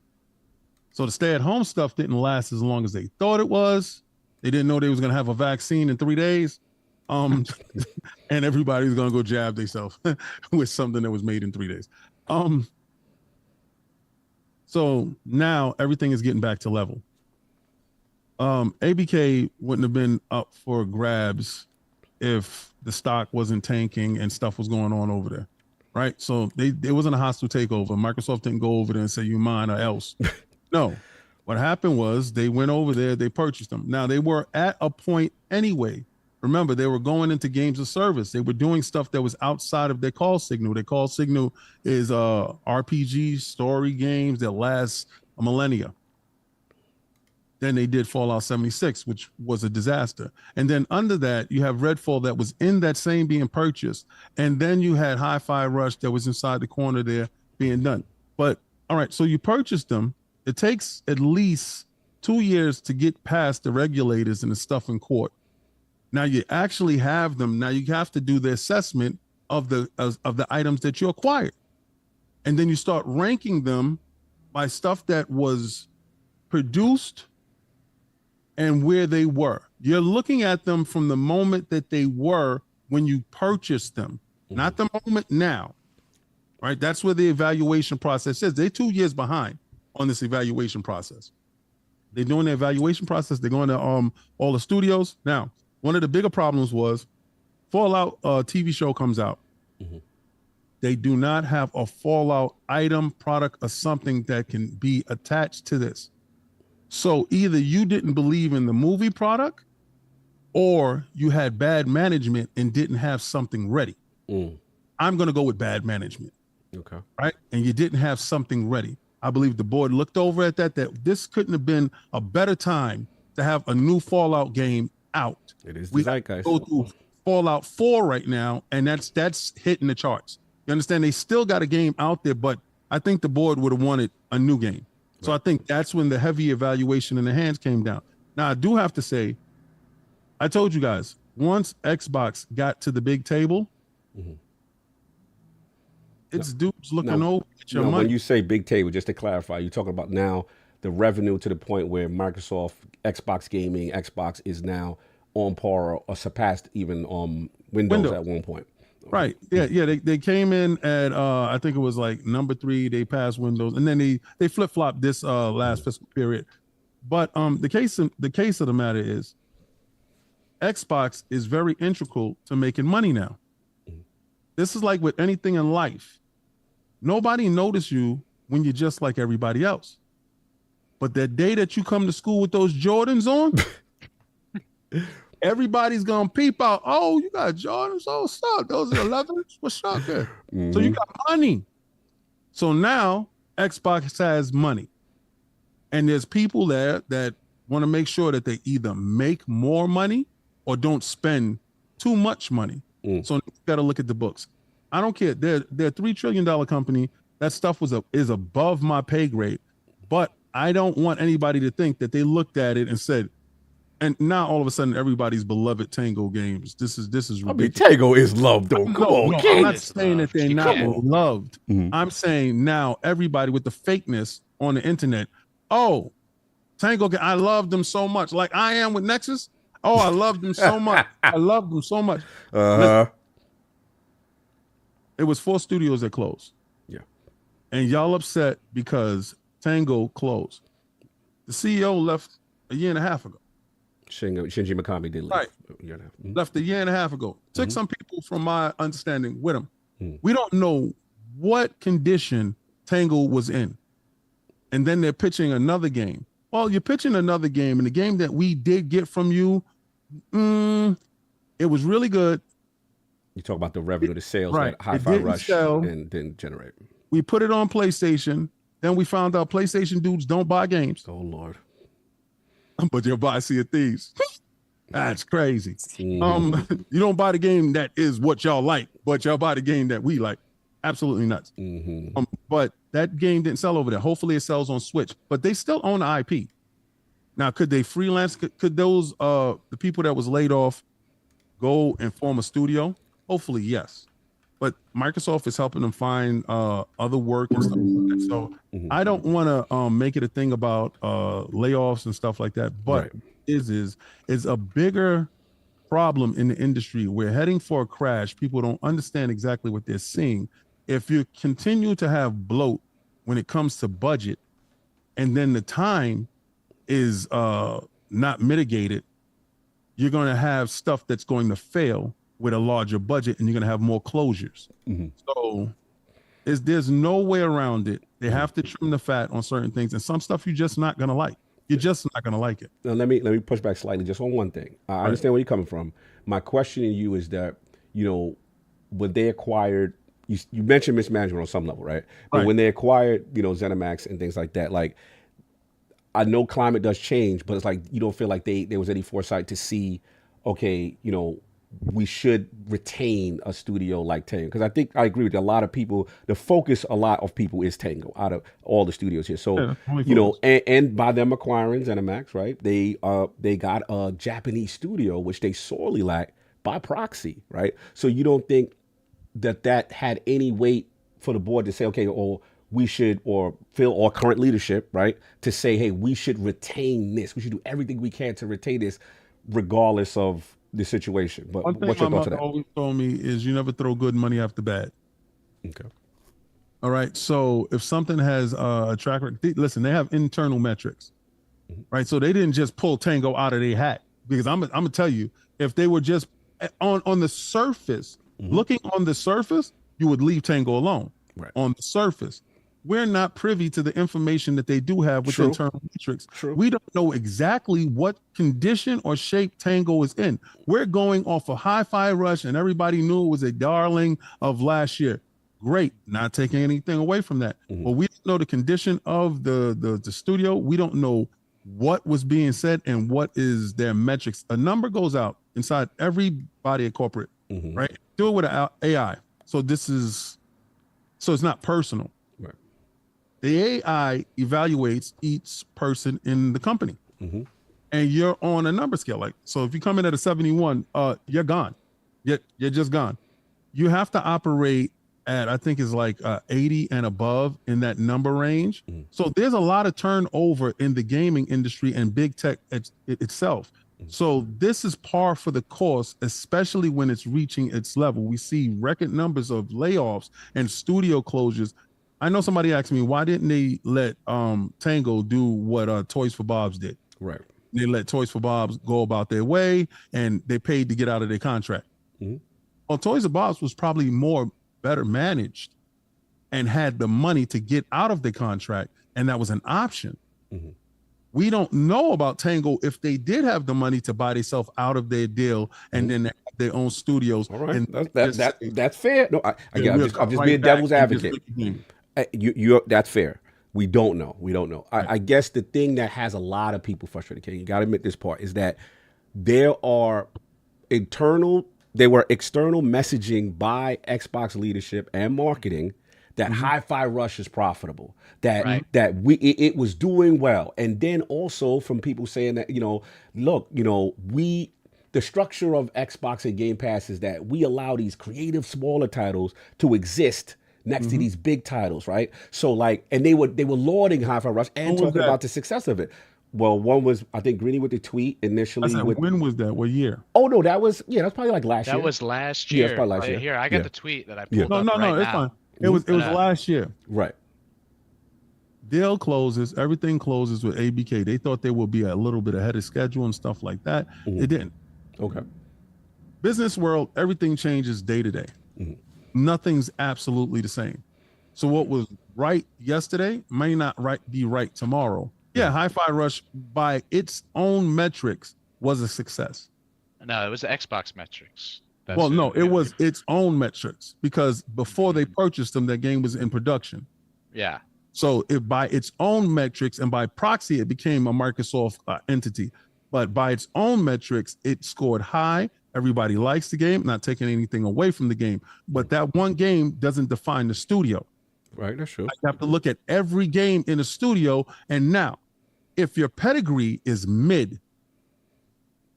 Speaker 7: So the stay-at-home stuff didn't last as long as they thought it was. They didn't know they was going to have a vaccine in 3 days. And everybody was going to go jab themselves with something that was made in 3 days. So now everything is getting back to level. ABK wouldn't have been up for grabs if the stock wasn't tanking and stuff was going on over there, right? So it wasn't a hostile takeover. Microsoft didn't go over there and say, you mine or else. No, what happened was they went over there, they purchased them. Now they were at a point anyway. Remember, they were going into games of service. They were doing stuff that was outside of their call signal. Their call signal is RPG story games that last a millennia. Then they did Fallout 76, which was a disaster. And then under that, you have Redfall that was in that same being purchased. And then you had Hi-Fi Rush that was inside the corner there being done. But all right, so you purchased them. It takes at least 2 years to get past the regulators and the stuff in court. Now you actually have them. Now you have to do the assessment of the items that you acquired. And then you start ranking them by stuff that was produced and where they were. You're looking at them from the moment that they were when you purchased them, not the moment now, right? That's where the evaluation process is. They're 2 years behind on this evaluation process. They're doing the evaluation process. They're going to all the studios. Now, one of the bigger problems was Fallout TV show comes out. Mm-hmm. They do not have a Fallout item, product, or something that can be attached to this. So either you didn't believe in the movie product or you had bad management and didn't have something ready. I'm going to go with bad management.
Speaker 1: Okay.
Speaker 7: Right. And you didn't have something ready. I believe the board looked over at that this couldn't have been a better time to have a new Fallout game out.
Speaker 1: It is
Speaker 7: we
Speaker 1: the zeitgeist.
Speaker 7: Go through Fallout 4 right now, and that's hitting the charts. You understand? They still got a game out there, but I think the board would have wanted a new game. So I think that's when the heavy evaluation in the hands came down. Now I do have to say, I told you guys, once Xbox got to the big table, it's dudes looking over at your money.
Speaker 1: When you say big table, just to clarify, you're talking about now the revenue to the point where Microsoft, Xbox Gaming, Xbox is now on par or surpassed even Windows at one point.
Speaker 7: Right. Yeah. They came in at I think it was like number 3. They passed Windows, and then they flip flopped this last fiscal period. But the case of the matter is, Xbox is very integral to making money now. This is like with anything in life. Nobody notice you when you're just like everybody else. But that day that you come to school with those Jordans on, everybody's gonna peep out. Oh, you got Jordans? Oh, stop. Those are 11s? What's up there? So you got money. So now Xbox has money. And there's people there that want to make sure that they either make more money or don't spend too much money. So you got to look at the books. I don't care. They're a $3 trillion company. That stuff is above my pay grade. But I don't want anybody to think that they looked at it and said, and now all of a sudden everybody's beloved Tango games. This is ridiculous.
Speaker 1: I mean, Tango is loved though. Come on,
Speaker 7: I'm not saying that they're not loved. I'm saying now everybody with the fakeness on the internet. Oh, Tango, I love them so much. Like I am with Nexus. Oh, I love them so much. I love them so much. Listen, it was 4 studios that closed.
Speaker 1: Yeah.
Speaker 7: And y'all upset because Tango closed. The CEO left a year and a half ago.
Speaker 1: Shinji Mikami did leave.
Speaker 7: Right. Left a year and a half ago. Took some people from my understanding with him. We don't know what condition Tango was in. And then they're pitching another game. Well, you're pitching another game, and the game that we did get from you, it was really good.
Speaker 1: You talk about the revenue, the sales,
Speaker 7: right.
Speaker 1: that Hi-Fi Rush, and didn't generate.
Speaker 7: We put it on PlayStation. Then we found out PlayStation dudes don't buy games.
Speaker 1: Oh, Lord.
Speaker 7: But they'll buy Sea of Thieves. That's crazy. You don't buy the game that is what y'all like, but y'all buy the game that we like. Absolutely nuts. But that game didn't sell over there. Hopefully it sells on Switch, but they still own the IP. Now, could they freelance? Could those the people that was laid off go and form a studio? Hopefully, yes. But Microsoft is helping them find other work and stuff like that. So I don't want to make it a thing about layoffs and stuff like that. But is a bigger problem in the industry. We're heading for a crash. People don't understand exactly what they're seeing. If you continue to have bloat when it comes to budget, and then the time is not mitigated, you're going to have stuff that's going to fail with a larger budget, and you're going to have more closures. So there's no way around it. They have to trim the fat on certain things, and some stuff you're just not going to like. You're just not going to like it.
Speaker 1: Now, let me push back slightly just on one thing. I understand where you're coming from. My question to you is that, when they acquired, you mentioned mismanagement on some level, right? But when they acquired, ZeniMax and things like that, like, I know climate does change, but it's like you don't feel like there was any foresight to see, okay, we should retain a studio like Tango. Because I think I agree with you. A lot of people, the focus a lot of people is Tango out of all the studios here. So, and by them acquiring ZeniMax, right, they got a Japanese studio, which they sorely lack by proxy, right? So you don't think that had any weight for the board to say, okay, or we should, or Phil or current leadership, right, to say, hey, we should retain this. We should do everything we can to retain this regardless of the situation. But
Speaker 7: one thing
Speaker 1: what's your
Speaker 7: my
Speaker 1: thoughts on
Speaker 7: mother
Speaker 1: that?
Speaker 7: always told me is you never throw good money after bad.
Speaker 1: Okay.
Speaker 7: All right. So if something has a track record, listen, they have internal metrics, right? So they didn't just pull Tango out of their hat, because I'm gonna tell you, if they were just on the surface, looking on the surface, you would leave Tango alone.
Speaker 1: Right.
Speaker 7: On the surface, we're not privy to the information that they do have with internal metrics. We don't know exactly what condition or shape Tango is in. We're going off a Hi-Fi Rush, and everybody knew it was a darling of last year. Great, not taking anything away from that. But we don't know the condition of the studio. We don't know what was being said and what is their metrics. A number goes out inside everybody at corporate, right? Do it with an AI. So it's not personal. The AI evaluates each person in the company, and you're on a number scale. Like, so if you come in at a 71, you're gone. You're just gone. You have to operate at, I think is like 80 and above in that number range. So there's a lot of turnover in the gaming industry and big tech itself. So this is par for the course, especially when it's reaching its level. We see record numbers of layoffs and studio closures. I know somebody asked me, why didn't they let Tango do what Toys for Bob's did?
Speaker 1: Right.
Speaker 7: They let Toys for Bob's go about their way, and they paid to get out of their contract. Well, Toys for Bob's was probably better managed and had the money to get out of the contract, and that was an option. We don't know about Tango if they did have the money to buy themselves out of their deal and then they have their own studios.
Speaker 1: All right.
Speaker 7: And
Speaker 1: That's fair. No, I'm just being devil's advocate. That's fair. We don't know. I guess the thing that has a lot of people frustrated, okay, you got to admit this part, is that there were external messaging by Xbox leadership and marketing that Hi-Fi Rush is profitable, that it was doing well, and then also from people saying that, the structure of Xbox and Game Pass is that we allow these creative smaller titles to exist next to these big titles, right? So like, and they were lauding Hi-Fi Rush and talking about the success of it. Well, one was, I think, Greeny with the tweet initially.
Speaker 7: When was that? What year?
Speaker 1: Oh no, that's probably like last year.
Speaker 5: That was last year.
Speaker 1: Yeah, that's probably last year.
Speaker 5: Here, I got the tweet that I pulled up
Speaker 7: No,
Speaker 5: right
Speaker 7: it's
Speaker 5: now.
Speaker 7: fine. It was last year.
Speaker 1: Right.
Speaker 7: Deal closes, everything closes with ABK. They thought they would be a little bit ahead of schedule and stuff like that. It didn't.
Speaker 1: Okay.
Speaker 7: Business world, everything changes day to day. Nothing's absolutely the same. So what was right yesterday may not be right tomorrow. Yeah, Hi-Fi Rush by its own metrics was a success.
Speaker 5: No, it was the Xbox metrics. It
Speaker 7: was its own metrics because before they purchased them, that game was in production.
Speaker 5: Yeah.
Speaker 7: So by its own metrics and by proxy, it became a Microsoft entity. But by its own metrics, it scored high. Everybody likes the game, not taking anything away from the game. But that one game doesn't define the studio.
Speaker 1: Right, that's true.
Speaker 7: You have to look at every game in a studio. And now, if your pedigree is mid,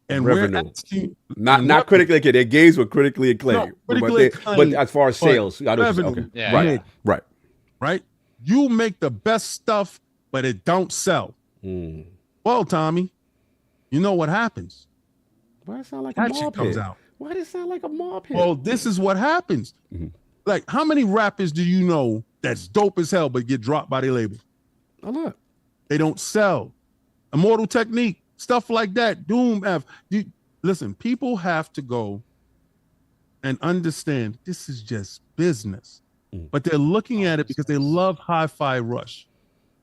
Speaker 7: and
Speaker 1: revenue,
Speaker 7: we're asking,
Speaker 1: not critically acclaimed, their games were critically acclaimed. But as far as sales,
Speaker 7: revenue, right. You make the best stuff, but it don't sell. Well, Tommy, you know what happens?
Speaker 1: Why does it sound like
Speaker 7: that
Speaker 1: a mob
Speaker 7: comes
Speaker 1: hit?
Speaker 7: out.
Speaker 1: Why does it sound like a mob hit?
Speaker 7: Well, this is what happens. Like, how many rappers do you know that's dope as hell but get dropped by their label?
Speaker 1: A lot.
Speaker 7: They don't sell. Immortal Technique, stuff like that. Doom F. Listen, people have to go and understand this is just business. But they're looking at it because they love Hi-Fi Rush.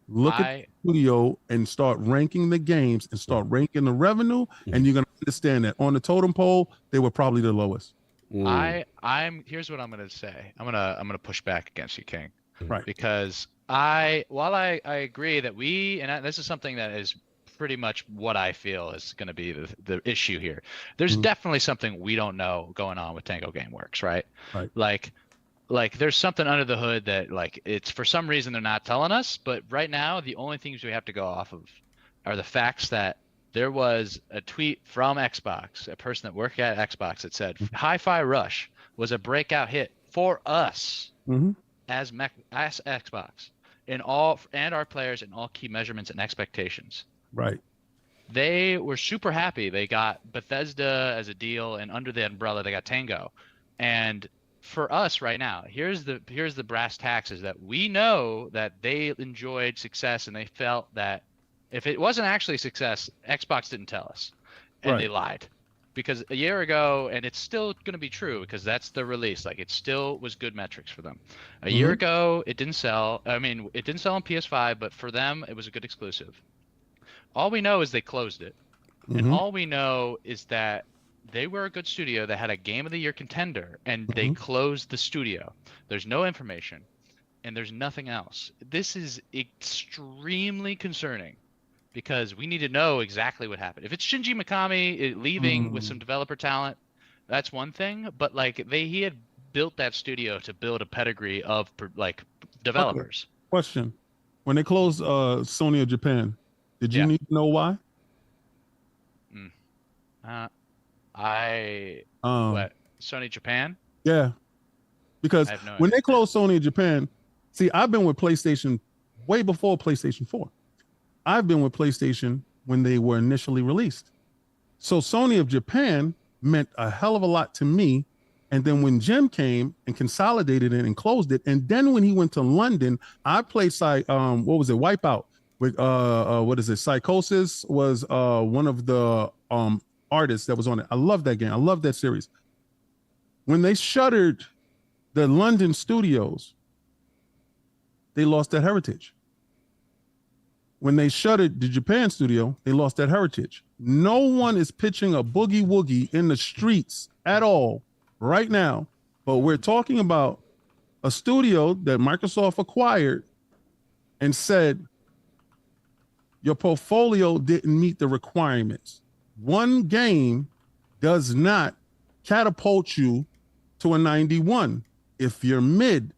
Speaker 7: Look at the studio and start ranking the games and start ranking the revenue, and you're gonna understand that on the totem pole, they were probably the lowest.
Speaker 5: Here's what I'm gonna say. I'm gonna push back against you, King.
Speaker 7: Right.
Speaker 5: Because while I agree that this is something that is pretty much what I feel is going to be the issue here. There's definitely something we don't know going on with Tango Gameworks, right? Like there's something under the hood that like it's for some reason they're not telling us, but right now the only things we have to go off of are the facts that there was a tweet from Xbox, a person that worked at Xbox that said Hi-Fi Rush was a breakout hit for us as Xbox and our players in all key measurements and expectations.
Speaker 7: Right.
Speaker 5: They were super happy. They got Bethesda as a deal, and under the umbrella they got Tango. And for us right now, here's the brass tacks is that we know that they enjoyed success and they felt that if it wasn't actually a success, Xbox didn't tell us, and they lied. Because a year ago, and it's still going to be true because that's the release, like it still was good metrics for them. A year ago, it didn't sell. I mean, it didn't sell on PS5, but for them, it was a good exclusive. All we know is they closed it. And all we know is that they were a good studio that had a Game of the Year contender, and they closed the studio. There's no information, and there's nothing else. This is extremely concerning because we need to know exactly what happened. If it's Shinji Mikami leaving with some developer talent, that's one thing. But like he had built that studio to build a pedigree of like developers.
Speaker 7: Question. when they closed Sony of Japan, did you
Speaker 5: Yeah.
Speaker 7: need to know why?
Speaker 5: What? Sony Japan?
Speaker 7: Yeah, because
Speaker 5: I have no
Speaker 7: when
Speaker 5: idea.
Speaker 7: they closed Sony of Japan, see, I've been with PlayStation way before PlayStation 4. I've been with PlayStation when they were initially released. So Sony of Japan meant a hell of a lot to me. And then when Jim came and consolidated it and closed it, and then when he went to London, I played what was it, Wipeout with what is it? Psychosis was one of the artists that was on it. I love that game. I love that series. When they shuttered the London studios, they lost that heritage. When they shuttered the Japan studio, they lost that heritage. No one is pitching a boogie woogie in the streets at all right now, but we're talking about a studio that Microsoft acquired and said, your portfolio didn't meet the requirements. One game does not catapult you to a 91 if you're mid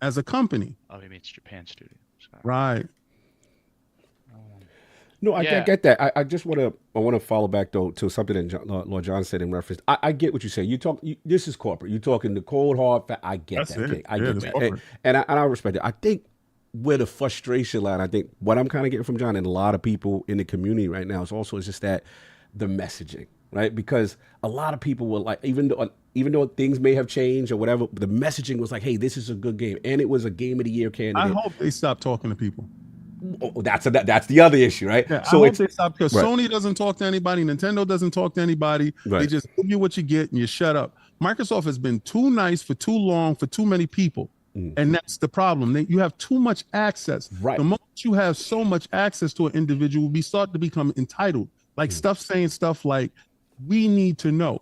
Speaker 7: as a company.
Speaker 5: Oh, he means Japan Studio. Sorry.
Speaker 7: Right.
Speaker 1: No, I
Speaker 5: Yeah.
Speaker 1: get that. I just want to follow back though to something that Lord John said in reference. I get what you say. This is corporate. You're talking the cold hard fact. I get
Speaker 7: That's
Speaker 1: that.
Speaker 7: it.
Speaker 1: King. I
Speaker 7: Yeah,
Speaker 1: get
Speaker 7: it's
Speaker 1: that,
Speaker 7: corporate.
Speaker 1: and I respect it. I think where the frustration line, I think what I'm kind of getting from John and a lot of people in the community right now is just that the messaging, right? Because a lot of people were like, even though things may have changed or whatever, the messaging was like, hey, this is a good game, and it was a game of the year candidate.
Speaker 7: I hope they stop talking to people.
Speaker 1: Oh, that's the other issue, right?
Speaker 7: Yeah,
Speaker 1: So
Speaker 7: I hope
Speaker 1: it's
Speaker 7: they stop because
Speaker 1: right.
Speaker 7: Sony doesn't talk to anybody. Nintendo doesn't talk to anybody.
Speaker 1: Right.
Speaker 7: They just give you what you get and you shut up. Microsoft has been too nice for too long for too many people. And that's the problem. You have too much access.
Speaker 1: Right.
Speaker 7: The moment you have so much access to an individual, we start to become entitled. Like saying stuff like, we need to know.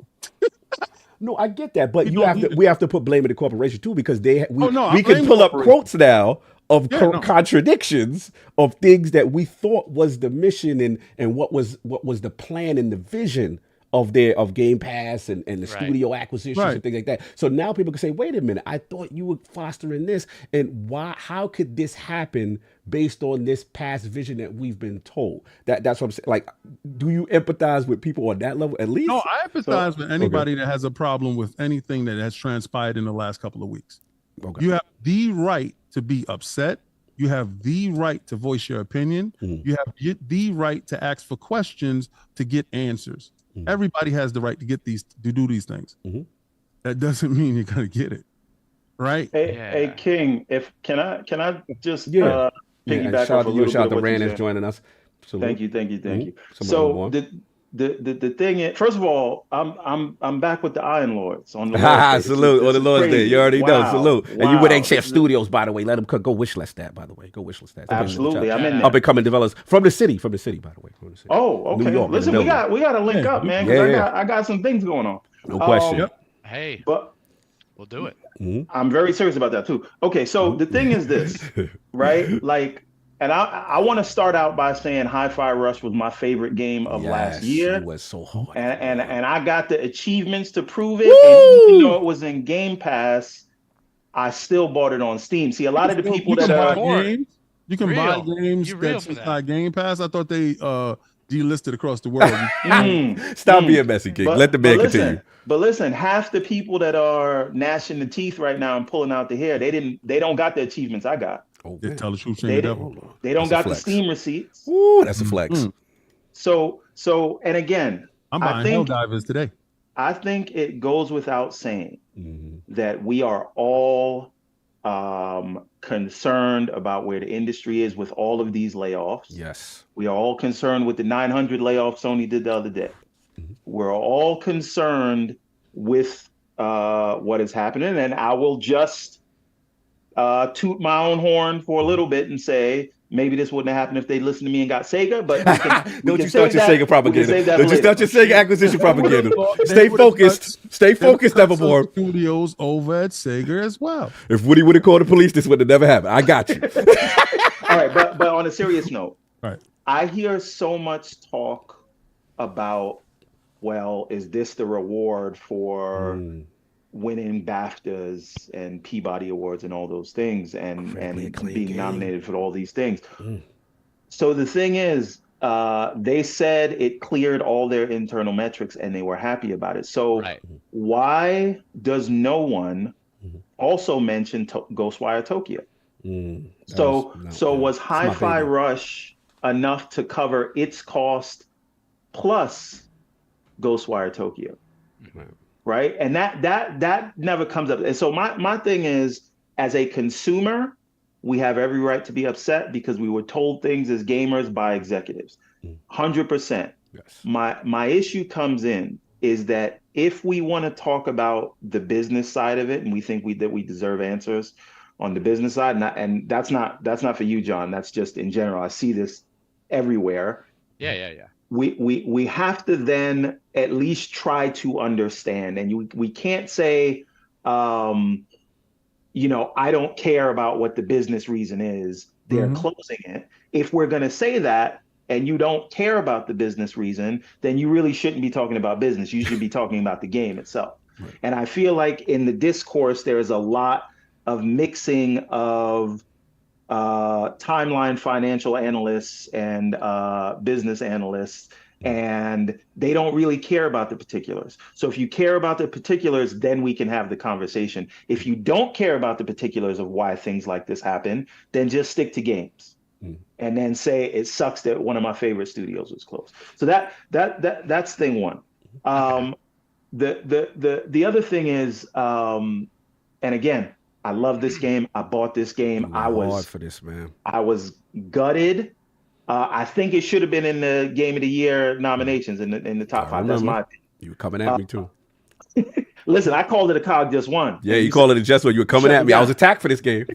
Speaker 1: No, I get that, but
Speaker 7: We
Speaker 1: we have to put blame in the corporation too, because we
Speaker 7: I
Speaker 1: can
Speaker 7: blame
Speaker 1: pull up
Speaker 7: corporation.
Speaker 1: quotes now of
Speaker 7: Yeah,
Speaker 1: contradictions of things that we thought was the mission and what was the plan and the vision of Game Pass and the studio acquisitions and things like that. So now people can say, wait a minute, I thought you were fostering this, and how could this happen based on this past vision that we've been told? That's what I'm saying. Like, do you empathize with people on that level at least?
Speaker 7: No, I empathize with anybody that has a problem with anything that has transpired in the last couple of weeks.
Speaker 1: Okay.
Speaker 7: You have the right to be upset. You have the right to voice your opinion. You have the right to ask for questions to get answers. Everybody has the right to do these things. That doesn't mean you're gonna get it, right?
Speaker 8: Hey, King, can I just
Speaker 1: Yeah.
Speaker 8: piggyback
Speaker 1: Shout
Speaker 8: off
Speaker 1: out
Speaker 8: a
Speaker 1: to you.
Speaker 8: little
Speaker 1: Shout out
Speaker 8: bit
Speaker 1: to
Speaker 8: of what
Speaker 1: Rand
Speaker 8: you
Speaker 1: that's
Speaker 8: said?
Speaker 1: joining us.
Speaker 8: Thank you.
Speaker 1: Somebody
Speaker 8: So
Speaker 1: move on.
Speaker 8: the thing is, first of all, I'm back with the Iron Lords on the
Speaker 1: Lord's Day. Salute on the Lord's Day. You already know. Salute. And you with HFStudios, by the way. Let them go wishlist that, by the way. Go wishlist that.
Speaker 8: Absolutely, I'm in there.
Speaker 1: Up and coming developers from the city, by the way. From the city.
Speaker 8: Oh, okay.
Speaker 1: New York,
Speaker 8: Listen, we got to link up, man, because I got some things going on.
Speaker 1: No question.
Speaker 5: Hey,
Speaker 8: But
Speaker 5: we'll do it.
Speaker 8: I'm very serious about that too. Okay, so the thing is this, right? Like, and I want to start out by saying Hi-Fi Rush was my favorite game of last year.
Speaker 1: It was so hard.
Speaker 8: And I got the achievements to prove it. And even though it was in Game Pass, I still bought it on Steam. See, a lot of the people that are
Speaker 7: you can buy games that's inside Game Pass. I thought they delisted across the world.
Speaker 1: Stop being messy, King. Let the man continue.
Speaker 8: But listen, half the people that are gnashing the teeth right now and pulling out the hair, they don't got the achievements I got.
Speaker 1: Oh,
Speaker 7: They tell the truth,
Speaker 8: They
Speaker 7: the
Speaker 8: don't,
Speaker 7: devil.
Speaker 8: they don't
Speaker 1: That's a
Speaker 8: got the
Speaker 1: flex.
Speaker 8: Steam receipts.
Speaker 1: Ooh, that's a flex.
Speaker 8: So, and again,
Speaker 7: I'm buying Helldivers today.
Speaker 8: I think it goes without saying that we are all concerned about where the industry is with all of these layoffs.
Speaker 1: Yes.
Speaker 8: We are all concerned with the 900 layoffs Sony did the other day. We're all concerned with what is happening. And I will just toot my own horn for a little bit and say, maybe this wouldn't have happened if they listened to me and got Sega, but
Speaker 1: Don't you start your Sega propaganda. Don't you start your
Speaker 8: later.
Speaker 1: Sega acquisition propaganda. Stay focused. Stay focused, Evermore.
Speaker 7: Studios over at Sega as well.
Speaker 1: If Woody would have called the police, this would have never happened. I got you.
Speaker 8: All right, but on a serious note,
Speaker 7: Right.
Speaker 8: I hear so much talk about, well, is this the reward for winning BAFTAs and Peabody Awards and all those things, and being nominated for all these things. So the thing is, they said it cleared all their internal metrics and they were happy about it. So why does no one also mention Ghostwire Tokyo? Was Hi-Fi Rush enough to cover its cost plus Ghostwire Tokyo? Right? And that never comes up. And so my thing is, as a consumer, we have every right to be upset because we were told things as gamers by executives. 100%. Yes. My issue comes in is that if we want to talk about the business side of it, and we think that we deserve answers on the business side, and that's not for you, John. That's just in general. I see this everywhere.
Speaker 5: Yeah.
Speaker 8: We have to then at least try to understand, and we can't say, I don't care about what the business reason is. They're closing it. If we're going to say that, and you don't care about the business reason, then you really shouldn't be talking about business. You should be talking about the game itself. Right. And I feel like in the discourse, there is a lot of mixing of timeline financial analysts and business analysts, and they don't really care about the particulars. So if you care about the particulars, then we can have the conversation. If you don't care about the particulars of why things like this happen, then just stick to games. And then say it sucks that one of my favorite studios was closed. So that's thing one. The other thing is, and again, I love this game. I bought this game. I was hard
Speaker 1: for this, man.
Speaker 8: I was gutted. I think it should have been in the Game of the Year nominations in the top 5. That's my opinion.
Speaker 1: You were coming at me too.
Speaker 8: Listen, I called it a COG just one.
Speaker 1: Yeah, you called it a just one. You were coming at me. I was attacked for this game.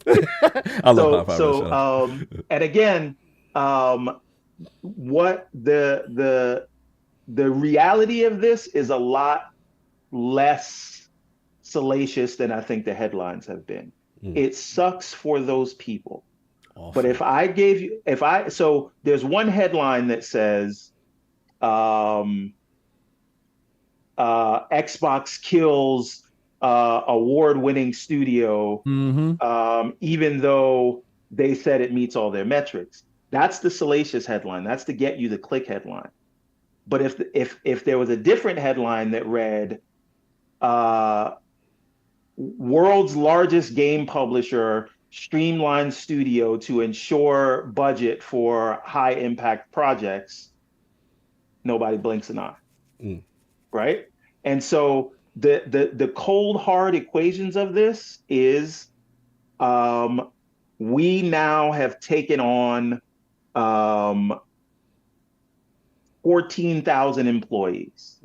Speaker 1: I love
Speaker 8: and again, what the reality of this is a lot less salacious than I think the headlines have been. It sucks for those people. Awesome. But if I gave you, so there's one headline that says, Xbox kills award-winning studio, even though they said it meets all their metrics. That's the salacious headline. That's to get you the click headline. But if there was a different headline that read, world's largest game publisher streamlines studio to ensure budget for high-impact projects, nobody blinks an eye. Right? And so the cold hard equations of this is, we now have taken on 14,000 employees.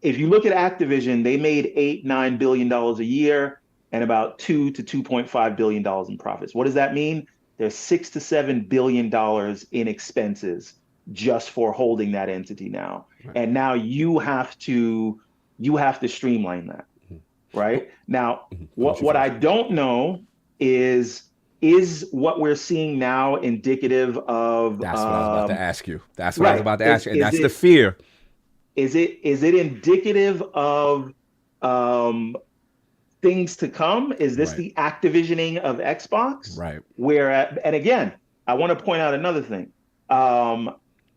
Speaker 8: If you look at Activision, they made $8-9 billion a year and about $2 to $2.5 billion in profits. What does that mean? There's $6 to $7 billion in expenses just for holding that entity now. Right. And now you have to streamline that. Right? Now, what I don't know is what we're seeing now indicative of...
Speaker 1: That's what I was about to ask you. That's what I was about to ask you. And that's the fear.
Speaker 8: Is it indicative of things to come? Is this the Activisioning of Xbox?
Speaker 1: Right.
Speaker 8: And again, I want to point out another thing.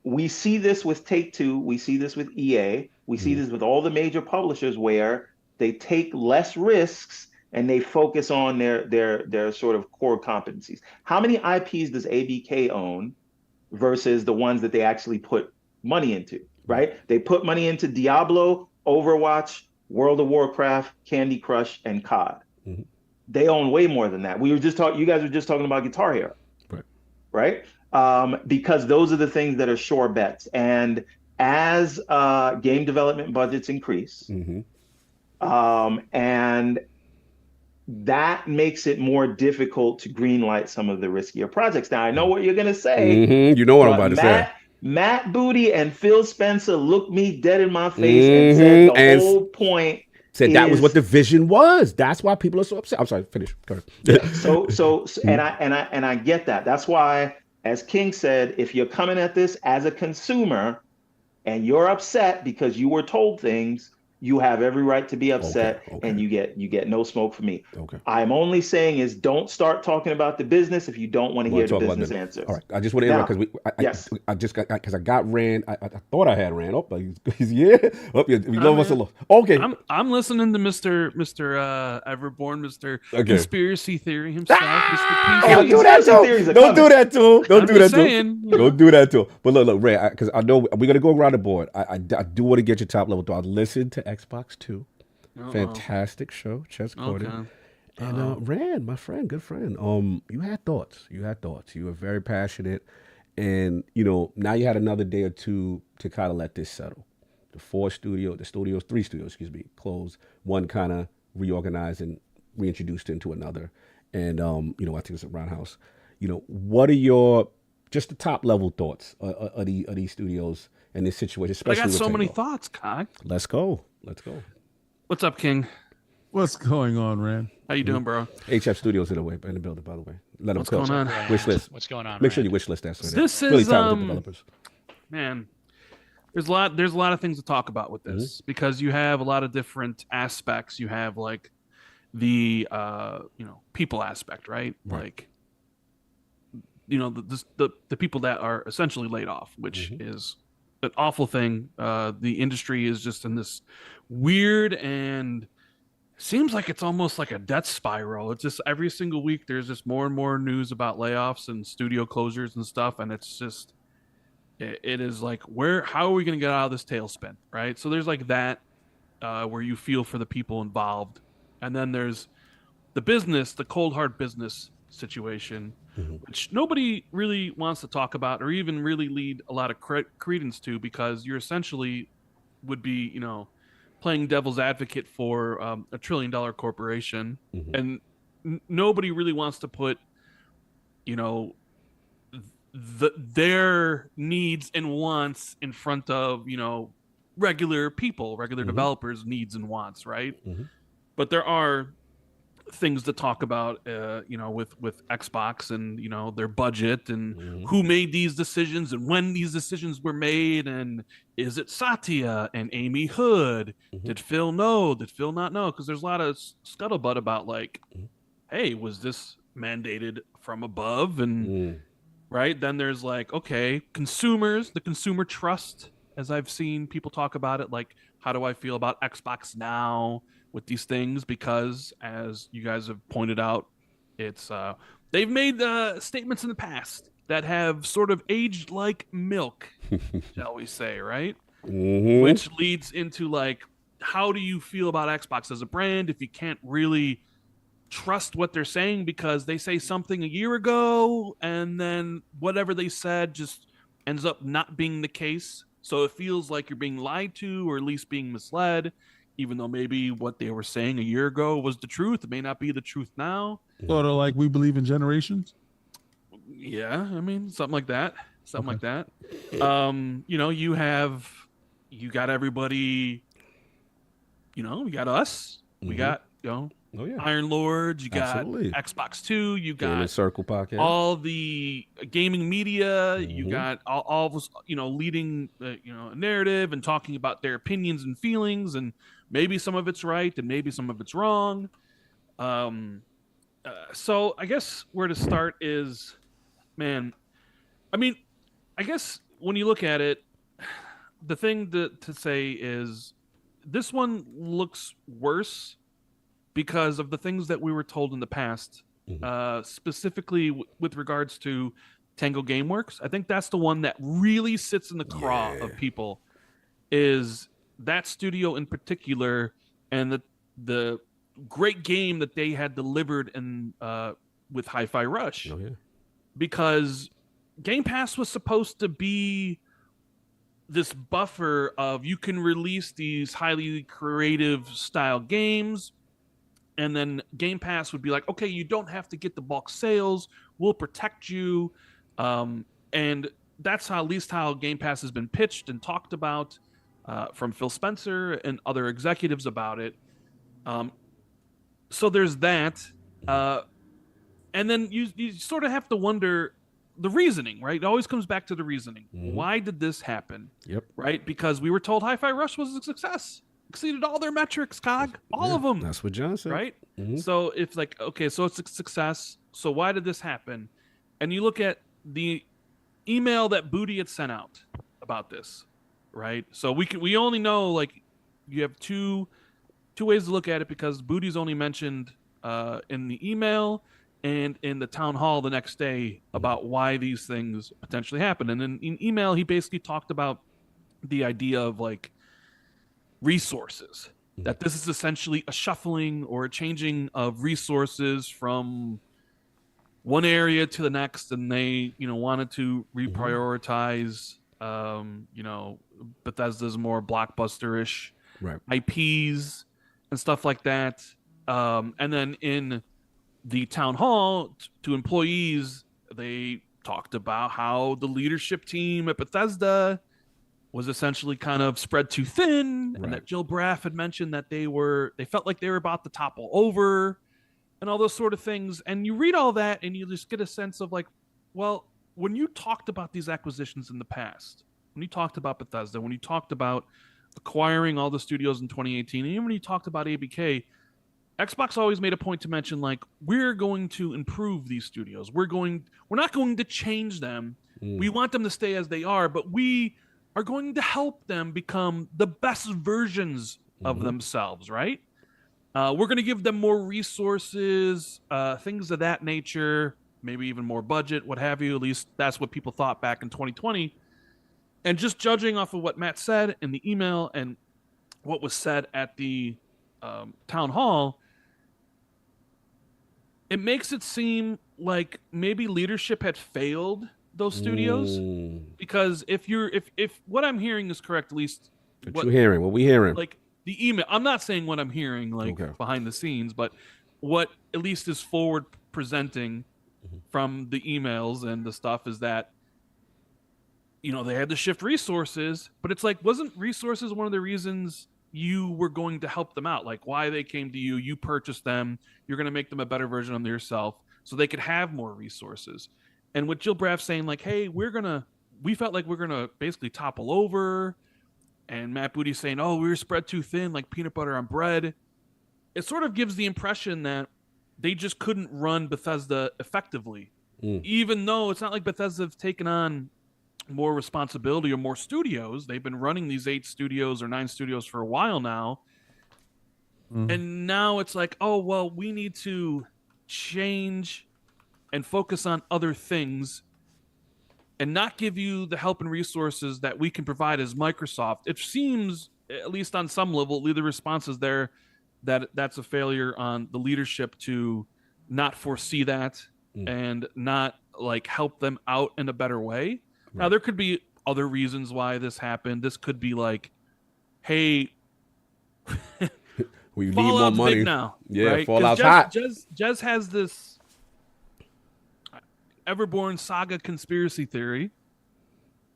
Speaker 8: We see this with Take-Two. We see this with EA. We see this with all the major publishers where they take less risks and they focus on their sort of core competencies. How many IPs does ABK own versus the ones that they actually put money into, right? They put money into Diablo, Overwatch, World of Warcraft, Candy Crush, and COD. They own way more than that. You guys were just talking about Guitar Hero, right? Because those are the things that are sure bets. And as game development budgets increase, and that makes it more difficult to greenlight some of the riskier projects. Now, I know what you're going to say.
Speaker 1: You know what I'm about to say.
Speaker 8: Matt Booty and Phil Spencer looked me dead in my face and said the whole point
Speaker 1: said that was what the vision was. That's why people are so upset. I'm sorry, finish. Go ahead.
Speaker 8: And I get that. That's why, as King said, if you're coming at this as a consumer and you're upset because you were told things, you have every right to be upset,
Speaker 1: Okay.
Speaker 8: and you get no smoke from me.
Speaker 1: Okay.
Speaker 8: I'm only saying is don't start talking about the business if you don't want to hear the business answers.
Speaker 1: All right. I just want to interrupt because I just got because I got Rand. I thought I had Rand. Oh, but he's yeah. Oh, yeah. We love us a lot. Okay.
Speaker 9: I'm listening to Mr. Everborn, Mr. Conspiracy Theory himself. Mr.
Speaker 1: Don't do that to him. Don't do that to him. Don't do that to him. Don't do that to him. But look, Rand, because I know we're gonna go around the board. I do want to get your top level thought. I listened to Xbox 2. Fantastic show, Chess Corded.
Speaker 9: Okay.
Speaker 1: And Rand, my friend, good friend. You had thoughts. You were very passionate, and now you had another day or two to kind of let this settle. The three studios, closed. One kind of reorganized and reintroduced into another, and I think it's a roundhouse. What are your just the top level thoughts of these studios and this situation? Especially
Speaker 9: I got so many
Speaker 1: Tango.
Speaker 9: thoughts, Cog.
Speaker 1: Let's go.
Speaker 9: What's up, King?
Speaker 7: What's going on, Rand?
Speaker 9: How you doing, bro?
Speaker 1: HFStudios in the building, by the way. Let them
Speaker 9: What's going on?
Speaker 1: Wish list.
Speaker 4: What's going on?
Speaker 1: Make sure you wish list that.
Speaker 9: This
Speaker 1: really
Speaker 9: is
Speaker 1: talented developers.
Speaker 9: Man, there's a lot of things to talk about with this because you have a lot of different aspects. You have like the people aspect, right? Like the people that are essentially laid off, which is an awful thing. The industry is just in this weird and seems like it's almost like a death spiral. It's just every single week there's just more and more news about layoffs and studio closures and stuff, and it's just it is like how are we going to get out of this tailspin, right? So there's like that where you feel for the people involved, and then there's the cold hard business situation, which nobody really wants to talk about or even really lead a lot of credence to, because you're essentially would be playing devil's advocate for a $1 trillion corporation, and nobody really wants to put their needs and wants in front of regular people, regular developers' needs and wants, right? But there are things to talk about with Xbox and their budget and who made these decisions and when these decisions were made, and is it Satya and Amy Hood? Did Phil know? Did Phil not know? Because there's a lot of scuttlebutt about like, hey, was this mandated from above? And right then there's like, okay, the consumer trust, as I've seen people talk about it, like, how do I feel about Xbox now with these things? Because as you guys have pointed out, it's they've made statements in the past that have sort of aged like milk, shall we say, right? Which leads into like, how do you feel about Xbox as a brand if you can't really trust what they're saying, because they say something a year ago and then whatever they said just ends up not being the case? So it feels like you're being lied to, or at least being misled, even though maybe what they were saying a year ago was the truth. It may not be the truth now.
Speaker 7: Sort of like we believe in generations.
Speaker 9: Yeah, I mean, something like that. Something like that. You got everybody, we got us. We got, Iron Lords, you got Xbox 2, you got
Speaker 1: Circle Podcast,
Speaker 9: all the gaming media, you got all of us, leading a narrative and talking about their opinions and feelings, and maybe some of it's right and maybe some of it's wrong. So I guess where to start is, man, I mean, I guess when you look at it, the thing to say is this one looks worse because of the things that we were told in the past, specifically with regards to Tango Gameworks. I think that's the one that really sits in the craw of people, is that studio in particular, and the great game that they had delivered in with Hi-Fi Rush. Because Game Pass was supposed to be this buffer of you can release these highly creative style games, and then Game Pass would be like, okay, you don't have to get the bulk sales. We'll protect you. And that's how, at least how Game Pass has been pitched and talked about from Phil Spencer and other executives about it. So there's that. And then you sort of have to wonder the reasoning, right? It always comes back to the reasoning. Why did this happen? Right? Because we were told Hi-Fi Rush was a success. exceeded all their metrics, Cog, all of them.
Speaker 1: That's what John said.
Speaker 9: Right? So it's like, okay, so it's a success. So why did this happen? And you look at the email that Booty had sent out about this, right? So we only know, like, you have two ways to look at it, because Booty's only mentioned in the email and in the town hall the next day about why these things potentially happened. And in email, he basically talked about the idea of, like, resources, that this is essentially a shuffling or a changing of resources from one area to the next, and they, wanted to reprioritize, Bethesda's more blockbuster-ish IPs and stuff like that. And then in the town hall to employees, they talked about how the leadership team at Bethesda was essentially kind of spread too thin, and that Jill Braff had mentioned that they felt like they were about to topple over, and all those sort of things. And you read all that, and you just get a sense of, like, well, when you talked about these acquisitions in the past, when you talked about Bethesda, when you talked about acquiring all the studios in 2018, and even when you talked about ABK, Xbox always made a point to mention, like, we're going to improve these studios. We're not going to change them. We want them to stay as they are, but we are going to help them become the best versions of themselves, right? We're going to give them more resources, things of that nature, maybe even more budget, what have you. At least that's what people thought back in 2020. And just judging off of what Matt said in the email and what was said at the town hall, it makes it seem like maybe leadership had failed those studios, because if what I'm hearing is correct, at least
Speaker 1: what we hearing,
Speaker 9: like the email, I'm not saying what I'm hearing, like, behind the scenes, but what at least is forward presenting from the emails and the stuff is that, they had to shift resources, but it's like, wasn't resources one of the reasons you were going to help them out? Like, why they came to you, you purchased them, you're going to make them a better version of yourself so they could have more resources. And with Jill Braff saying, like, hey, we felt like we're going to basically topple over, and Matt Booty saying, oh, we were spread too thin like peanut butter on bread, it sort of gives the impression that they just couldn't run Bethesda effectively, even though it's not like Bethesda have taken on more responsibility or more studios. They've been running these 8 studios or 9 studios for a while now. And now it's like, oh, well, we need to change and focus on other things and not give you the help and resources that we can provide as Microsoft. It seems, at least on some level, the response is there that that's a failure on the leadership to not foresee that and not, like, help them out in a better way. Now, there could be other reasons why this happened. This could be like, hey,
Speaker 1: we need more money
Speaker 9: big now.
Speaker 1: Yeah,
Speaker 9: right?
Speaker 1: Fallout's hot.
Speaker 9: Jez has this Everborn saga conspiracy theory,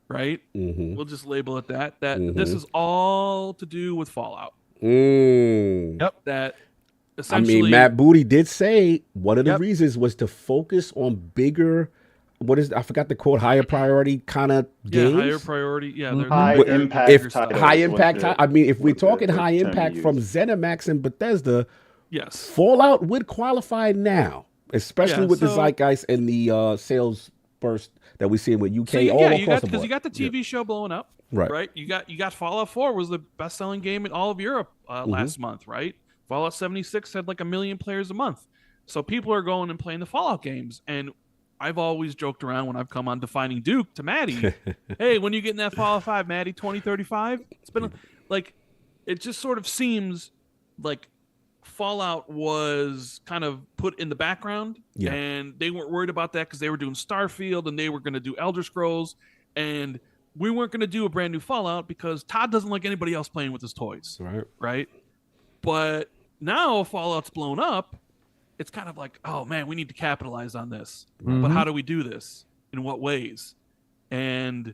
Speaker 9: right? We'll just label it that this is all to do with Fallout.
Speaker 7: Yep.
Speaker 9: That essentially,
Speaker 1: Matt Booty did say one of the reasons was to focus on bigger, I forgot the quote, higher priority kind of games.
Speaker 9: Higher priority. Yeah,
Speaker 8: high impact.
Speaker 1: If we're talking high impact from ZeniMax and Bethesda,
Speaker 9: yes,
Speaker 1: Fallout would qualify now, especially with the zeitgeist and the sales burst that we're seeing with UK across the board.
Speaker 9: Because you got the TV show blowing up, right? You got Fallout 4 was the best selling game in all of Europe last month, right? Fallout 76 had like 1 million players a month, so people are going and playing the Fallout games. And I've always joked around when I've come on Defining Duke to Maddie, hey, when are you getting that Fallout 5, Maddie? 2035? It's been like, it just sort of seems like Fallout was kind of put in the background, and they weren't worried about that because they were doing Starfield and they were going to do Elder Scrolls, and we weren't going to do a brand new Fallout because Todd doesn't like anybody else playing with his toys. Right? But now Fallout's blown up. It's kind of like, oh man, we need to capitalize on this. But how do we do this? In what ways? And,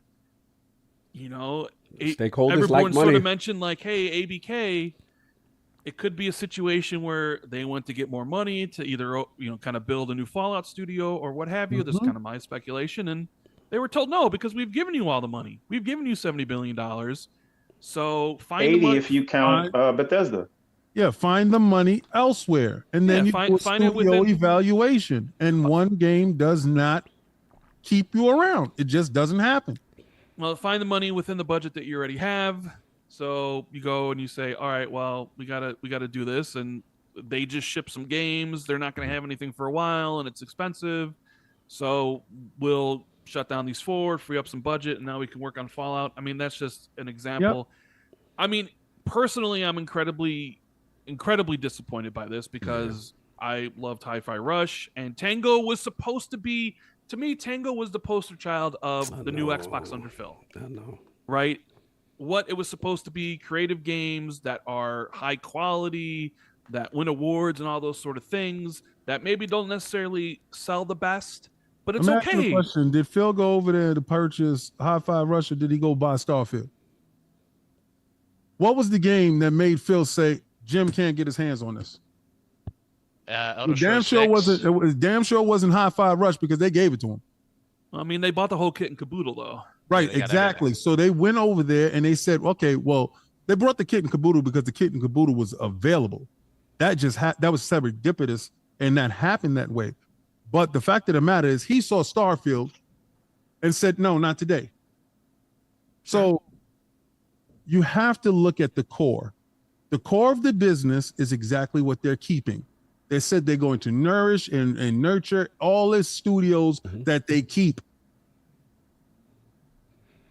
Speaker 1: stakeholders like money.
Speaker 9: Sort of mentioned, like, hey, ABK, it could be a situation where they want to get more money to either, kind of build a new Fallout studio or what have you. This is kind of my speculation. And they were told no, because we've given you all the money. We've given you $70 billion. So find
Speaker 8: 80
Speaker 9: the money,
Speaker 8: if you count Bethesda.
Speaker 7: Yeah, find the money elsewhere, and then you do a
Speaker 9: find it
Speaker 7: studio
Speaker 9: within.
Speaker 7: evaluation. And one game does not keep you around; it just doesn't happen.
Speaker 9: Well, find the money within the budget that you already have. So you go and you say, all right, well, we gotta do this, and they just ship some games. They're not going to have anything for a while, and it's expensive. So we'll shut down these 4, free up some budget, and now we can work on Fallout. I mean, that's just an example. Yep. I mean, personally, I'm incredibly disappointed by this because I loved Hi-Fi Rush, and Tango was supposed to be, to me, Tango was the poster child of the new Xbox underfill.
Speaker 1: I know.
Speaker 9: Right? What it was supposed to be, creative games that are high quality, that win awards and all those sort of things that maybe don't necessarily sell the best, but it's okay.
Speaker 7: Question: did Phil go over there to purchase Hi-Fi Rush, or did he go buy Starfield? What was the game that made Phil say Jim can't get his hands on this? Damn sure wasn't Hi-Fi Rush because they gave it to him.
Speaker 9: I mean, they bought the whole kit and caboodle though.
Speaker 7: Right, exactly. So they went over there and they said, okay, well, they brought the kit and caboodle because the kit and caboodle was available. That just that was serendipitous, and that happened that way. But the fact of the matter is, he saw Starfield and said, no, not today. So you have to look at the core. The core of the business is exactly what they're keeping. They said they're going to nourish and nurture all the studios that they keep.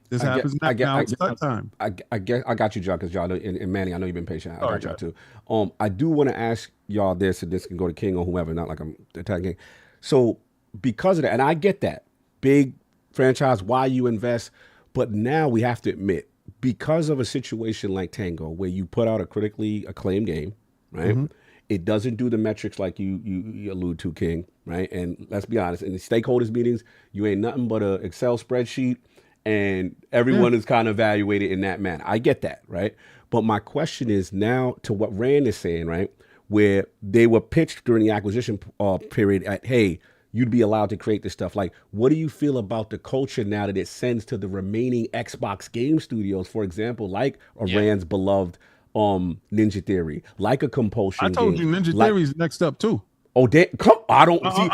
Speaker 7: This happens now. It's that time.
Speaker 1: I got you, John, because y'all know, and Manny, I know you've been patient. I got y'all too. I do want to ask y'all this, and this can go to King or whoever, not like I'm attacking. So because of that, and I get that, big franchise, why you invest, but now we have to admit, because of a situation like Tango, where you put out a critically acclaimed game, right? It doesn't do the metrics like you allude to, King, right? And let's be honest, in the stakeholders meetings, you ain't nothing but an Excel spreadsheet, and everyone is kind of evaluated in that manner. I get that, right? But my question is now to what Rand is saying, right? Where they were pitched during the acquisition period at, hey, you'd be allowed to create this stuff. Like, what do you feel about the culture now that it sends to the remaining Xbox game studios, for example, like Rand's beloved Ninja Theory, like a Compulsion
Speaker 7: I told
Speaker 1: game,
Speaker 7: you Ninja Theory's next up too.
Speaker 1: Oh, come! I don't. See,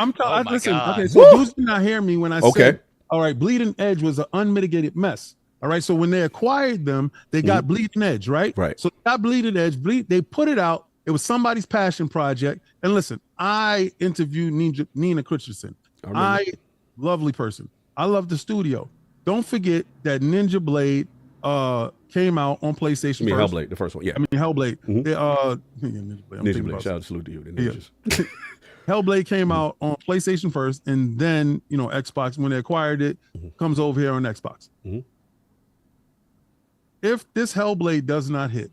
Speaker 7: listen.
Speaker 5: God.
Speaker 7: Okay, so dudes did not hear me when I said, all right, Bleeding Edge was an unmitigated mess. All right, so when they acquired them, they got Bleeding Edge, right?
Speaker 1: Right.
Speaker 7: So they got Bleeding Edge. They put it out. It was somebody's passion project. And listen, I interviewed Nina Christensen. Lovely person. I love the studio. Don't forget that Ninja Blade came out on PlayStation.
Speaker 1: I mean,
Speaker 7: first.
Speaker 1: Hellblade, the first one. Yeah.
Speaker 7: I mean, Hellblade. They,
Speaker 1: Ninja Blade. Shout out, salute to you. The ninjas.
Speaker 7: Yeah. Hellblade came out on PlayStation first, and then Xbox, when they acquired it, comes over here on Xbox. If this Hellblade does not hit,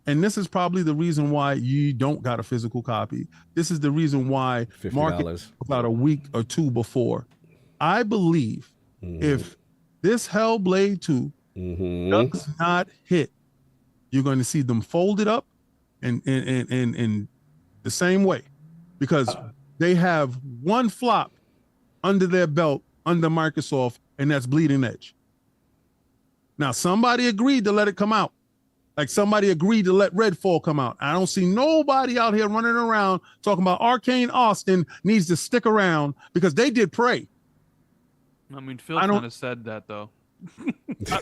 Speaker 7: and this is probably the reason why you don't got a physical copy. This is the reason why market about a week or two before. I believe if this Hellblade 2 does not hit, you're going to see them folded up and the same way, because they have one flop under their belt under Microsoft, and that's Bleeding Edge. Now, somebody agreed to let it come out. Like somebody agreed to let Redfall come out. I don't see nobody out here running around talking about Arcane Austin needs to stick around because they did Prey.
Speaker 9: I mean, Phil kind of said that though.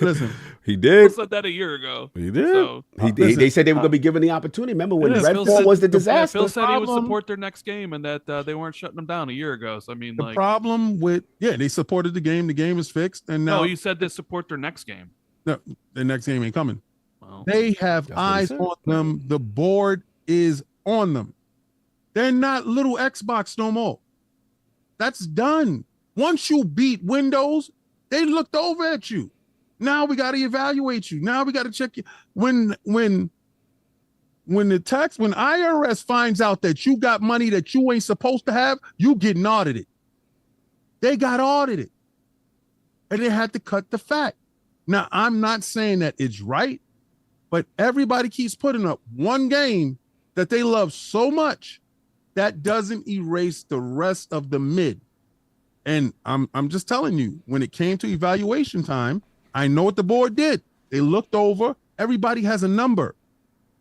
Speaker 7: Listen,
Speaker 1: he did.
Speaker 9: Phil said that a year ago.
Speaker 1: He did. So,
Speaker 7: they
Speaker 1: said they were going to be given the opportunity. Remember when Redfall was the disaster?
Speaker 9: Phil said he would support their next game and that they weren't shutting them down a year ago. So I mean,
Speaker 7: the problem with they supported the game. The game is fixed, and now
Speaker 9: you said they support their next game.
Speaker 7: No, the next game ain't coming.
Speaker 9: Well,
Speaker 7: they have eyes on them. The board is on them. They're not little Xbox no more. That's done. Once you beat Windows, they looked over at you. Now we got to evaluate you. Now we got to check you. When IRS finds out that you got money that you ain't supposed to have, you getting audited. They got audited. And they had to cut the fat. Now, I'm not saying that it's right, but everybody keeps putting up one game that they love so much that doesn't erase the rest of the mid. And I'm just telling you, when it came to evaluation time, I know what the board did. They looked over Everybody has a number.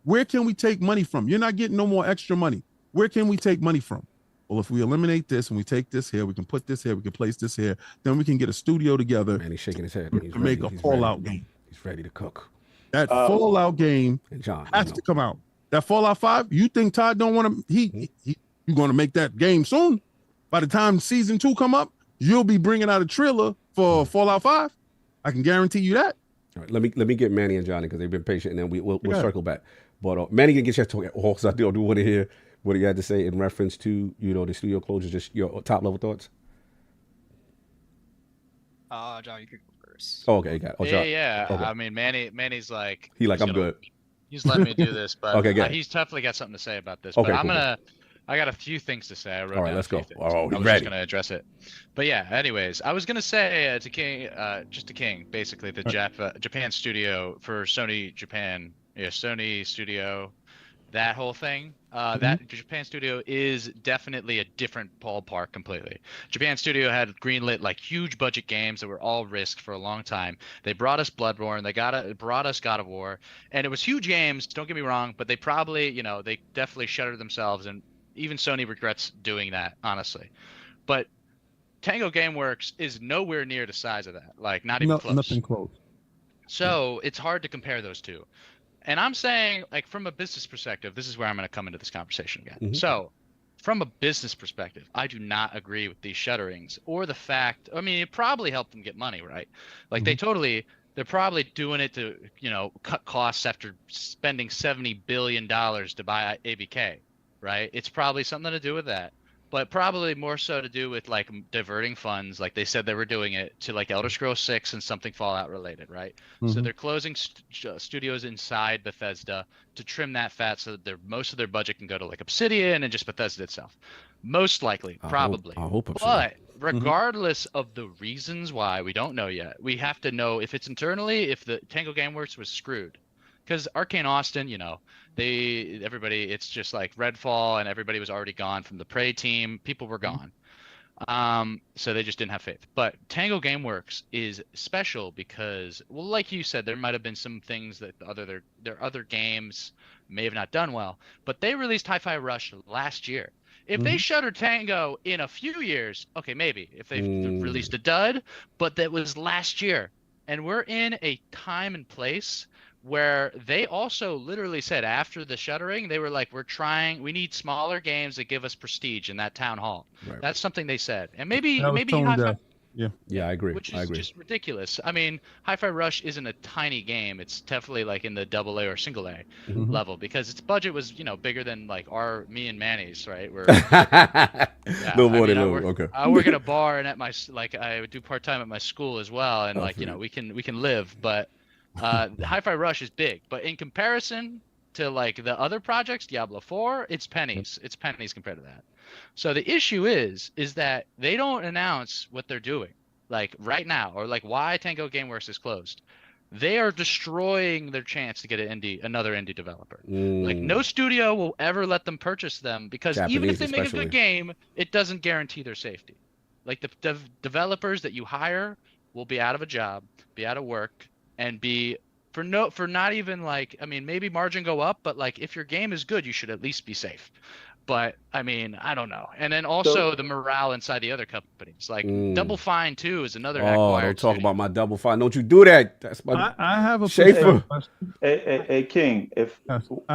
Speaker 7: Where can we take money from? You're not getting no more extra money. Where can we take money from? Well, if we eliminate this and we take this here, we can put this here, we can place this here, then we can get a studio together.
Speaker 1: Man, he's shaking his head.
Speaker 7: To make a Fallout game.
Speaker 1: He's ready to cook.
Speaker 7: That Fallout game
Speaker 1: John,
Speaker 7: has to come out. That Fallout 5, you think Todd don't want to, you're going to make that game soon? By the time season 2 come up, you'll be bringing out a trailer for Fallout 5. I can guarantee you that.
Speaker 1: All right, let me get Manny and Johnny because they've been patient, and then we'll circle back. But Manny can get your talk also. I do want to hear what you had to say in reference to the studio closure. Just your top level thoughts.
Speaker 4: John, you could go first.
Speaker 1: Oh, okay, got it. Oh,
Speaker 5: yeah.
Speaker 1: Okay.
Speaker 5: I mean, Manny's like
Speaker 1: I'm good.
Speaker 5: He's letting me do this, but
Speaker 1: okay,
Speaker 5: he's definitely got something to say about this.
Speaker 1: Okay,
Speaker 5: but I got a few things to say. I wrote
Speaker 1: all right,
Speaker 5: down
Speaker 1: let's
Speaker 5: a few
Speaker 1: go.
Speaker 5: things.
Speaker 1: Oh,
Speaker 5: I was
Speaker 1: ready.
Speaker 5: just gonna address it. But yeah, anyways, I was gonna say to King, basically the Japan studio for Sony Japan, Sony studio, that whole thing. That Japan studio is definitely a different ballpark completely. Japan studio had greenlit like huge budget games that were all Risk for a long time. They brought us Bloodborne, they brought us God of War, and it was huge games. Don't get me wrong, but they probably, they definitely shuttered themselves, and even Sony regrets doing that, honestly. But Tango Gameworks is nowhere near the size of that, like not even close.
Speaker 7: Nothing close.
Speaker 5: So it's hard to compare those two. And I'm saying, like, from a business perspective, this is where I'm going to come into this conversation again. So from a business perspective, I do not agree with these shutterings or the fact, I mean, it probably helped them get money, right? Like they're probably doing it to, cut costs after spending $70 billion to buy ABK, right? It's probably something to do with that, but probably more so to do with like diverting funds. Like they said they were doing it to like Elder Scrolls 6 and something Fallout related, right? So they're closing studios inside Bethesda to trim that fat so that most of their budget can go to like Obsidian and just Bethesda itself. Most likely, probably.
Speaker 1: I hope
Speaker 5: but regardless of the reasons why, we don't know yet. We have to know if it's internally, if the Tango Gameworks was screwed. Because Arcane Austin, everybody, it's just like Redfall, and everybody was already gone from the Prey team. People were gone. So they just didn't have faith. But Tango Gameworks is special because, well, like you said, there might have been some things that their other games may have not done well. But they released Hi-Fi Rush last year. If they shutter Tango in a few years, okay, maybe. If they released a dud, but that was last year. And we're in a time and place where they also literally said after the shuttering, they were like, we need smaller games that give us prestige in that town hall.
Speaker 1: Right.
Speaker 5: That's something they said. And maybe
Speaker 1: Yeah, I agree.
Speaker 5: Which is just ridiculous. I mean, Hi-Fi Rush isn't a tiny game. It's definitely like in the AA or single A level because its budget was, bigger than like me and Manny's, right?
Speaker 1: No more than okay.
Speaker 5: I work at a bar and I would do part-time at my school as well. And we can live, but Hi-Fi Rush is big. But in comparison to like the other projects, Diablo 4, it's pennies. It's pennies compared to that. So the issue is that they don't announce what they're doing, like right now, or like why Tango Gameworks is closed. They are destroying their chance to get another indie developer. Like no studio will ever let them purchase them because even if they make a good game, it doesn't guarantee their safety. Like the developers that you hire will be out of a job, be out of work, and be for not even like, I mean, maybe margin go up, but like if your game is good, you should at least be safe. But I mean, I don't know. And then also the morale inside the other companies, like Double Fine too is another.
Speaker 1: Oh, don't talk about my Double Fine. Don't you do that? That's my.
Speaker 7: I have a
Speaker 1: Schaefer.
Speaker 8: Hey, King. I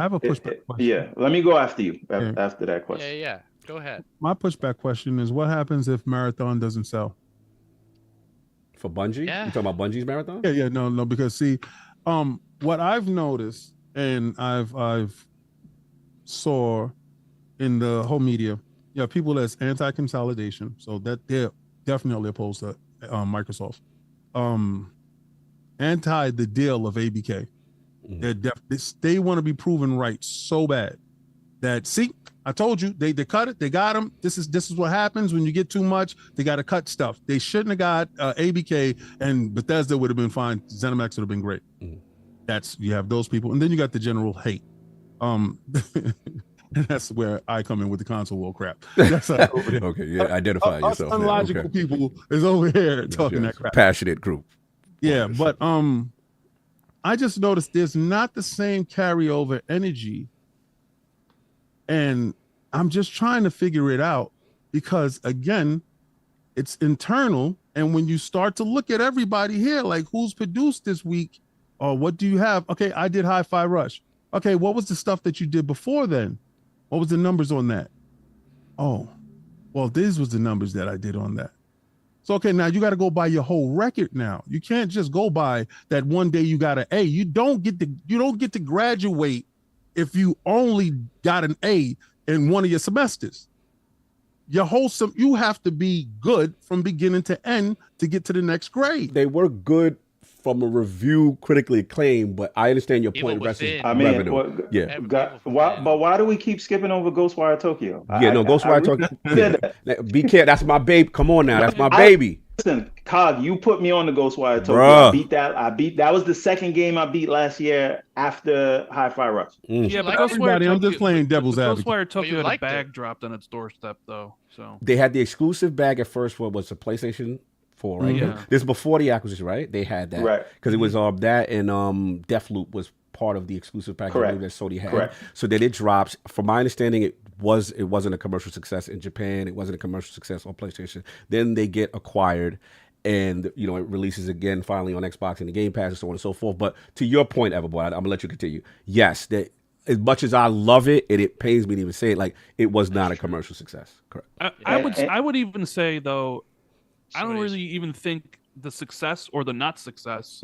Speaker 7: have a pushback question.
Speaker 8: Yeah, let me go after you after that question.
Speaker 5: Yeah. Go ahead.
Speaker 7: My pushback question is: what happens if Marathon doesn't sell?
Speaker 1: For Bungie?
Speaker 5: Yeah.
Speaker 1: You talking about Bungie's Marathon?
Speaker 7: Yeah, no, because see, what I've noticed and I've saw in the whole media, people that's anti-consolidation, so that they're definitely opposed to Microsoft. Anti the deal of ABK. They want to be proven right so bad that see, I told you they cut it, they got them. This is what happens when you get too much. They got to cut stuff. They shouldn't have got ABK, and Bethesda would have been fine. ZeniMax would have been great. You have those people, and then you got the general hate. That's where I come in with the console war crap. That's over there.
Speaker 1: Okay, yeah, identify yourself.
Speaker 7: Unlogical people is over here talking that crap.
Speaker 1: Passionate group.
Speaker 7: Yeah, but I just noticed there's not the same carryover energy. And I'm just trying to figure it out because, again, it's internal. And when you start to look at everybody here, like who's produced this week or what do you have? Okay, I did Hi-Fi Rush. Okay, what was the stuff that you did before then? What was the numbers on that? Oh, well, this was the numbers that I did on that. So, okay, now you got to go by your whole record now. You can't just go by that one day you got an A. You don't get to graduate if you only got an A in one of your semesters. Your whole you have to be good from beginning to end to get to the next grade.
Speaker 1: They were good from a review, critically acclaimed, but I understand your point.
Speaker 8: I mean,
Speaker 1: revenue. Yeah.
Speaker 8: Why do we keep skipping over Ghostwire Tokyo?
Speaker 1: Yeah, Ghostwire Tokyo. Be careful. That's my baby. Come on now. That's my baby.
Speaker 8: Listen, Cog, you put me on the Ghostwire Tokyo.
Speaker 1: Bruh.
Speaker 8: I beat that was the second game I beat last year after Hi-Fi Rush.
Speaker 9: Yeah, but
Speaker 7: I'm just playing devil's advocate.
Speaker 9: Ghostwire Tokyo had a bag dropped on its doorstep, though. So
Speaker 1: they had the exclusive bag at first for was a PlayStation 4, right?
Speaker 9: Yeah.
Speaker 1: This is before the acquisition, right? They had that,
Speaker 8: right?
Speaker 1: Because it was that and Deathloop was part of the exclusive package that Sony had. Correct. So then it drops. From my understanding, it wasn't a commercial success in Japan. It wasn't a commercial success on PlayStation. Then they get acquired, and it releases again finally on Xbox and the Game Pass and so on and so forth. But to your point, Everboy, I'm gonna let you continue. Yes, that as much as I love it, and it pains me to even say it, like it was not a commercial success. Correct.
Speaker 9: I would even say though, I don't really even think the success or the not success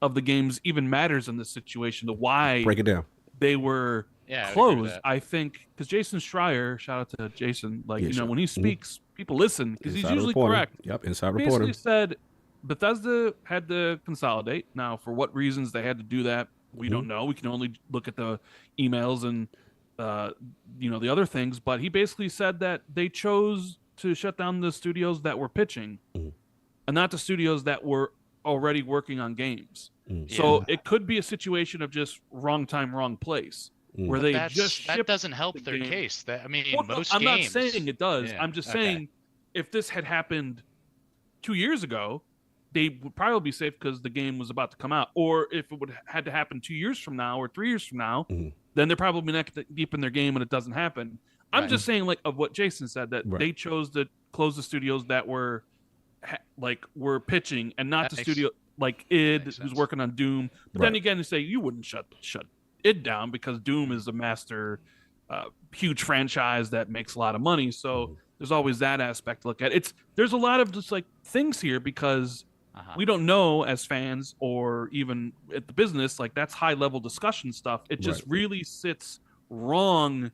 Speaker 9: of the games even matters in this situation. The why
Speaker 1: break it down.
Speaker 9: They were closed. I think because Jason Schreier, shout out to Jason, when he speaks, people listen because he's usually correct.
Speaker 1: Yep, inside
Speaker 9: reporting.
Speaker 1: Basically
Speaker 9: said Bethesda had to consolidate. Now, for what reasons they had to do that, we don't know. We can only look at the emails and the other things. But he basically said that they chose to shut down the studios that were pitching, and not the studios that were already working on games. So it could be a situation of just wrong time, wrong place, where they just
Speaker 5: that doesn't help their
Speaker 9: game.
Speaker 5: Case. I'm
Speaker 9: not saying it does. I'm just saying if this had happened 2 years ago, they would probably be safe because the game was about to come out. Or if it had to happen 2 years from now or 3 years from now, then they're probably neck deep in their game and it doesn't happen. I'm just saying, like, of what Jason said, that they chose to close the studios that were pitching, and not the studio like id, who's working on Doom. But then again, they say you wouldn't shut id down because Doom is a master, huge franchise that makes a lot of money. So there's always that aspect to look at. There's a lot of just like things here because we don't know as fans or even at the business, like that's high level discussion stuff. It just really sits wrong.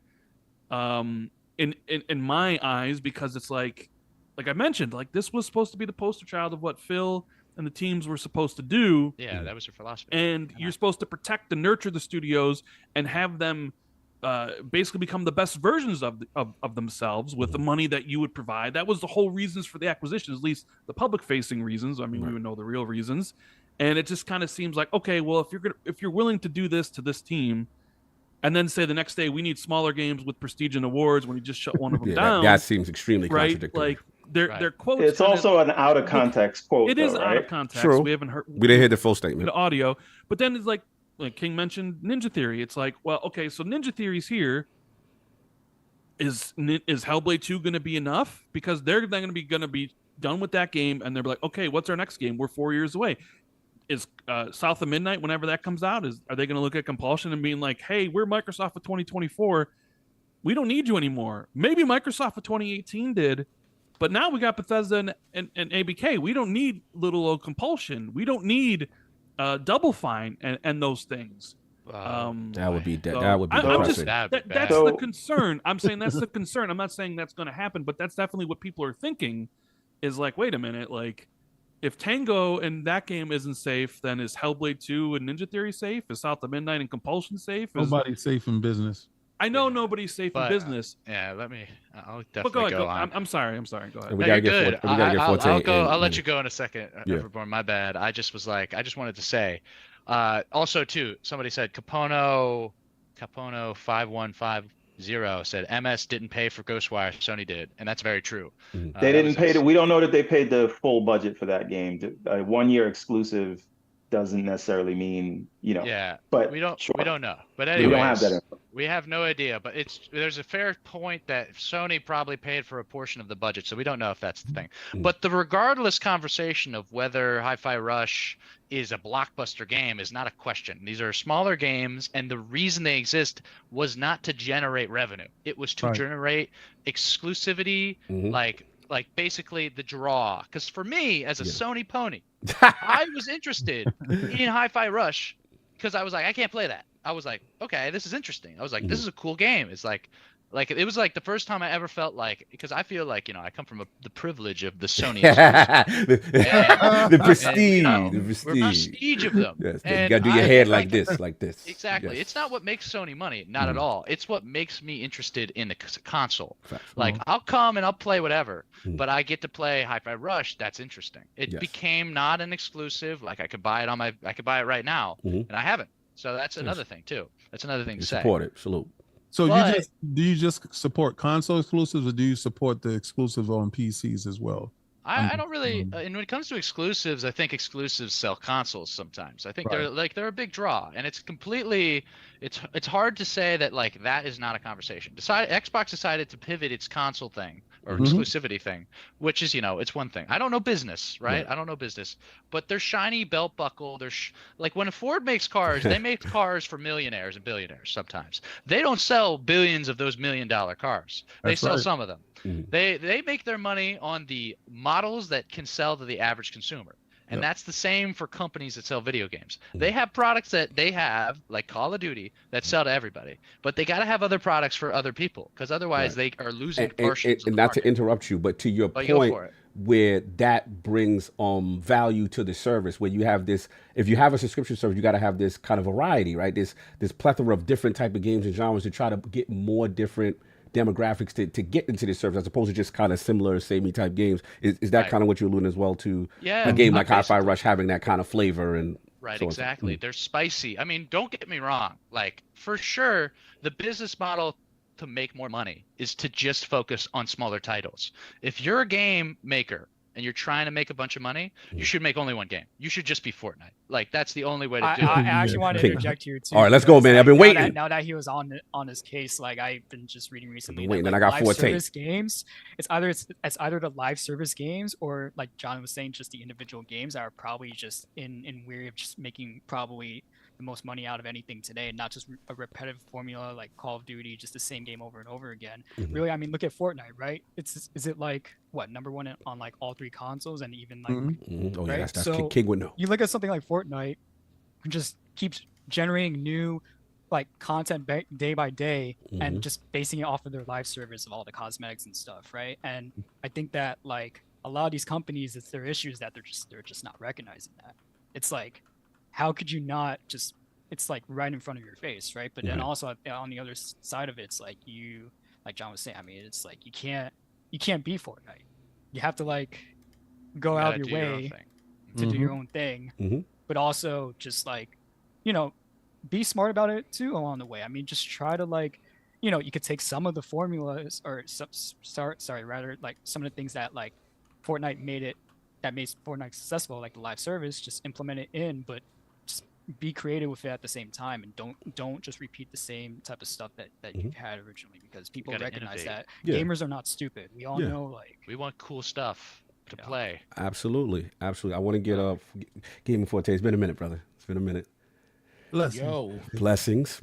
Speaker 9: In my eyes, because it's like I mentioned, like this was supposed to be the poster child of what Phil and the teams were supposed to do.
Speaker 5: Yeah, that was your philosophy.
Speaker 9: And you're supposed to protect and nurture the studios and have them basically become the best versions of themselves with the money that you would provide. That was the whole reasons for the acquisition, at least the public-facing reasons. I mean, we would know the real reasons. And it just kind of seems like, okay, well, if you're willing to do this to this team, and then say the next day we need smaller games with prestige and awards when you just shut one of them down.
Speaker 1: That seems extremely contradictory.
Speaker 9: Like their quotes.
Speaker 8: It's also an out of context quote.
Speaker 9: It is out of context.
Speaker 1: True.
Speaker 9: We haven't heard.
Speaker 1: We didn't hear the full statement.
Speaker 9: The audio, but then it's like King mentioned Ninja Theory. It's like, well, okay, so Ninja Theory's here. Is Hellblade 2 going to be enough? Because they're then going to be done with that game, and they're like, okay, what's our next game? We're 4 years away. Is South of Midnight, whenever that comes out, are they going to look at Compulsion and being like, hey, we're Microsoft of 2024. We don't need you anymore. Maybe Microsoft of 2018 did, but now we got Bethesda and ABK. We don't need little old Compulsion. We don't need Double Fine and those things.
Speaker 1: That would be depressing.
Speaker 9: That's the concern. I'm saying that's the concern. I'm not saying that's going to happen, but that's definitely what people are thinking is like, wait a minute, like, if Tango and that game isn't safe, then is Hellblade 2 and Ninja Theory safe? Is South of Midnight and Compulsion safe?
Speaker 7: Nobody's safe in business.
Speaker 9: I know nobody's safe in business.
Speaker 5: I'll definitely go on.
Speaker 9: I'm sorry. Go ahead.
Speaker 1: We gotta get
Speaker 5: I'll let you go in a second. Everborn, my bad. I just wanted to say. Also, too, somebody said Capono 5150 said MS didn't pay for Ghostwire, Sony did, and that's very true.
Speaker 8: They didn't pay. We don't know that they paid the full budget for that game. A 1 year exclusive. doesn't necessarily mean,
Speaker 5: Yeah,
Speaker 8: but
Speaker 5: we don't know. But
Speaker 8: we don't have
Speaker 5: anyways,
Speaker 8: that.
Speaker 5: we have no idea. But there's a fair point that Sony probably paid for a portion of the budget, so we don't know if that's the thing. But the regardless conversation of whether Hi-Fi Rush is a blockbuster game is not a question. These are smaller games, and the reason they exist was not to generate revenue. It was to generate exclusivity, like basically the draw. Because for me, as a Sony pony, I was interested in Hi-Fi Rush because I was like, I can't play that. I was like, okay, this is interesting. I was like, this is a cool game. It's like it was like the first time I ever felt like, because I feel like, I come from the privilege of the Sony
Speaker 1: the prestige,
Speaker 5: the prestige of them.
Speaker 1: Yes,
Speaker 5: and
Speaker 1: you gotta do your head like this, like this.
Speaker 5: Exactly.
Speaker 1: Yes.
Speaker 5: It's not what makes Sony money, not at all. It's what makes me interested in the console. Like I'll come and I'll play whatever, but I get to play Hi-Fi Rush. That's interesting. It became not an exclusive. Like I could buy it right now, and I haven't. So that's another thing too. That's another thing to say.
Speaker 1: Support it. Salute.
Speaker 7: So do you just support console exclusives, or do you support the exclusives on PCs as well?
Speaker 5: I don't really, and when it comes to exclusives, I think exclusives sell consoles sometimes. I think they're a big draw, and it's completely, it's hard to say that like that is not a conversation. Xbox decided to pivot its console thing or exclusivity thing, which is, it's one thing. I don't know business, right? I don't know business, but their shiny belt buckle, like when Ford makes cars, they make cars for millionaires and billionaires sometimes. They don't sell billions of those $1 million cars. They sell some of them. They make their money on the models that can sell to the average consumer. And that's the same for companies that sell video games. They have products that they have, like Call of Duty, that sell to everybody. But they got to have other products for other people, because otherwise they are losing portions.
Speaker 1: And not to interrupt you, but to your point, where that brings value to the service, where you have this, if you have a subscription service, you got to have this kind of variety, right? This plethora of different type of games and genres to try to get more different demographics to get into this service, as opposed to just kind of similar samey type games. Is that kind of what you're alluding as well to? A game like Hi-Fi Rush having that kind of flavor and
Speaker 5: exactly. They're spicy. I mean, don't get me wrong. Like for sure, the business model to make more money is to just focus on smaller titles. If you're a game maker and you're trying to make a bunch of money, you should make only one game. You should just be Fortnite. Like that's the only way to do it.
Speaker 4: I actually want to interject here too.
Speaker 1: All right, let's go, man. I've been waiting.
Speaker 4: Now that he was on his case, like I've been just reading recently.
Speaker 1: Waiting,
Speaker 4: that,
Speaker 1: and I got 4
Speaker 4: service games. It's either the live service games, or like John was saying, just the individual games that are probably just in weary of just making probably the most money out of anything today, and not just a repetitive formula like Call of Duty, just the same game over and over again. Really, I mean, look at Fortnite, right? Is it like what, #1 on like all 3 consoles, and even like
Speaker 1: oh yeah,
Speaker 4: right?
Speaker 1: that's King would know.
Speaker 4: You look at something like Fortnite, and just keeps generating new like content day by day, and just basing it off of their live service of all the cosmetics and stuff, right? And I think that like a lot of these companies, it's their issues that they're just not recognizing that. It's like, how could you not just, it's like right in front of your face, right? But then also on the other side of it, it's like like John was saying, I mean, it's like you can't be Fortnite. You have to like go out of your way to do your own thing, but also just like, be smart about it too along the way. I mean, just try to like, you could take some of the formulas or some of the things that like Fortnite made Fortnite successful, like the live service, just implement it in, but just be creative with it at the same time, and don't just repeat the same type of stuff that you had originally, because people recognize that gamers are not stupid. We all know, like,
Speaker 5: we want cool stuff to play.
Speaker 1: Absolutely. I want to get up Gaming Forte. It's been a minute, brother. It's been a minute. Blessings.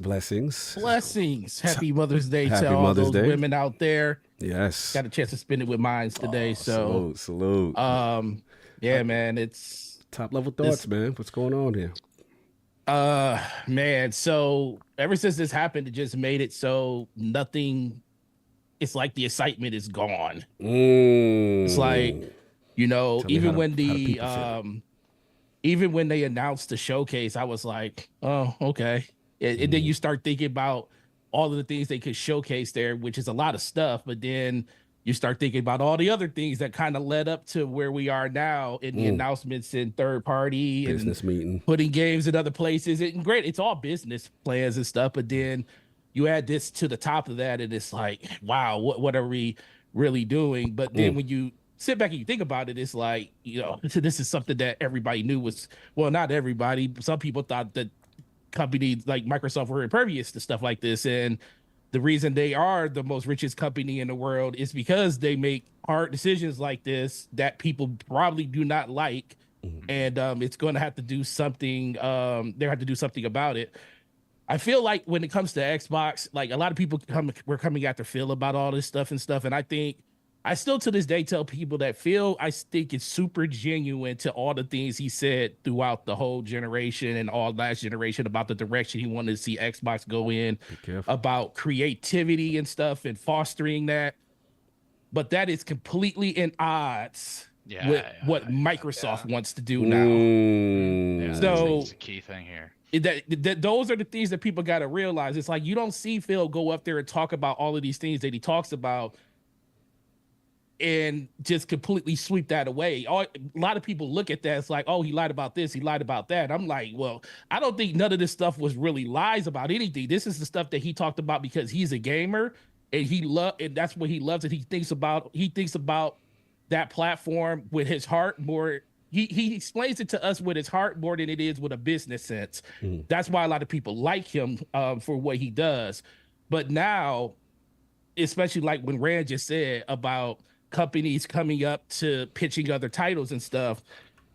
Speaker 10: Happy Mother's Day to all those women out there.
Speaker 1: Yes,
Speaker 10: got a chance to spend it with mine today. So
Speaker 1: salute.
Speaker 10: Yeah, man, it's
Speaker 1: top level thoughts, man. What's going on here?
Speaker 10: Man, so ever since this happened, it just made it so nothing. It's like the excitement is gone. It's like, even when they announced the showcase, I was like, oh, okay. And then you start thinking about all of the things they could showcase there, which is a lot of stuff. But then you start thinking about all the other things that kind of led up to where we are now in the announcements and third party
Speaker 1: business meeting,
Speaker 10: putting games in other places. And great, it's all business plans and stuff. But then you add this to the top of that, and it's like, wow, what are we really doing? But then when you sit back and you think about it, it's like, you know, this is something that everybody knew was, well, not everybody. Some people thought that companies like Microsoft were impervious to stuff like this. And the reason they are the most richest company in the world is because they make hard decisions like this that people probably do not like. And it's going to have to do something. They have to do something about it. I feel like when it comes to Xbox, like a lot of people were coming after Phil about all this stuff. And I think I still to this day tell people that Phil, I think it's super genuine to all the things he said throughout the whole generation and all last generation about the direction he wanted to see Xbox go in, about creativity and stuff and fostering that. But that is completely in odds with what Microsoft wants to do now. So
Speaker 5: that's the key thing here.
Speaker 10: Those are the things that people got to realize. It's like you don't see Phil go up there and talk about all of these things that he talks about and just completely sweep that away. A lot of people look at that. It's like, oh, he lied about this. He lied about that. I'm like, well, I don't think none of this stuff was really lies about anything. This is the stuff that he talked about because he's a gamer and and that's what he loves. And he thinks about that platform with his heart more. He explains it to us with his heart more than it is with a business sense. That's why a lot of people like him for what he does. But now, especially like when Rand just said about companies coming up to pitching other titles and stuff.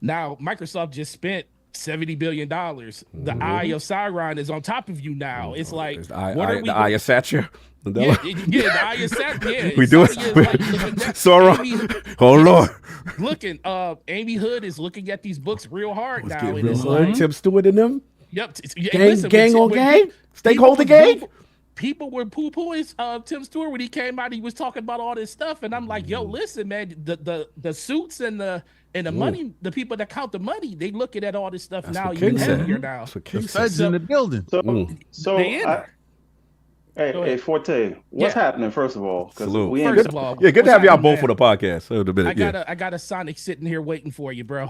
Speaker 10: Now, Microsoft just spent $70 billion. The Eye of Sauron is on top of you now. It's like,
Speaker 1: the Eye of Satcher.
Speaker 10: The Eye of Satcher. Yeah,
Speaker 1: we do it. Sauron. Oh, Lord.
Speaker 10: Looking, Amy Hood is looking at these books real hard now.
Speaker 1: And it's like, Tim Stewart and them.
Speaker 10: Yep.
Speaker 1: Gang on gang? Stakeholder gang?
Speaker 10: People were poo-pooing Tim Stewart when he came out. He was talking about all this stuff, and I'm like, "Yo, listen, man. The suits and the money, the people that count the money, they looking at all this stuff.
Speaker 1: That's
Speaker 10: now.
Speaker 1: What
Speaker 10: You
Speaker 1: King said.
Speaker 10: heavier now.
Speaker 7: The feds in the building.
Speaker 8: Hey, Forte, what's happening? First of all,
Speaker 1: Salute.
Speaker 10: First of all,
Speaker 1: good to have y'all both for the podcast.
Speaker 10: I got a Sonic sitting here waiting for you, bro.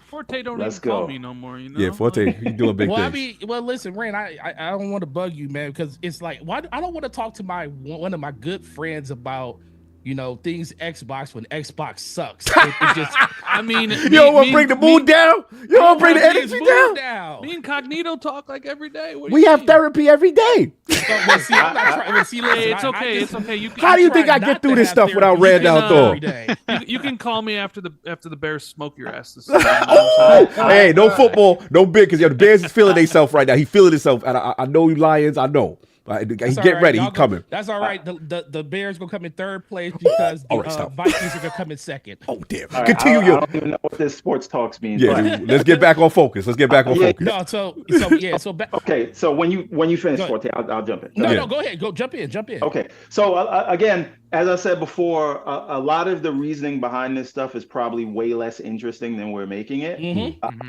Speaker 9: Forte don't even call me no more. You know.
Speaker 1: Yeah, Forte, you do a big thing.
Speaker 10: Well, listen, Rand, I don't want to bug you, man, because it's like, why I don't want to talk to one of my good friends about, you know, things Xbox when Xbox sucks. It just,
Speaker 9: I mean,
Speaker 1: you don't want to bring the mood down. You don't want to bring the energy down.
Speaker 9: Me and Cognito talk like every day.
Speaker 1: We have therapy every day.
Speaker 10: It's
Speaker 9: okay. It's okay.
Speaker 1: How do you think I get through this stuff without Red down door?
Speaker 9: You can call me after the Bears smoke your ass.
Speaker 1: Hey, no football, no big, because the Bears is feeling themselves right now. He feeling himself, and I know you Lions. I know. Get ready. He's coming.
Speaker 10: That's all right. The Bears gonna come in third place because the Vikings are gonna come in second.
Speaker 1: Oh, damn.
Speaker 8: Right,
Speaker 1: Continue.
Speaker 8: I don't even know what this sports talks means.
Speaker 1: Yeah, let's get back on focus.
Speaker 10: No,
Speaker 8: okay, so when you finish, Forte, I'll jump in.
Speaker 10: No, go ahead. Jump in.
Speaker 8: Okay, so again, as I said before, a lot of the reasoning behind this stuff is probably way less interesting than we're making it.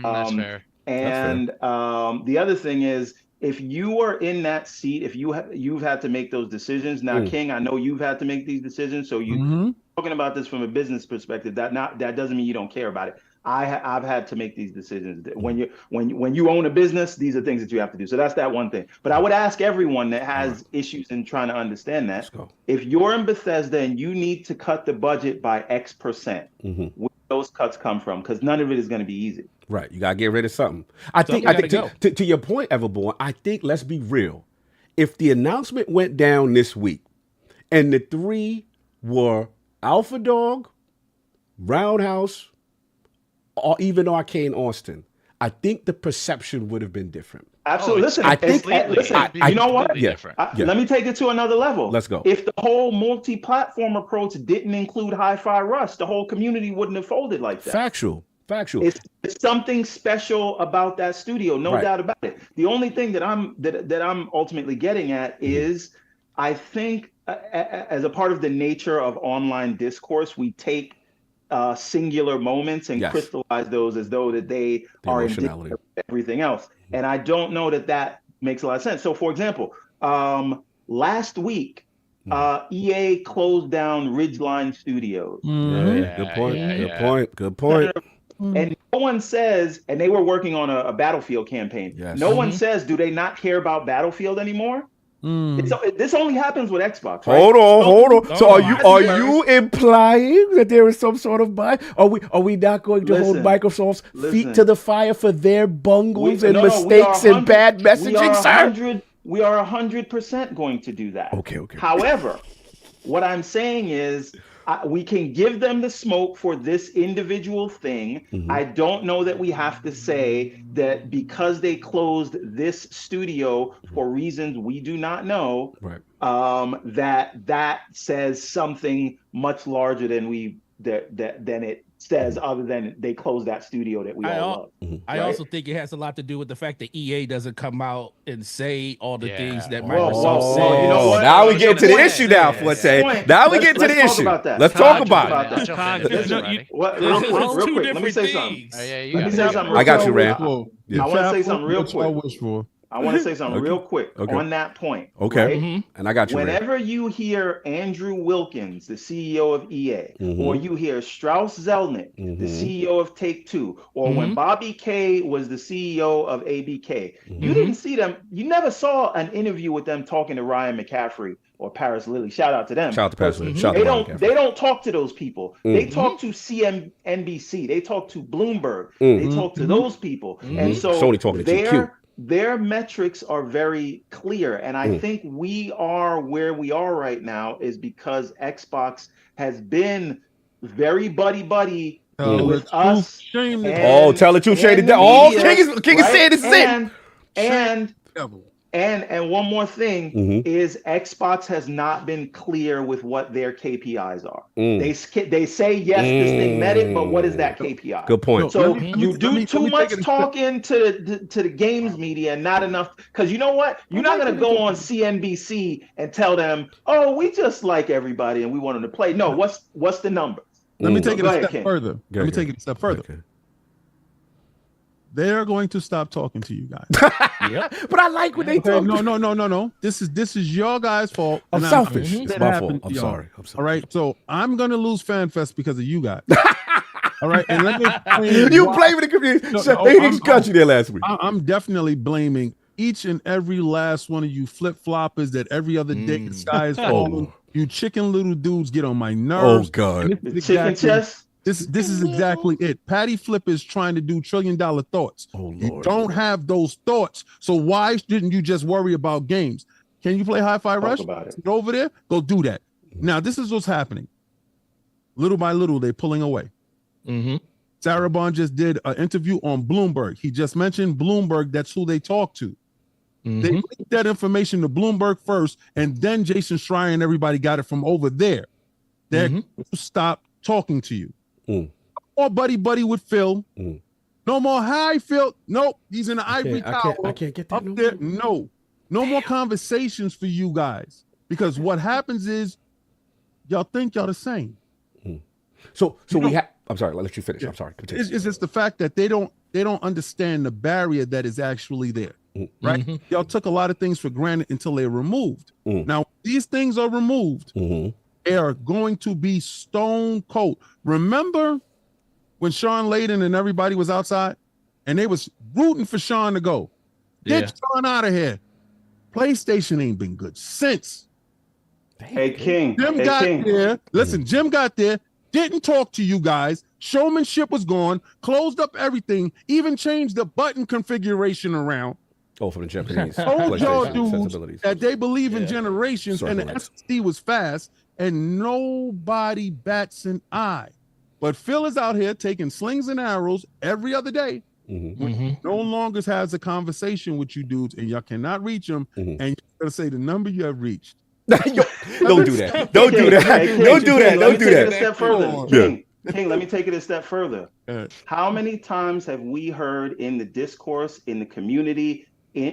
Speaker 5: That's fair.
Speaker 8: And the other thing is, if you are in that seat, if you've had to make those decisions now, King, I know you've had to make these decisions. So you talking about this from a business perspective. That doesn't mean you don't care about it. I've had to make these decisions. When you own a business, these are things that you have to do. So that's that one thing. But I would ask everyone that has issues in trying to understand that, if you're in Bethesda and you need to cut the budget by X%, where those cuts come from? Because none of it is going to be easy.
Speaker 1: Right, you gotta get rid of something. I think to your point, Everborn, I think, let's be real. If the announcement went down this week and the three were Alpha Dog, Roundhouse, or even Arcane Austin, I think the perception would have been different.
Speaker 8: Absolutely. Listen, you know what? Let me take it to another level.
Speaker 1: Let's go.
Speaker 8: If the whole multi-platform approach didn't include Hi-Fi Rush, the whole community wouldn't have folded like that.
Speaker 1: Factual.
Speaker 8: It's something special about that studio, no doubt about it. The only thing that I'm ultimately getting at is, I think, as a part of the nature of online discourse, we take singular moments and crystallize those as though that they are indicative of everything else. And I don't know that makes a lot of sense. So, for example, last week, EA closed down Ridgeline Studios.
Speaker 1: Good point.
Speaker 8: And no one says, and they were working on a Battlefield campaign. No one says, do they not care about Battlefield anymore? This only happens with Xbox, right?
Speaker 1: Hold on.
Speaker 10: no,
Speaker 1: So
Speaker 10: no,
Speaker 1: are you implying that there is some sort of bias? Are we not going to hold
Speaker 8: Listen,
Speaker 1: Microsoft's feet
Speaker 8: listen.
Speaker 1: to the fire for their bungles and
Speaker 8: No, we
Speaker 1: mistakes
Speaker 8: are
Speaker 1: and bad messaging, sir?
Speaker 8: We are 100% going to do that.
Speaker 1: Okay.
Speaker 8: However, what I'm saying is we can give them the smoke for this individual thing. I don't know that we have to say that because they closed this studio for reasons we do not know,
Speaker 1: Right.
Speaker 8: that says something much larger than than it says, other than they closed that studio that we all love.
Speaker 10: I also think it has a lot to do with the fact that EA doesn't come out and say all the things that Microsoft said.
Speaker 8: You know what?
Speaker 1: Now we get to the issue now, Forte. Now we get to the issue. Let's talk about it.
Speaker 8: Real quick. Let me say something.
Speaker 1: I got you, Rand.
Speaker 8: I want to say something real quick. I want to say something real quick on that point.
Speaker 1: Okay.
Speaker 8: Right?
Speaker 1: And I got you.
Speaker 8: Whenever you hear Andrew Wilkins, the CEO of EA, or you hear Strauss Zelnick, the CEO of Take-Two, or when Bobby Kay was the CEO of ABK, you didn't see them. You never saw an interview with them talking to Ryan McCaffrey or Paris Lilly. Shout out to them.
Speaker 1: Shout out to Paris Lilly.
Speaker 8: They don't talk to those people. They talk to CNBC. They talk to Bloomberg. They talk to those people. And so
Speaker 1: Sony talking to GQ.
Speaker 8: Their metrics are very clear. And I think we are where we are right now is because Xbox has been very buddy with us.
Speaker 1: Tell the truth, shady. King is saying this is it.
Speaker 8: And one more thing is Xbox has not been clear with what their KPIs are. They say yes, this thing met it, but what is that KPI?
Speaker 1: Good point.
Speaker 8: So you do too much talking to the games media and not enough, because you know what? You're not going to go on CNBC and tell them, oh, we just like everybody and we want them to play. No, what's the numbers?
Speaker 7: Let me take it a step further. They're going to stop talking to you guys.
Speaker 1: But I like when they talk.
Speaker 7: No. This is your guys' fault.
Speaker 1: I'm selfish. It's my fault. I'm sorry.
Speaker 7: All right. So I'm gonna lose FanFest because of you guys. All right. And let me
Speaker 1: blaming the community. They got you there last week.
Speaker 7: I'm definitely blaming each and every last one of you flip-floppers that every other day the sky is falling. You chicken little dudes get on my nerves.
Speaker 1: Oh God.
Speaker 8: Chicken chest.
Speaker 7: This is exactly it. Patty Flip is trying to do $1 trillion thoughts.
Speaker 1: Oh, Lord.
Speaker 7: You don't have those thoughts. So why didn't you just worry about games? Can you play Hi-Fi Rush? Go over there. Go do that. Now, this is what's happening. Little by little, they're pulling away. Sarah Bond just did an interview on Bloomberg. He just mentioned Bloomberg. That's who they talk to. They leaked that information to Bloomberg first, and then Jason Schreier and everybody got it from over there. They're going to stop talking to you. No more buddy with Phil. No more hi Phil. Nope, he's in the ivory tower.
Speaker 1: I can't get that
Speaker 7: up there. No more conversations for you guys, because what happens is y'all think y'all the same.
Speaker 1: So we have. I'm sorry. I'll let you finish. I'm sorry. Continue.
Speaker 7: It's just the fact that they don't understand the barrier that is actually there. Right? Y'all took a lot of things for granted until they're removed. Now these things are removed. They are going to be stone cold. Remember when Shaun Layden and everybody was outside and they was rooting for Shaun to go? Get Shaun out of here. PlayStation ain't been good since.
Speaker 8: Hey, King.
Speaker 7: Jim got there. Listen, Jim got there, didn't talk to you guys. Showmanship was gone, closed up everything, even changed the button configuration around.
Speaker 1: Oh, for the Japanese.
Speaker 7: Told y'all dudes that they believe in generations and the SSD was fast, and nobody bats an eye. But Phil is out here taking slings and arrows every other day. No longer has a conversation with you dudes, and y'all cannot reach him. And you're gonna say the number you have reached.
Speaker 1: Don't do that. Don't do that. Don't do that. Don't do that.
Speaker 8: A step further. King, let me take it a step further. How many times have we heard in the discourse, in the community,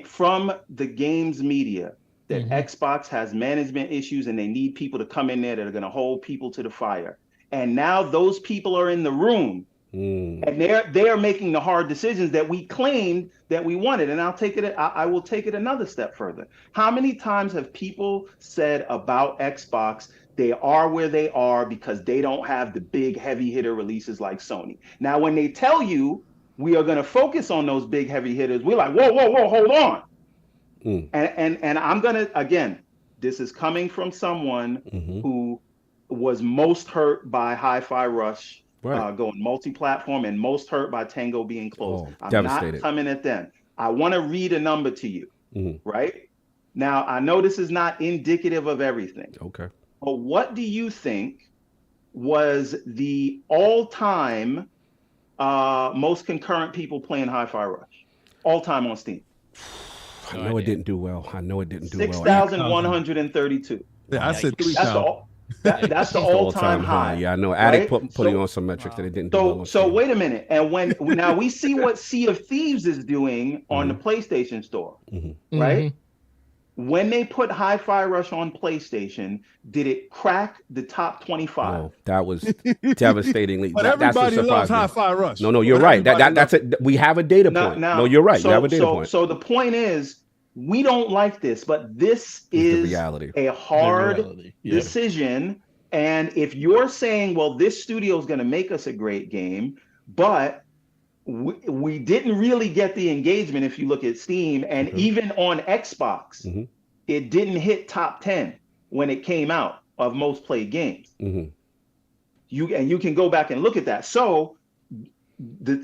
Speaker 8: from the games media, that Xbox has management issues and they need people to come in there that are going to hold people to the fire? And now those people are in the room and they are making the hard decisions that we claimed that we wanted. And I will take it another step further. How many times have people said about Xbox, they are where they are because they don't have the big heavy hitter releases like Sony? Now, when they tell you we are going to focus on those big heavy hitters, we're like, whoa, hold on. And I'm gonna, again, this is coming from someone who was most hurt by Hi-Fi Rush going multi-platform and most hurt by Tango being closed. I'm not coming at them. I want to read a number to you, right? Now, I know this is not indicative of everything.
Speaker 1: Okay.
Speaker 8: But what do you think was the all-time most concurrent people playing Hi-Fi Rush? All-time on Steam.
Speaker 1: I know it didn't do well.
Speaker 8: 6,132.
Speaker 7: Yeah, I said 3,000.
Speaker 8: That's the all-time high.
Speaker 1: Yeah, I know. Addict putting on some metrics that it didn't do well.
Speaker 8: So wait a minute. And now we see what Sea of Thieves is doing on the PlayStation Store, right? When they put Hi-Fi Rush on PlayStation, did it crack the top 25?
Speaker 1: Oh, that was devastatingly.
Speaker 7: But everybody loves Hi-Fi Rush.
Speaker 1: No, you're right. That's it. We have a data point. No, you're right. You have a data point.
Speaker 8: So the point is, we don't like this, but this is
Speaker 1: the reality.
Speaker 8: A hard decision. And if you're saying, well, this studio is going to make us a great game, but we didn't really get the engagement if you look at Steam, and even on Xbox, it didn't hit top 10 when it came out of most played games. You can go back and look at that. So,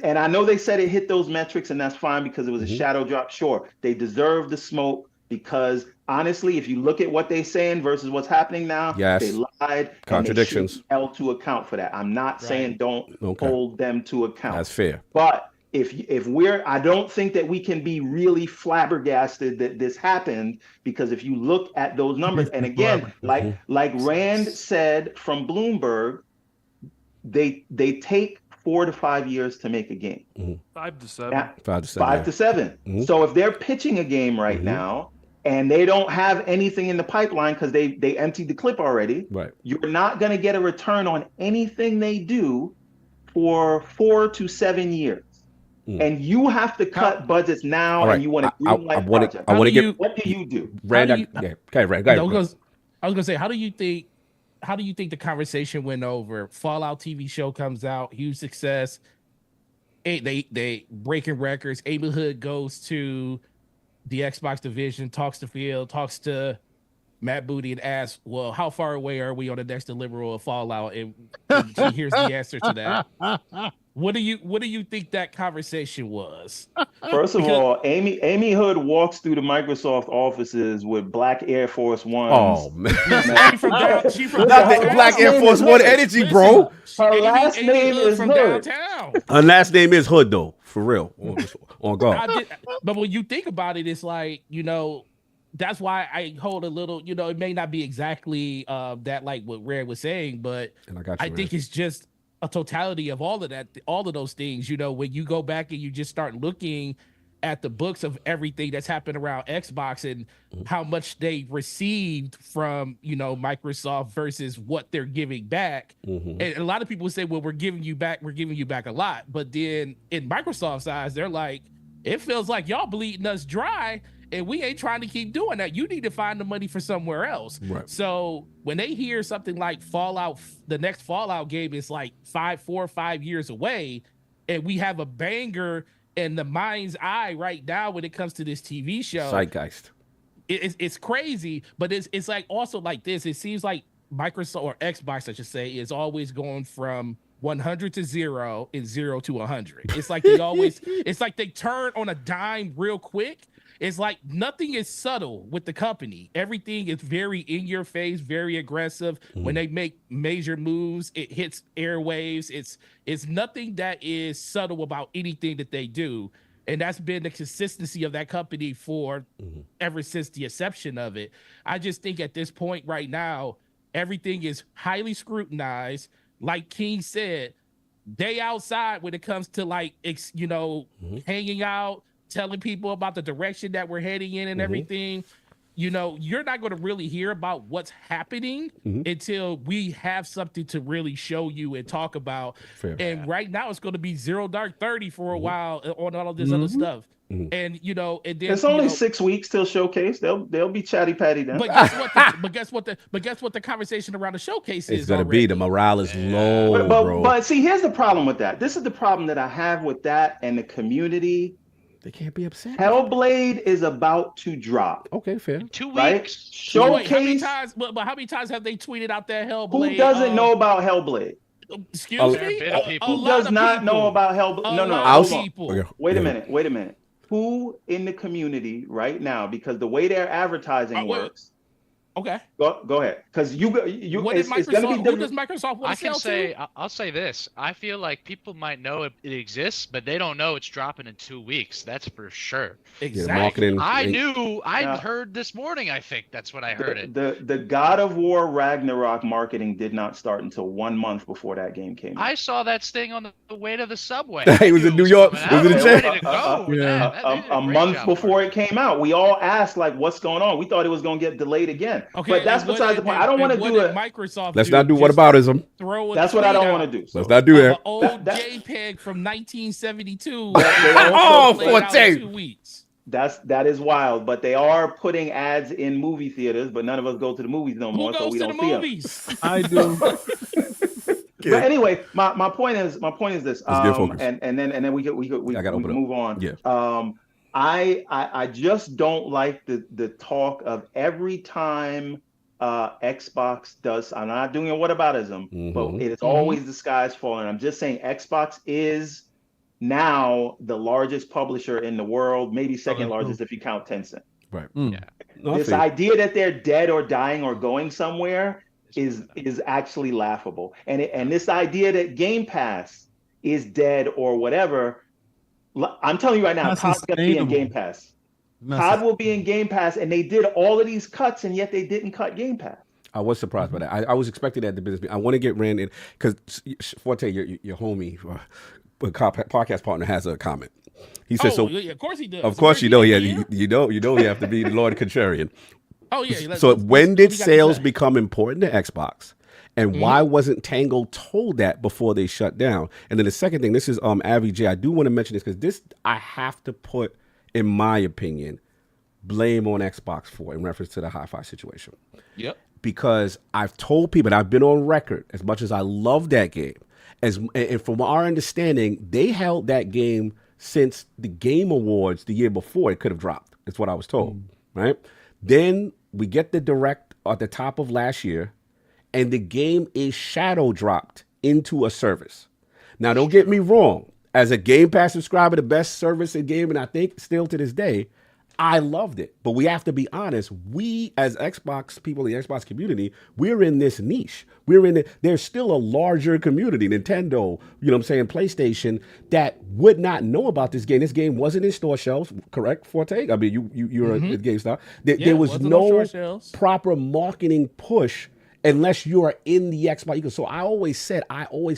Speaker 8: and I know they said it hit those metrics, and that's fine because it was a shadow drop. Sure, they deserve the smoke because honestly, if you look at what they're saying versus what's happening now, they lied.
Speaker 1: Contradictions.
Speaker 8: And they held to account for that. I'm not saying don't hold them to account.
Speaker 1: That's fair.
Speaker 8: But if we're, I don't think that we can be really flabbergasted that this happened, because if you look at those numbers, and again, like Rand said from Bloomberg, they take 4 to 5 years to make a game.
Speaker 9: 5 to 7.
Speaker 8: Now, 5 to 7. So if they're pitching a game right now and they don't have anything in the pipeline because they emptied the clip already, you're not going to get a return on anything they do for 4 to 7 years. And you have to cut budgets now, and you want to greenlight projects.
Speaker 1: I want to get.
Speaker 8: What do you do?
Speaker 1: Rand, okay, Rand. Go ahead.
Speaker 10: I was gonna say, how do you think the conversation went over? Fallout TV show comes out, huge success. They breaking records. Amy Hood goes to the Xbox division, talks to Phil, talks to Matt Booty, and asks, "Well, how far away are we on the next deliverable of Fallout?" And here's the answer to that. What do you think that conversation was?
Speaker 8: First of all, Amy Hood walks through the Microsoft offices with black Air Force Ones.
Speaker 1: Oh man,
Speaker 10: she from
Speaker 1: black Air Force One energy, bro.
Speaker 8: Her last name is
Speaker 10: from
Speaker 8: Hood.
Speaker 10: Downtown.
Speaker 1: Her last name is Hood, though, for real. On God.
Speaker 10: But when you think about it, it's like, that's why I hold a little, it may not be exactly that like what Red was saying, but I think it's just a totality of all of that, all of those things. When you go back and you just start looking at the books of everything that's happened around Xbox and how much they received from, Microsoft versus what they're giving back. And a lot of people say, well, we're giving you back a lot. But then in Microsoft's eyes, they're like, it feels like y'all bleeding us dry, and we ain't trying to keep doing that. You need to find the money for somewhere else. Right. So when they hear something like Fallout, the next Fallout game is like 4 or 5 years away, and we have a banger in the mind's eye right now when it comes to this TV show.
Speaker 1: Zeitgeist.
Speaker 10: It's crazy, but it's like also like this. It seems like Microsoft, or Xbox, I should say, is always going from 100 to 0 and 0 to 100. It's like it's like they turn on a dime real quick. It's like nothing is subtle with the company. Everything is very in your face, very aggressive. When they make major moves, it hits airwaves. It's nothing that is subtle about anything that they do. And that's been the consistency of that company for ever since the inception of it. I just think at this point right now, everything is highly scrutinized. Like King said, they outside when it comes to like, hanging out, telling people about the direction that we're heading in and everything. You're not going to really hear about what's happening until we have something to really show you and talk about. Fair. And right now it's going to be 0 Dark 30 for a while on all of this other stuff. And and then
Speaker 8: it's only 6 weeks till showcase. They'll be chatty patty then.
Speaker 10: But guess what the conversation around the showcase is?
Speaker 1: It's gonna be the morale is low, bro.
Speaker 8: But see, here's the problem with that. This is the problem that I have with that and the community.
Speaker 1: They can't be upset.
Speaker 8: Hellblade is about to drop.
Speaker 1: Okay, fair.
Speaker 5: 2 weeks.
Speaker 8: Right?
Speaker 10: So wait, how many
Speaker 8: Showcase.
Speaker 10: times? But how many times have they tweeted out that Hellblade?
Speaker 8: Who doesn't know about Hellblade?
Speaker 10: Excuse
Speaker 5: There
Speaker 10: me.
Speaker 5: have been people.
Speaker 8: Who does not know about Hellblade? No,
Speaker 10: Hold
Speaker 8: hold
Speaker 10: on.
Speaker 8: on. Wait a minute. Who in the community right now? Because the way their advertising works.
Speaker 10: Okay.
Speaker 8: Go ahead. Because
Speaker 10: What
Speaker 8: it's
Speaker 10: Microsoft,
Speaker 8: going to be
Speaker 10: who
Speaker 8: different.
Speaker 10: does Microsoft want
Speaker 5: I
Speaker 10: to
Speaker 5: can
Speaker 10: sell
Speaker 5: say,
Speaker 10: to?
Speaker 5: I'll say this. I feel like people might know it exists, but they don't know it's dropping in 2 weeks. That's for sure.
Speaker 10: Exactly.
Speaker 1: Marketing.
Speaker 5: I heard this morning. I think that's what I heard it.
Speaker 8: The God of War Ragnarok marketing did not start until 1 month before that game came out.
Speaker 5: I saw that sting on the way to the subway.
Speaker 1: He was in New York.
Speaker 5: Was
Speaker 1: it a
Speaker 5: ready to go with that. They did
Speaker 8: A
Speaker 5: great
Speaker 8: month
Speaker 5: job
Speaker 8: before
Speaker 5: for
Speaker 8: it came out, we all asked like, "What's going on?" We thought it was going to get delayed again.
Speaker 10: Okay,
Speaker 8: but that's
Speaker 10: and what
Speaker 8: besides the
Speaker 10: did-
Speaker 8: point. I don't want to
Speaker 10: and
Speaker 8: do
Speaker 10: what
Speaker 8: it.
Speaker 10: did Microsoft
Speaker 1: Let's
Speaker 10: do?
Speaker 1: not do
Speaker 10: Just
Speaker 1: whataboutism.
Speaker 10: throw a
Speaker 8: That's what I
Speaker 10: tweet
Speaker 8: don't want
Speaker 10: out
Speaker 8: to do.
Speaker 1: Let's not do
Speaker 10: of
Speaker 1: that.
Speaker 10: an old
Speaker 8: That-
Speaker 10: JPEG from 1972.
Speaker 1: Oh,
Speaker 10: played out in
Speaker 1: Forte.
Speaker 10: 2 weeks.
Speaker 8: That is wild. But they are putting ads in movie theaters, but none of us go to the movies no
Speaker 10: Who
Speaker 8: more, so
Speaker 10: goes
Speaker 8: we
Speaker 10: to
Speaker 8: don't
Speaker 10: the
Speaker 8: see them.
Speaker 10: movies?
Speaker 7: I do.
Speaker 8: But anyway, my point is this.
Speaker 1: Let's get focused.
Speaker 8: And then we
Speaker 1: I gotta
Speaker 8: can
Speaker 1: open up.
Speaker 8: move on.
Speaker 1: Yeah.
Speaker 8: I just don't like the talk of every time Xbox does. I'm not doing a whataboutism, but it is always the sky's falling. I'm just saying Xbox is now the largest publisher in the world, maybe second largest if you count Tencent.
Speaker 1: Right.
Speaker 5: Yeah.
Speaker 1: No, I
Speaker 8: This
Speaker 1: feel you.
Speaker 8: idea that they're dead or dying or going somewhere is actually laughable. And this idea that Game Pass is dead or whatever, I'm telling you right now,
Speaker 7: Not
Speaker 8: COD's going to be in
Speaker 7: sustainable.
Speaker 8: Game Pass. COD will be in Game Pass, and they did all of these cuts, and yet they didn't cut Game Pass.
Speaker 1: I was surprised by that. I was expecting that at the business meeting. I want to get Rand in because Forte, your homie, podcast partner, has a comment. He says,
Speaker 10: Oh,
Speaker 1: "So
Speaker 10: yeah, of course he does.
Speaker 1: of course you know,
Speaker 10: Where's
Speaker 1: yeah,
Speaker 10: he
Speaker 1: you know, you have to be the Lord Contrarian."
Speaker 10: Oh yeah.
Speaker 1: So when did
Speaker 10: what he got to
Speaker 1: sales
Speaker 10: say?
Speaker 1: become important to Xbox? And why wasn't Tango told that before they shut down? And then the second thing, this is Avi J. I do want to mention this because this I have to put, in my opinion, blame on Xbox for in reference to the hi-fi situation.
Speaker 10: Yep.
Speaker 1: Because I've told people, and I've been on record, as much as I love that game, and from our understanding, they held that game since the Game Awards the year before it could have dropped. That's what I was told, right? Then we get the direct at the top of last year, and the game is shadow dropped into a service. Now, don't get me wrong. As a Game Pass subscriber, the best service in gaming, I think, still to this day, I loved it. But we have to be honest. We, as Xbox people in the Xbox community, we're in this niche. There's still a larger community, Nintendo, you know what I'm saying, PlayStation, that would not know about this game. This game wasn't in store shelves, correct, Forte? I mean, you're at GameStop. There was
Speaker 10: wasn't on
Speaker 1: no
Speaker 10: store shelves.
Speaker 1: proper marketing push unless you are in the Xbox. So I always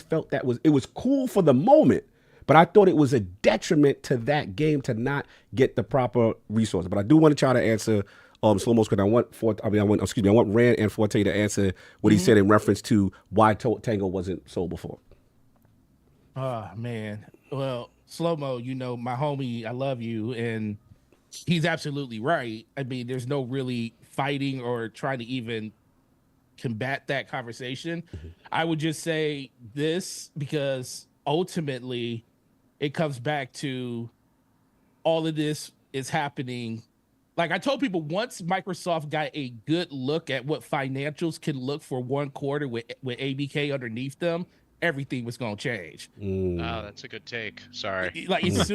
Speaker 1: felt that it was cool for the moment, but I thought it was a detriment to that game to not get the proper resources. But I do want to try to answer Slow Mo's because I want Rand and Forte to answer what he said in reference to why Tango wasn't sold before.
Speaker 10: Oh man. Well, Slow Mo, you know, my homie, I love you, and he's absolutely right. I mean, there's no really fighting or trying to even combat that conversation. I would just say this because ultimately it comes back to all of this is happening. Like I told people, once Microsoft got a good look at what financials can look for one quarter with ABK underneath them, everything was going to change.
Speaker 5: Oh, that's a good take. Sorry.
Speaker 10: Like as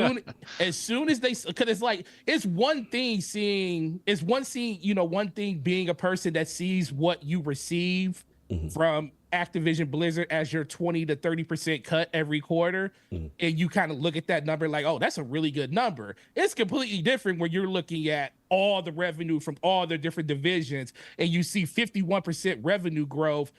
Speaker 10: soon as they, because it's one thing being a person that sees what you receive from Activision Blizzard as your 20 to 30% cut every quarter, and you kind of look at that number like, oh, that's a really good number. It's completely different when you're looking at all the revenue from all the different divisions and you see 51% revenue growth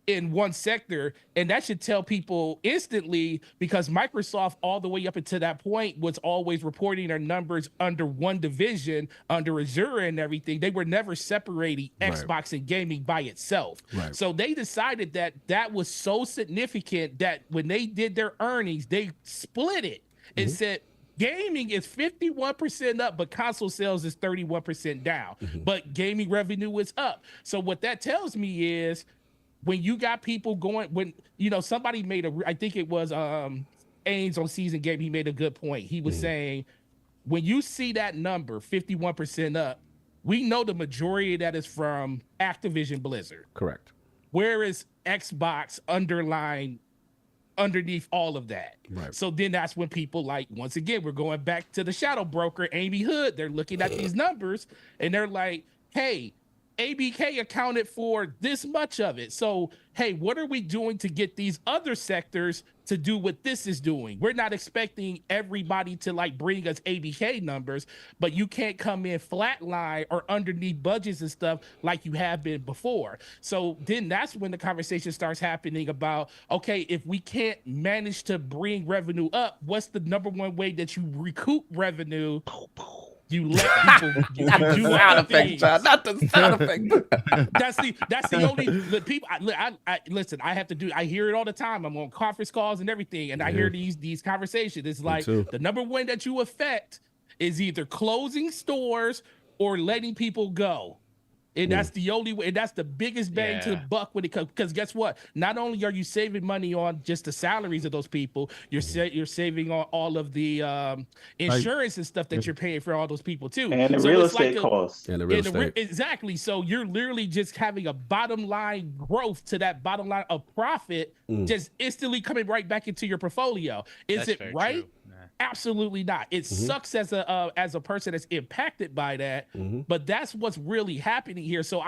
Speaker 10: in one sector, and that should tell people instantly, because Microsoft all the way up until that point was always reporting their numbers under one division, under Azure and everything. They were never separating Xbox and gaming by itself.
Speaker 1: Right.
Speaker 10: So they decided that was so significant that when they did their earnings, they split it and said, gaming is 51% up, but console sales is 31% down. But gaming revenue is up. So what that tells me is, when you got people going, when somebody made I think it was Ains on Season Game, he made a good point. He was saying when you see that number 51% up, we know the majority of that is from Activision Blizzard.
Speaker 1: Correct.
Speaker 10: Where is Xbox underneath all of that?
Speaker 1: Right.
Speaker 10: So then that's when people like, once again, we're going back to the shadow broker, Amy Hood. They're looking at these numbers and they're like, hey, ABK accounted for this much of it. So, hey, what are we doing to get these other sectors to do what this is doing? We're not expecting everybody to like bring us ABK numbers, but you can't come in flatline or underneath budgets and stuff like you have been before. So then that's when the conversation starts happening about, okay, if we can't manage to bring revenue up, what's the number one way that you recoup revenue? You let people do
Speaker 1: sound effect, John, not the sound effect.
Speaker 10: That's the only the people. I listen. I have to do. I hear it all the time. I'm on conference calls and everything, and I hear these conversations. It's like the number one that you affect is either closing stores or letting people go. And that's the only way, and that's the biggest bang to the buck when it comes. Because guess what? Not only are you saving money on just the salaries of those people, you're saving on all of the insurance and stuff that you're paying for all those people too,
Speaker 8: and the real estate costs.
Speaker 1: And the real estate.
Speaker 10: Exactly. So you're literally just having a bottom line growth to that bottom line of profit, just instantly coming right back into your portfolio. Is it right? Absolutely not. It sucks as a person that's impacted by that, but that's what's really happening here. So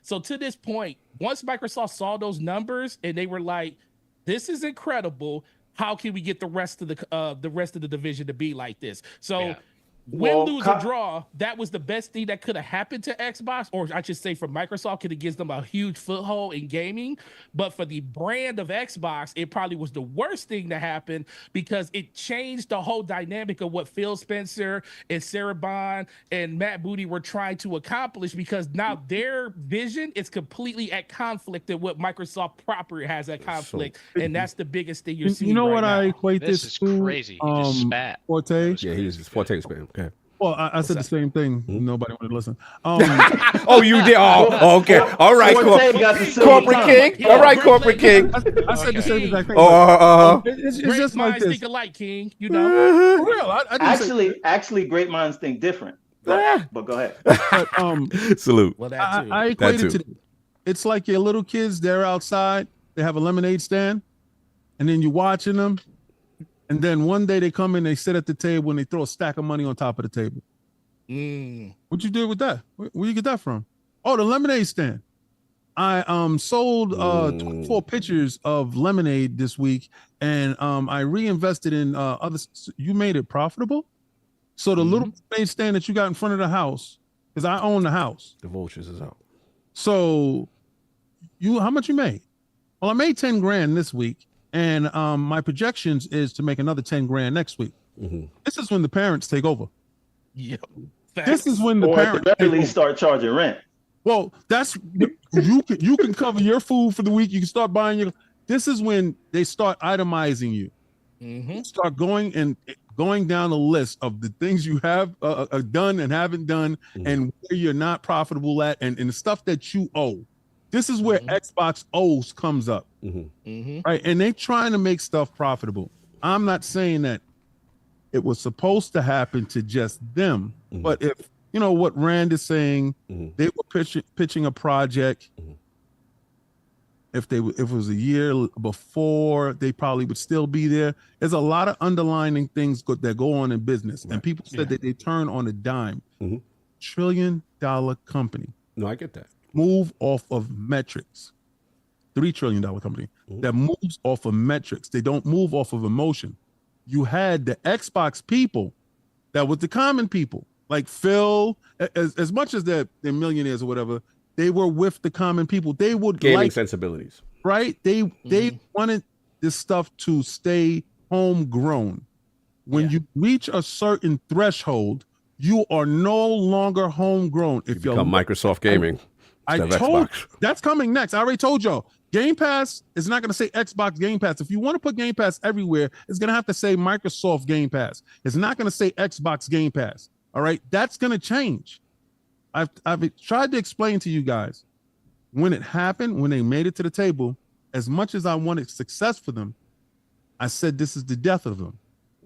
Speaker 10: so to this point, once Microsoft saw those numbers and they were like, "This is incredible. How can we get the rest of the division to be like this?" So. Win, lose, or draw, that was the best thing that could have happened to Xbox, or I should say for Microsoft, because it gives them a huge foothold in gaming. But for the brand of Xbox, it probably was the worst thing to happen because it changed the whole dynamic of what Phil Spencer and Sarah Bond and Matt Booty were trying to accomplish, because now their vision is completely at conflict with what Microsoft proper has at conflict. And that's the biggest thing you're seeing.
Speaker 7: You know
Speaker 10: right
Speaker 7: what
Speaker 10: now.
Speaker 7: I equate
Speaker 5: This
Speaker 7: this
Speaker 5: is
Speaker 7: to?
Speaker 5: crazy. He just spat.
Speaker 7: Forte.
Speaker 1: Yeah, he's Forte spam. Okay.
Speaker 7: Well, I said the same thing. Nobody wanted to listen.
Speaker 1: Oh, you did. Oh, okay. All right, corporate king. All right, corporate king.
Speaker 7: I said the same exact thing. It's
Speaker 10: Great
Speaker 7: just like
Speaker 10: minds
Speaker 7: this.
Speaker 10: think alike, King. You know.
Speaker 7: For real. I didn't
Speaker 8: Actually, great minds think different. But go ahead.
Speaker 7: But,
Speaker 1: Salute.
Speaker 10: Well, that too.
Speaker 7: I equate it to, it's like your little kids, they're outside, they have a lemonade stand, and then you're watching them, and then one day they come in, they sit at the table, and they throw a stack of money on top of the table. What you do with that? Where you get that from? Oh, the lemonade stand. I sold 24 pitchers of lemonade this week, and I reinvested in others. You made it profitable. So the little lemonade stand that you got in front of the house, because I own the house.
Speaker 1: The vultures is out.
Speaker 7: So how much you made? Well, I made 10 grand this week, and my projections is to make another 10 grand next week. This is when the parents take over.
Speaker 10: Yeah.
Speaker 7: This is when the
Speaker 8: Or
Speaker 7: parents
Speaker 8: at the very least start charging rent.
Speaker 7: Well, that's you can cover your food for the week. You can start buying your. This is when they start itemizing you. Start going down the list of the things you have done and haven't done, and where you're not profitable at, and the stuff that you owe. This is where Xbox owes comes up, right? And they're trying to make stuff profitable. I'm not saying that it was supposed to happen to just them, but if you know what Rand is saying, they were pitching a project. If it was a year before, they probably would still be there. There's a lot of underlining things that go on in business, and people said that they turn on a dime. $1 trillion company.
Speaker 1: No, I get that.
Speaker 7: Move off of metrics. $3 trillion company that moves off of metrics. They don't move off of emotion. You had the Xbox people that was the common people, like Phil, as much as they're millionaires or whatever, they were with the common people. They would
Speaker 1: gaming sensibilities,
Speaker 7: right? They wanted this stuff to stay homegrown. When you reach a certain threshold, you are no longer homegrown. If you
Speaker 1: become Microsoft Gaming,
Speaker 7: I told that's coming next. I already told y'all. Game Pass is not going to say Xbox Game Pass. If you want to put Game Pass everywhere, it's going to have to say Microsoft Game Pass. It's not going to say Xbox Game Pass. All right, that's going to change. I've tried to explain to you guys when it happened, when they made it to the table. As much as I wanted success for them, I said this is the death of them.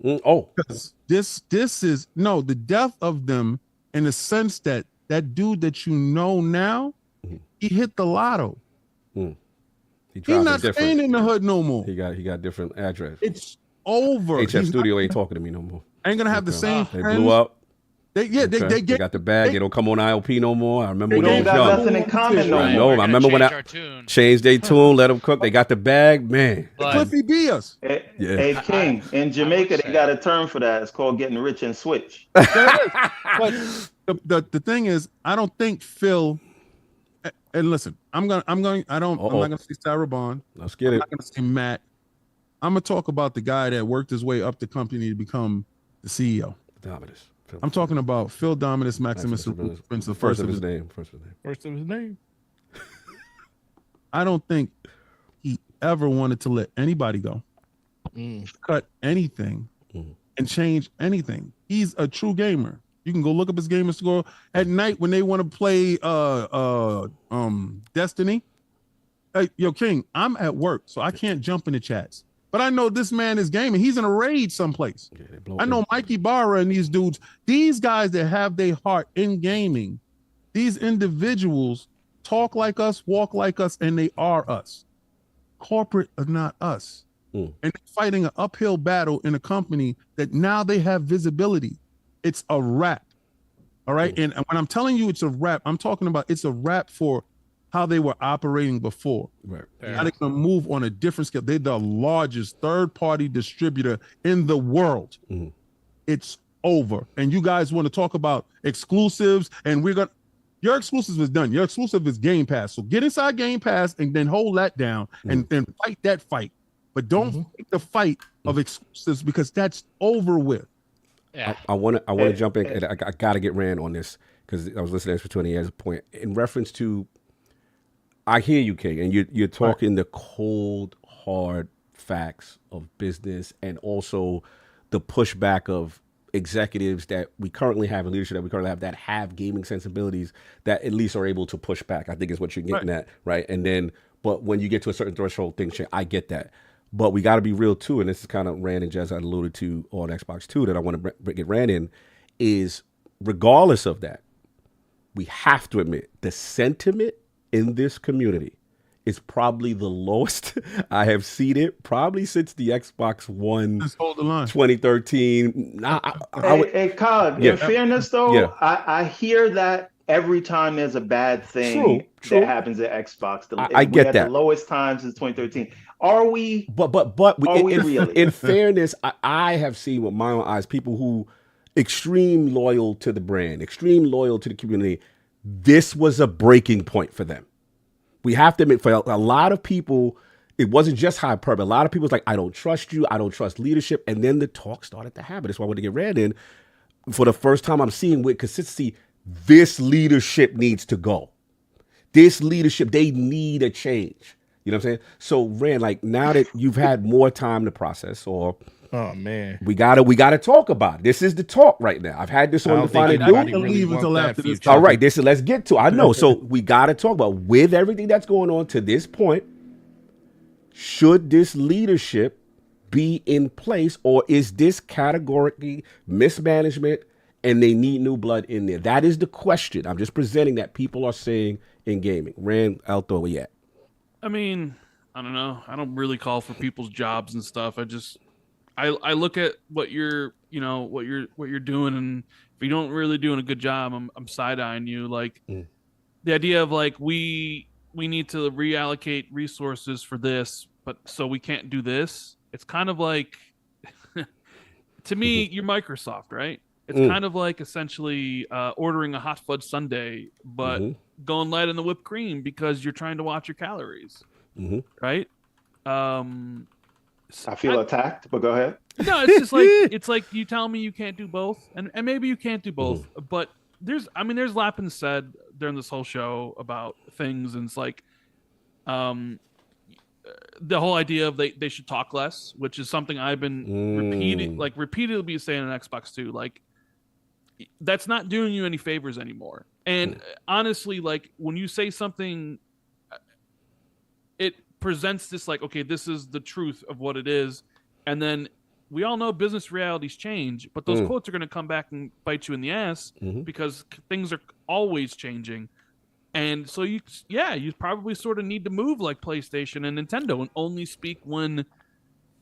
Speaker 7: Because this is the death of them in the sense that that dude that you know now, he hit the lotto. He's not staying in the hood no more.
Speaker 1: He got different address.
Speaker 7: It's over.
Speaker 1: HFStudios ain't talking to me no more.
Speaker 7: Ain't gonna have the same.
Speaker 1: They blew up.
Speaker 7: They
Speaker 1: got the bag. They don't come on ILP no more. I remember when
Speaker 8: They
Speaker 1: I was
Speaker 8: don't got
Speaker 1: young.
Speaker 8: nothing in common no
Speaker 1: I
Speaker 8: more.
Speaker 1: know. I remember when I changed their tune, let them cook. They got the bag, man.
Speaker 7: Cliffy B us.
Speaker 8: Hey, King, in Jamaica, they got a term for that. It's called getting rich and switch.
Speaker 7: But the thing is, I don't think Phil. And listen, I'm not gonna say Sarah Bond.
Speaker 1: Let's get it.
Speaker 7: I'm not gonna say Matt. I'm gonna talk about the guy that worked his way up the company to become the CEO.
Speaker 1: Dominus.
Speaker 7: I'm talking about Phil Dominus Maximus Spencer, first of his name.
Speaker 10: First of his name.
Speaker 7: I don't think he ever wanted to let anybody go, cut anything, and change anything. He's a true gamer. You can go look up his gamer score at night when they want to play Destiny. Hey, yo, King, I'm at work, so I can't jump in the chats. But I know this man is gaming. He's in a raid someplace. I know Mikey Barra and these dudes, these guys that have their heart in gaming, these individuals talk like us, walk like us, and they are us. Corporate are not us. And they're fighting an uphill battle in a company that now they have visibility. It's a wrap. All right. And when I'm telling you it's a wrap, I'm talking about it's a wrap for how they were operating before. Right. Now they're going to move on a different scale. They're the largest third-party distributor in the world. It's over. And you guys want to talk about exclusives, and your exclusive is done. Your exclusive is Game Pass. So get inside Game Pass and then hold that down and then fight that fight. But don't fight the fight of exclusives because that's over with.
Speaker 5: Yeah.
Speaker 1: I want to jump in. And I got to get Rand on this because I was listening to this for 20 years. Point in reference to, I hear you, King, and you're talking the cold, hard facts of business and also the pushback of executives that we currently have in leadership that have gaming sensibilities that at least are able to push back. I think is what you're getting at, right? And then, but when you get to a certain threshold, things change. I get that. But we got to be real too, and this is kind of Rand and Jez I alluded to on Xbox 2 that I want to get Rand in, is regardless of that, we have to admit the sentiment in this community is probably the lowest I have seen it probably since the Xbox One 2013.
Speaker 8: Hey, Cog, in fairness though, I hear that every time there's a bad thing that happens at Xbox.
Speaker 1: I get that.
Speaker 8: The lowest time since 2013. Are we?
Speaker 1: But
Speaker 8: really?
Speaker 1: In fairness, I have seen with my own eyes people who extreme loyal to the brand, extreme loyal to the community. This was a breaking point for them. We have to admit, for a lot of people, it wasn't just hyperbole. A lot of people was like, I don't trust you. I don't trust leadership. And then the talk started to happen. That's why I want to get Rand in. For the first time, I'm seeing with consistency, this leadership needs to go. This leadership, they need a change. You know what I'm saying? So, Rand, like now that you've had more time to process, or
Speaker 10: oh man,
Speaker 1: we gotta talk about it. This is the talk right now. I've had this on the final do. All right, let's get to it. I know. So we gotta talk about with everything that's going on to this point. Should this leadership be in place, or is this categorically mismanagement and they need new blood in there? That is the question. I'm just presenting that people are saying in gaming. Rand, I'll throw it at.
Speaker 9: I mean, I don't know. I don't really call for people's jobs and stuff. I look at what you're doing, and if you don't really doing a good job, I'm side-eyeing you. Like the idea of like we need to reallocate resources for this, but so we can't do this. It's kind of like to me, you're Microsoft, right? It's kind of like essentially ordering a hot fudge sundae, but going light on the whipped cream because you're trying to watch your calories, right? I
Speaker 8: feel attacked, but go ahead.
Speaker 9: No, it's just like it's like you tell me you can't do both, and maybe you can't do both, but there's Lappin said during this whole show about things, and it's like the whole idea of they should talk less, which is something I've been repeatedly saying on Xbox 2. Like, that's not doing you any favors anymore. And honestly, like when you say something, it presents this like, okay, this is the truth of what it is. And then we all know business realities change, but those quotes are going to come back and bite you in the ass because things are always changing. And so you probably sort of need to move like PlayStation and Nintendo and only speak when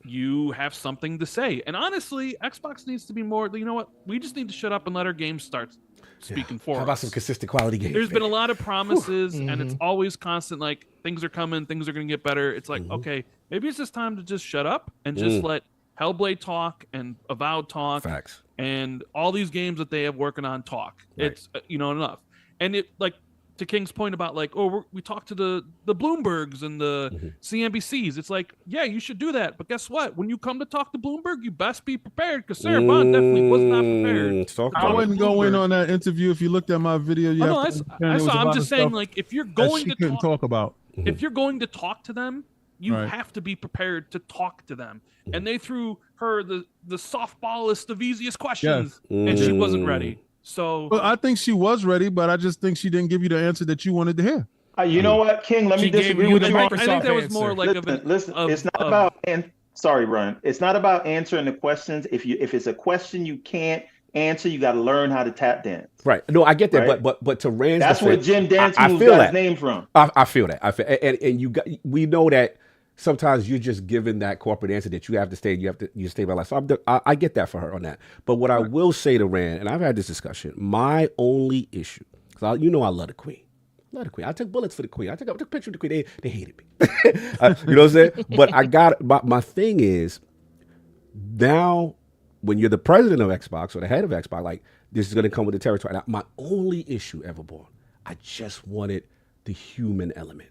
Speaker 9: you have something to say. And honestly, Xbox needs to be more, you know what? We just need to shut up and let our games start speaking for us.
Speaker 1: How about some consistent quality games?
Speaker 9: There's been a lot of promises, and it's always constant, like, things are coming, things are going to get better. It's like, okay, maybe it's just time to just shut up and just let Hellblade talk and Avowed talk.
Speaker 1: Facts.
Speaker 9: And all these games that they have working on talk.
Speaker 1: Right.
Speaker 9: It's, enough. And it, like, to King's point about, like, we talked to the Bloombergs and the CNBCs. It's like, yeah, you should do that. But guess what? When you come to talk to Bloomberg, you best be prepared, because Sarah Bond definitely was not prepared.
Speaker 7: I wouldn't go in on that interview. If you looked at my video,
Speaker 9: I'm just saying, like, if you're going to
Speaker 7: talk about,
Speaker 9: if you're going to talk to them, you have to be prepared to talk to them. And they threw her the softballest of easiest questions, and she wasn't ready. So,
Speaker 7: well, I think she was ready, but I just think she didn't give you the answer that you wanted to hear.
Speaker 8: You know what, King? Let me disagree with you.
Speaker 9: I think that was more like
Speaker 8: listen. It's not about. Sorry, Brian. It's not about answering the questions. If it's a question you can't answer, you got to learn how to tap dance.
Speaker 1: Right. No, I get that. Right? But to Rand's
Speaker 8: that's
Speaker 1: defense,
Speaker 8: where Jim Dance got his name from.
Speaker 1: I feel that. And we know that. Sometimes you're just given that corporate answer that you have to stay. You stay by life. So I get that for her on that. But what I will say to Rand, and I've had this discussion, my only issue, because I love the Queen. I took bullets for the Queen. I took a picture of the Queen. They hated me. You know what I'm saying? But my thing is, now when you're the president of Xbox or the head of Xbox, like, this is going to come with the territory. Now, my only issue, Everborn, I just wanted the human element.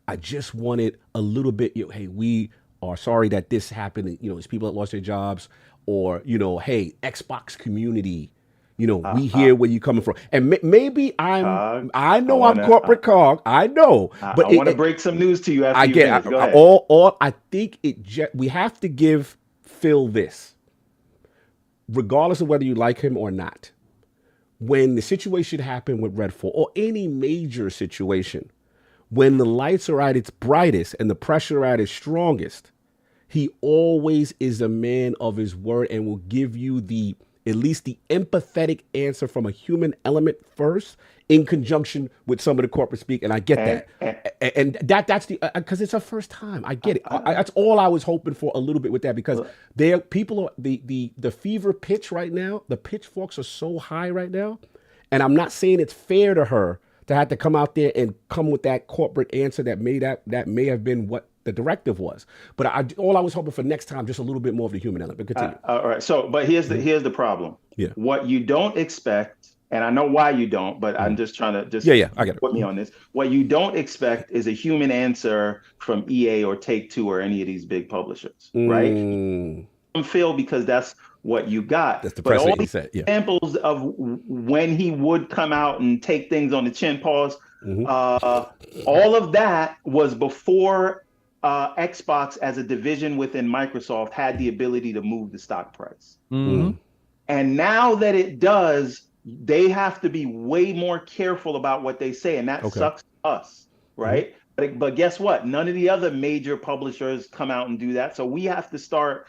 Speaker 1: I just wanted a little bit, hey, we are sorry that this happened. There's people that lost their jobs, or, hey, Xbox community, we hear where you coming from. And maybe I'm corporate cog. I know. But
Speaker 8: I want to break some news to you after you finish. Go ahead.
Speaker 1: I think we have to give Phil this, regardless of whether you like him or not. When the situation happened with Redfall, or any major situation, when the lights are at its brightest and the pressure at its strongest, he always is a man of his word and will give you at least the empathetic answer from a human element first, in conjunction with some of the corporate speak. And I get that. And that's because it's her first time. I get it. That's all I was hoping for a little bit with that, because people are the fever pitch right now. The pitchforks are so high right now. And I'm not saying it's fair to her to have to come out there and come with that corporate answer that may have been what the directive was. But all I was hoping for next time, just a little bit more of the human element. Continue.
Speaker 8: All right. So, but here's the problem.
Speaker 1: Yeah.
Speaker 8: What you don't expect, and I know why you don't, but I'm just trying to
Speaker 1: I get it.
Speaker 8: Put me on this. What you don't expect is a human answer from EA or Take-Two or any of these big publishers, right? Phil, because that's what you got.
Speaker 1: That's the precedent he said. Yeah.
Speaker 8: Examples of when he would come out and take things on the chin, pause. All of that was before Xbox, as a division within Microsoft, had the ability to move the stock price. And now that it does, they have to be way more careful about what they say, and that sucks to us, right? But guess what? None of the other major publishers come out and do that. So we have to start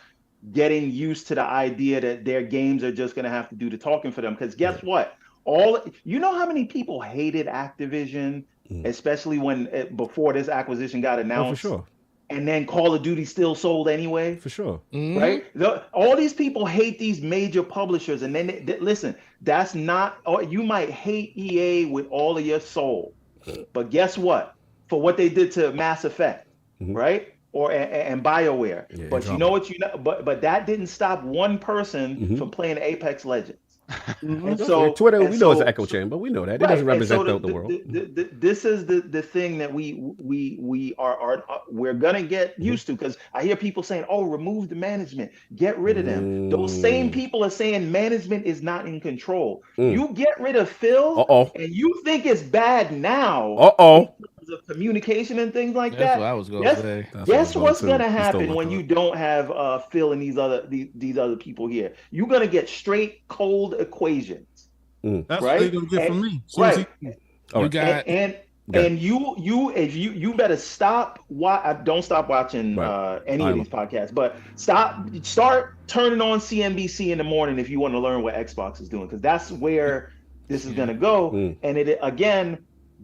Speaker 8: getting used to the idea that their games are just going to have to do the talking for them. Because guess what? You know how many people hated Activision, especially before this acquisition got announced?
Speaker 1: Oh, for sure.
Speaker 8: And then Call of Duty still sold anyway?
Speaker 1: For sure.
Speaker 8: Right? All these people hate these major publishers. And then, listen, that's not, you might hate EA with all of your soul. But guess what? For what they did to Mass Effect, right? And BioWare. But you know what? But that didn't stop one person from playing Apex Legends.
Speaker 1: So Twitter, we know it's an echo chamber. We know that it doesn't represent the world.
Speaker 8: This is the thing that we're gonna get used to, because I hear people saying, "Oh, remove the management, get rid of them." Those same people are saying management is not in control. You get rid of Phil, and you think it's bad now. Of communication and things like
Speaker 10: That's
Speaker 8: that.
Speaker 10: What I was gonna say.
Speaker 8: Guess what's gonna happen when you don't have Phil and these other people here? You're gonna get straight cold equations.
Speaker 7: That's
Speaker 8: right?
Speaker 7: what they're gonna get from me.
Speaker 8: Right.
Speaker 10: You got
Speaker 8: And you better stop. Don't stop watching any of these podcasts, but start turning on CNBC in the morning if you want to learn what Xbox is doing, because that's where this is going to go. And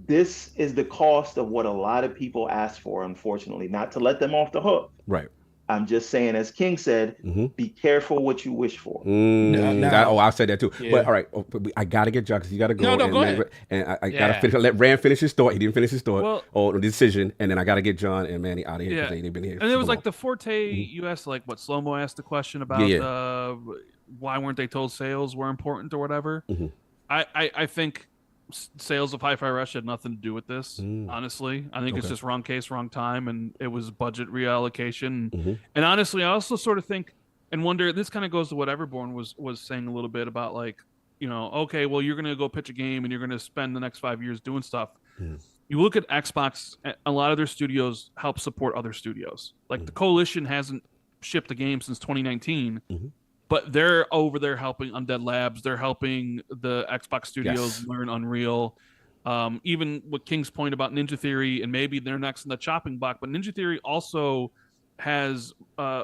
Speaker 8: this is the cost of what a lot of people ask for, unfortunately, not to let them off the hook.
Speaker 1: Right.
Speaker 8: I'm just saying, as King said, be careful what you wish for.
Speaker 1: I said that too. Yeah. But all right, I got to get John because you got to go.
Speaker 10: Go ahead.
Speaker 1: And I got to finish. Let Rand finish his thought. He didn't finish his thought or the decision. And then I got to get John and Manny out of here because they've been here.
Speaker 9: And it was like the Forte US, like what Slow-Mo asked the question about why weren't they told sales were important or whatever. I think sales of Hi-Fi Rush had nothing to do with this, honestly. I think it's just wrong case, wrong time, and it was budget reallocation. And honestly, I also sort of think and wonder, this kind of goes to what Everborn was saying a little bit about, like, you know, okay, well, you're going to go pitch a game and you're going to spend the next 5 years doing stuff. You look at Xbox, a lot of their studios help support other studios. Like the Coalition hasn't shipped a game since 2019. But they're over there helping Undead Labs. They're helping the Xbox studios learn Unreal. Even with King's point about Ninja Theory, and maybe they're next in the chopping block. But Ninja Theory also has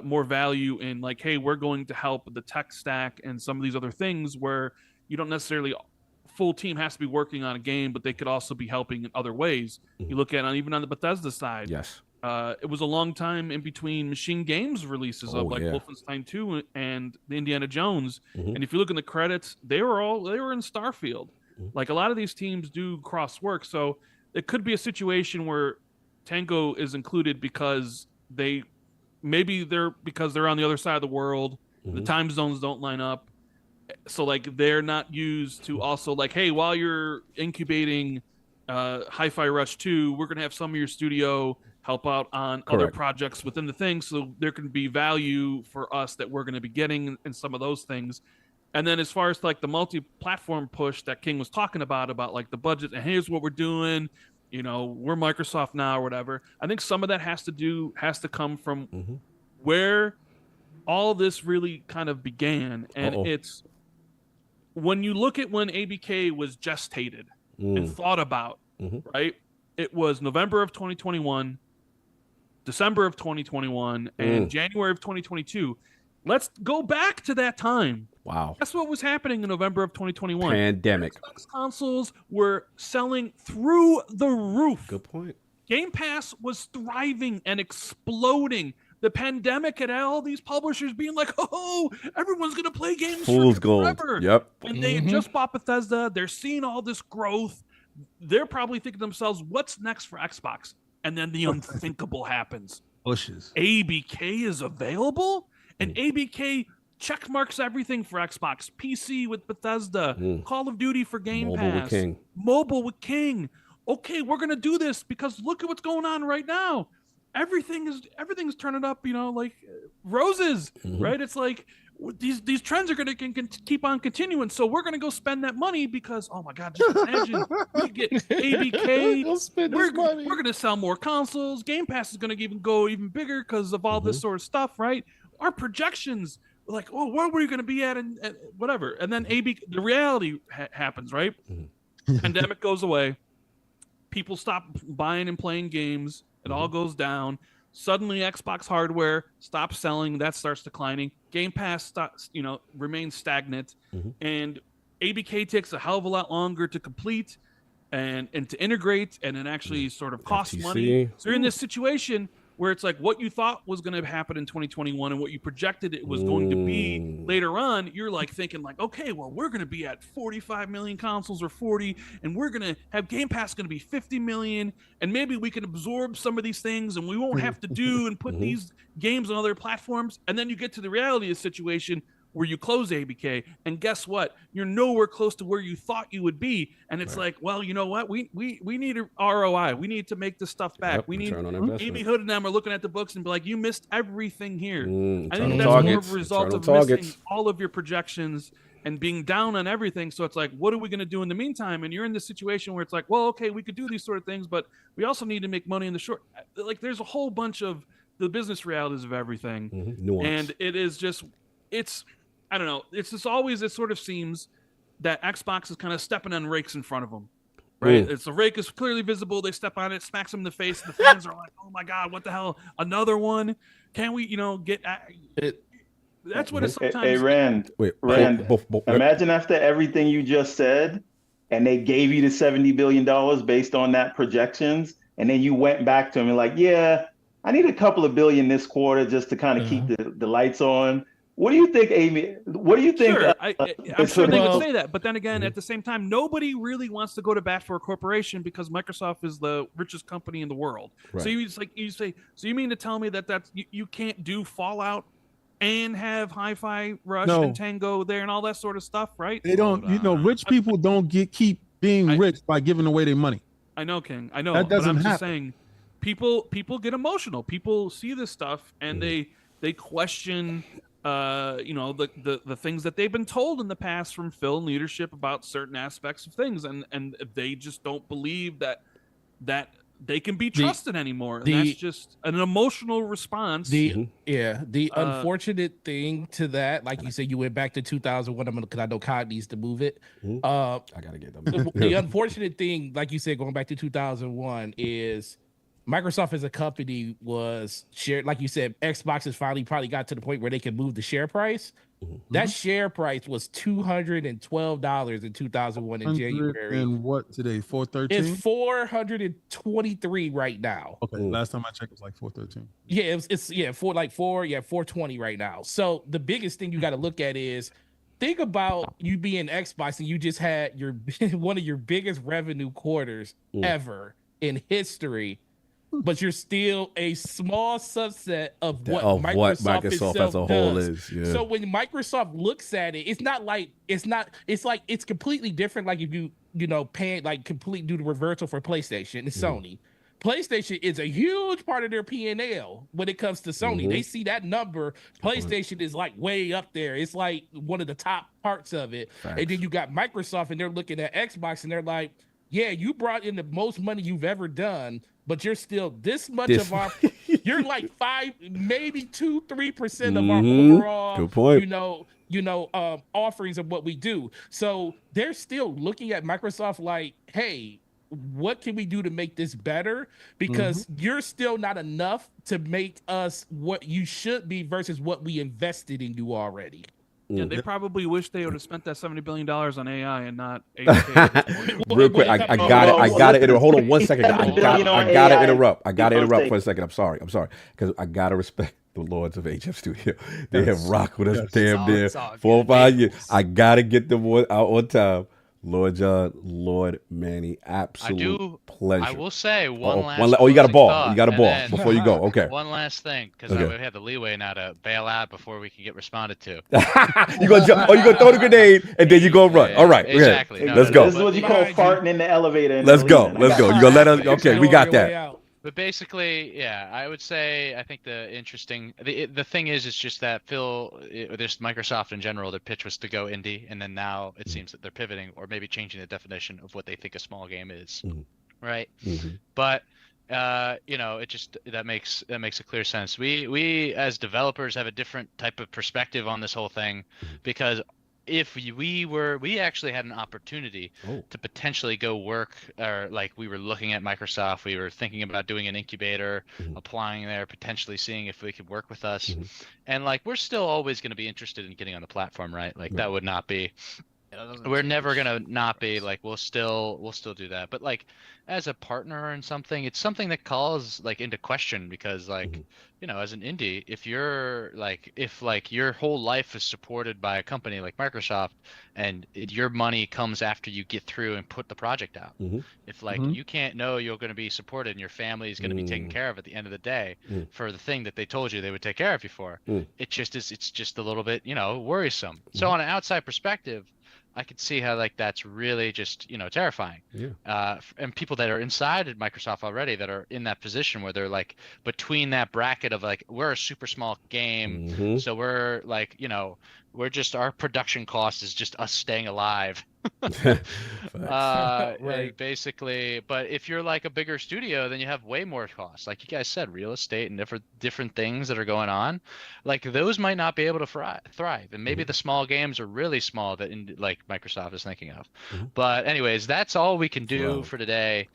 Speaker 9: more value in, like, hey, we're going to help the tech stack and some of these other things where you don't necessarily full team has to be working on a game, but they could also be helping in other ways. You look at even on the Bethesda side. It was a long time in between Machine Games releases of Wolfenstein 2 and the Indiana Jones. And if you look in the credits, they were in Starfield. Like, a lot of these teams do cross work. So it could be a situation where Tango is included because they're on the other side of the world. The time zones don't line up. So, like, they're not used to also, like, hey, while you're incubating Hi-Fi Rush 2, we're going to have some of your studio help out on other projects within the thing, so there can be value for us that we're going to be getting in some of those things. And then as far as, like, the multi-platform push that King was talking about like the budget, and here's what we're doing, you know, we're Microsoft now or whatever. I think some of that has to come from where all this really kind of began. And it's when you look at when ABK was gestated and thought about, right? It was November of 2021, December of 2021, and January of 2022. Let's go back to that time.
Speaker 1: Wow.
Speaker 9: That's what was happening in November of 2021.
Speaker 1: Pandemic.
Speaker 9: Xbox consoles were selling through the roof.
Speaker 1: Good point.
Speaker 9: Game Pass was thriving and exploding. The pandemic had all these publishers being like, oh, everyone's going to play games forever.
Speaker 1: Yep.
Speaker 9: And they had just bought Bethesda. They're seeing all this growth. They're probably thinking to themselves, what's next for Xbox? And then the unthinkable happens.
Speaker 7: Pushes.
Speaker 9: ABK is available? And ABK check marks everything for Xbox. PC with Bethesda. Call of Duty for Game Pass. Mobile with King. Okay, we're going to do this because look at what's going on right now. Everything's turning up, you know, like roses, right? It's like these trends are going to keep on continuing. So we're going to go spend that money because, oh my God, just imagine we get ABK. We're going to sell more consoles. Game Pass is going to go even bigger because of all this sort of stuff, right? Our projections, like, oh, where were you going to be at and whatever. And then the reality happens, right? Pandemic goes away. People stop buying and playing games. It all goes down. Suddenly, Xbox hardware stops selling. That starts declining. Game Pass remains stagnant. And ABK takes a hell of a lot longer to complete and to integrate, and it actually sort of costs money. So you're in this situation where it's like what you thought was going to happen in 2021 and what you projected it was going to be later on, you're like thinking like, okay, well, we're going to be at 45 million consoles or 40, and we're going to have Game Pass going to be 50 million, and maybe we can absorb some of these things and we won't have to do and put these games on other platforms. And then you get to the reality of the situation where you close ABK, and guess what? You're nowhere close to where you thought you would be. And it's like, well, you know what? We need a ROI. We need to make this stuff back. We need Amy Hood and them are looking at the books and be like, you missed everything here. I think that's more of a result of missing all of your projections and being down on everything. So it's like, what are we going to do in the meantime? And you're in this situation where it's like, well, okay, we could do these sort of things, but we also need to make money in the short. Like, there's a whole bunch of the business realities of everything. And it is just, I don't know. It's just always, it sort of seems that Xbox is kind of stepping on rakes in front of them. right? It's the rake is clearly visible. They step on it, smacks them in the face. And the fans are like, "Oh my god, what the hell? Another one? Can we, get it?" That's what it's sometimes.
Speaker 8: Hey, Rand. Imagine after everything you just said, and they gave you the $70 billion based on that projections, and then you went back to them and like, yeah, I need a couple of billion this quarter just to kind of keep the lights on. What do you think, Amy? What do you think?
Speaker 9: Sure, I'm sure they would say that, but then again, at the same time, nobody really wants to go to bat for a corporation because Microsoft is the richest company in the world. Right. So you say, so you mean to tell me that you can't do Fallout and have Hi-Fi Rush and Tango there and all that sort of stuff, right?
Speaker 7: They don't. Rich people don't keep being rich by giving away their money.
Speaker 9: I know, King. I know.
Speaker 7: That doesn't
Speaker 9: but I'm
Speaker 7: happen.
Speaker 9: just saying, people get emotional. People see this stuff and they question. The things that they've been told in the past from Phil and leadership about certain aspects of things, and they just don't believe that they can be trusted anymore. And that's just an emotional response.
Speaker 10: The unfortunate thing to that, like you said, you went back to 2001. Because I know Cod needs to move it.
Speaker 1: I gotta get them.
Speaker 10: The unfortunate thing, like you said, going back to 2001 is Microsoft as a company was shared, like you said, Xbox has finally probably got to the point where they can move the share price. That share price was $212 in 2001 in January.
Speaker 7: And what today? 413.
Speaker 10: It's 423 right now.
Speaker 7: Okay, last time I checked, it was like 413.
Speaker 10: Yeah, it's 420 right now. So the biggest thing you got to look at is think about you being Xbox and you just had your one of your biggest revenue quarters ever in history. But you're still a small subset of what Microsoft
Speaker 1: as a whole
Speaker 10: does.
Speaker 1: is. Yeah.
Speaker 10: So when Microsoft looks at it, it's completely different. Like if you paying like complete do the reversal for PlayStation and Sony. PlayStation is a huge part of their P&L when it comes to Sony. They see that number. PlayStation is like way up there. It's like one of the top parts of it. And then you got Microsoft and they're looking at Xbox and they're like, yeah, you brought in the most money you've ever done, but you're still this much of our, you're like 5, maybe 2-3% of our overall,
Speaker 1: good point.
Speaker 10: Offerings of what we do. So they're still looking at Microsoft like, hey, what can we do to make this better? Because you're still not enough to make us what you should be versus what we invested in you already.
Speaker 9: Yeah, they probably wish they would have spent that $70 billion on AI and not AI.
Speaker 1: Real quick, I got it. Hold on one second. I gotta interrupt. I gotta interrupt for a second. I'm sorry. Because I gotta respect the Lords of HFStudios. They have rocked with us damn near 4 or 5 years. I gotta get them out on time. Lord John, Lord Manny, absolute pleasure.
Speaker 5: I will say one last.
Speaker 1: You got a ball. You got a ball before you go. Okay.
Speaker 5: One last thing, because we had the leeway now to bail out before we can get responded to.
Speaker 1: You gonna jump? You gonna throw the grenade and then you go run? All right.
Speaker 5: Exactly.
Speaker 1: No, let's go.
Speaker 8: This is what you call farting in the elevator.
Speaker 1: Let's go. You gonna let us? Okay, we got that.
Speaker 5: But basically, yeah, I would say I think the thing is just that this Microsoft in general, their pitch was to go indie, and then now it seems that they're pivoting or maybe changing the definition of what they think a small game is, right? But it just that makes a clear sense. We as developers have a different type of perspective on this whole thing because if we actually had an opportunity to potentially go work, or like we were looking at Microsoft, we were thinking about doing an incubator, applying there, potentially seeing if they could work with us. And like, we're still always going to be interested in getting on the platform, right? Like that would not be, we're never going to not be like, we'll still do that. But like as a partner in something, it's something that calls like into question because like, as an indie, if your whole life is supported by a company like Microsoft and your money comes after you get through and put the project out, if like you can't know you're going to be supported and your family is going to be taken care of at the end of the day for the thing that they told you they would take care of you for, it's just a little bit, worrisome. So on an outside perspective, I could see how like that's really just terrifying. And people that are inside at Microsoft already that are in that position where they're like between that bracket of like we're a super small game, so we're like our production cost is just us staying alive.
Speaker 10: Right.
Speaker 5: Basically, but if you're like a bigger studio, then you have way more costs. Like you guys said, real estate and different things that are going on, like those might not be able to thrive. And maybe the small games are really small that like Microsoft is thinking of. But anyways, that's all we can do for today.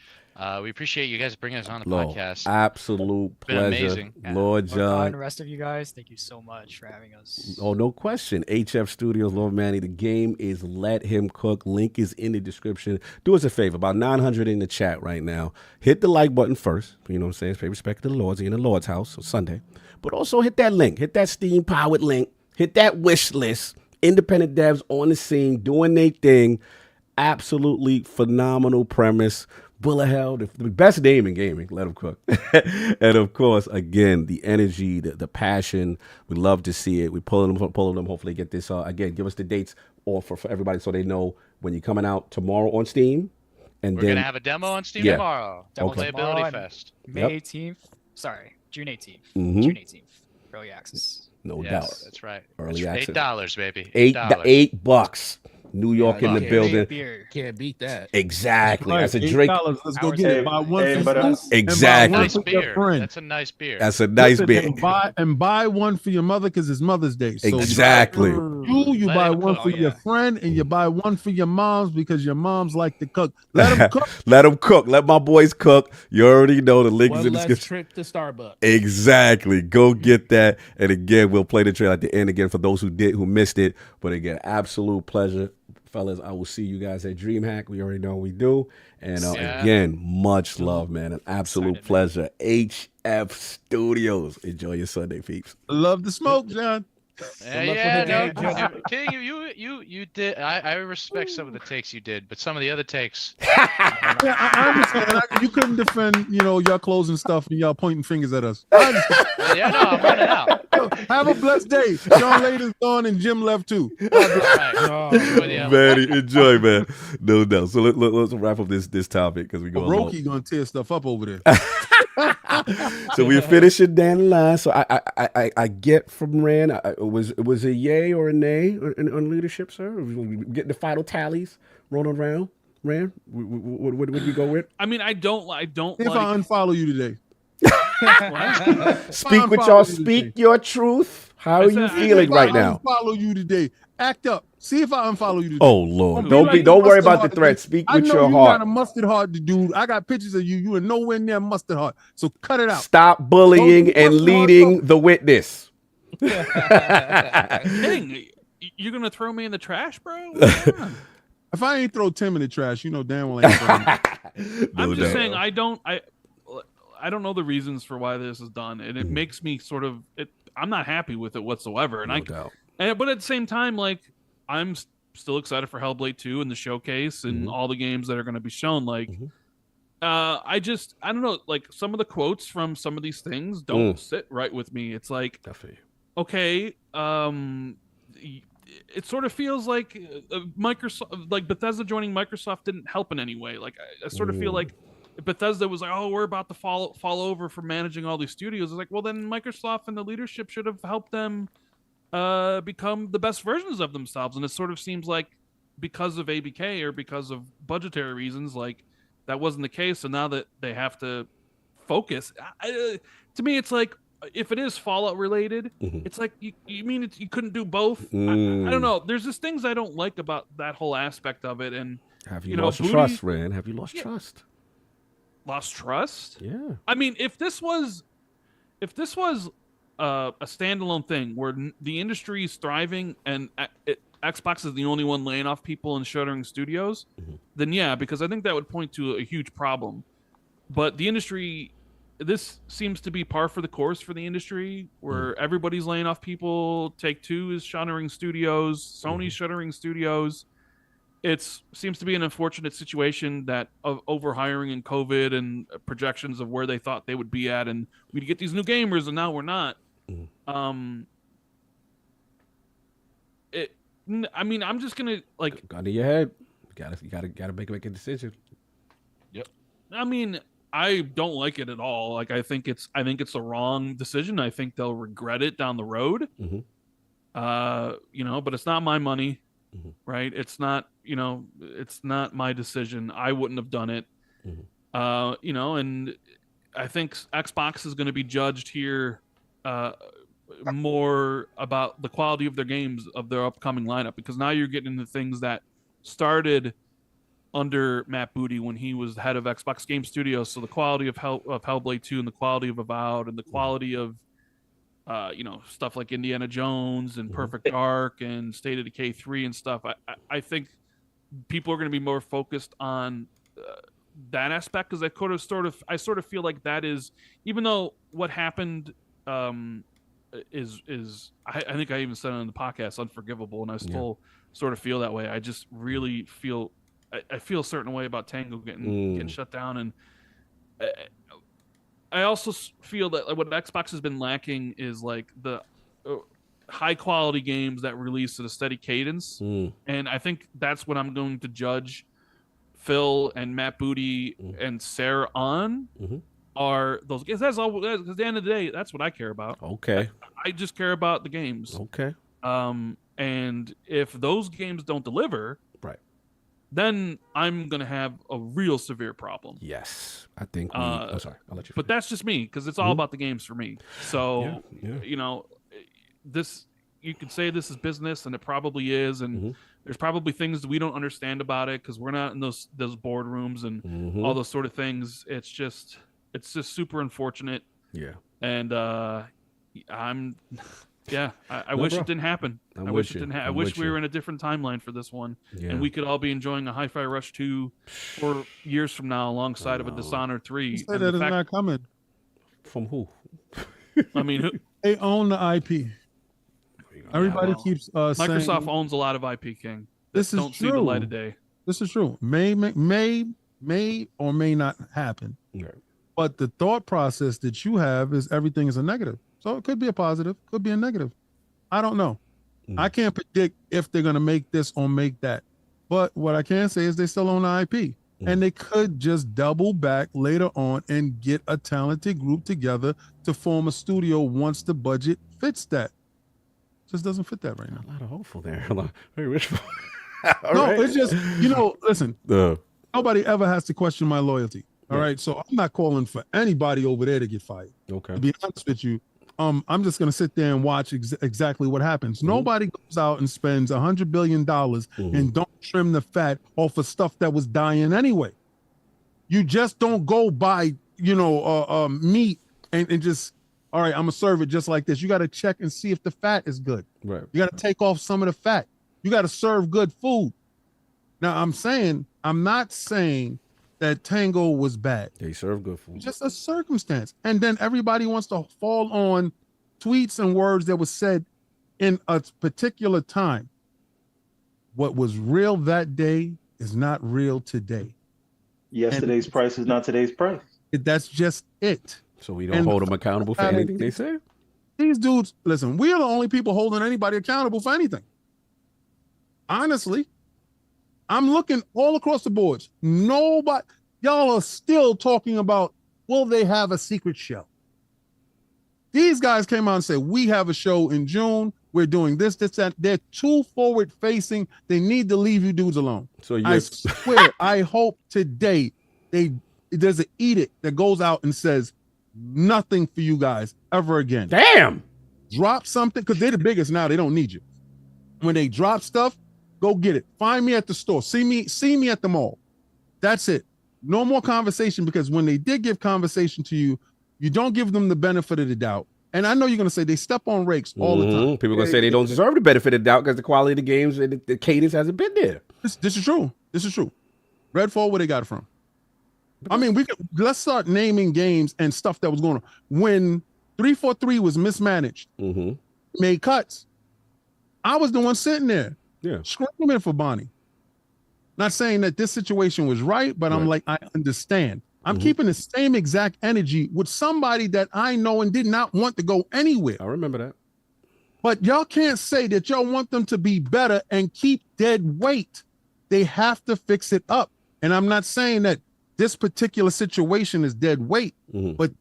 Speaker 5: We appreciate you guys bringing us on the podcast.
Speaker 1: Absolute
Speaker 5: Been
Speaker 1: pleasure,
Speaker 5: amazing.
Speaker 1: Lord
Speaker 4: And
Speaker 1: John.
Speaker 4: the rest of you guys, thank you so much for having us.
Speaker 1: Oh, no question. HFStudios, Lord Manny. The game is Let Him Cook. Link is in the description. Do us a favor. About 900 in the chat right now. Hit the like button first. You know what I'm saying? Pay respect to the Lords. You're in the Lord's house on Sunday. But also hit that link. Hit that Steam-powered link. Hit that wish list. Independent devs on the scene doing their thing. Absolutely phenomenal premise. Bull of hell, the best name in gaming, Let 'em Cook. And of course, again, the energy, the passion, we love to see it. We pulling them, hopefully get this, again, give us the dates or for everybody so they know when you're coming out tomorrow on Steam. And
Speaker 5: We're
Speaker 1: then
Speaker 5: going to have a demo on Steam
Speaker 1: Yeah.
Speaker 5: tomorrow.
Speaker 1: Okay.
Speaker 5: Playability Fest.
Speaker 4: May 18th. Sorry, June 18th.
Speaker 1: Mhm.
Speaker 4: June 18th. Early access.
Speaker 1: no
Speaker 5: Yes,
Speaker 1: doubt.
Speaker 5: that's right.
Speaker 1: Early
Speaker 5: That's
Speaker 1: access.
Speaker 5: $8, baby.
Speaker 1: $8. New York in the
Speaker 10: yeah.
Speaker 1: building.
Speaker 4: Beer.
Speaker 10: Can't beat that.
Speaker 1: Exactly.
Speaker 7: Right,
Speaker 1: That's a drink.
Speaker 7: $8. Let's go
Speaker 4: Hours
Speaker 7: get
Speaker 8: Hey,
Speaker 7: it. Buy one
Speaker 8: hey,
Speaker 7: for
Speaker 8: but,
Speaker 7: you,
Speaker 1: Exactly.
Speaker 7: and buy one
Speaker 5: Nice
Speaker 7: for your
Speaker 5: beer.
Speaker 7: friend.
Speaker 5: That's a nice beer.
Speaker 1: That's a nice
Speaker 7: Listen,
Speaker 1: bit.
Speaker 7: and buy one for your mother because it's Mother's Day. So
Speaker 1: Exactly.
Speaker 7: you
Speaker 5: Let
Speaker 7: buy
Speaker 5: him
Speaker 7: one
Speaker 5: cook.
Speaker 7: for
Speaker 5: Oh,
Speaker 7: your
Speaker 5: yeah.
Speaker 7: friend, and you buy one for your moms because your moms like to cook. Let them cook.
Speaker 1: Let them cook. Let my boys cook. You already know the link is
Speaker 10: One
Speaker 1: in the
Speaker 10: less
Speaker 1: description.
Speaker 10: trip to Starbucks.
Speaker 1: Exactly. Go get that. And again, we'll play the trailer at the end again for those who missed it. But again, absolute pleasure. Fellas, I will see you guys at DreamHack. We already know we do. And
Speaker 5: Yeah.
Speaker 1: again, much love, man. An absolute
Speaker 4: Excited,
Speaker 1: pleasure. HFStudios. Enjoy your Sunday, peeps.
Speaker 7: Love the smoke, John.
Speaker 5: Yeah, no,
Speaker 10: with the game,
Speaker 5: King, you did. I respect some of the takes you did, but some of the other takes.
Speaker 7: Yeah, I understand. You couldn't defend, y'all closing stuff and y'all pointing fingers at us. I understand.
Speaker 5: Yeah, no, I'm running out.
Speaker 7: Have a blessed day. Sean Later's gone and Jim left too.
Speaker 5: All right. Enjoy the
Speaker 1: Man, enjoy, man. No doubt. So let's wrap up this topic because we go.
Speaker 7: Roki gonna tear stuff up over there.
Speaker 1: So we're finishing down the line. So I get from Rand, it was a yay or a nay on leadership, sir? We getting the final tallies rolling around. Rand, what did we go with?
Speaker 9: I mean, I don't
Speaker 7: If
Speaker 9: like.
Speaker 7: I unfollow you today.
Speaker 1: Speak with y'all. Speak your truth. How are you feeling right now?
Speaker 7: Unfollow you today. Act up. See if I unfollow you today.
Speaker 1: Oh Lord,
Speaker 7: Don't be like
Speaker 1: don't worry
Speaker 7: mustard
Speaker 1: about the
Speaker 7: heart
Speaker 1: threat.
Speaker 7: today.
Speaker 1: Speak
Speaker 7: I
Speaker 1: with
Speaker 7: know
Speaker 1: your
Speaker 7: you
Speaker 1: heart.
Speaker 7: got a mustard heart, dude. I got pictures of you. You are nowhere near mustard heart. So cut it out.
Speaker 1: Stop bullying
Speaker 7: Don't
Speaker 1: and
Speaker 7: mustard heart
Speaker 1: leading the witness.
Speaker 9: Kidding? You're gonna throw me in the trash, bro?
Speaker 7: If I ain't throw Tim in the trash, you know damn well I ain't throwing him.
Speaker 9: I'm
Speaker 1: No
Speaker 9: just
Speaker 1: doubt.
Speaker 9: saying I don't know the reasons for why this is done, and it makes me sort of I'm not happy with it whatsoever. And
Speaker 1: No doubt.
Speaker 9: but at the same time, like I'm still excited for Hellblade 2 and the showcase and all the games that are going to be shown. Like, I don't know, like some of the quotes from some of these things don't sit right with me. It's like,
Speaker 1: I feel you.
Speaker 9: okay, it sort of feels like Microsoft, like Bethesda joining Microsoft didn't help in any way. Like I sort of feel like Bethesda was like, oh, we're about to fall over for managing all these studios. It's like, well, then Microsoft and the leadership should have helped them become the best versions of themselves. And it sort of seems like because of ABK or because of budgetary reasons, like that wasn't the case. So now that they have to focus, to me, it's like, if it is Fallout related, it's like you mean you couldn't do both? I don't know. There's just things I don't like about that whole aspect of it. And
Speaker 1: Have you lost trust, Rand? Have you lost trust?
Speaker 9: Lost trust?
Speaker 1: Yeah.
Speaker 9: I mean, if this was a standalone thing where the industry is thriving and Xbox is the only one laying off people and shuttering studios, then yeah, because I think that would point to a huge problem. But the industry, this seems to be par for the course for the industry, where everybody's laying off people. Take-Two is shuttering studios. Sony's shuttering studios. It seems to be an unfortunate situation that of overhiring and COVID and projections of where they thought they would be at, and we'd get these new gamers, and now we're not. I mean, I'm just gonna like.
Speaker 1: Gun to your head. You gotta make a decision.
Speaker 9: Yep. I mean, I don't like it at all. Like, I think it's the wrong decision. I think they'll regret it down the road. But it's not my money, right? It's not, it's not my decision. I wouldn't have done it. And I think Xbox is going to be judged here more about the quality of their games, of their upcoming lineup, because now you're getting into things that started under Matt Booty when he was head of Xbox Game Studios. So the quality of Hellblade 2 and the quality of Avowed and the quality of stuff like Indiana Jones and Perfect Dark and State of Decay 3 and stuff. I think people are going to be more focused on that aspect, because I sort of feel like that is, even though what happened is I think I even said it on the podcast, unforgivable, and I still sort of feel that way. I just really feel I feel a certain way about Tango getting shut down, and I also feel that what Xbox has been lacking is like the high quality games that release at a steady cadence, and I think that's what I'm going to judge Phil and Matt Booty and Sarah on. Are those games? That's all. Because at the end of the day, that's what I care about.
Speaker 1: Okay.
Speaker 9: I just care about the games.
Speaker 1: Okay.
Speaker 9: And if those games don't deliver,
Speaker 1: right,
Speaker 9: then I'm gonna have a real severe problem.
Speaker 1: Yes, I think. I'm sorry, I'll let you.
Speaker 9: But that's just me, because it's all about the games for me. So this, you could say this is business, and it probably is, and there's probably things that we don't understand about it because we're not in those boardrooms and all those sort of things. It's just super unfortunate. Yeah. And I wish it didn't happen. I wish it didn't happen. I wish we were in a different timeline for this one, and we could all be enjoying a Hi-Fi Rush 2 for years from now, alongside of a Dishonored 3.
Speaker 7: You say that is not coming.
Speaker 1: From who?
Speaker 9: I mean, who?
Speaker 7: They own the IP. Everybody keeps
Speaker 9: Microsoft
Speaker 7: saying,
Speaker 9: owns a lot of IP, King.
Speaker 7: This is
Speaker 9: don't
Speaker 7: true.
Speaker 9: see the light of day.
Speaker 7: This is true. May or may not happen.
Speaker 1: Right.
Speaker 7: But the thought process that you have is everything is a negative. So it could be a positive, could be a negative. I don't know. I can't predict if they're going to make this or make that. But what I can say is they still own the IP. And they could just double back later on and get a talented group together to form a studio once the budget fits that. Just doesn't fit that right now.
Speaker 1: A lot of hopeful there. Very wishful.
Speaker 7: It's just, listen, nobody ever has to question my loyalty. All right. So I'm not calling for anybody over there to get fired.
Speaker 1: Okay.
Speaker 7: To be honest with you, I'm just going to sit there and watch exactly what happens. Nobody goes out and spends $100 billion and don't trim the fat off of stuff that was dying anyway. You just don't go buy, meat and just, all right, I'm going to serve it just like this. You got to check and see if the fat is good.
Speaker 1: Right.
Speaker 7: You got to take off some of the fat. You got to serve good food. Now, I'm not saying that Tango was bad.
Speaker 1: They serve good food.
Speaker 7: Just a circumstance. And then everybody wants to fall on tweets and words that was said in a particular time. What was real that day is not real today.
Speaker 8: Yesterday's price is not today's price.
Speaker 7: That's just it.
Speaker 1: So we don't hold them accountable for anything they say?
Speaker 7: These dudes, listen, we are the only people holding anybody accountable for anything. Honestly. I'm looking all across the boards. Nobody, y'all are still talking about, will they have a secret show? These guys came out and said, we have a show in June. We're doing this, that. They're too forward facing. They need to leave you dudes alone. So I swear, I hope today there's an edict that goes out and says nothing for you guys ever again.
Speaker 1: Damn.
Speaker 7: Drop something, because they're the biggest now. They don't need you. When they drop stuff, go get it. Find me at the store. See me at the mall. That's it. No more conversation, because when they did give conversation to you, you don't give them the benefit of the doubt. And I know you're going to say they step on rakes all the time.
Speaker 1: People are going to say they don't deserve the benefit of the doubt because the quality of the games and the cadence hasn't been there.
Speaker 7: This is true. This is true. Redfall, where they got it from? I mean, let's start naming games and stuff that was going on. When 343 was mismanaged, made cuts, I was the one sitting there.
Speaker 1: Yeah,
Speaker 7: screaming for Bonnie. Not saying that this situation was right, but I'm like, I understand. I'm keeping the same exact energy with somebody that I know and did not want to go anywhere.
Speaker 1: I remember that.
Speaker 7: But y'all can't say that y'all want them to be better and keep dead weight. They have to fix it up. And I'm not saying that this particular situation is dead weight, but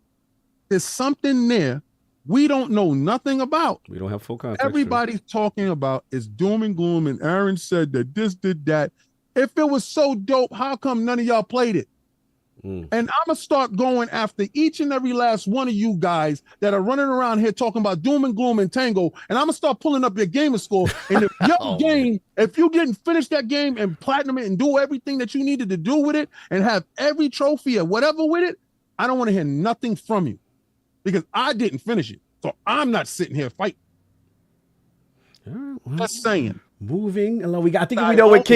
Speaker 7: there's something there we don't know nothing about.
Speaker 1: We don't have full context.
Speaker 7: Everybody's talking about is doom and gloom, and Aaron said that this did that. If it was so dope, how come none of y'all played it? And I'm gonna start going after each and every last one of you guys that are running around here talking about doom and gloom and Tango, and I'm gonna start pulling up your gamer score. And if your game, if you didn't finish that game and platinum it and do everything that you needed to do with it and have every trophy or whatever with it, I don't want to hear nothing from you because I didn't finish it, so I'm not sitting here fighting. Just saying.
Speaker 1: Moving along, I think we know what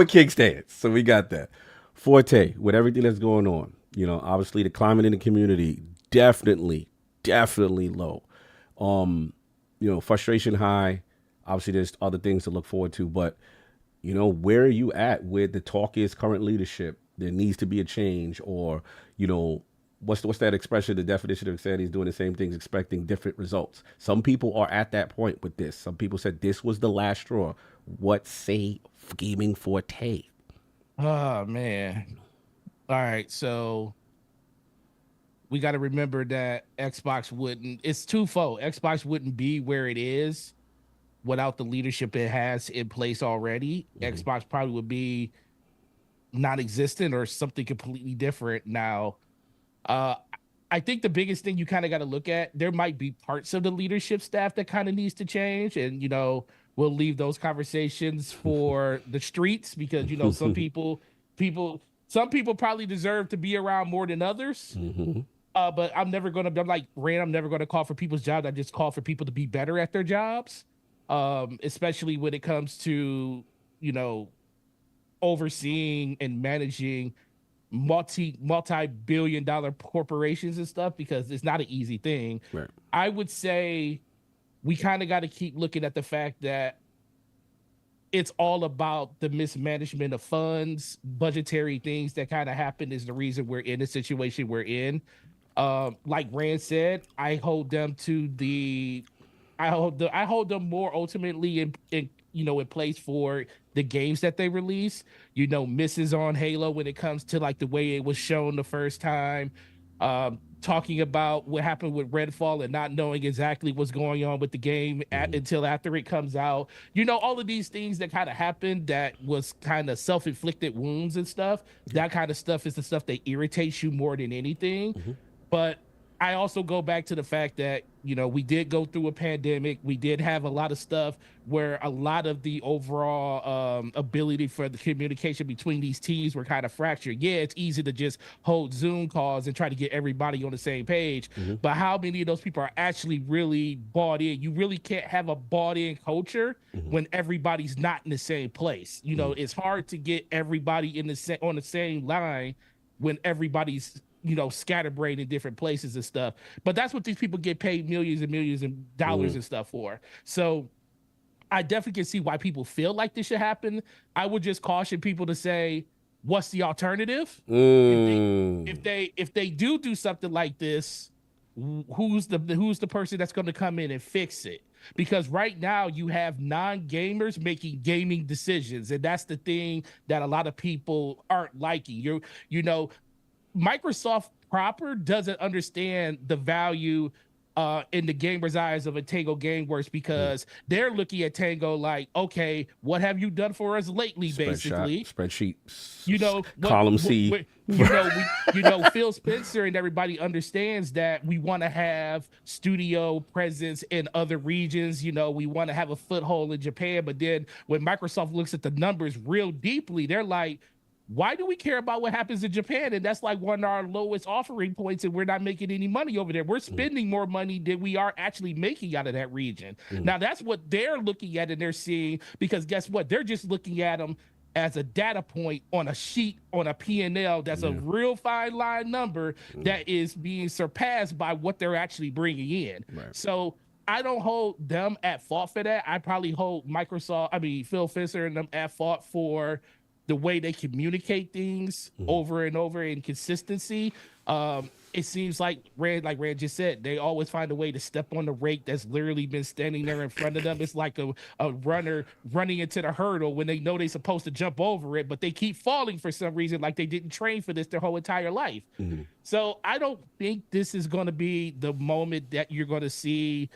Speaker 1: King stands, so we got that. Forte, with everything that's going on, you know, obviously the climate in the community definitely low. You know, frustration high. Obviously, there's other things to look forward to, but you know, where are you at with the talk is current leadership? There needs to be a change, or you know, what's that expression? The definition of saying he's doing the same things, expecting different results. Some people are at that point with this. Some people said this was the last straw. What say Gaming Forte?
Speaker 10: Oh man. All right, so we got to remember that Xbox wouldn't, it's twofold. Xbox wouldn't be where it is without the leadership it has in place already. Xbox probably would be non-existent or something completely different now. I think the biggest thing you kind of got to look at, there might be parts of the leadership staff that kind of needs to change, and you know, we'll leave those conversations for the streets because you know some people probably deserve to be around more than others. But I'm like Rand, I'm never gonna call for people's jobs. I just call for people to be better at their jobs, especially when it comes to, you know, overseeing and managing multi-billion-dollar corporations and stuff, because it's not an easy thing.
Speaker 1: Right.
Speaker 10: I would say we kind of got to keep looking at the fact that it's all about the mismanagement of funds, budgetary things that kind of happen is the reason we're in the situation we're in. Like Rand said, I hold them more ultimately in place for the games that they release. You know, misses on Halo when it comes to like the way it was shown the first time. Talking about what happened with Redfall and not knowing exactly what's going on with the game until after it comes out. You know, all of these things that kind of happened that was kind of self-inflicted wounds and stuff. That kind of stuff is the stuff that irritates you more than anything. But I also go back to the fact that, you know, we did go through a pandemic. We did have a lot of stuff where a lot of the overall ability for the communication between these teams were kind of fractured. Yeah, it's easy to just hold Zoom calls and try to get everybody on the same page. But how many of those people are actually really bought in? You really can't have a bought in culture when everybody's not in the same place. You know, it's hard to get everybody on the same line when everybody's, you know, scatterbrained in different places and stuff. But that's what these people get paid millions and millions of dollars and stuff for. So I definitely can see why people feel like this should happen. I would just caution people to say, what's the alternative? If they do something like this, who's the person that's going to come in and fix it? Because right now you have non-gamers making gaming decisions, and that's the thing that a lot of people aren't liking. You know, Microsoft proper doesn't understand the value in the gamers' eyes of a Tango Gameworks, because they're looking at Tango like, okay, what have you done for us lately? Basically,
Speaker 1: spreadsheet.
Speaker 10: You know,
Speaker 1: column C.
Speaker 10: You know, Phil Spencer and everybody understands that we want to have studio presence in other regions. You know, we want to have a foothold in Japan. But then when Microsoft looks at the numbers real deeply, they're like, why do we care about what happens in Japan? And that's like one of our lowest offering points, and we're not making any money over there. We're spending more money than we are actually making out of that region. Now, that's what they're looking at and they're seeing, because guess what? They're just looking at them as a data point on a sheet, on a P&L. That's a real fine line number that is being surpassed by what they're actually bringing in. So I don't hold them at fault for that. I probably hold Phil Spencer and them at fault for the way they communicate things over and over in consistency. It seems like Rand just said, they always find a way to step on the rake that's literally been standing there in front of them. It's like a runner running into the hurdle when they know they're supposed to jump over it, but they keep falling for some reason, like they didn't train for this their whole entire life. So I don't think this is going to be the moment that you're going to see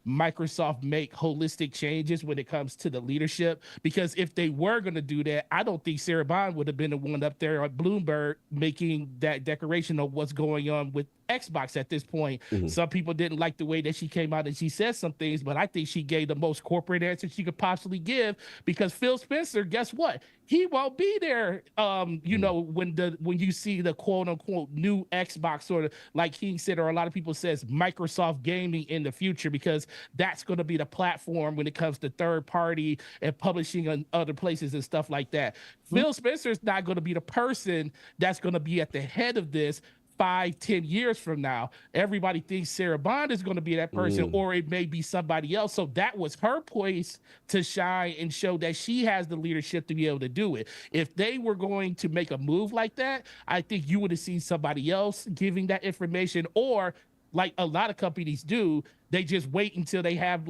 Speaker 10: Microsoft make holistic changes when it comes to the leadership, because if they were going to do that, I don't think Sarah Bond would have been the one up there on Bloomberg making that declaration of what's going on with Xbox at this point. Some people didn't like the way that she came out and she said some things, but I think she gave the most corporate answer she could possibly give, because Phil Spencer, guess what? He won't be there. You know, when you see the quote unquote new Xbox, sort of like King said, or a lot of people says Microsoft gaming in the future, because that's going to be the platform when it comes to third party and publishing on other places and stuff like that. Phil Spencer is not going to be the person that's going to be at the head of this 5-10 years from now. Everybody thinks Sarah Bond is going to be that person, or it may be somebody else. So that was her place to shine and show that she has the leadership to be able to do it. If they were going to make a move like that, I think you would have seen somebody else giving that information, or like a lot of companies do, they just wait until they have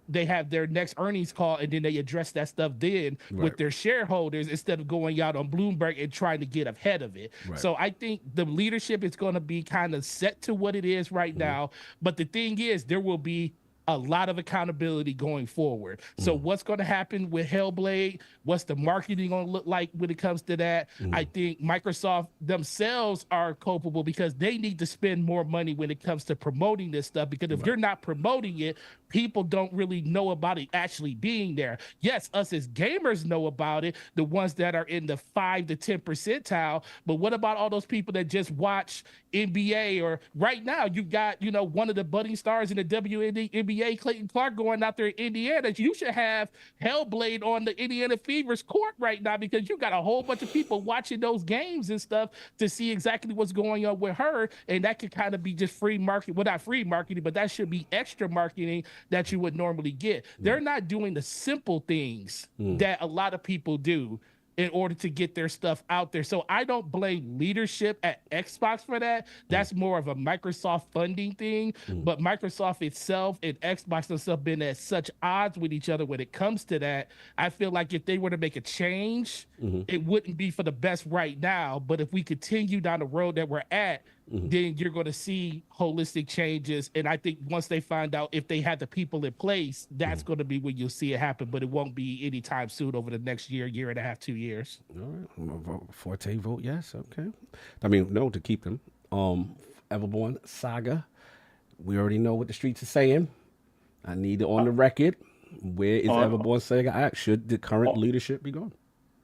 Speaker 10: they have their next earnings call, and then they address that stuff then with their shareholders, instead of going out on Bloomberg and trying to get ahead of it. So I think the leadership is going to be kind of set to what it is right now. But the thing is, there will be a lot of accountability going forward. So what's going to happen with Hellblade? What's the marketing going to look like when it comes to that? I think Microsoft themselves are culpable, because they need to spend more money when it comes to promoting this stuff, because if you're not promoting it, people don't really know about it actually being there. Yes, us as gamers know about it, the ones that are in the 5 to 10 percentile, but what about all those people that just watch NBA? Or right now you got, you know, one of the budding stars in the WNBA, Clayton Clark, going out there in Indiana. You should have Hellblade on the Indiana Fever's court right now, because you got a whole bunch of people watching those games and stuff to see exactly what's going on with her, and that could kind of be just free marketing. Well, not free marketing, but that should be extra marketing that you would normally get. They're not doing the simple things that a lot of people do in order to get their stuff out there. So I don't blame leadership at Xbox for that. That's more of a Microsoft funding thing. But Microsoft itself and Xbox themselves been at such odds with each other when it comes to that. I feel like if they were to make a change, it wouldn't be for the best right now. But if we continue down the road that we're at, then you're going to see holistic changes. And I think once they find out if they have the people in place, that's going to be when you'll see it happen. But it won't be anytime soon over the next year, year and a half, 2 years.
Speaker 1: All right. Forte vote yes. Okay. I mean, no, to keep them. Everborn Saga. We already know what the streets are saying. I need it on the record. Where is Everborn Saga at? Should the current leadership be gone?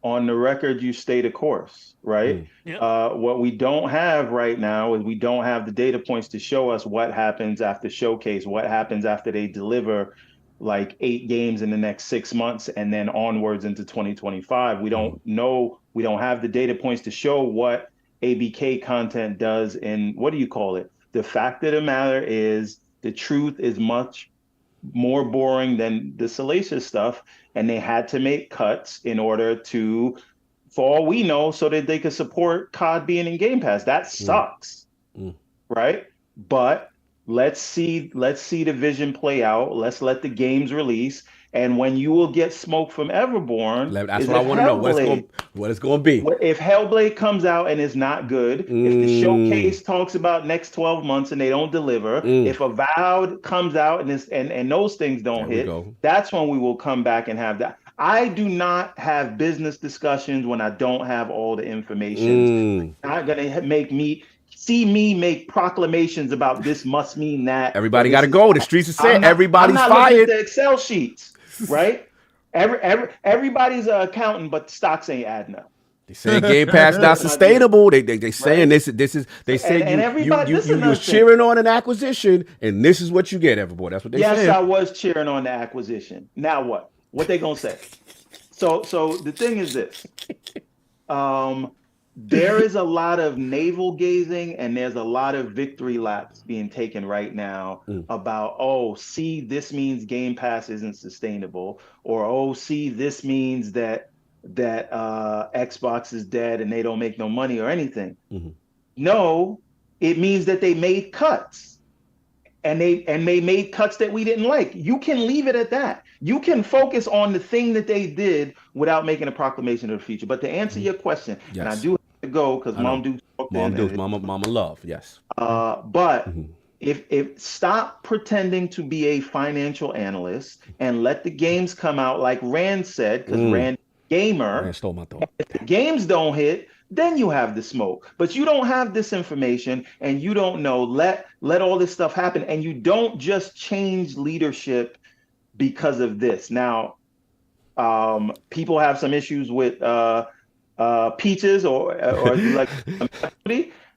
Speaker 8: On the record, you stay the course, right? What we don't have right now is we don't have the data points to show us what happens after Showcase, what happens after they deliver like 8 games in the next 6 months and then onwards into 2025. We don't know, we don't have the data points to show what ABK content does. And what do you call it? The fact of the matter is the truth is much more boring than the salacious stuff, and they had to make cuts in order to, for all we know, so that they could support COD being in Game Pass. That sucks, right? But let's see the vision play out. Let's let the games release, and when you will get smoke from Everborn,
Speaker 1: that's what I want to know. What it's going to be.
Speaker 8: If Hellblade comes out and is not good, if the Showcase talks about next 12 months and they don't deliver, if Avowed comes out and those things don't hit, that's when we will come back and have that. I do not have business discussions when I don't have all the information. Not going to make me make proclamations about this must mean that.
Speaker 1: Everybody got to go. The streets are set. Everybody's
Speaker 8: I'm not
Speaker 1: fired.
Speaker 8: looking at the Excel sheets, right? Everybody's an accountant, but the stocks ain't adding up.
Speaker 1: They say Game Pass not sustainable. They saying this is. They said you was cheering on an acquisition, and this is what you get, everybody. That's what they said.
Speaker 8: Yes, I was cheering on the acquisition. Now what? What they gonna say? So the thing is this. There is a lot of navel gazing, and there's a lot of victory laps being taken right now about, oh, see, this means Game Pass isn't sustainable, or oh, see, this means that Xbox is dead and they don't make no money or anything. No, it means that they made cuts. And they made cuts that we didn't like. You can leave it at that. You can focus on the thing that they did without making a proclamation of the future. But to answer your question, and I do have to go because Mom do talk.
Speaker 1: Mama love, yes.
Speaker 8: But if stop pretending to be a financial analyst and let the games come out like Rand said, because Rand gamer.
Speaker 1: Rand stole my thought.
Speaker 8: If the games don't hit, then you have the smoke. But you don't have this information and you don't know. Let all this stuff happen. And you don't just change leadership because of this. Now, people have some issues with Peaches or like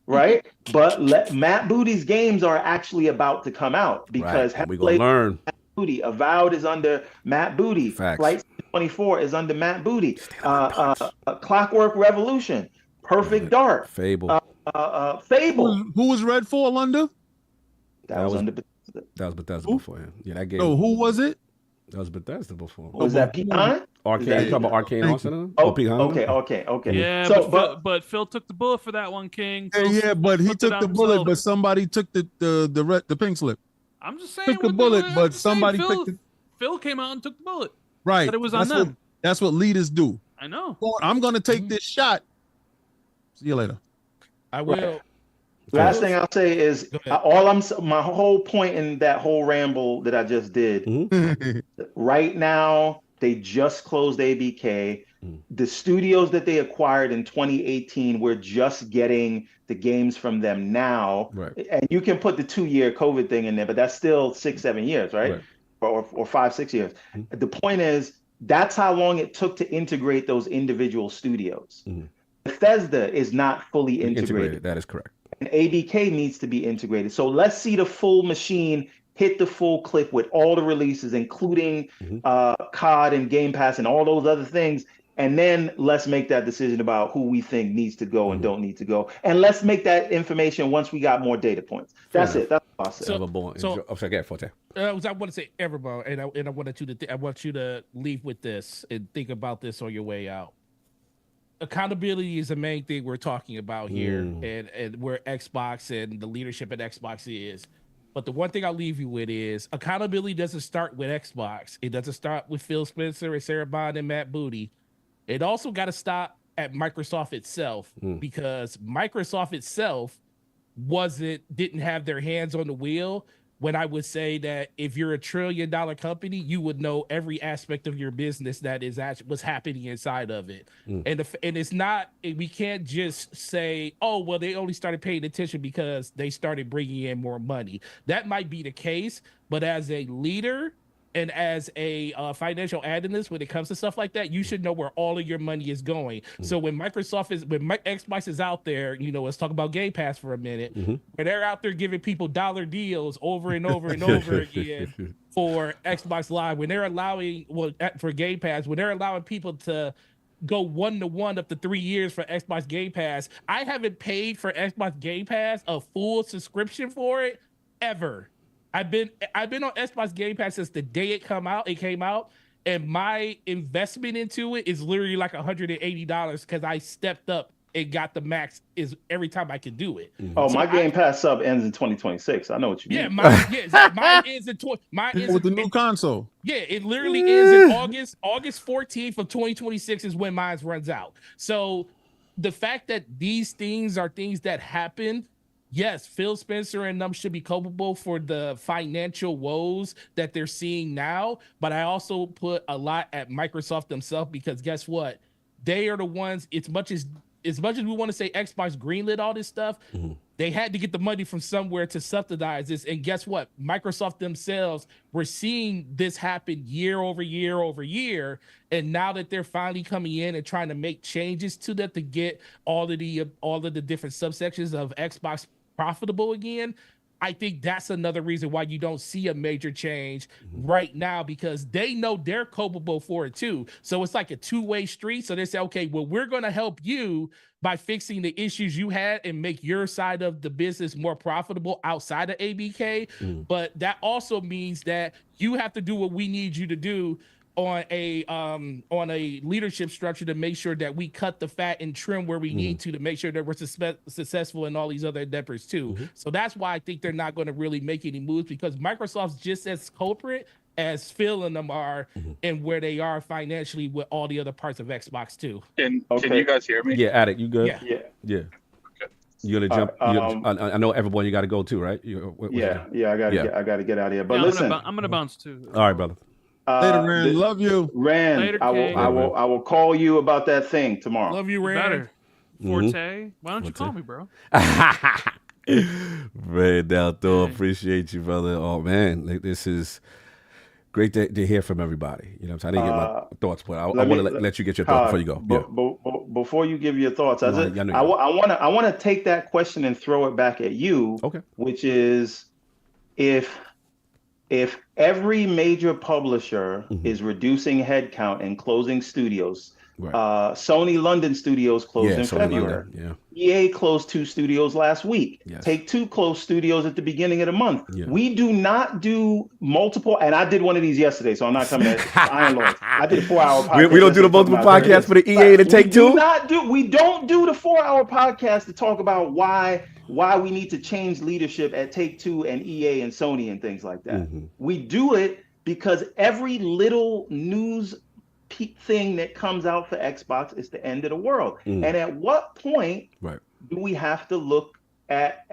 Speaker 8: right? But Matt Booty's games are actually about to come out because
Speaker 1: we're gonna learn.
Speaker 8: Matt Booty, Avowed is under Matt Booty.
Speaker 1: Facts.
Speaker 8: Flight 24 is under Matt Booty. Clockwork Revolution, Perfect Dark,
Speaker 1: Fable.
Speaker 8: Fable.
Speaker 7: Who was Redfall under?
Speaker 8: That was under.
Speaker 1: That was Bethesda before him. Yeah, that game.
Speaker 7: Oh, who was it?
Speaker 1: That was Bethesda before.
Speaker 8: Was that Pecan?
Speaker 1: Arcane. You talking about Arcane Arsenal?
Speaker 8: Okay.
Speaker 9: Yeah,
Speaker 8: So,
Speaker 9: but Phil took the bullet for that one, King.
Speaker 7: Yeah, but he took the bullet, but somebody took the pink slip.
Speaker 9: I'm just saying.
Speaker 7: Took the bullet, but somebody picked it.
Speaker 9: Phil came out and took the bullet.
Speaker 7: Right.
Speaker 9: Said it was on them.
Speaker 7: That's what leaders do.
Speaker 9: I know.
Speaker 7: Well, I'm gonna take this See you later.
Speaker 10: I will.
Speaker 8: Last thing I'll say is my whole point in that whole ramble that I just did. Right now, they just closed ABK. The studios that they acquired in 2018, we're just getting the games from them now.
Speaker 1: Right.
Speaker 8: And you can put the 2-year COVID thing in there, but that's still 6-7 years, right? Or 5-6 years. The point is, that's how long it took to integrate those individual studios. Bethesda is not fully integrated.
Speaker 1: That is correct.
Speaker 8: And ABK needs to be integrated. So let's see the full machine hit the full clip with all the releases, including COD and Game Pass and all those other things. And then let's make that decision about who we think needs to go and don't need to go. And let's make that information once we got more data points. That's it. That's what I'll say.
Speaker 10: I want to say everyone, and I want you to leave with this and think about this on your way out. Accountability is the main thing we're talking about here, and where Xbox and the leadership at Xbox is. But the one thing I'll leave you with is accountability doesn't start with Xbox. It doesn't start with Phil Spencer and Sarah Bond and Matt Booty. It also got to stop at Microsoft itself, because Microsoft itself didn't have their hands on the wheel. When I would say that if you're $1 trillion company, you would know every aspect of your business that is actually what's happening inside of it. And it's not, we can't just say, oh, well, they only started paying attention because they started bringing in more money. That might be the case, but as a leader and as a financial analyst, when it comes to stuff like that, you should know where all of your money is going. So when Xbox is out there, let's talk about Game Pass for a minute. When they're out there giving people dollar deals over and over and over again for Xbox Live, when they're allowing, for Game Pass, when they're allowing people to go 1-to-1 up to 3 years for Xbox Game Pass, I haven't paid for Xbox Game Pass a full subscription for it ever. I've been on Xbox Game Pass since the day it came out, and my investment into it is literally like $180 because I stepped up and got the max is every time I can do it.
Speaker 8: Oh, so my Game Pass sub ends in 2026. I know what you mean.
Speaker 10: Yeah, mine ends in
Speaker 7: with the new console.
Speaker 10: Yeah, it literally ends in August 14th of 2026 is when mine runs out. So the fact that these things are things that happen. Yes, Phil Spencer and them should be culpable for the financial woes that they're seeing now, but I also put a lot at Microsoft themselves, because guess what? They are the ones, as much as we want to say Xbox greenlit all this stuff, they had to get the money from somewhere to subsidize this. And guess what? Microsoft themselves were seeing this happen year over year over year. And now that they're finally coming in and trying to make changes to that to get all of the different subsections of Xbox profitable again, I think that's another reason why you don't see a major change right now, because they know they're culpable for it too. So it's like a two-way street. So they say, okay, well, we're going to help you by fixing the issues you had and make your side of the business more profitable outside of ABK. But that also means that you have to do what we need you to do on a leadership structure to make sure that we cut the fat and trim where we need to make sure that we're successful in all these other endeavors too. So that's why I think they're not going to really make any moves, because Microsoft's just as culprit as Phil and them are and where they are financially with all the other parts of Xbox too.
Speaker 11: Can you guys hear me?
Speaker 1: Yeah, Attic, you good?
Speaker 8: Yeah.
Speaker 1: You're gonna jump. I know everyone. You got to go too, right?
Speaker 8: I gotta get out of here. But listen,
Speaker 9: I'm gonna bounce too.
Speaker 1: All right, brother.
Speaker 7: Later, Rand. Love you.
Speaker 8: Rand,
Speaker 9: Later,
Speaker 8: I
Speaker 9: Kate.
Speaker 8: will call you about that thing tomorrow.
Speaker 10: Love you, Rand.
Speaker 9: Better. Forte. Why don't you call me, bro?
Speaker 1: Rand Dalto, appreciate you, brother. Oh man, this is great to hear from everybody. You know what I'm saying? I didn't get my thoughts, but I want to let you get your thoughts before you go.
Speaker 8: Before you give your thoughts, I want to take that question and throw it back at you.
Speaker 1: Okay.
Speaker 8: Which is, if every major publisher is reducing headcount and closing studios, Sony London studios closed in February. EA closed 2 studios last week. Take-Two closed studios at the beginning of the month. We do not do multiple, and I did one of these yesterday, so I'm not coming at Iron Lords. I did a 4-hour podcast.
Speaker 1: We don't do the multiple podcasts for the EA to Take-Two?
Speaker 8: We don't do the 4-hour podcast to talk about why we need to change leadership at Take-Two and EA and Sony and things like that. We do it because every little news thing that comes out for Xbox is the end of the world. And at what point do we have to look at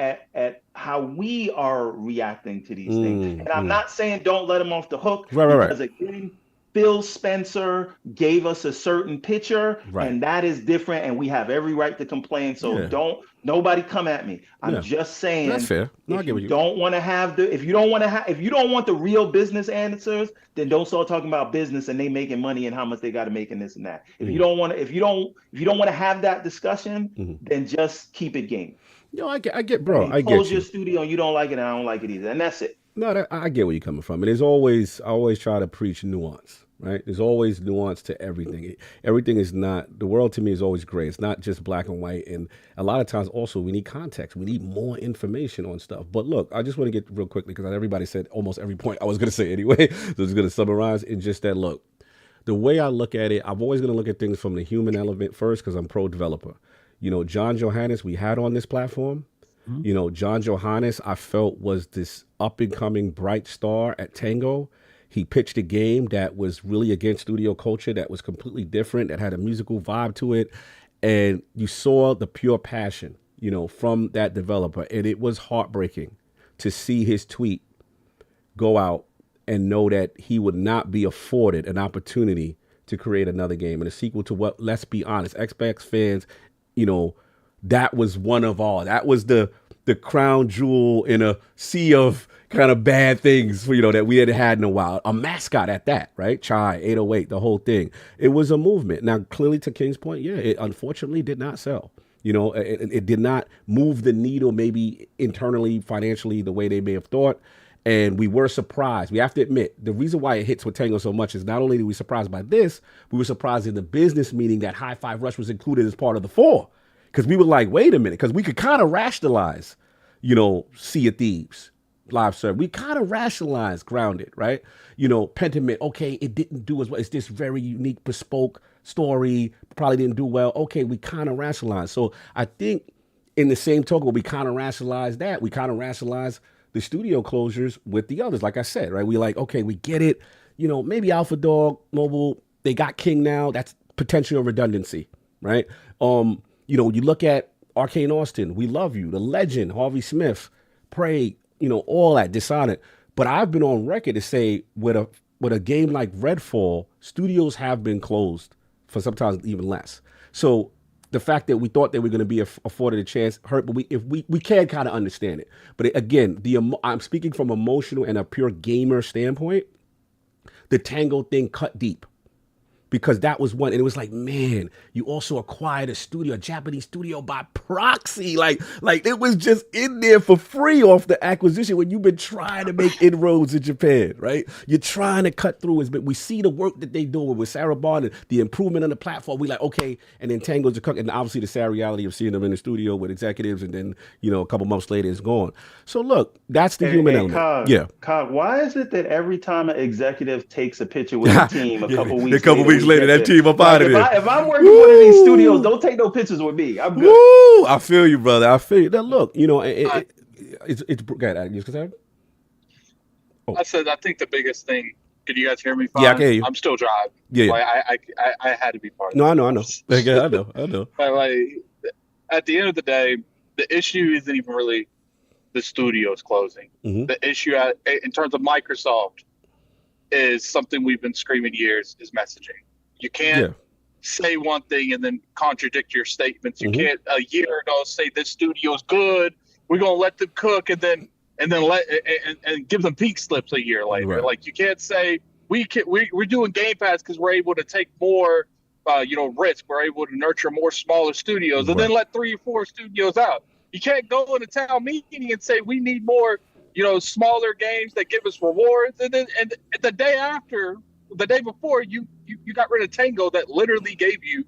Speaker 8: how we are reacting to these things? And I'm not saying don't let them off the hook, because again, Phil Spencer gave us a certain picture, and that is different, and we have every right to complain. So nobody come at me. I'm just saying,
Speaker 1: that's fair. No,
Speaker 8: if you don't want to have if you don't want the real business answers, then don't start talking about business and they making money and how much they got to make and this and that. If you don't want to have that discussion, then just keep it game.
Speaker 1: Yo, I get, bro. I get
Speaker 8: close your studio and you don't like it, and I don't like it either, and that's it.
Speaker 1: No, I get where you're coming from. And I always try to preach nuance, right? There's always nuance to everything. Everything is not, the world to me is always gray. It's not just black and white. And a lot of times also we need context. We need more information on stuff. But look, I just want to get real quickly, because everybody said almost every point I was going to say anyway. So I'm just going to summarize in just that, look, the way I look at it, I'm always going to look at things from the human element first, because I'm pro-developer. You know, John Johannes, we had on this platform. You know, John Johannes, I felt was this up-and-coming bright star at Tango. He pitched a game that was really against studio culture, that was completely different, that had a musical vibe to it. And you saw the pure passion, you know, from that developer. And it was heartbreaking to see his tweet go out and know that he would not be afforded an opportunity to create another game. And a sequel to what, let's be honest, Xbox fans, you know, that was one of all. That was the crown jewel in a sea of kind of bad things, you know, that we hadn't had in a while. A mascot at that, right? Chai, 808, the whole thing. It was a movement. Now, clearly, to King's point, it unfortunately did not sell. You know, it did not move the needle maybe internally, financially, the way they may have thought. And we were surprised. We have to admit, the reason why it hits with Tango so much is not only did we surprised by this, we were surprised in the business meeting that High Five Rush was included as part of the 4. Because we were like, wait a minute, because we could kind of rationalize, you know, Sea of Thieves, live serve. We kind of rationalize Grounded, right? You know, Pentiment, okay, it didn't do as well. It's this very unique, bespoke story, probably didn't do well. Okay, we kind of rationalize. So I think in the same token, we kind of rationalize that. We kind of rationalize the studio closures with the others, like I said, right? We like, okay, we get it. You know, maybe Alpha Dog, Mobile, they got King now. That's potential redundancy, right? You know, you look at Arcane Austin, We Love You, The Legend, Harvey Smith, Prey, you know, all that, Dishonored. But I've been on record to say with a game like Redfall, studios have been closed for sometimes even less. So the fact that we thought they were going to be afforded a chance hurt, but we can kind of understand it. But again, I'm speaking from emotional and a pure gamer standpoint. The Tango thing cut deep, because that was one. And it was like, man, you also acquired a studio, a Japanese studio by proxy. Like it was just in there for free off the acquisition when you've been trying to make inroads in Japan, right? You're trying to cut through. But we see the work that they doing with Sarah Bond and the improvement on the platform. We like, okay, and then Tango's a cook, and obviously the sad reality of seeing them in the studio with executives, and then a couple months later it's gone. So look, that's the human element.
Speaker 8: Cog, why is it that every time an executive takes a picture with a team, a couple weeks
Speaker 1: later, that team up out of there?
Speaker 8: If I'm working with one of these studios, don't take no pictures with me. I'm good.
Speaker 1: Woo! I feel you, brother. I feel you. Now look, it's go ahead. You can
Speaker 11: I said I think the biggest thing. Can you guys hear me fine?
Speaker 1: Yeah, I can hear you.
Speaker 11: I'm still driving.
Speaker 1: Yeah.
Speaker 11: Like, I had to be part of
Speaker 1: No,
Speaker 11: it.
Speaker 1: I know. I know.
Speaker 11: But like at the end of the day, the issue isn't even really the studios closing.
Speaker 1: Mm-hmm.
Speaker 11: The issue in terms of Microsoft is something we've been screaming years is messaging. You can't say one thing and then contradict your statements. You can't a year ago say this studio's good. We're gonna let them cook and then let and give them peak slips a year later.
Speaker 1: Right.
Speaker 11: Like you can't say we're doing Game Pass because we're able to take more risk. We're able to nurture more smaller studios and then let 3 or 4 studios out. You can't go in a town meeting and say we need more, smaller games that give us rewards, and then the day before you got rid of Tango that literally gave you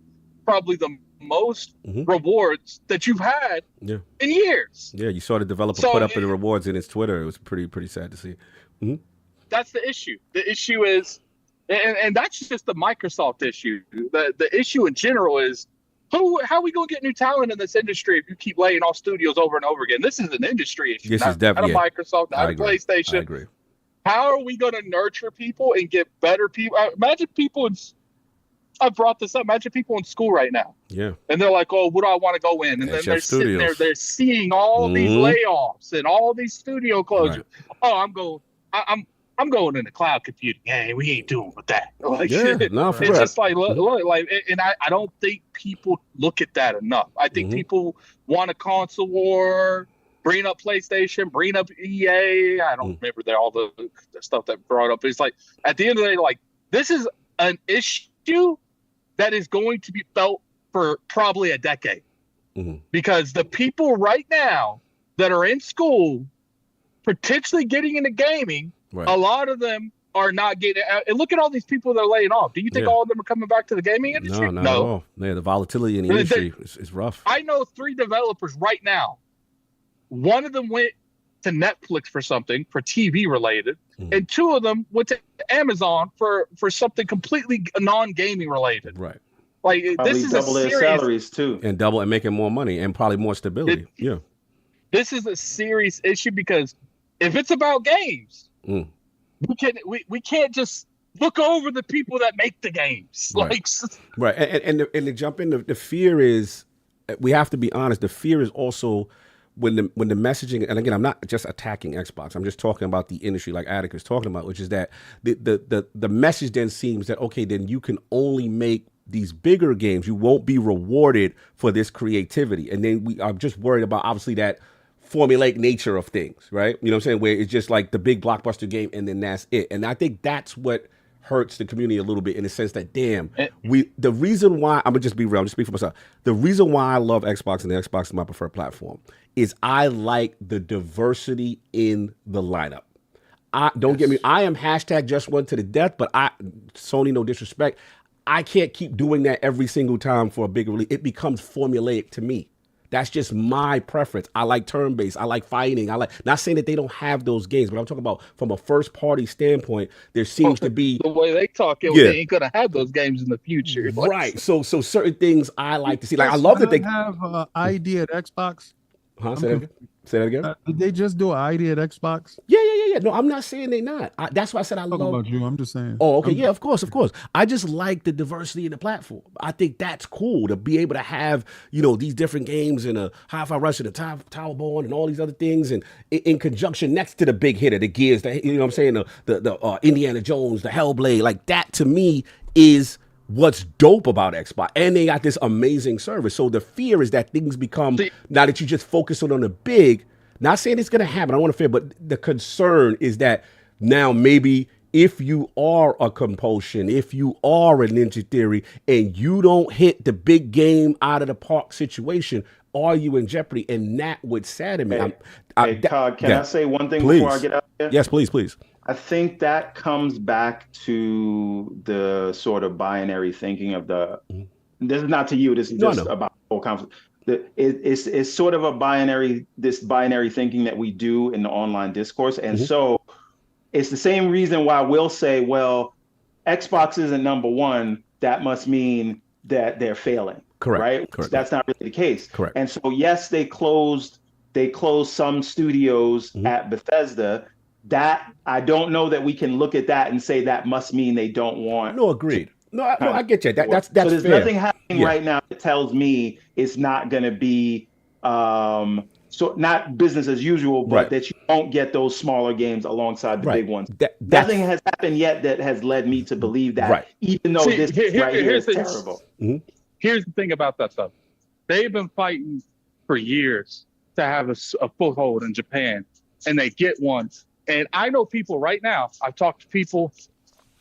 Speaker 11: probably the most rewards that you've had in years.
Speaker 1: Yeah, you saw the developer put up the rewards in his Twitter. It was pretty sad to see. Mm-hmm.
Speaker 11: That's the issue. The issue is, and that's just the Microsoft issue. The issue in general is, how are we going to get new talent in this industry if you keep laying off studios over and over again? This is an industry issue, not a Microsoft, not a PlayStation.
Speaker 1: I agree.
Speaker 11: How are we going to nurture people and get better people? Imagine people I brought this up. Imagine people in school right now.
Speaker 1: Yeah.
Speaker 11: And they're like, oh, what do I want to go in? And then they're sitting there, they're seeing all these layoffs and all these studio closures. Right. Oh, I'm going into cloud computing. Hey, we ain't doing with that. Like, it's just like, look, and I don't think people look at that enough. I think people want a console war, bring up PlayStation, bring up EA. I don't remember all the stuff that brought up. It's like, at the end of the day, like, this is an issue that is going to be felt for probably a decade. Because the people right now that are in school, potentially getting into gaming, a lot of them are not getting out. And look at all these people that are laying off. Do you think all of them are coming back to the gaming industry?
Speaker 1: No, not at all. Yeah, the volatility in the industry is rough.
Speaker 11: I know 3 developers right now. One of them went to Netflix for something, for TV related, and 2 of them went to Amazon for something completely non-gaming related.
Speaker 1: Right.
Speaker 8: Like, probably this is double their salaries too,
Speaker 1: and making more money and probably more stability.
Speaker 11: This is a serious issue because if it's about games, we can't just look over the people that make the games.
Speaker 1: Right. And to jump in, the fear is, we have to be honest. The fear is also when the messaging, and again, I'm not just attacking Xbox. I'm just talking about the industry, like Attic is talking about, which is that the message then seems that, okay, then you can only make these bigger games. You won't be rewarded for this creativity. And then we are just worried about, obviously, that formulaic nature of things, right? You know what I'm saying? Where it's just like the big blockbuster game and then that's it. And I think that's what hurts the community a little bit, in the sense that, damn, the reason why, I'm gonna just be real, I'm just speak for myself. The reason why I love Xbox and the Xbox is my preferred platform is I like the diversity in the lineup. Don't get me, I am #just1 to the death, but Sony, no disrespect, I can't keep doing that every single time for a big release. It becomes formulaic to me. That's just my preference. I like turn-based. I like fighting. Not saying that they don't have those games, but I'm talking about from a first-party standpoint, there seems to be...
Speaker 11: The way they talk, they ain't going to have those games in the future.
Speaker 1: Right. So certain things I like to see. Like, I love that they...
Speaker 7: have an ID at Xbox.
Speaker 1: Huh? Say that again?
Speaker 7: Did they just do an ID at Xbox?
Speaker 1: Yeah. No, I'm not saying they're not. That's why I said I love...
Speaker 7: about you. I'm just saying.
Speaker 1: Oh, okay. Yeah, of course. I just like the diversity in the platform. I think that's cool to be able to have, these different games and a Hi-Fi Rush and a Towerborn and all these other things, and in conjunction next to the big hitter, the Gears, what I'm saying, the Indiana Jones, the Hellblade. Like, that to me is what's dope about Xbox. And they got this amazing service. So the fear is that things become, now that you just focus on the big, not saying it's going to happen, I don't want to fear, but the concern is that now maybe if you are a Compulsion, if you are a Ninja Theory, and you don't hit the big game out of the park situation, are you in jeopardy? And that would sadden me.
Speaker 8: Todd, can I say one thing
Speaker 1: please.
Speaker 8: before I get out there?
Speaker 1: Yes, please, please.
Speaker 8: I think that comes back to the sort of binary thinking of the. This is not to you. This is just about the whole conflict. It's sort of a binary thinking that we do in the online discourse, and so it's the same reason why we'll say, well, Xbox isn't number one. That must mean that they're failing.
Speaker 1: Correct.
Speaker 8: Right.
Speaker 1: Correct.
Speaker 8: That's not really the case.
Speaker 1: Correct.
Speaker 8: And so yes, they closed some studios at Bethesda. That I don't know that we can look at that and say that must mean they don't want.
Speaker 1: No, agreed. No, I get you. That's
Speaker 8: so there's
Speaker 1: fair.
Speaker 8: nothing happening right now that tells me it's not going to be so not business as usual, but that you won't get those smaller games alongside the big ones. Nothing has happened yet that has led me to believe that, even though this right here is terrible.
Speaker 11: Here's the thing about that stuff. They've been fighting for years to have a foothold in Japan, and they get one. And I know people right now, I've talked to people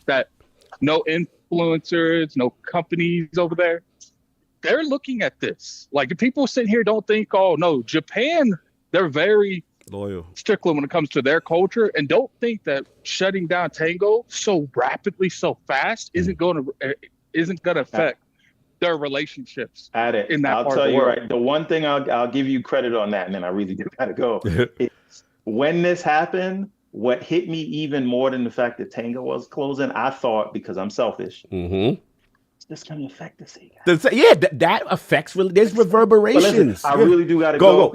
Speaker 11: that know influencers, know companies over there. They're looking at this. Like, if people sitting here don't think, oh, no, Japan, they're very
Speaker 1: loyal,
Speaker 11: strictly when it comes to their culture, and don't think that shutting down Tango so rapidly, so fast isn't going to affect their relationships in that
Speaker 8: I'll
Speaker 11: part
Speaker 8: tell
Speaker 11: of the
Speaker 8: you
Speaker 11: world.
Speaker 8: right. The one thing I'll give you credit on that, and then I really do gotta go. When this happened, what hit me even more than the fact that Tango was closing, I thought, because I'm selfish, it's just going to affect the Sega.
Speaker 1: That affects. There's reverberations.
Speaker 8: Listen, I really do got to
Speaker 1: go.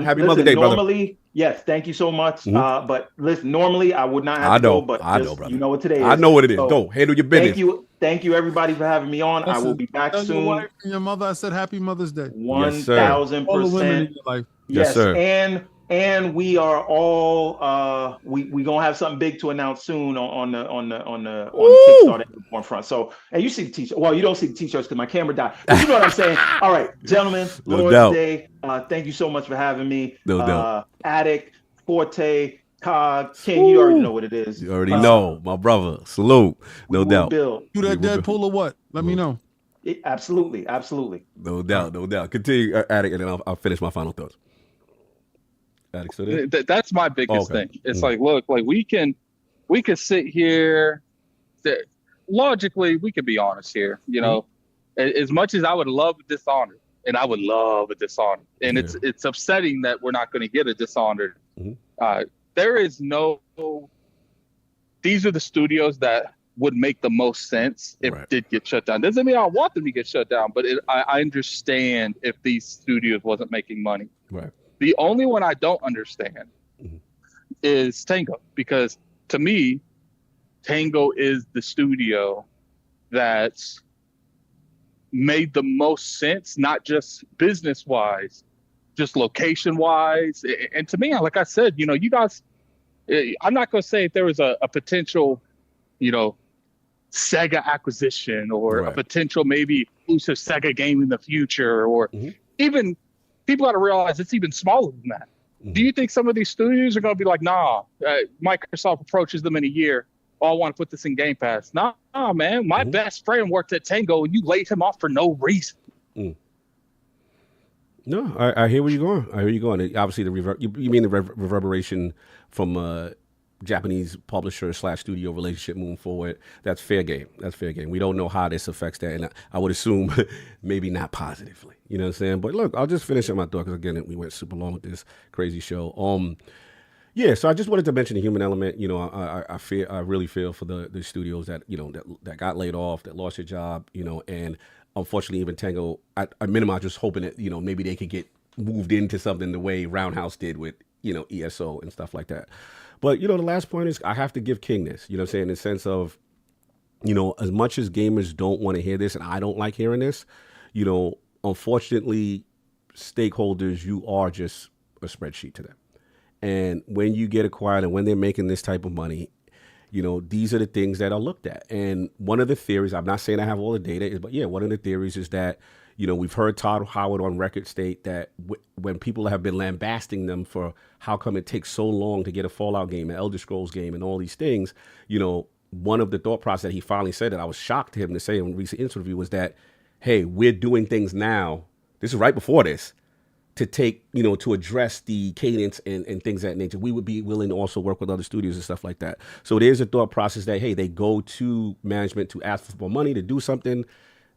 Speaker 8: Happy
Speaker 1: Mother's Day, brother.
Speaker 8: Normally, yes, thank you so much. But listen, normally I would not have to go, but
Speaker 1: I know, brother.
Speaker 8: You know what today is.
Speaker 1: I know what it is.
Speaker 8: So,
Speaker 1: go handle your business.
Speaker 8: Thank you, everybody, for having me on.
Speaker 7: Listen,
Speaker 8: I will be back
Speaker 7: tell
Speaker 8: soon.
Speaker 7: Your wife and your mother, I said Happy Mother's Day.
Speaker 8: 1,000%.
Speaker 7: All the women in your life.
Speaker 8: Yes,
Speaker 1: sir.
Speaker 8: And we are all we gonna have something big to announce soon on the Kickstarter front. So, and you see the t-shirt. Well, you don't see the t-shirts because my camera died. But you know what I'm saying. All right, gentlemen, Lord's Day. Thank you so much for having me.
Speaker 1: No doubt.
Speaker 8: Addict, Forte, Cog, King. You already know what it is.
Speaker 1: You already know, my brother. Salute. No doubt.
Speaker 8: Build.
Speaker 7: You that Deadpool or what? Let me know.
Speaker 8: Absolutely.
Speaker 1: No doubt. Continue, Addict, and then I'll finish my final thoughts.
Speaker 11: That's my biggest thing. It's like, look, like we can sit here. Logically, we can be honest here. You know, as much as I would love Dishonored, and I would love a Dishonored, and it's upsetting that we're not going to get a Dishonored. There is no. These are the studios that would make the most sense if it did get shut down. Doesn't mean I want them to get shut down, but I understand if these studios wasn't making money.
Speaker 1: Right.
Speaker 11: The only one I don't understand is Tango, because to me, Tango is the studio that's made the most sense, not just business-wise, just location-wise. And to me, like I said, you know, you guys, I'm not going to say if there was a potential, you know, Sega acquisition or a potential maybe exclusive Sega game in the future, or even people got to realize it's even smaller than that. Do you think some of these studios are going to be like, nah, Microsoft approaches them in a year, oh, I want to put this in Game Pass? Nah, man, my best friend worked at Tango and you laid him off for no reason.
Speaker 1: No, I hear where you're going. Obviously, you mean the reverberation from Japanese publisher / studio relationship moving forward. That's fair game. We don't know how this affects that, and I would assume maybe not positively. You know what I'm saying? But look, I'll just finish up my thought because again, we went super long with this crazy show. So I just wanted to mention the human element. You know, I really feel for the studios that, you know, that got laid off, that lost their job. You know, and unfortunately, even Tango, I minimum just hoping that, you know, maybe they could get moved into something the way Roundhouse did with, you know, ESO and stuff like that. But, you know, the last point is I have to give King this, you know what I'm saying, in the sense of, you know, as much as gamers don't want to hear this, and I don't like hearing this, you know, unfortunately, stakeholders, you are just a spreadsheet to them. And when you get acquired and when they're making this type of money, these are the things that are looked at. And one of the theories, I'm not saying I have all the data, but one of the theories is that, we've heard Todd Howard on record state that when people have been lambasting them for how come it takes so long to get a Fallout game, an Elder Scrolls game, and all these things, one of the thought process that he finally said that I was shocked to him to say in a recent interview was that, hey, we're doing things now. This is right before this, to take, to address the cadence and things of that nature. We would be willing to also work with other studios and stuff like that. So there's a thought process that, hey, they go to management to ask for more money to do something.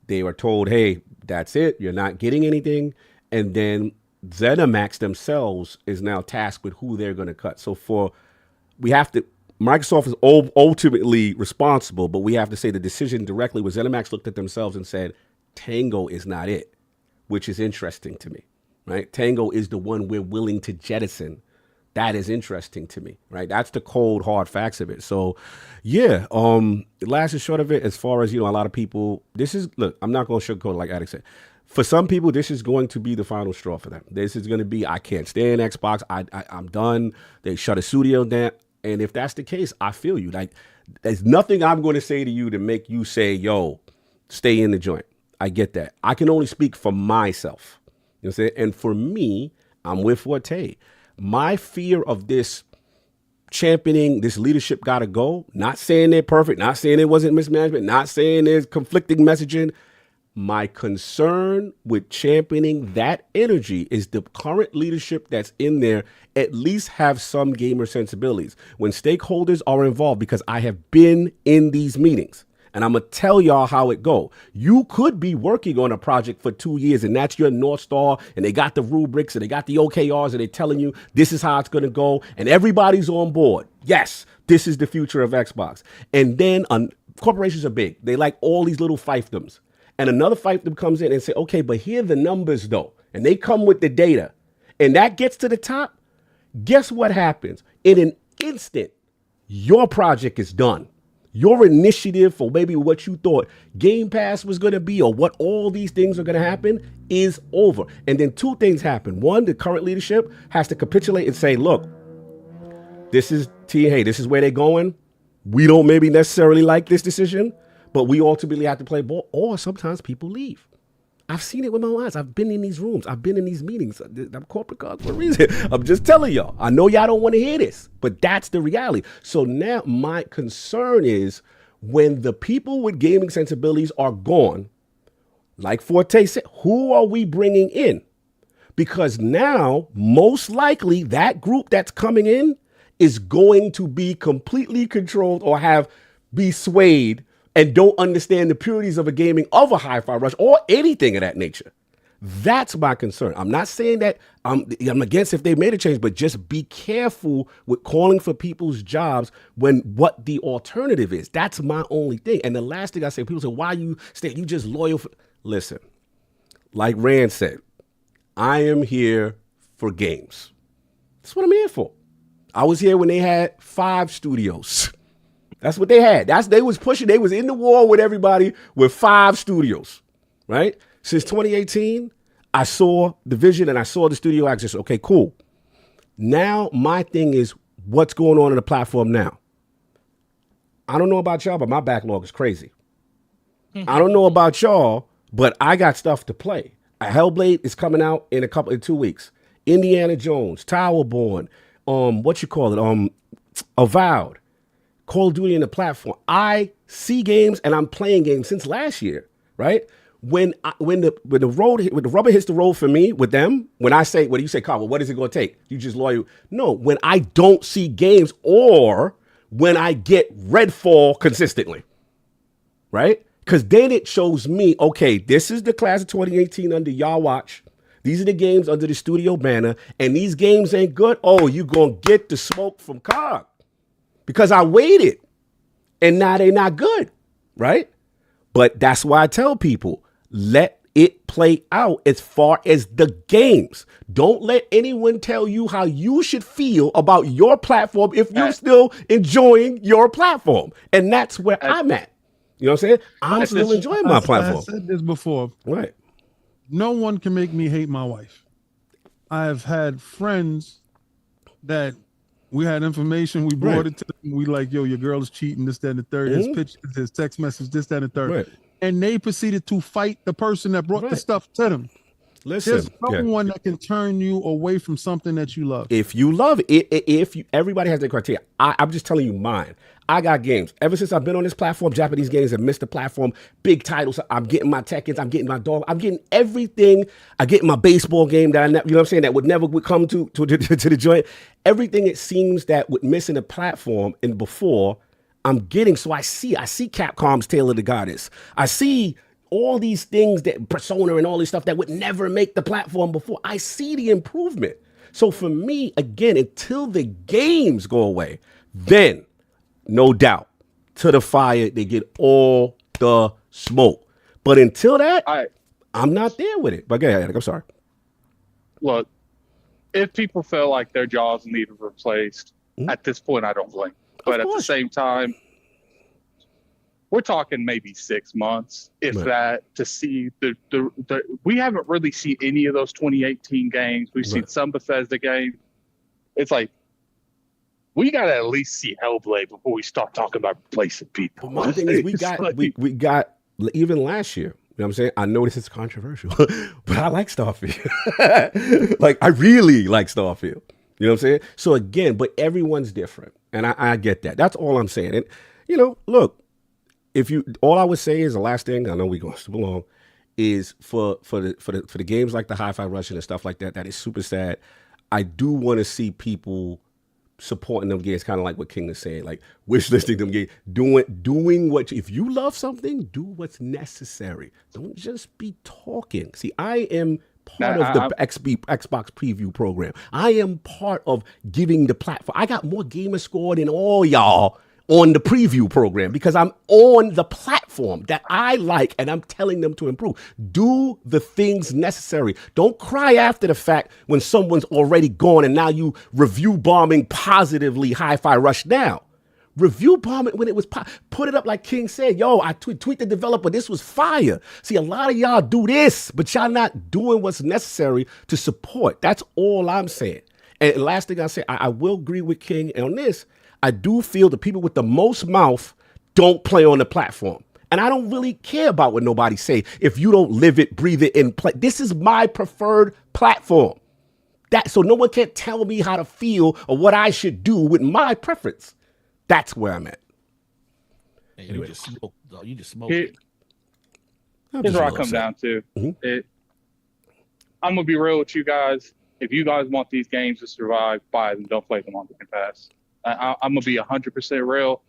Speaker 1: They are told, hey, that's it. You're not getting anything. And then ZeniMax themselves is now tasked with who they're going to cut. So Microsoft is ultimately responsible, but we have to say the decision directly was ZeniMax looked at themselves and said, Tango is not it, which is interesting to me. Right? Tango is the one we're willing to jettison. That is interesting to me, right? That's the cold, hard facts of it. So, the last and short of it, as far as, a lot of people, I'm not going to sugarcoat it like Addict said. For some people, this is going to be the final straw for them. This is going to be, I can't stand Xbox. I'm done. They shut a studio down. And if that's the case, I feel you. Like, there's nothing I'm going to say to you to make you say, yo, stay in the joint. I get that. I can only speak for myself. You know what I'm saying? And for me, I'm with Forte. My fear of this championing, this leadership got to go, not saying they're perfect, not saying it wasn't mismanagement, not saying there's conflicting messaging. My concern with championing that energy is the current leadership that's in there at least have some gamer sensibilities. When stakeholders are involved, because I have been in these meetings, and I'm going to tell y'all how it go. You could be working on a project for 2 years, and that's your North Star, and they got the rubrics, and they got the OKRs, and they're telling you this is how it's going to go, and everybody's on board. Yes, this is the future of Xbox. And then corporations are big. They like all these little fiefdoms. And another fiefdom comes in and say, okay, but here are the numbers, though. And they come with the data. And that gets to the top. Guess what happens? In an instant, your project is done. Your initiative for maybe what you thought Game Pass was going to be or what all these things are going to happen is over. And then two things happen. One, the current leadership has to capitulate and say, look, this is this is where they're going. We don't maybe necessarily like this decision, but we ultimately have to play ball. Or sometimes people leave. I've seen it with my own eyes. I've been in these rooms. I've been in these meetings. I'm corporate cards for a reason. I'm just telling y'all. I know y'all don't want to hear this, but that's the reality. So now my concern is when the people with gaming sensibilities are gone, like Forte said, who are we bringing in? Because now, most likely, that group that's coming in is going to be completely controlled or be swayed and don't understand the purities of a gaming of a Hi-Fi Rush or anything of that nature. That's my concern. I'm not saying that I'm against if they made a change, but just be careful with calling for people's jobs when what the alternative is. That's my only thing. And the last thing I say, people say, why you just loyal? Listen, like Rand said, I am here for games. That's what I'm here for. I was here when they had 5 studios. That's what they had. They was pushing. They was in the war with everybody with 5 studios, right? Since 2018, I saw the vision and I saw the studio access. Okay, cool. Now my thing is what's going on in the platform now. I don't know about y'all, but my backlog is crazy. I don't know about y'all, but I got stuff to play. Hellblade is coming out in 2 weeks. Indiana Jones, Towerborn, Avowed. Call of Duty in the platform. I see games and I'm playing games since last year, right? When the rubber hits the road for me with them, when I say, you say, Carl, well, what is it going to take? You just loyal. No, when I don't see games or when I get Redfall consistently, right? Because then it shows me, okay, this is the class of 2018 under y'all watch. These are the games under the studio banner, and these games ain't good. Oh, you going to get the smoke from COG. Because I waited, and now they're not good, right? But that's why I tell people, let it play out as far as the games. Don't let anyone tell you how you should feel about your platform if you're still enjoying your platform. And that's where I'm at. You know what I'm saying? I'm still enjoying my platform.
Speaker 7: I said this before.
Speaker 1: Right.
Speaker 7: No one can make me hate my wife. I've had friends that We had information. We brought it to them. We like, yo, your girl is cheating, this, that, and the third. His pictures, his text message, this, that, and the third.
Speaker 1: Right.
Speaker 7: And they proceeded to fight the person that brought the stuff to them.
Speaker 1: Listen,
Speaker 7: there's no one that can turn you away from something that you love.
Speaker 1: If you love it, everybody has their criteria. I'm just telling you mine. I got games. Ever since I've been on this platform, Japanese games have missed the platform. Big titles. I'm getting my Tekkens. I'm getting my dog. I'm getting everything. I get my baseball game that I never, you know what I'm saying, that would never come to the joint. Everything it seems that would miss in the platform and before, I'm getting. So I see Capcom's Tale of the Goddess. I see all these things that Persona and all this stuff that would never make the platform before. I see the improvement. So for me, again, until the games go away, then no doubt to the fire, they get all the smoke. But until that, I'm not there with it. But go ahead, I'm sorry.
Speaker 11: Look, if people feel like their jobs need replaced, at this point, I don't blame. But at the same time, we're talking maybe 6 months, if that, to see the we haven't really seen any of those 2018 games. We've seen some Bethesda games. It's like, we got to at least see Hellblade before we start talking about replacing people.
Speaker 1: Well, my thing is, we got even last year. You know what I'm saying? I know this is controversial, but I like Starfield. Like, I really like Starfield. You know what I'm saying? So again, but everyone's different, and I get that. That's all I'm saying. And you know, look. All I would say is the last thing, I know we're going super long, is for the games like the Hi-Fi Rush and stuff like that, that is super sad. I do want to see people supporting them games, kind of like what King is saying, like wish listing them games, doing what, if you love something, do what's necessary. Don't just be talking. See, I am part of the Xbox preview program. I am part of giving the platform. I got more gamer score than all y'all on the preview program because I'm on the platform that I like and I'm telling them to improve. Do the things necessary. Don't cry after the fact when someone's already gone and now you review bombing positively Hi-Fi Rush now. Review bomb it when it was put it up like King said. Yo, I tweet the developer. This was fire. See, a lot of y'all do this, but y'all not doing what's necessary to support. That's all I'm saying. And last thing I say, I will agree with King on this. I do feel the people with the most mouth don't play on the platform. And I don't really care about what nobody say if you don't live it, breathe it, and play. This is my preferred platform. So no one can tell me how to feel or what I should do with my preference. That's where I'm at.
Speaker 10: Hey, anyway. You just smoke.
Speaker 11: Here's where I come down to. I'm going to be real with you guys. If you guys want these games to survive, buy them. Don't play them on the Game Pass. I'm going to be 100% real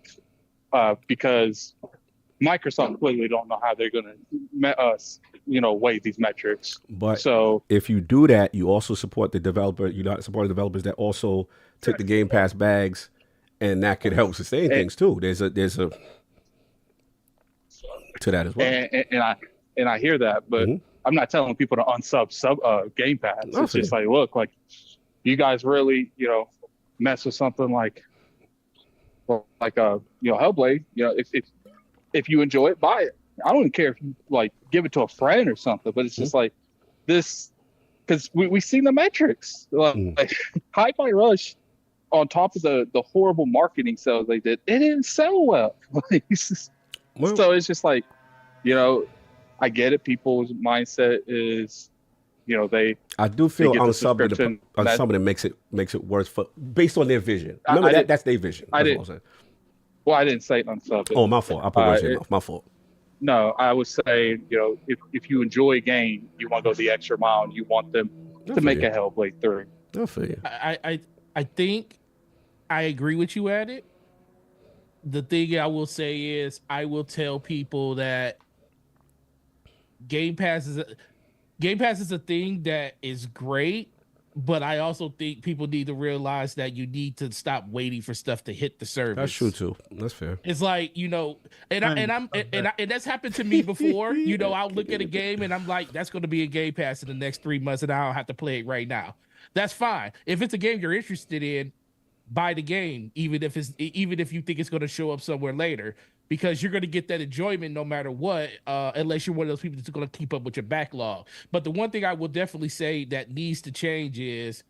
Speaker 11: because Microsoft clearly don't know how they're going to weigh these metrics.
Speaker 1: But
Speaker 11: so
Speaker 1: if you do that, you also support the developer. You not support the developers that also take the Game Pass bags, and that could help sustain things too. There's a to that as well.
Speaker 11: And I hear that, but I'm not telling people to unsub Game Pass. It's just like, look, like you guys really, mess with something like Hellblade. If you enjoy it, buy it. I don't even care if you like give it to a friend or something, but it's just like this because we seen the metrics. Like Hi-Fi Rush, on top of the horrible marketing sales they did, it didn't sell well. So it's just like, I get it. People's mindset is, I
Speaker 1: do feel on some of it makes it worse based on their vision. Remember that's their vision.
Speaker 11: I didn't say unsub it.
Speaker 1: Oh, my fault. I put words in off. My fault.
Speaker 11: No, I was saying, if you enjoy a game, you want to go the extra mile and you want them to make a Hellblade 3.
Speaker 1: I feel you.
Speaker 10: I think I agree with you at it. The thing I will say is I will tell people that Game Pass is a thing that is great, but I also think people need to realize that you need to stop waiting for stuff to hit the service.
Speaker 1: That's true too. That's fair.
Speaker 10: It's like, and that's happened to me before. I'll look at a game and I'm like, that's going to be a Game Pass in the next 3 months, and I don't have to play it right now. That's fine. If it's a game you're interested in, buy the game, even if you think it's going to show up somewhere later, because you're going to get that enjoyment no matter what, unless you're one of those people that's going to keep up with your backlog. But the one thing I will definitely say that needs to change is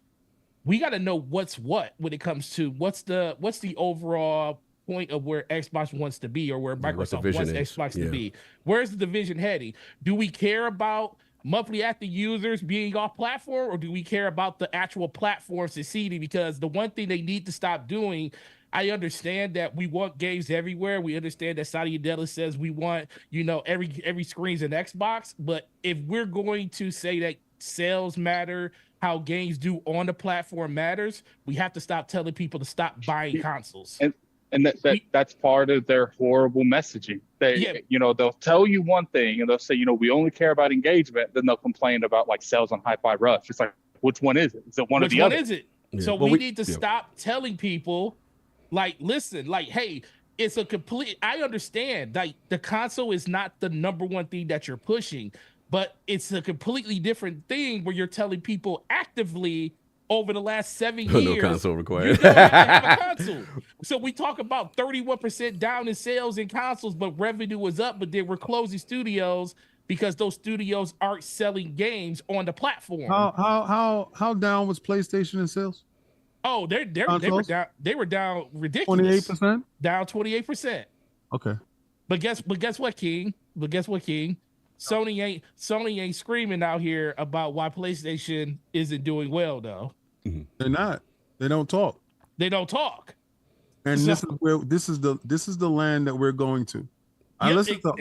Speaker 10: we got to know what's what when it comes to what's the overall point of where Xbox wants to be, or where Microsoft wants Xbox to be. Where's the division heading? Do we care about monthly active users being off platform, or do we care about the actual platform succeeding? Because the one thing they need to stop doing, I understand that we want games everywhere. We understand that Satya Nadella says we want, every screen's an Xbox. But if we're going to say that sales matter, how games do on the platform matters, we have to stop telling people to stop buying consoles.
Speaker 11: And that's part of their horrible messaging. They'll tell you one thing and they'll say, we only care about engagement. Then they'll complain about like sales on Hi-Fi Rush. It's like, which one is it? Is it one of the other?
Speaker 10: Which one is it? Yeah. So we need to stop telling people, like, listen, like, hey, it's a complete, I understand, like, the console is not the number one thing that you're pushing, but it's a completely different thing where you're telling people actively over the last 7 years,
Speaker 1: no console required.
Speaker 10: You don't have to have a console. So we talk about 31% down in sales in consoles, but revenue was up, but then we're closing studios because those studios aren't selling games on the platform.
Speaker 7: How down was PlayStation in sales?
Speaker 10: Oh, they were down ridiculous.
Speaker 7: 28%?
Speaker 10: Down 28%.
Speaker 7: Okay.
Speaker 10: But guess what, King? Sony ain't screaming out here about why PlayStation isn't doing well though.
Speaker 7: They're not. They don't talk. And this is the land that we're going to. I listen to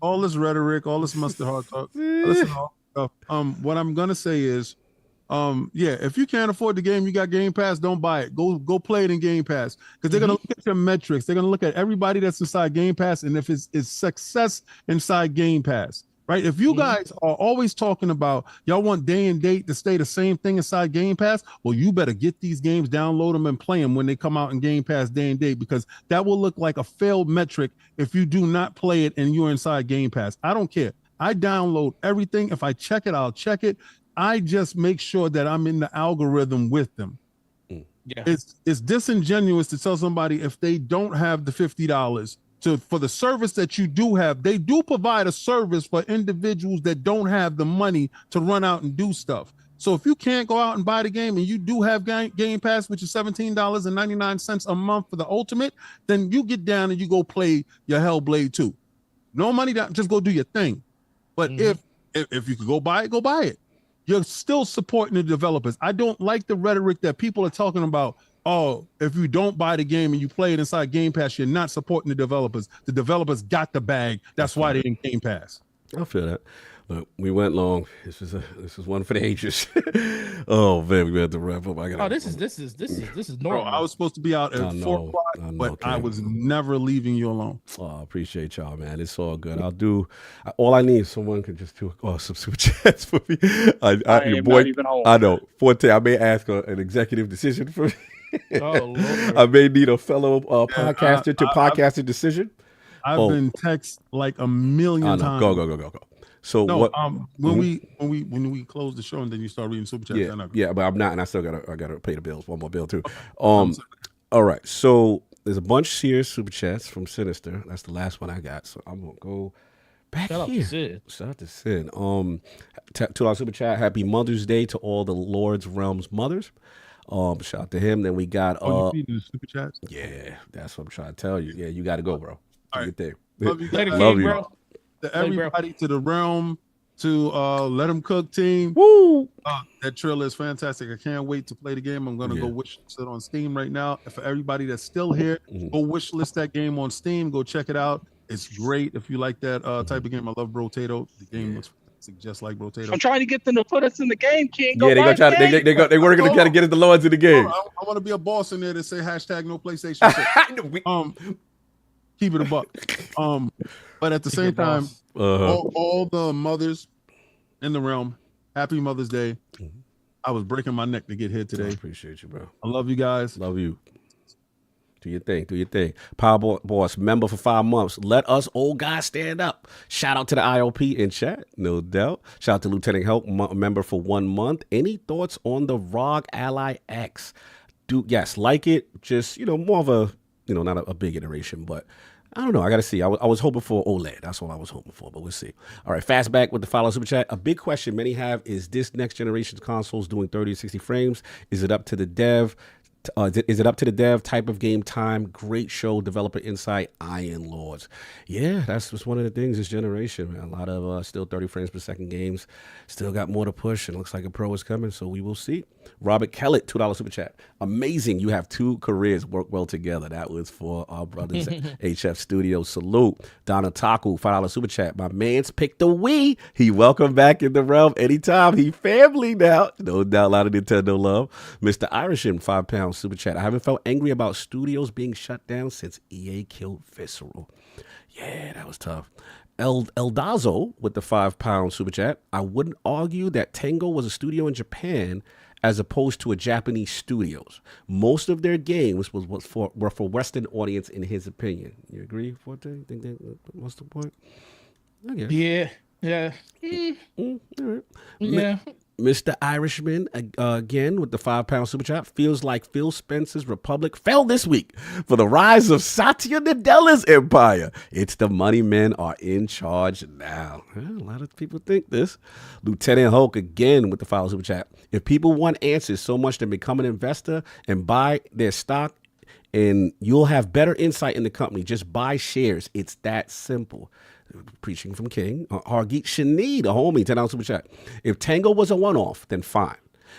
Speaker 7: all this rhetoric, all this mustard hard talk. Listen to all stuff. What I'm gonna say is, if you can't afford the game, you got Game Pass, don't buy it. Go play it in Game Pass, because they're gonna look at your metrics. They're gonna look at everybody that's inside Game Pass, and if it's success inside Game Pass. Right? If you guys are always talking about y'all want day and date to stay the same thing inside Game Pass, well, you better get these games, download them, and play them when they come out in Game Pass day and date, because that will look like a failed metric if you do not play it and you're inside Game Pass. I don't care. I download everything. If I check it, I'll check it. I just make sure that I'm in the algorithm with them. Yeah. It's disingenuous to tell somebody if they don't have the $50 for the service that you do have. They do provide a service for individuals that don't have the money to run out and do stuff. So if you can't go out and buy the game and you do have Game Pass, which is $17.99 a month for the ultimate, then you get down and you go play your Hellblade 2. No money down, just go do your thing. But if you could go buy it. You're still supporting the developers. I don't like the rhetoric that people are talking about. Oh, if you don't buy the game and you play it inside Game Pass, you're not supporting the developers. The developers got the bag. That's why they're in Game Pass.
Speaker 1: I feel that. Look, we went long. This is one for the ages. Oh man, we had to wrap up.
Speaker 10: This is normal.
Speaker 7: Bro, I was supposed to be out at 4 o'clock, but I was never leaving you alone.
Speaker 1: Oh, I appreciate y'all, man. It's all good. All I need is someone can just do some super chats for me. I know. 14. I may ask an executive decision for me. Oh, Lord. I may need a fellow podcaster to podcast a decision.
Speaker 7: I've been text like a million times.
Speaker 1: Go. So
Speaker 7: no,
Speaker 1: what?
Speaker 7: When we close the show and then you start reading super chats.
Speaker 1: Yeah, but I'm not, and I still gotta pay the bills. One more bill too. All right. So there's a bunch here super chats from Sinister. That's the last one I got. So I'm gonna go back here. Shout out to Sin. $2 super chat. Happy Mother's Day to all the Lord's Realms mothers. Shout out to him. Then we got
Speaker 7: you do super chats.
Speaker 1: Yeah, that's what I'm trying to tell you. Yeah, you got to go, bro.
Speaker 7: All right.
Speaker 1: There.
Speaker 7: Love you.
Speaker 1: Love you,
Speaker 10: bro.
Speaker 7: To everybody, to the Realm, to LetHimCook team.
Speaker 1: Woo!
Speaker 7: That trailer is fantastic. I can't wait to play the game. I'm gonna go wish it on Steam right now. And for everybody that's still here, go wish list that game on Steam. Go check it out. It's great if you like that type of game. I love Brotato. The game looks just like Brotato.
Speaker 11: I'm trying to get them to put us in the game, King.
Speaker 1: They working to get us the Lords in the game.
Speaker 7: I want to be a boss in there to say hashtag no PlayStation 6. Keep it a buck. But at the same time, all the mothers in the realm, happy Mother's Day. I was breaking my neck to get here today.
Speaker 1: I appreciate you, bro.
Speaker 7: I love you guys.
Speaker 1: Love you. Do your thing. Power Boss member for 5 months. Let us old guys stand up. Shout out to the ILP in chat, no doubt. Shout out to Lieutenant Help member for 1 month. Any thoughts on the ROG Ally X? Yes, like it. Just more of a not a big iteration, but I don't know. I got to see. I was hoping for OLED. That's what I was hoping for, but we'll see. All right, Fastback with the follow super chat. A big question many have is this next generation's consoles doing 30 to 60 frames? Is it up to the dev? Is it up to the dev? Type of game time? Great show, developer insight, Iron Lords. Yeah, that's just one of the things this generation, man. A lot of still 30 frames per second games. Still got more to push, and looks like a pro is coming, so we will see. Robert Kellett, $2 super chat. Amazing. You have two careers work well together. That was for our brothers at HFStudios. Salute. Donna Taku, $5 super chat. My man's picked the Wii. He welcome back in the realm anytime. He family now. No doubt, a lot of Nintendo love. Mr. Irishman, £5 super chat. I haven't felt angry about studios being shut down since EA killed Visceral. Yeah, that was tough. Eldazo with the £5 super chat. I wouldn't argue that Tango was a studio in Japan as opposed to a Japanese studios. Most of their games were for Western audience, in his opinion. You agree, Forte? Think that what's the point? I guess.
Speaker 10: Yeah.
Speaker 1: All right.
Speaker 10: Yeah.
Speaker 1: Mr. Irishman, again, with the £5 super chat, feels like Phil Spencer's Republic fell this week for the rise of Satya Nadella's empire. It's the money men are in charge now. A lot of people think this. Lieutenant Hulk, again, with the $5 super chat. If people want answers so much to become an investor and buy their stock, and you'll have better insight in the company, just buy shares. It's that simple. Preaching from King. Hargeet Shani, the homie, $10 super chat. If Tango was a one-off, then fine.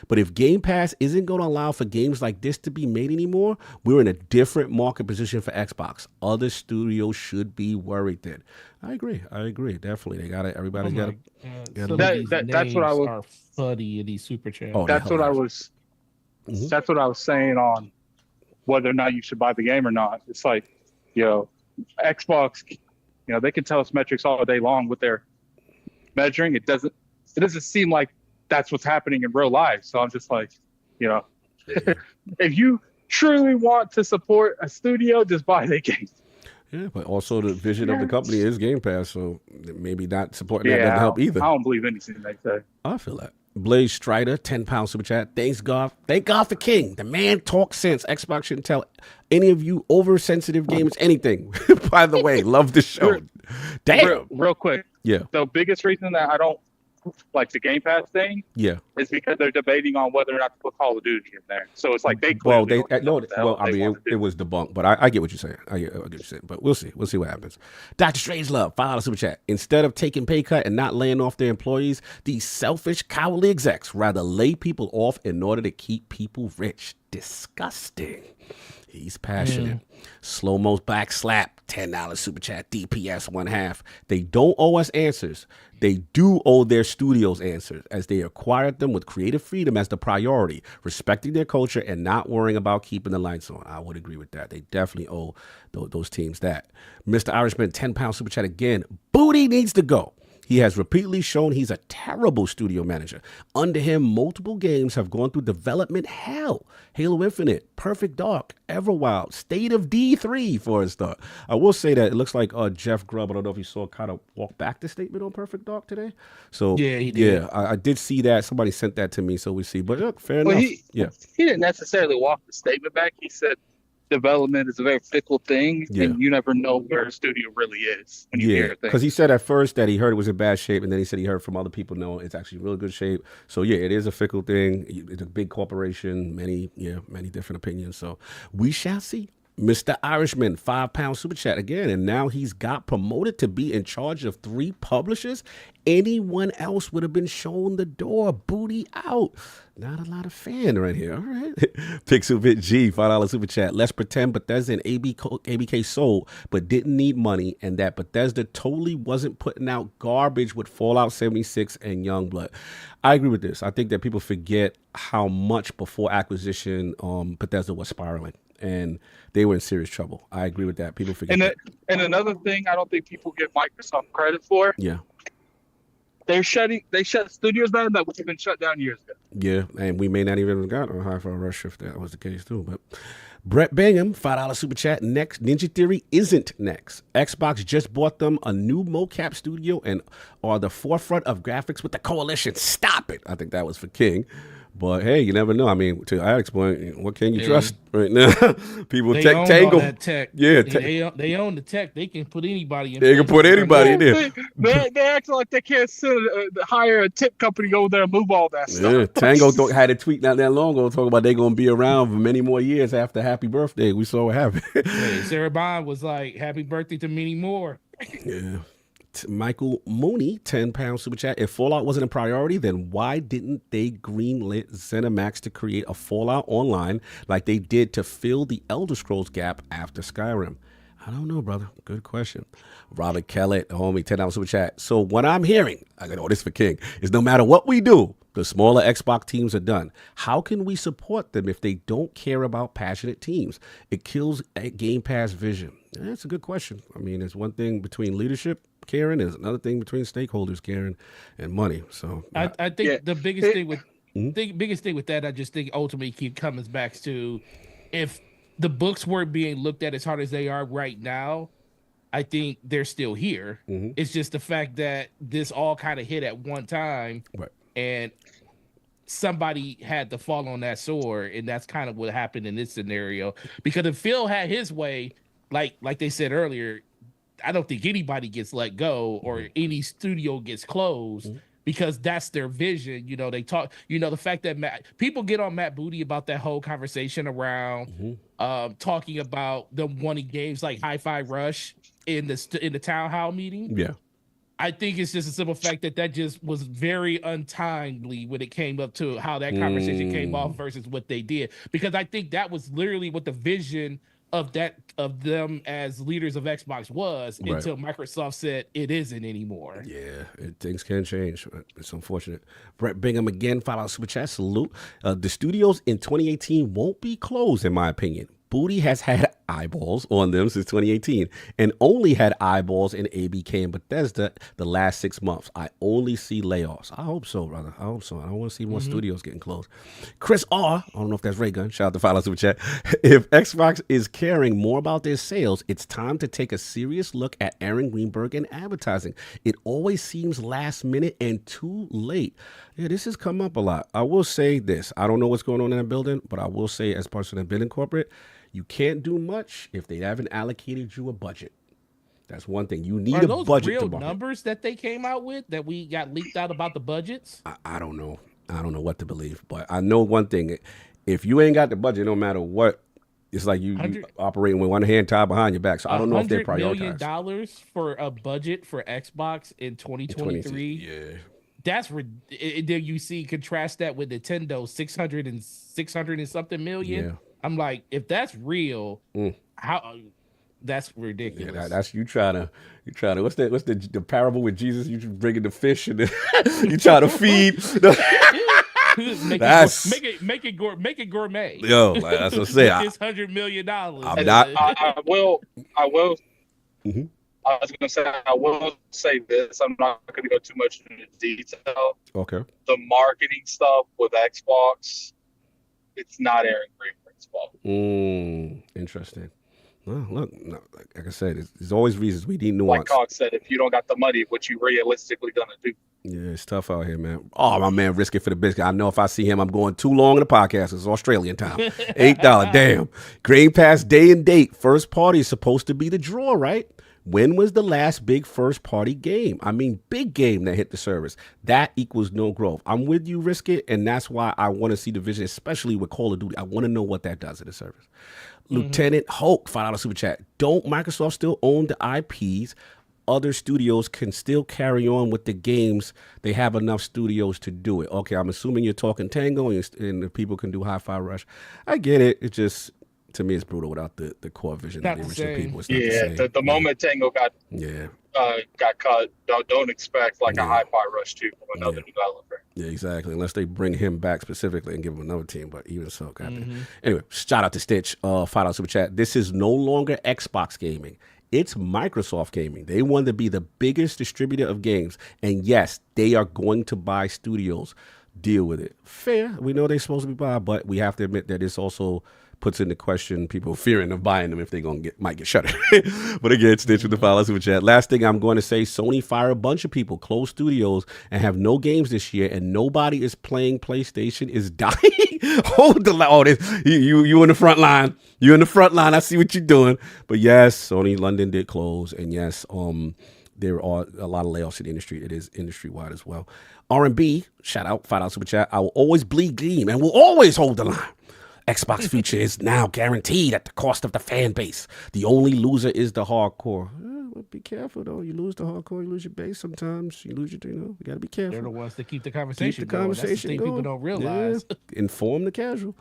Speaker 1: But if Game Pass isn't going to allow for games like this to be made anymore, we're in a different market position for Xbox. Other studios should be worried then. I agree. Definitely. They got it. Everybody's got it.
Speaker 11: That's what I was.
Speaker 10: Are funny in these super chats.
Speaker 1: Oh,
Speaker 11: that's what I was.
Speaker 1: Mhm.
Speaker 11: That's what I was saying on whether or not you should buy the game or not. It's like, Xbox. They can tell us metrics all day long with their measuring. It doesn't seem like that's what's happening in real life. So I'm just like, if you truly want to support a studio, just buy their game.
Speaker 1: Yeah, but also the vision of the company is Game Pass, so maybe not supporting that doesn't help either.
Speaker 11: I don't believe anything they say.
Speaker 1: I feel that. Blaze Strider, £10 super chat. Thanks God. Thank God for King. The man talks sense. Xbox shouldn't tell any of you oversensitive gamers anything. By the way, love the show. Damn.
Speaker 11: Real quick.
Speaker 1: Yeah.
Speaker 11: The biggest reason that I don't like the Game Pass thing is because they're debating on whether or not to put Call of Duty in there. So it's like it was debunked,
Speaker 1: but I get what you're saying. I get what you're saying, but we'll see. We'll see what happens. Dr. Strangelove, $5 super chat. Instead of taking pay cut and not laying off their employees, these selfish, cowardly execs rather lay people off in order to keep people rich. Disgusting. He's passionate. Slow-mo back slap, $10 super chat. DPS 1/2. They don't owe us answers. They do owe their studios answers, as they acquired them with creative freedom as the priority, respecting their culture and not worrying about keeping the lights on. I would agree with that. They definitely owe those teams that. Mr. Irishman, £10 super chat again. Booty needs to go. He has repeatedly shown he's a terrible studio manager. Under him, multiple games have gone through development hell. Halo Infinite, Perfect Dark, Everwild, State of D3 for a start. I will say that it looks like Jeff Grubb, I don't know if you saw, kind of walk back the statement on Perfect Dark today. So
Speaker 10: yeah, he did.
Speaker 1: Yeah, I did see that. Somebody sent that to me, so we see. But look, fair enough.
Speaker 11: He didn't necessarily walk the statement back. He said development is a very fickle thing, and you never know where a studio really is when you hear things.
Speaker 1: Because he said at first that he heard it was in bad shape, and then he said he heard from other people, no, it's actually really good shape. So yeah, it is a fickle thing. It's a big corporation, many different opinions. So we shall see. Mr. Irishman, £5 super chat again, and now he's got promoted to be in charge of 3 publishers. Anyone else would have been shown the door. Booty out. Not a lot of fan right here. All right. Pixelbit G, $5 super chat. Let's pretend Bethesda and ABK sold, but didn't need money, and that Bethesda totally wasn't putting out garbage with Fallout 76 and Youngblood. I agree with this. I think that people forget how much before acquisition Bethesda was spiraling, and they were in serious trouble. I agree with that. People forget that.
Speaker 11: And another thing I don't think people give Microsoft credit for.
Speaker 1: Yeah.
Speaker 11: They shut studios down that would have been shut down years ago.
Speaker 1: Yeah, and we may not even have got a high-fire rush if that was the case too. But Brett Bingham, $5 super chat. Next, Ninja Theory isn't next. Xbox just bought them a new mocap studio and are the forefront of graphics with the Coalition. Stop it. I think that was for King. But hey, you never know. I mean, to Alex's point, what can you trust right now? People
Speaker 10: They
Speaker 1: tech
Speaker 10: own
Speaker 1: Tango.
Speaker 10: all that tech.
Speaker 1: Yeah,
Speaker 10: they own the tech. They can put anybody in.
Speaker 1: They can put anybody in there.
Speaker 11: They act like they can't hire a tip company to go there and move all that stuff.
Speaker 1: Yeah, Tango had a tweet not that long ago talking about they're gonna be around for many more years after Happy Birthday. We saw what happened.
Speaker 10: Hey, Sarah Bond was like, "Happy birthday to many more."
Speaker 1: Yeah. Michael Mooney, £10 super chat. If Fallout wasn't a priority, then why didn't they greenlit ZeniMax to create a Fallout Online like they did to fill the Elder Scrolls gap after Skyrim? I don't know, brother. Good question. Robert Kellett, homie, $10 super chat. So what I'm hearing, I got all this for King, is no matter what we do, the smaller Xbox teams are done. How can we support them if they don't care about passionate teams? It kills Game Pass vision. That's a good question. I mean, there's one thing between leadership caring, there's another thing between stakeholders caring and money. So
Speaker 10: I think the biggest thing with biggest thing with that, I just think ultimately comes back to if the books weren't being looked at as hard as they are right now, I think they're still here. It's just the fact that this all kind of hit at one time, and somebody had to fall on that sword, and that's kind of what happened in this scenario. Because if Phil had his way, like they said earlier, I don't think anybody gets let go or any studio gets closed because that's their vision. You know, they talk, you know, the fact that people get on Matt Booty about that whole conversation around talking about them wanting games like Hi-Fi Rush in the town hall meeting.
Speaker 1: Yeah.
Speaker 10: I think it's just a simple fact that just was very untimely when it came up to how that conversation came off versus what they did. Because I think that was literally what the vision of them as leaders of Xbox was until Microsoft said it isn't anymore.
Speaker 1: Yeah, things can change. It's unfortunate. Brett Bingham again, $5 super chat. Salute. The studios in 2018 won't be closed, in my opinion. Booty has had eyeballs on them since 2018 and only had eyeballs in ABK and Bethesda the last 6 months. I only see layoffs. I hope so, brother. I hope so. I don't want to see more studios getting closed. Chris R., I don't know if that's Ray Gun. Shout out to $5 super chat. If Xbox is caring more about their sales, it's time to take a serious look at Aaron Greenberg and advertising. It always seems last minute and too late. Yeah, this has come up a lot. I will say this. I don't know what's going on in that building, but I will say as person that been in corporate, you can't do much if they haven't allocated you a budget. That's one thing. You need a budget.
Speaker 10: Real numbers that they came out with that we got leaked out about the budgets?
Speaker 1: I don't know. I don't know what to believe, but I know one thing. If you ain't got the budget, no matter what, it's like you operating with one hand tied behind your back. So I don't know if they're prioritized.
Speaker 10: $100 million for a budget for Xbox in 2023.
Speaker 1: Yeah.
Speaker 10: That's then you see contrast that with Nintendo 600 and something million.
Speaker 1: Yeah.
Speaker 10: I'm like, if that's real, how that's ridiculous.
Speaker 1: Yeah, that's you trying to what's the parable with Jesus? You bringing the fish and you try to feed.
Speaker 10: Make it gourmet.
Speaker 1: Yo, like that's what I say.
Speaker 10: It's $100 million.
Speaker 1: I'm not.
Speaker 11: I will. I was going to say, I will say this. I'm not going to go too much into detail.
Speaker 1: Okay.
Speaker 11: The marketing stuff with Xbox, it's not Aaron Greenberg's fault.
Speaker 1: Interesting. Well, look, no, like I said, there's always reasons. We need nuance.
Speaker 11: Like Cox said, if you don't got the money, what you realistically going to do?
Speaker 1: Yeah, it's tough out here, man. Oh, my man, risk it for the biscuit. I know if I see him, I'm going too long in the podcast. It's Australian time. $8. Damn. Game Pass day and date. First party is supposed to be the draw, right? When was the last big first party game? I mean, big game that hit the service. That equals no growth. I'm with you, risk it. And that's why I want to see the vision, especially with Call of Duty. I want to know what that does to the service. Lieutenant Hulk, $5 super chat. Don't Microsoft still own the IPs? Other studios can still carry on with the games. They have enough studios to do it. Okay, I'm assuming you're talking Tango and the people can do Hi-Fi Rush. I get it. It just, to me, it's brutal without the core vision of the original people. It's not
Speaker 11: the moment Tango got cut, don't expect like a Hi-Fi Rush 2 from another developer.
Speaker 1: Yeah, exactly. Unless they bring him back specifically and give him another team. But even so, Anyway, shout out to Stitch, $5 super chat. This is no longer Xbox gaming. It's Microsoft gaming. They want to be the biggest distributor of games. And yes, they are going to buy studios. Deal with it. Fair. We know they're supposed to be buying, but we have to admit that it's also puts into question people fearing of buying them if they're going to might get shuttered. But again, Stitch with the follow super chat. Last thing I'm going to say, Sony fire a bunch of people, close studios, and have no games this year, and nobody is playing PlayStation is dying. Hold the line. You in the front line. You in the front line. I see what you're doing. But yes, Sony London did close, and yes, there are a lot of layoffs in the industry. It is industry-wide as well. R&B, shout out, $5 super chat. I will always bleed green and will always hold the line. Xbox future is now guaranteed at the cost of the fan base. The only loser is the hardcore. Well, be careful, though. You lose the hardcore, you lose your base sometimes. You lose your, you got to be careful.
Speaker 10: They're the ones that keep the conversation
Speaker 1: going. That's the thing
Speaker 10: people don't realize.
Speaker 1: Yeah. Inform the casual.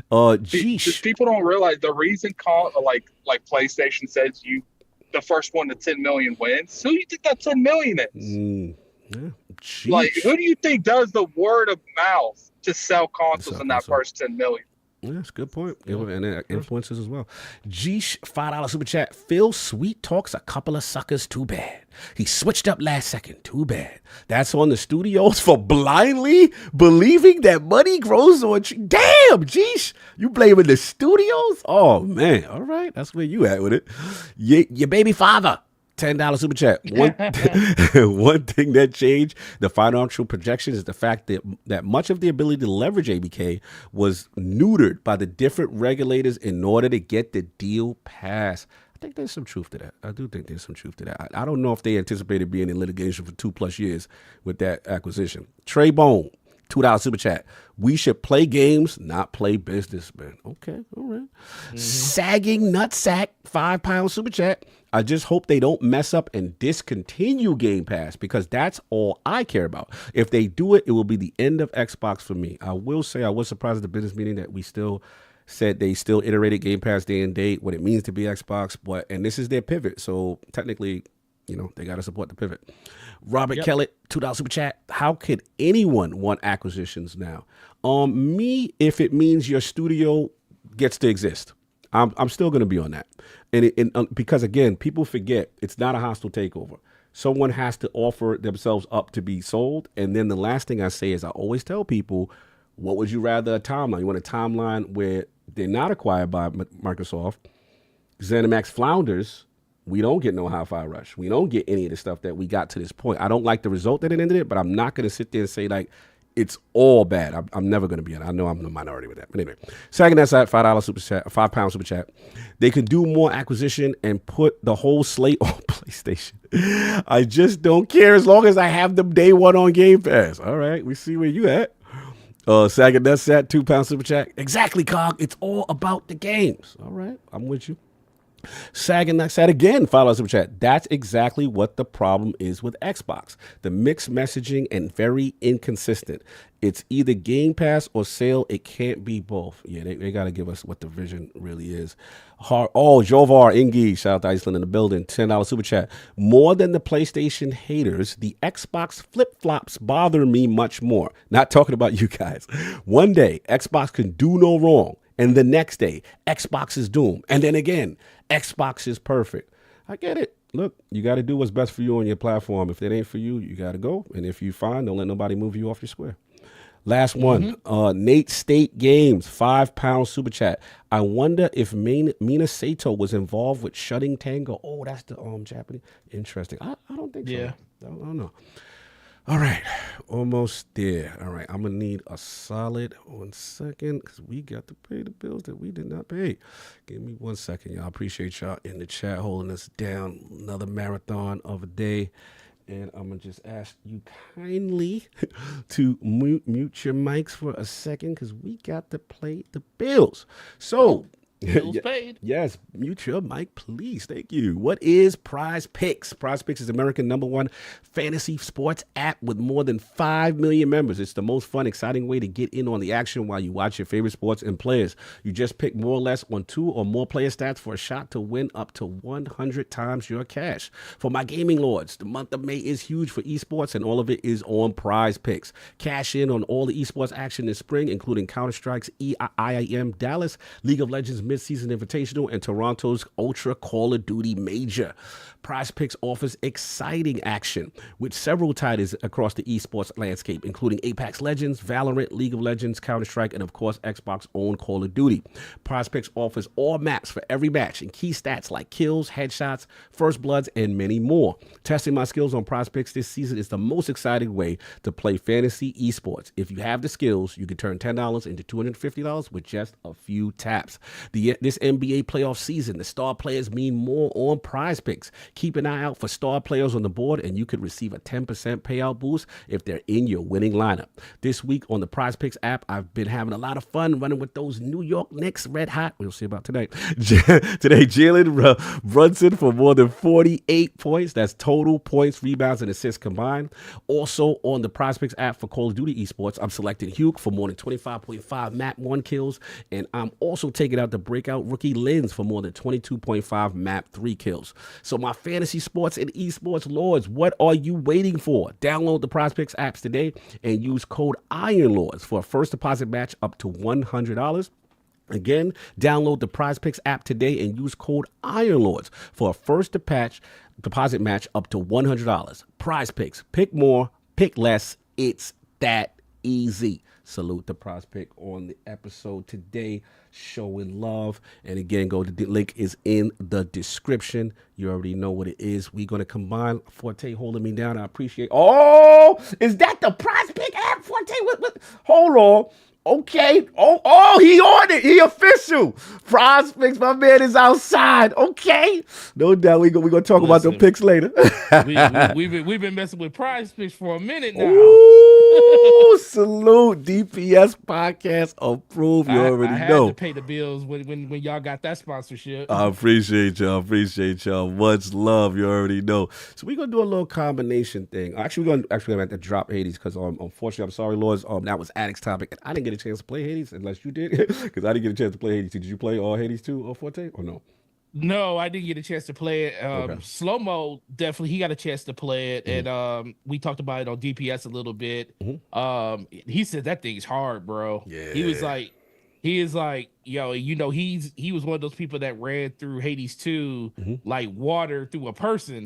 Speaker 1: Geesh.
Speaker 11: People don't realize the reason like PlayStation says you the first one to 10 million wins. Who do you think that 10 million is?
Speaker 1: Yeah.
Speaker 11: Like, who do you think does the word of mouth to sell consoles in that first 10 million?
Speaker 1: Yeah, that's a good point. And influencers as well. Geesh, $5 super chat. Phil Sweet talks a couple of suckers. Too bad. He switched up last second. Too bad. That's on the studios for blindly believing that money grows on trees. Damn, Geesh. You blaming the studios? Oh, man. All right. That's where you at with it. Your baby father. $10 super chat. One thing that changed the financial projections is the fact that much of the ability to leverage ABK was neutered by the different regulators in order to get the deal passed. I think there's some truth to that. I do think there's some truth to that. I don't know if they anticipated being in litigation for 2+ years with that acquisition. Trey Bone, $2 super chat. We should play games, not play business, man. Okay, all right. Sagging nutsack, £5 super chat. I just hope they don't mess up and discontinue Game Pass because that's all I care about. If they do it, it will be the end of Xbox for me. I will say I was surprised at the business meeting that we still said they still iterated Game Pass day and date, what it means to be Xbox, and this is their pivot. So technically, they got to support the pivot. Robert Kellett, $2 super chat. How could anyone want acquisitions now? Me, if it means your studio gets to exist. I'm still going to be on that. And because, again, people forget it's not a hostile takeover. Someone has to offer themselves up to be sold. And then the last thing I say is I always tell people, what would you rather a timeline? You want a timeline where they're not acquired by Microsoft. ZeniMax flounders. We don't get no hi-fi rush. We don't get any of the stuff that we got to this point. I don't like the result that it ended it, but I'm not going to sit there and say, like, it's all bad. I'm never going to be in it. I know I'm the minority with that. But anyway, second that's at $5 super chat, £5 super chat. They could do more acquisition and put the whole slate on PlayStation. I just don't care as long as I have them day one on Game Pass. All right, we see where you at. Second that's at £2 super chat. Exactly, Cog. It's all about the games. All right, I'm with you. Sagging next at again, $5 super chat. That's exactly what the problem is with Xbox. The mixed messaging and very inconsistent. It's either Game Pass or sale. It can't be both. Yeah, they got to give us what the vision really is. Jovar Ingi, shout out to Iceland in the building, $10 super chat. More than the PlayStation haters, the Xbox flip-flops bother me much more. Not talking about you guys. One day, Xbox can do no wrong. And the next day, Xbox is doomed. And then again, Xbox is perfect. I get it. Look, you got to do what's best for you on your platform. If it ain't for you, you got to go. And if you find, don't let nobody move you off your square. Last one, Nate State Games, £5 super chat. I wonder if Mina Sato was involved with shutting Tango. Oh, that's the Japanese. Interesting. I don't think so. I don't know. All right, almost there. All right, I'm going to need a solid 1 second because we got to pay the bills that we did not pay. Give me 1 second, y'all. Appreciate y'all in the chat holding us down. Another marathon of a day. And I'm going to just ask you kindly to mute your mics for a second because we got to pay the bills. So...
Speaker 10: Bills paid.
Speaker 1: Yes, mute your mic, please. Thank you. What is PrizePicks? PrizePicks is American #1 fantasy sports app with more than 5 million members. It's the most fun, exciting way to get in on the action while you watch your favorite sports and players. You just pick more or less on 2 or more player stats for a shot to win up to 100 times your cash. For my gaming lords, the month of May is huge for esports, and all of it is on PrizePicks. Cash in on all the esports action this spring, including Counter-Strike's IIM Dallas, League of Legends Midseason Invitational and Toronto's Ultra Call of Duty Major. PrizePicks offers exciting action with several titles across the esports landscape, including Apex Legends, Valorant, League of Legends, Counter-Strike, and of course, Xbox's own Call of Duty. PrizePicks offers all maps for every match and key stats like kills, headshots, first bloods, and many more. Testing my skills on PrizePicks this season is the most exciting way to play fantasy esports. If you have the skills, you can turn $10 into $250 with just a few taps. This NBA playoff season, the star players mean more on PrizePicks. Keep an eye out for star players on the board, and you could receive a 10% payout boost if they're in your winning lineup. This week on the PrizePicks app, I've been having a lot of fun running with those New York Knicks red hot. We'll see about tonight. Today, Jalen Brunson for more than 48 points. That's total points, rebounds, and assists combined. Also on the PrizePicks app for Call of Duty esports, I'm selecting Hugh for more than 25.5 map 1 kills, and I'm also taking out the breakout rookie Lens for more than 22.5 map 3 kills. So my fantasy sports and esports lords, what are you waiting for? Download the PrizePicks apps today and use code IronLords for a first deposit match up to $100. Again, download the PrizePicks app today and use code IronLords for a first deposit match up to $100. PrizePicks, pick more, pick less. It's that easy. Salute the PrizePick on the episode today, showing love. And again, the link is in the description. You already know what it is. We're going to combine. Forte holding me down. I appreciate. Oh, is that the PrizePick app? Forte, hold on. Okay. Oh, he on it. He official. PrizePicks, my man is outside. Okay. No doubt we're gonna talk about the picks later.
Speaker 10: we've been messing with PrizePicks for a minute now.
Speaker 1: Ooh, salute. DPS podcast approved. You already
Speaker 10: I had
Speaker 1: know.
Speaker 10: to pay the bills when y'all got that sponsorship.
Speaker 1: I appreciate y'all. Much love. You already know. So we're gonna do a little combination thing. Actually, we're gonna have to drop Hades because unfortunately, I'm sorry, Lords. That was Addict's topic, and I didn't get a chance to play Hades unless you did, because I didn't get a chance to play Hades. Did you play Hades 2 or Forte or no?
Speaker 10: No, I didn't get a chance to play it.
Speaker 1: Okay.
Speaker 10: Slow Mo, definitely, he got a chance to play it, and we talked about it on DPS a little bit. He said that thing's hard, bro.
Speaker 1: Yeah.
Speaker 10: He is like, yo, he was one of those people that ran through Hades 2 like water through a person.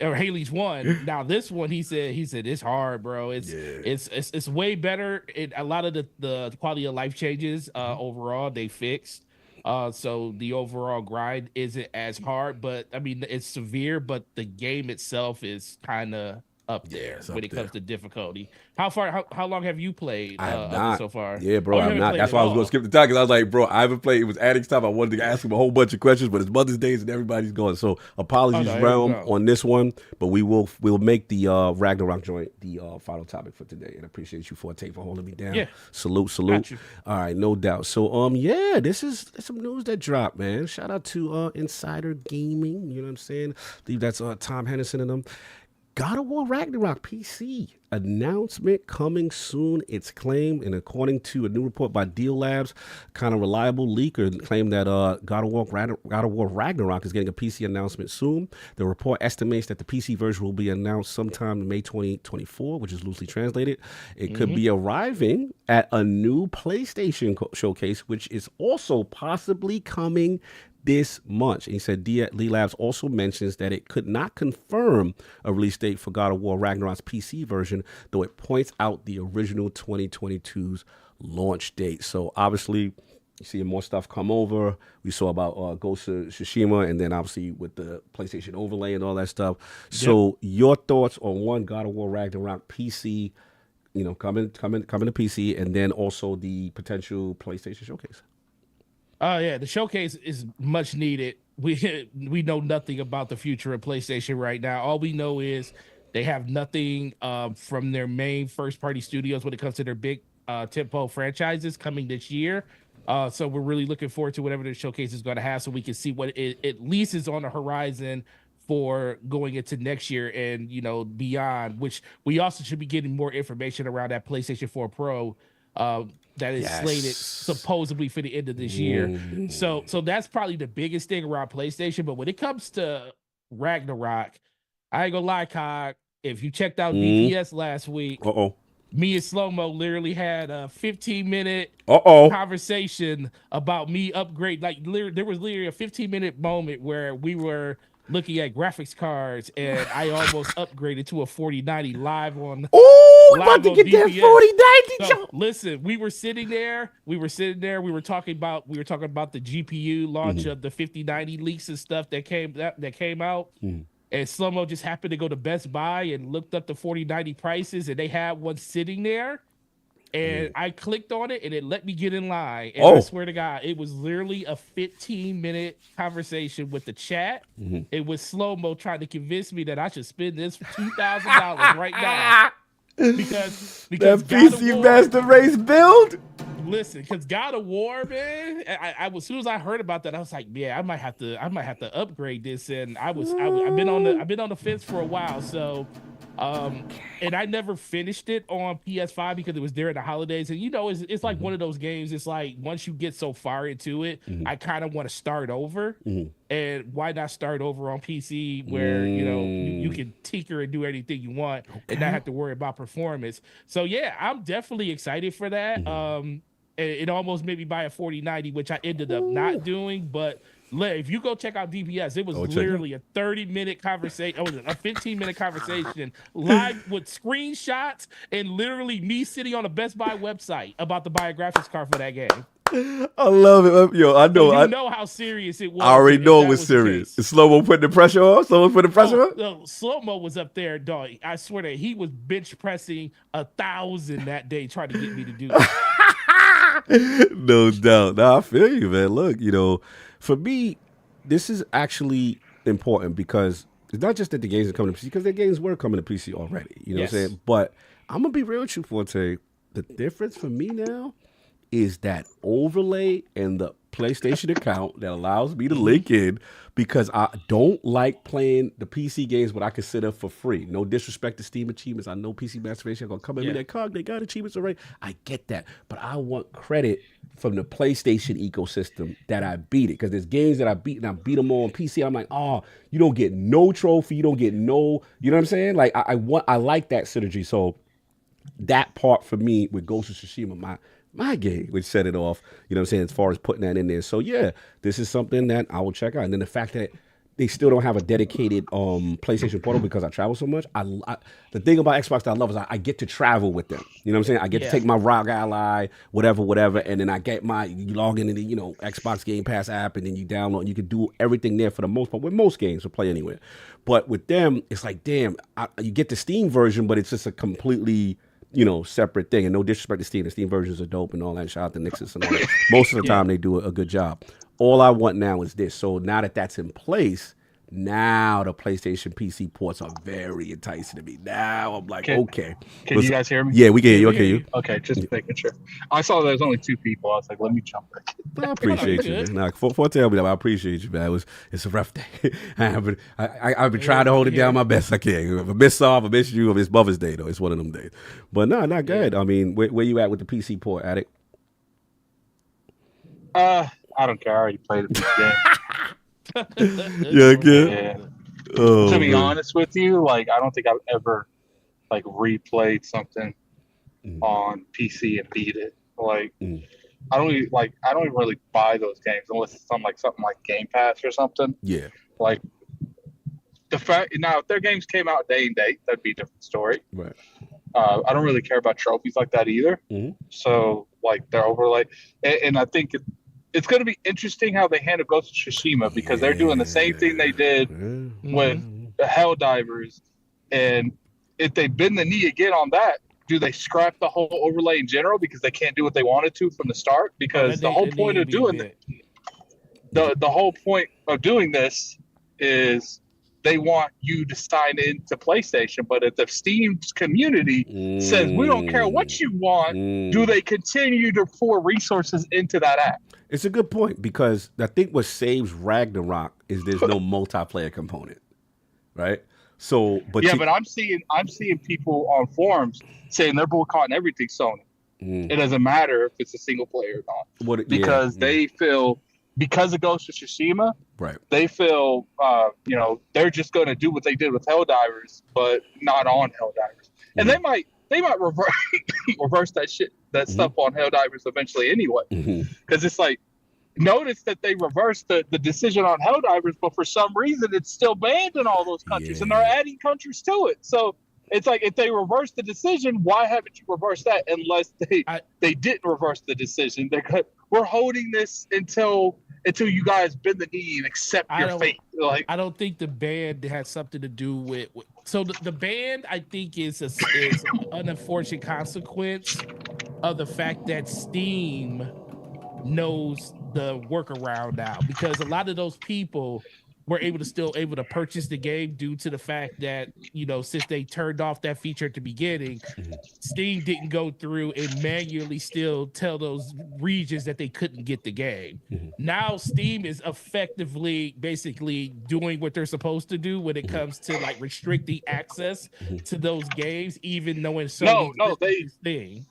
Speaker 10: Or Hades 1. Now this one, he said it's hard, bro. It's way better. A lot of the quality of life changes overall they fixed. So the overall grind isn't as hard, but I mean it's severe, but the game itself is kind of up there when it comes to difficulty. How long have you played
Speaker 1: I have not.
Speaker 10: so far?
Speaker 1: Yeah, bro, I'm not. That's why I was going to skip the time, because I was like, bro, I haven't played. It was Addict's time. I wanted to ask him a whole bunch of questions, but it's Mother's Day and everybody's going. So apologies, Realm, on this one, but we'll make the Ragnarök joint the final topic for today. And I appreciate you, Forte, for holding me down. Yeah. Salute. All right, no doubt. So this is some news that dropped, man. Shout out to Insider Gaming. You know what I'm saying? I believe that's Tom Henderson and them. God of War Ragnarok PC announcement coming soon, it's claimed, and according to a new report by Deal Labs, kind of reliable leaker claimed that God of War Ragnarok is getting a PC announcement soon. The report estimates that the PC version will be announced sometime in May 2024, which is loosely translated. It could be arriving at a new PlayStation showcase, which is also possibly coming this month. And he said Deal Labs also mentions that it could not confirm a release date for God of War Ragnarok's PC version, though it points out the original 2022's launch date. So obviously, you see more stuff come over. We saw about Ghost of Tsushima, and then obviously with the PlayStation overlay and all that stuff. So your thoughts on God of War Ragnarok PC, coming to PC, and then also the potential PlayStation showcase?
Speaker 10: The showcase is much needed. We know nothing about the future of PlayStation right now. All we know is they have nothing from their main first-party studios when it comes to their big tentpole franchises coming this year. So we're really looking forward to whatever the showcase is going to have, so we can see what it at least is on the horizon for going into next year and beyond. Which we also should be getting more information around that PlayStation 4 Pro. That is slated supposedly for the end of this year. So that's probably the biggest thing around PlayStation. But when it comes to Ragnarok, I ain't gonna lie, Cog, if you checked out DPS last week, me and Slow-Mo literally had a 15-minute conversation about me upgrade. Like there was literally a 15-minute moment where we were looking at graphics cards, and I almost upgraded to a 4090 live on.
Speaker 1: Oh, we about to get that 4090.
Speaker 10: So, listen, we were sitting there. We were talking about the GPU launch of the 5090 leaks and stuff that came out. And Slow-Mo just happened to go to Best Buy and looked up the 4090 prices, and they had one sitting there. And I clicked on it, and it let me get in line. And I swear to God, it was literally a 15-minute conversation with the chat. It was Slow-Mo trying to convince me that I should spend this $2,000 right now. Because
Speaker 1: that PC Master Race build.
Speaker 10: Listen, because God of War, man, I was, as soon as I heard about that, I was like, yeah, I might have to upgrade this. And I've been on the fence for a while. So, and I never finished it on PS5 because it was during the holidays. And it's like one of those games. It's like once you get so far into it, I kind of want to start over. And why not start over on PC where you can tinker and do anything you want and not have to worry about performance. So yeah, I'm definitely excited for that. It almost made me buy a 4090, which I ended up not doing. But if you go check out DPS, it was literally a 30-minute conversation. It was a 15-minute conversation live with screenshots and literally me sitting on the Best Buy website about to buy a graphics card for that game.
Speaker 1: I love it. Yo, I know.
Speaker 10: So you know how serious it was.
Speaker 1: I already know it was serious. Is Slow-Mo putting the pressure on? Slow-Mo putting the pressure on?
Speaker 10: No, Slow-Mo was up there, dog. I swear that he was bench pressing 1,000 that day trying to get me to do it.
Speaker 1: No doubt. No, I feel you, man. Look, for me, this is actually important because it's not just that the games are coming to PC, because the games were coming to PC already. You know what I'm saying? But I'm going to be real with you, Forte. The difference for me now is that overlay and the PlayStation account that allows me to link in, because I don't like playing the PC games what I consider for free. No disrespect to Steam achievements. I know PC Master Race are going to come in with that cog. They got achievements already. I get that. But I want credit from the PlayStation ecosystem that I beat it. Because there's games that I beat, and I beat them all on PC. I'm like, you don't get no trophy. You don't get no, you know what I'm saying? Like, I like that synergy. So that part for me with Ghost of Tsushima, my game, which set it off, you know what I'm saying, as far as putting that in there. So yeah, this is something that I will check out. And then the fact that they still don't have a dedicated PlayStation Portal because I travel so much. The thing about Xbox that I love is I get to travel with them. You know what I'm saying? I get to take my ROG Ally, whatever, and then I get you log into the Xbox Game Pass app, and then you download, and you can do everything there for the most part with most games to play anywhere. But with them, it's like, damn, you get the Steam version, but it's just a completely separate thing. And no disrespect to Steam. The Steam versions are dope and all that. Shout out to Nixon and all that. Most of the time they do a good job. All I want now is this. So now that that's in place, now the PlayStation PC ports are very enticing to me. Now I'm like, okay.
Speaker 11: Can you guys hear me?
Speaker 1: Yeah, we can hear you. Okay,
Speaker 11: Okay, just making sure. I saw there's only 2 people. I was like, let me jump back.
Speaker 1: I appreciate you, man. Nah, for telling me that, I appreciate you, man. It's a rough day. I've been trying to hold it down my best I can. If I miss off, I miss you. If it's Mother's Day, though, it's one of them days. But no, not good. I mean, where you at with the PC port, Addict?
Speaker 11: I don't care. I already played it this game.
Speaker 1: Yeah, good.
Speaker 11: Yeah. To be honest with you, like, I don't think I've ever replayed something on PC and beat it. Like, I don't even really buy those games unless it's something like Game Pass or something.
Speaker 1: Yeah.
Speaker 11: Like, the fact now, if their games came out day and date, that'd be a different story.
Speaker 1: Right.
Speaker 11: I don't really care about trophies like that either. So their overlay, and I think it's going to be interesting how they handle Ghost of Tsushima, because they're doing the same thing they did with the Helldivers. And if they bend the knee again on that, do they scrap the whole overlay in general because they can't do what they wanted to from the start? Because the whole point of doing the whole point of doing this is they want you to sign into PlayStation. But if the Steam community says we don't care what you want, do they continue to pour resources into that app?
Speaker 1: It's a good point, because I think what saves Ragnarok is there's no multiplayer component, right? So, but
Speaker 11: I'm seeing people on forums saying they're boycotting everything Sony. It doesn't matter if it's a single player or not, because they feel, because it goes to Tsushima,
Speaker 1: right?
Speaker 11: They feel, they're just going to do what they did with Helldivers, but not on Helldivers. And they might they might reverse that shit, that stuff on Helldivers eventually anyway. Because it's like, notice that they reversed the decision on Helldivers, but for some reason it's still banned in all those countries, and they're adding countries to it. So it's like, if they reverse the decision, why haven't you reversed that? Unless they didn't reverse the decision. We're holding this until you guys bend the knee and accept your fate. Like,
Speaker 10: I don't think the ban has something to do with. So the ban, I think, is an unfortunate consequence of the fact that Steam knows the workaround now, because a lot of those people were still able to purchase the game due to the fact that, you know, since they turned off that feature at the beginning, Steam didn't go through and manually still tell those regions that they couldn't get the game. Now Steam is effectively basically doing what they're supposed to do when it comes to like restricting access to those games, even knowing Sony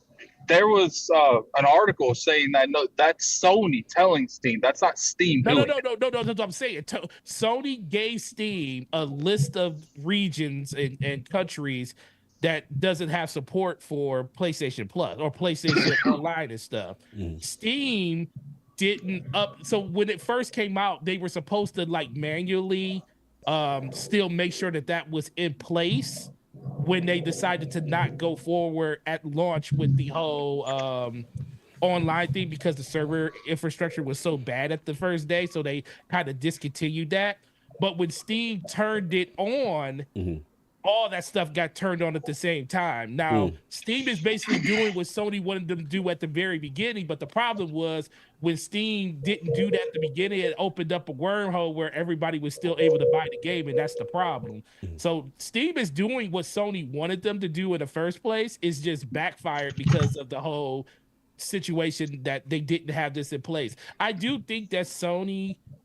Speaker 11: there was an article saying that that's Sony telling Steam. That's not Steam doing it.
Speaker 10: No. That's what I'm saying. Sony gave Steam a list of regions and countries that doesn't have support for PlayStation Plus or PlayStation Online and stuff. Steam didn't so when it first came out, they were supposed to like manually still make sure that was in place when they decided to not go forward at launch with the whole online thing, because the server infrastructure was so bad at the first day, so they kind of discontinued that. But when Steam turned it on, all that stuff got turned on at the same time. Now, Steam is basically doing what Sony wanted them to do at the very beginning, but the problem was when Steam didn't do that at the beginning, it opened up a wormhole where everybody was still able to buy the game, and that's the problem. So Steam is doing what Sony wanted them to do in the first place. It's just backfired because of the whole situation that they didn't have this in place. I do think that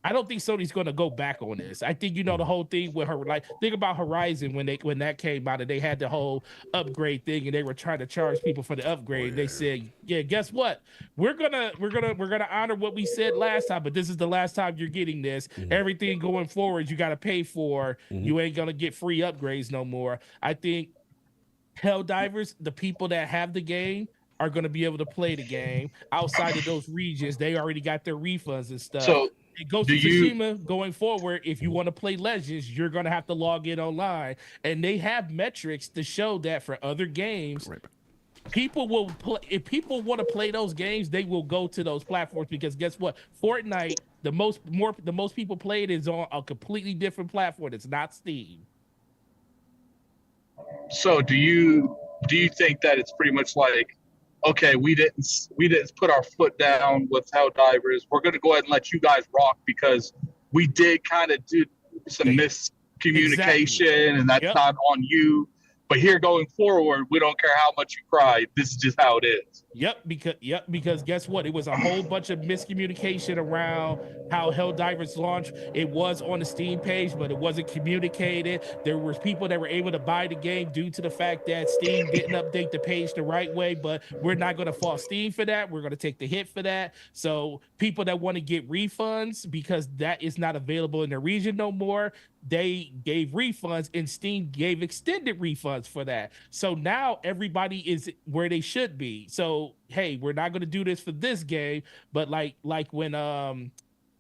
Speaker 10: I don't think Sony's going to go back on this. I think, you know, the whole thing with her, like, think about Horizon when that came out and they had the whole upgrade thing and they were trying to charge people for the upgrade. They said, yeah, guess what? We're gonna honor what we said last time, but this is the last time you're getting this. Everything going forward, you got to pay for. You ain't gonna get free upgrades no more. I think Helldivers, the people that have the game, are going to be able to play the game outside of those regions. They already got their refunds and stuff. So it goes to Tsushima going forward. If you want to play Legends, you're going to have to log in online, and they have metrics to show that for other games. People will play. If people want to play those games, they will go to those platforms, because guess what? Fortnite, the most people play it is on a completely different platform. It's not Steam.
Speaker 11: So do you think that it's pretty much like, okay, we didn't put our foot down with Helldivers. We're going to go ahead and let you guys rock because we did kind of do some miscommunication, and that's not on you. But here going forward, we don't care how much you cry. This is just how it is. Because
Speaker 10: guess what? It was a whole bunch of miscommunication around how Helldivers launched. It was on the Steam page, but it wasn't communicated. There were people that were able to buy the game due to the fact that Steam didn't update the page the right way, but we're not going to fault Steam for that. We're going to take the hit for that. So people that want to get refunds because that is not available in the region no more, they gave refunds, and Steam gave extended refunds for that. So now everybody is where they should be. So, hey, we're not going to do this for this game, but like when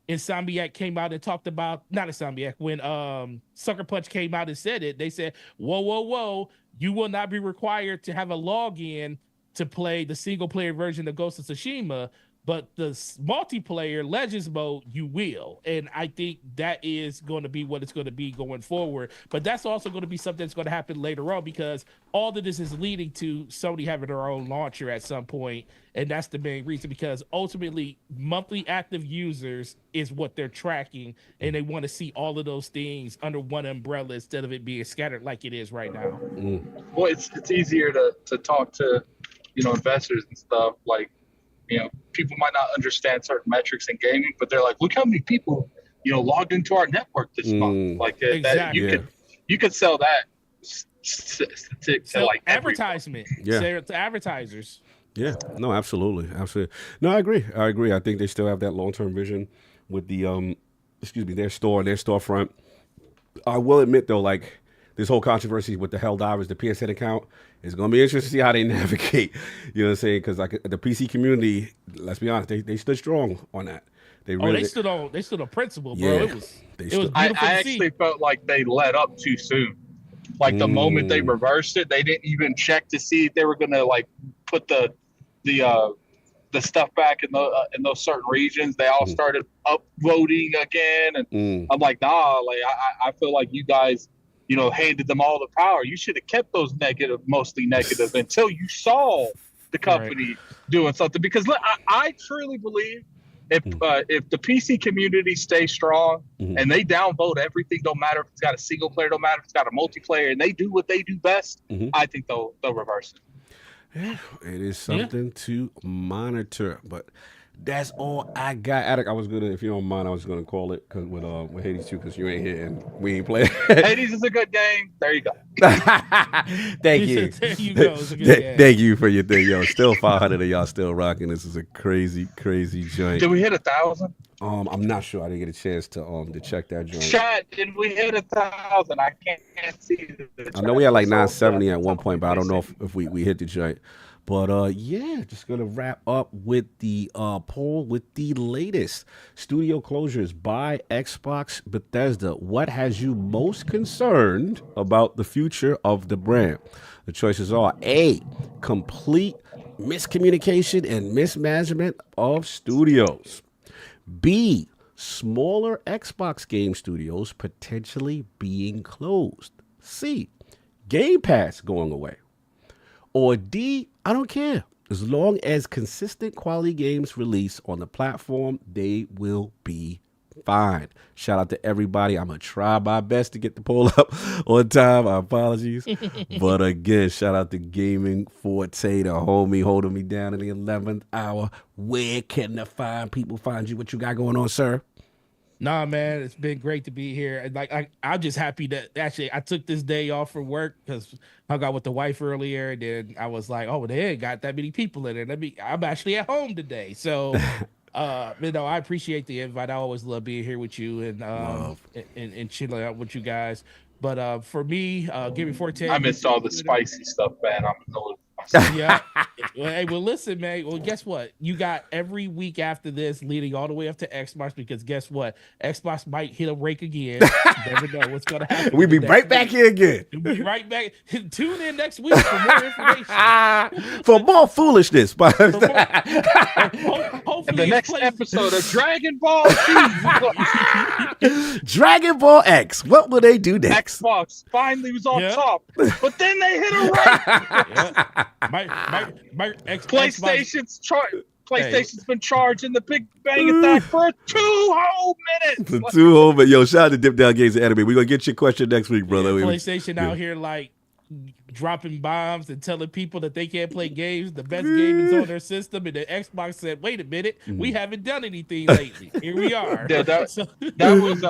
Speaker 10: Insomniac came out and talked about, not Insomniac, when Sucker Punch came out and said it, they said, whoa, you will not be required to have a login to play the single player version of Ghost of Tsushima, but the multiplayer Legends mode, you will. And I think that is going to be what it's going to be going forward. But that's also going to be something that's going to happen later on, because all of this is leading to Sony having their own launcher at some point. And that's the main reason, because ultimately monthly active users is what they're tracking. And they want to see all of those things under one umbrella instead of it being scattered like it is right now.
Speaker 11: Well, it's easier to talk to, investors and stuff. Like, people might not understand certain metrics in gaming, but they're like, look how many people, logged into our network this month. Like that, you could sell that to like
Speaker 10: advertisement. To advertisers.
Speaker 1: Yeah, no, absolutely. No, I agree. I think they still have that long-term vision with the, their storefront. I will admit though, like this whole controversy with the Helldivers, the PSN account. It's going to be interesting to see how they navigate. You know what I'm saying? Because like the PC community, let's be honest, they stood strong on that. They
Speaker 10: stood on principle, bro.
Speaker 1: Yeah,
Speaker 10: it was
Speaker 1: they
Speaker 10: beautiful
Speaker 11: I
Speaker 10: to see.
Speaker 11: actually felt like they let up too soon. Like the moment they reversed it, they didn't even check to see if they were gonna like put the stuff back in those certain regions. They all started upvoting again, and I'm like, nah. Like I feel like you guys, you know, handed them all the power. You should have kept those mostly negative, until you saw the company doing something. Because look, I truly believe if the PC community stays strong and they downvote everything, don't matter if it's got a single player, don't matter if it's got a multiplayer, and they do what they do best, I think they'll reverse it.
Speaker 1: Yeah, it is something to monitor, but that's all I got. Attic, I was gonna, if you don't mind, I was gonna call it because with Hades too, because you ain't here and we ain't playing.
Speaker 11: Hades is a good game. There you go.
Speaker 1: Thank you.
Speaker 10: There you go. It's a good game.
Speaker 1: Thank you for your thing, yo. Still 500 of y'all still rocking. This is a crazy joint.
Speaker 11: Did we hit 1,000?
Speaker 1: I'm not sure. I didn't get a chance to check that joint.
Speaker 11: Chat, did we hit 1,000? I can't see the
Speaker 1: I know we had like 970 at one point, but I don't know if we hit the joint. But yeah, just gonna wrap up with the poll with the latest studio closures by Xbox Bethesda. What has you most concerned about the future of the brand? The choices are A, complete miscommunication and mismanagement of studios. B, smaller Xbox game studios potentially being closed. C, Game Pass going away. Or D, I don't care. As long as consistent quality games release on the platform, they will be fine. Shout out to everybody. I'm going to try my best to get the poll up on time. My apologies. But again, shout out to Gaming Forte, the homie holding me down in the 11th hour. Where can the fine people find you? What you got going on, sir?
Speaker 10: Nah, man, it's been great to be here. Like, I'm just happy that actually I took this day off from work because I got with the wife earlier. And then I was like, oh, they ain't got that many people in it. I'm actually at home today. So, I appreciate the invite. I always love being here with you and chilling out with you guys. But for me, Gaming Forte.
Speaker 11: I missed all the spicy stuff, man. I'm annoyed.
Speaker 10: Yeah. Well, listen, man. Well, guess what? You got every week after this leading all the way up to Xbox, because guess what? Xbox might hit a rake again. You never know what's going to happen.
Speaker 1: We'll be right back here again.
Speaker 10: We'll be right back. Tune in next week for more information.
Speaker 1: For more foolishness.
Speaker 10: Hopefully
Speaker 11: the next episode of Dragon Ball Z.
Speaker 1: Dragon Ball X. What will they do next?
Speaker 11: Xbox finally was on top, but then they hit a rake.
Speaker 10: My
Speaker 11: PlayStation's been charging the Big Bang Attack for 2 whole minutes.
Speaker 1: For 2 whole minutes. Yo, shout out to Dip Down Games and Anime. We're going to get your question next week, brother.
Speaker 10: PlayStation out here like dropping bombs and telling people that they can't play games. The best game is on their system. And the Xbox said, wait a minute, we haven't done anything lately. Here we are.
Speaker 11: Yeah, that was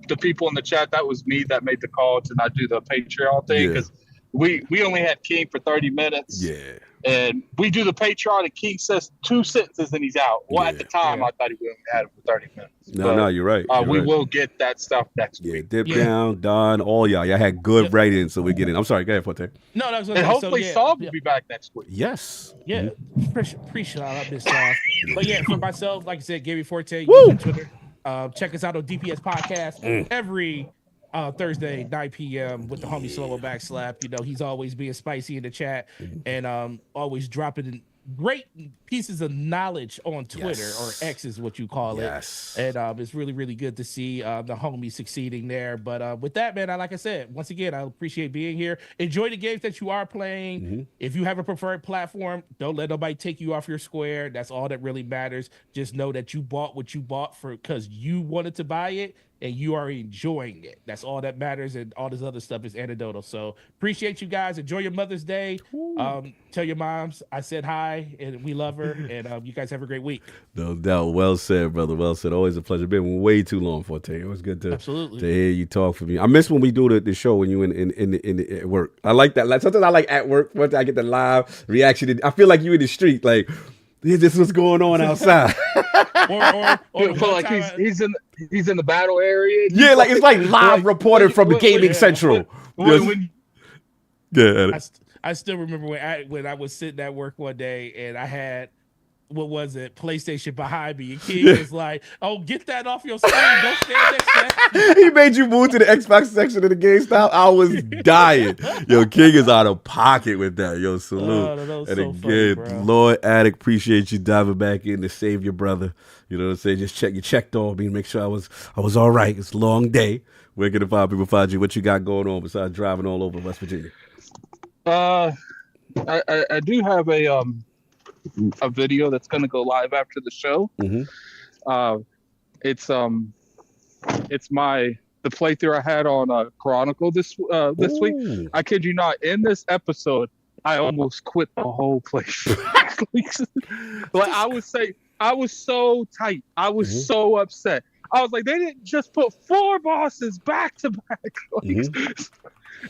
Speaker 11: the people in the chat. That was me that made the call to not do the Patreon thing because we only had King for 30 minutes.
Speaker 1: Yeah.
Speaker 11: And we do the Patreon, and King says 2 sentences and he's out. Well, at the time, I thought we only had him for 30 minutes.
Speaker 1: No, you're right.
Speaker 11: We will get that stuff next week.
Speaker 1: Dip Down, Don, all y'all had good ratings, so we get in. I'm sorry, go ahead, Forte.
Speaker 10: No, that was
Speaker 11: and hopefully Saul will be back next week.
Speaker 1: Yes.
Speaker 10: Yeah. Appreciate I miss Saul. But yeah, for myself, like I said, Gaming Forte, on Twitter. Check us out on DPS Podcast every Thursday, 9 p.m. with the homie Solo Backslap. You know, he's always being spicy in the chat and always dropping great pieces of knowledge on Twitter, or X is what you call it. And it's really, really good to see the homie succeeding there. But with that, man, like I said, once again, I appreciate being here. Enjoy the games that you are playing. If you have a preferred platform, don't let nobody take you off your square. That's all that really matters. Just know that you bought what you bought because you wanted to buy it, and you are enjoying it. That's all that matters, and all this other stuff is anecdotal. So appreciate you guys. Enjoy your Mother's Day. Tell your moms I said hi, and we love her, and you guys have a great week.
Speaker 1: No doubt. Well said, brother. Well said. Always a pleasure. Been way too long, Forte. It was good to hear you talk for me. I miss when we do the show when you in at work. I like that. Like sometimes I like at work. Once I get the live reaction. I feel like you in the street, like This is what's going on outside.
Speaker 11: or like he's in the battle area.
Speaker 1: Yeah, like it's like live reported from Gaming Central.
Speaker 10: Yeah, I still remember when I was sitting at work one day and I had, what was it, PlayStation behind me, and King was like, "Oh, get that off your screen! Don't stand next to that."
Speaker 1: He made you move to the Xbox section of the GameStop. I was dying. Yo, King is out of pocket with that. Yo, salute.
Speaker 10: That
Speaker 1: and
Speaker 10: so
Speaker 1: again,
Speaker 10: funny, bro.
Speaker 1: Lord Addict, appreciate you diving back in to save your brother. You know what I'm saying? Just checked on me, make sure I was all right. It's a long day. Where can the people find you? What you got going on besides driving all over West Virginia?
Speaker 11: I do have a video that's going to go live after the show. It's the playthrough I had on Chronicle this week. I kid you not, in this episode I almost quit the whole place. Like I was so tight. I was so upset. I was like, they didn't just put 4 bosses back to back.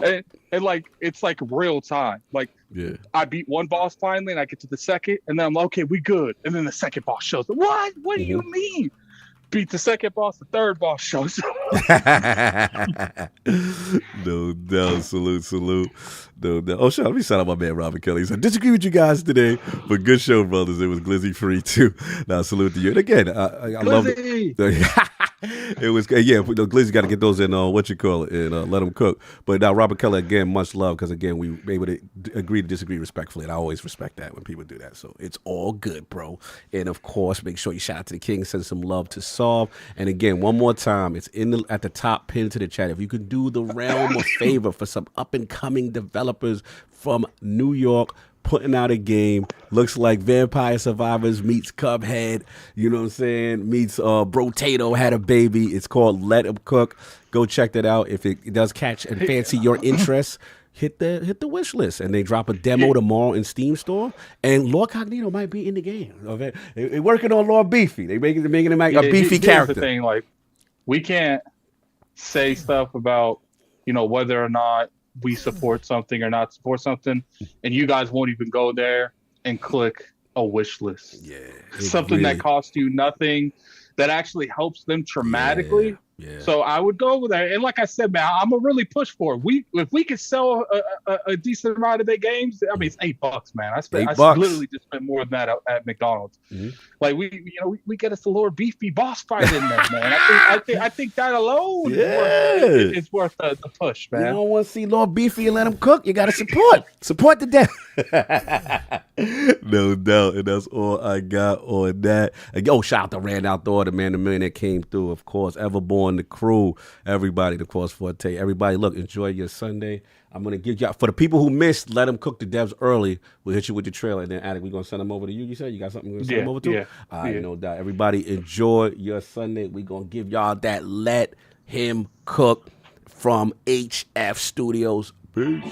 Speaker 11: And like it's like real time. Like I beat one boss finally, and I get to the second, and then I'm like, okay, we good. And then the second boss shows up. What do you mean? Beat the second boss, the third boss shows up.
Speaker 1: No doubt. Salute. No doubt. Oh, sure. Let me shout out my man Robert Kelly. He said, disagree with you guys today, but good show, brothers. It was Glizzy free too. Now salute to you. And again, I love it. It was Glizzy got to get those in let him cook. But now Robert Kelly, again, much love, because again we were able to agree to disagree respectfully, and I always respect that when people do that. So it's all good, bro. And of course, make sure you shout out to the King, send some love to Solve. And again, one more time, it's at the top, pinned to the chat. If you could do the realm a favor for some up and coming developers from New York, putting out a game, looks like Vampire Survivors meets Cuphead, you know what I'm saying, meets Brotato had a baby. It's called LetHimCook. Go check that out. If it does catch and fancy your interest, hit the wish list. And they drop a demo tomorrow in Steam Store, and LordCognito might be in the game. Okay, they're working on Lord Beefy. They're making him a beefy character.
Speaker 11: The thing, like, we can't say stuff about whether or not we support something or not support something, and you guys won't even go there and click a wish list. Yeah, something that costs you nothing, that actually helps them dramatically. Yeah. So I would go over there, and like I said, man, I'm gonna really push for it. If we could sell a decent amount of their games, I mean, it's $8, man. I literally just spent more than that at McDonald's. Like we get us a Lord Beefy boss fight in there, man. I think that alone is worth the push, man.
Speaker 1: You don't want to see Lord Beefy and let him cook. You got to support the death. No doubt, and that's all I got on that. Shout out to Rand Outdoor, the man, the million that came through, of course. Everborn, the crew, everybody, the Course Forte, everybody. Look, enjoy your Sunday. I'm gonna give y'all, for the people who missed, let them cook the devs early. We'll hit you with the trailer, and then Addict, we're gonna send them over to you. You said you got something we're gonna send them over to? Yeah. All right, no doubt. Everybody, enjoy your Sunday. We're gonna give y'all that Let Him Cook from HFStudios. Peace.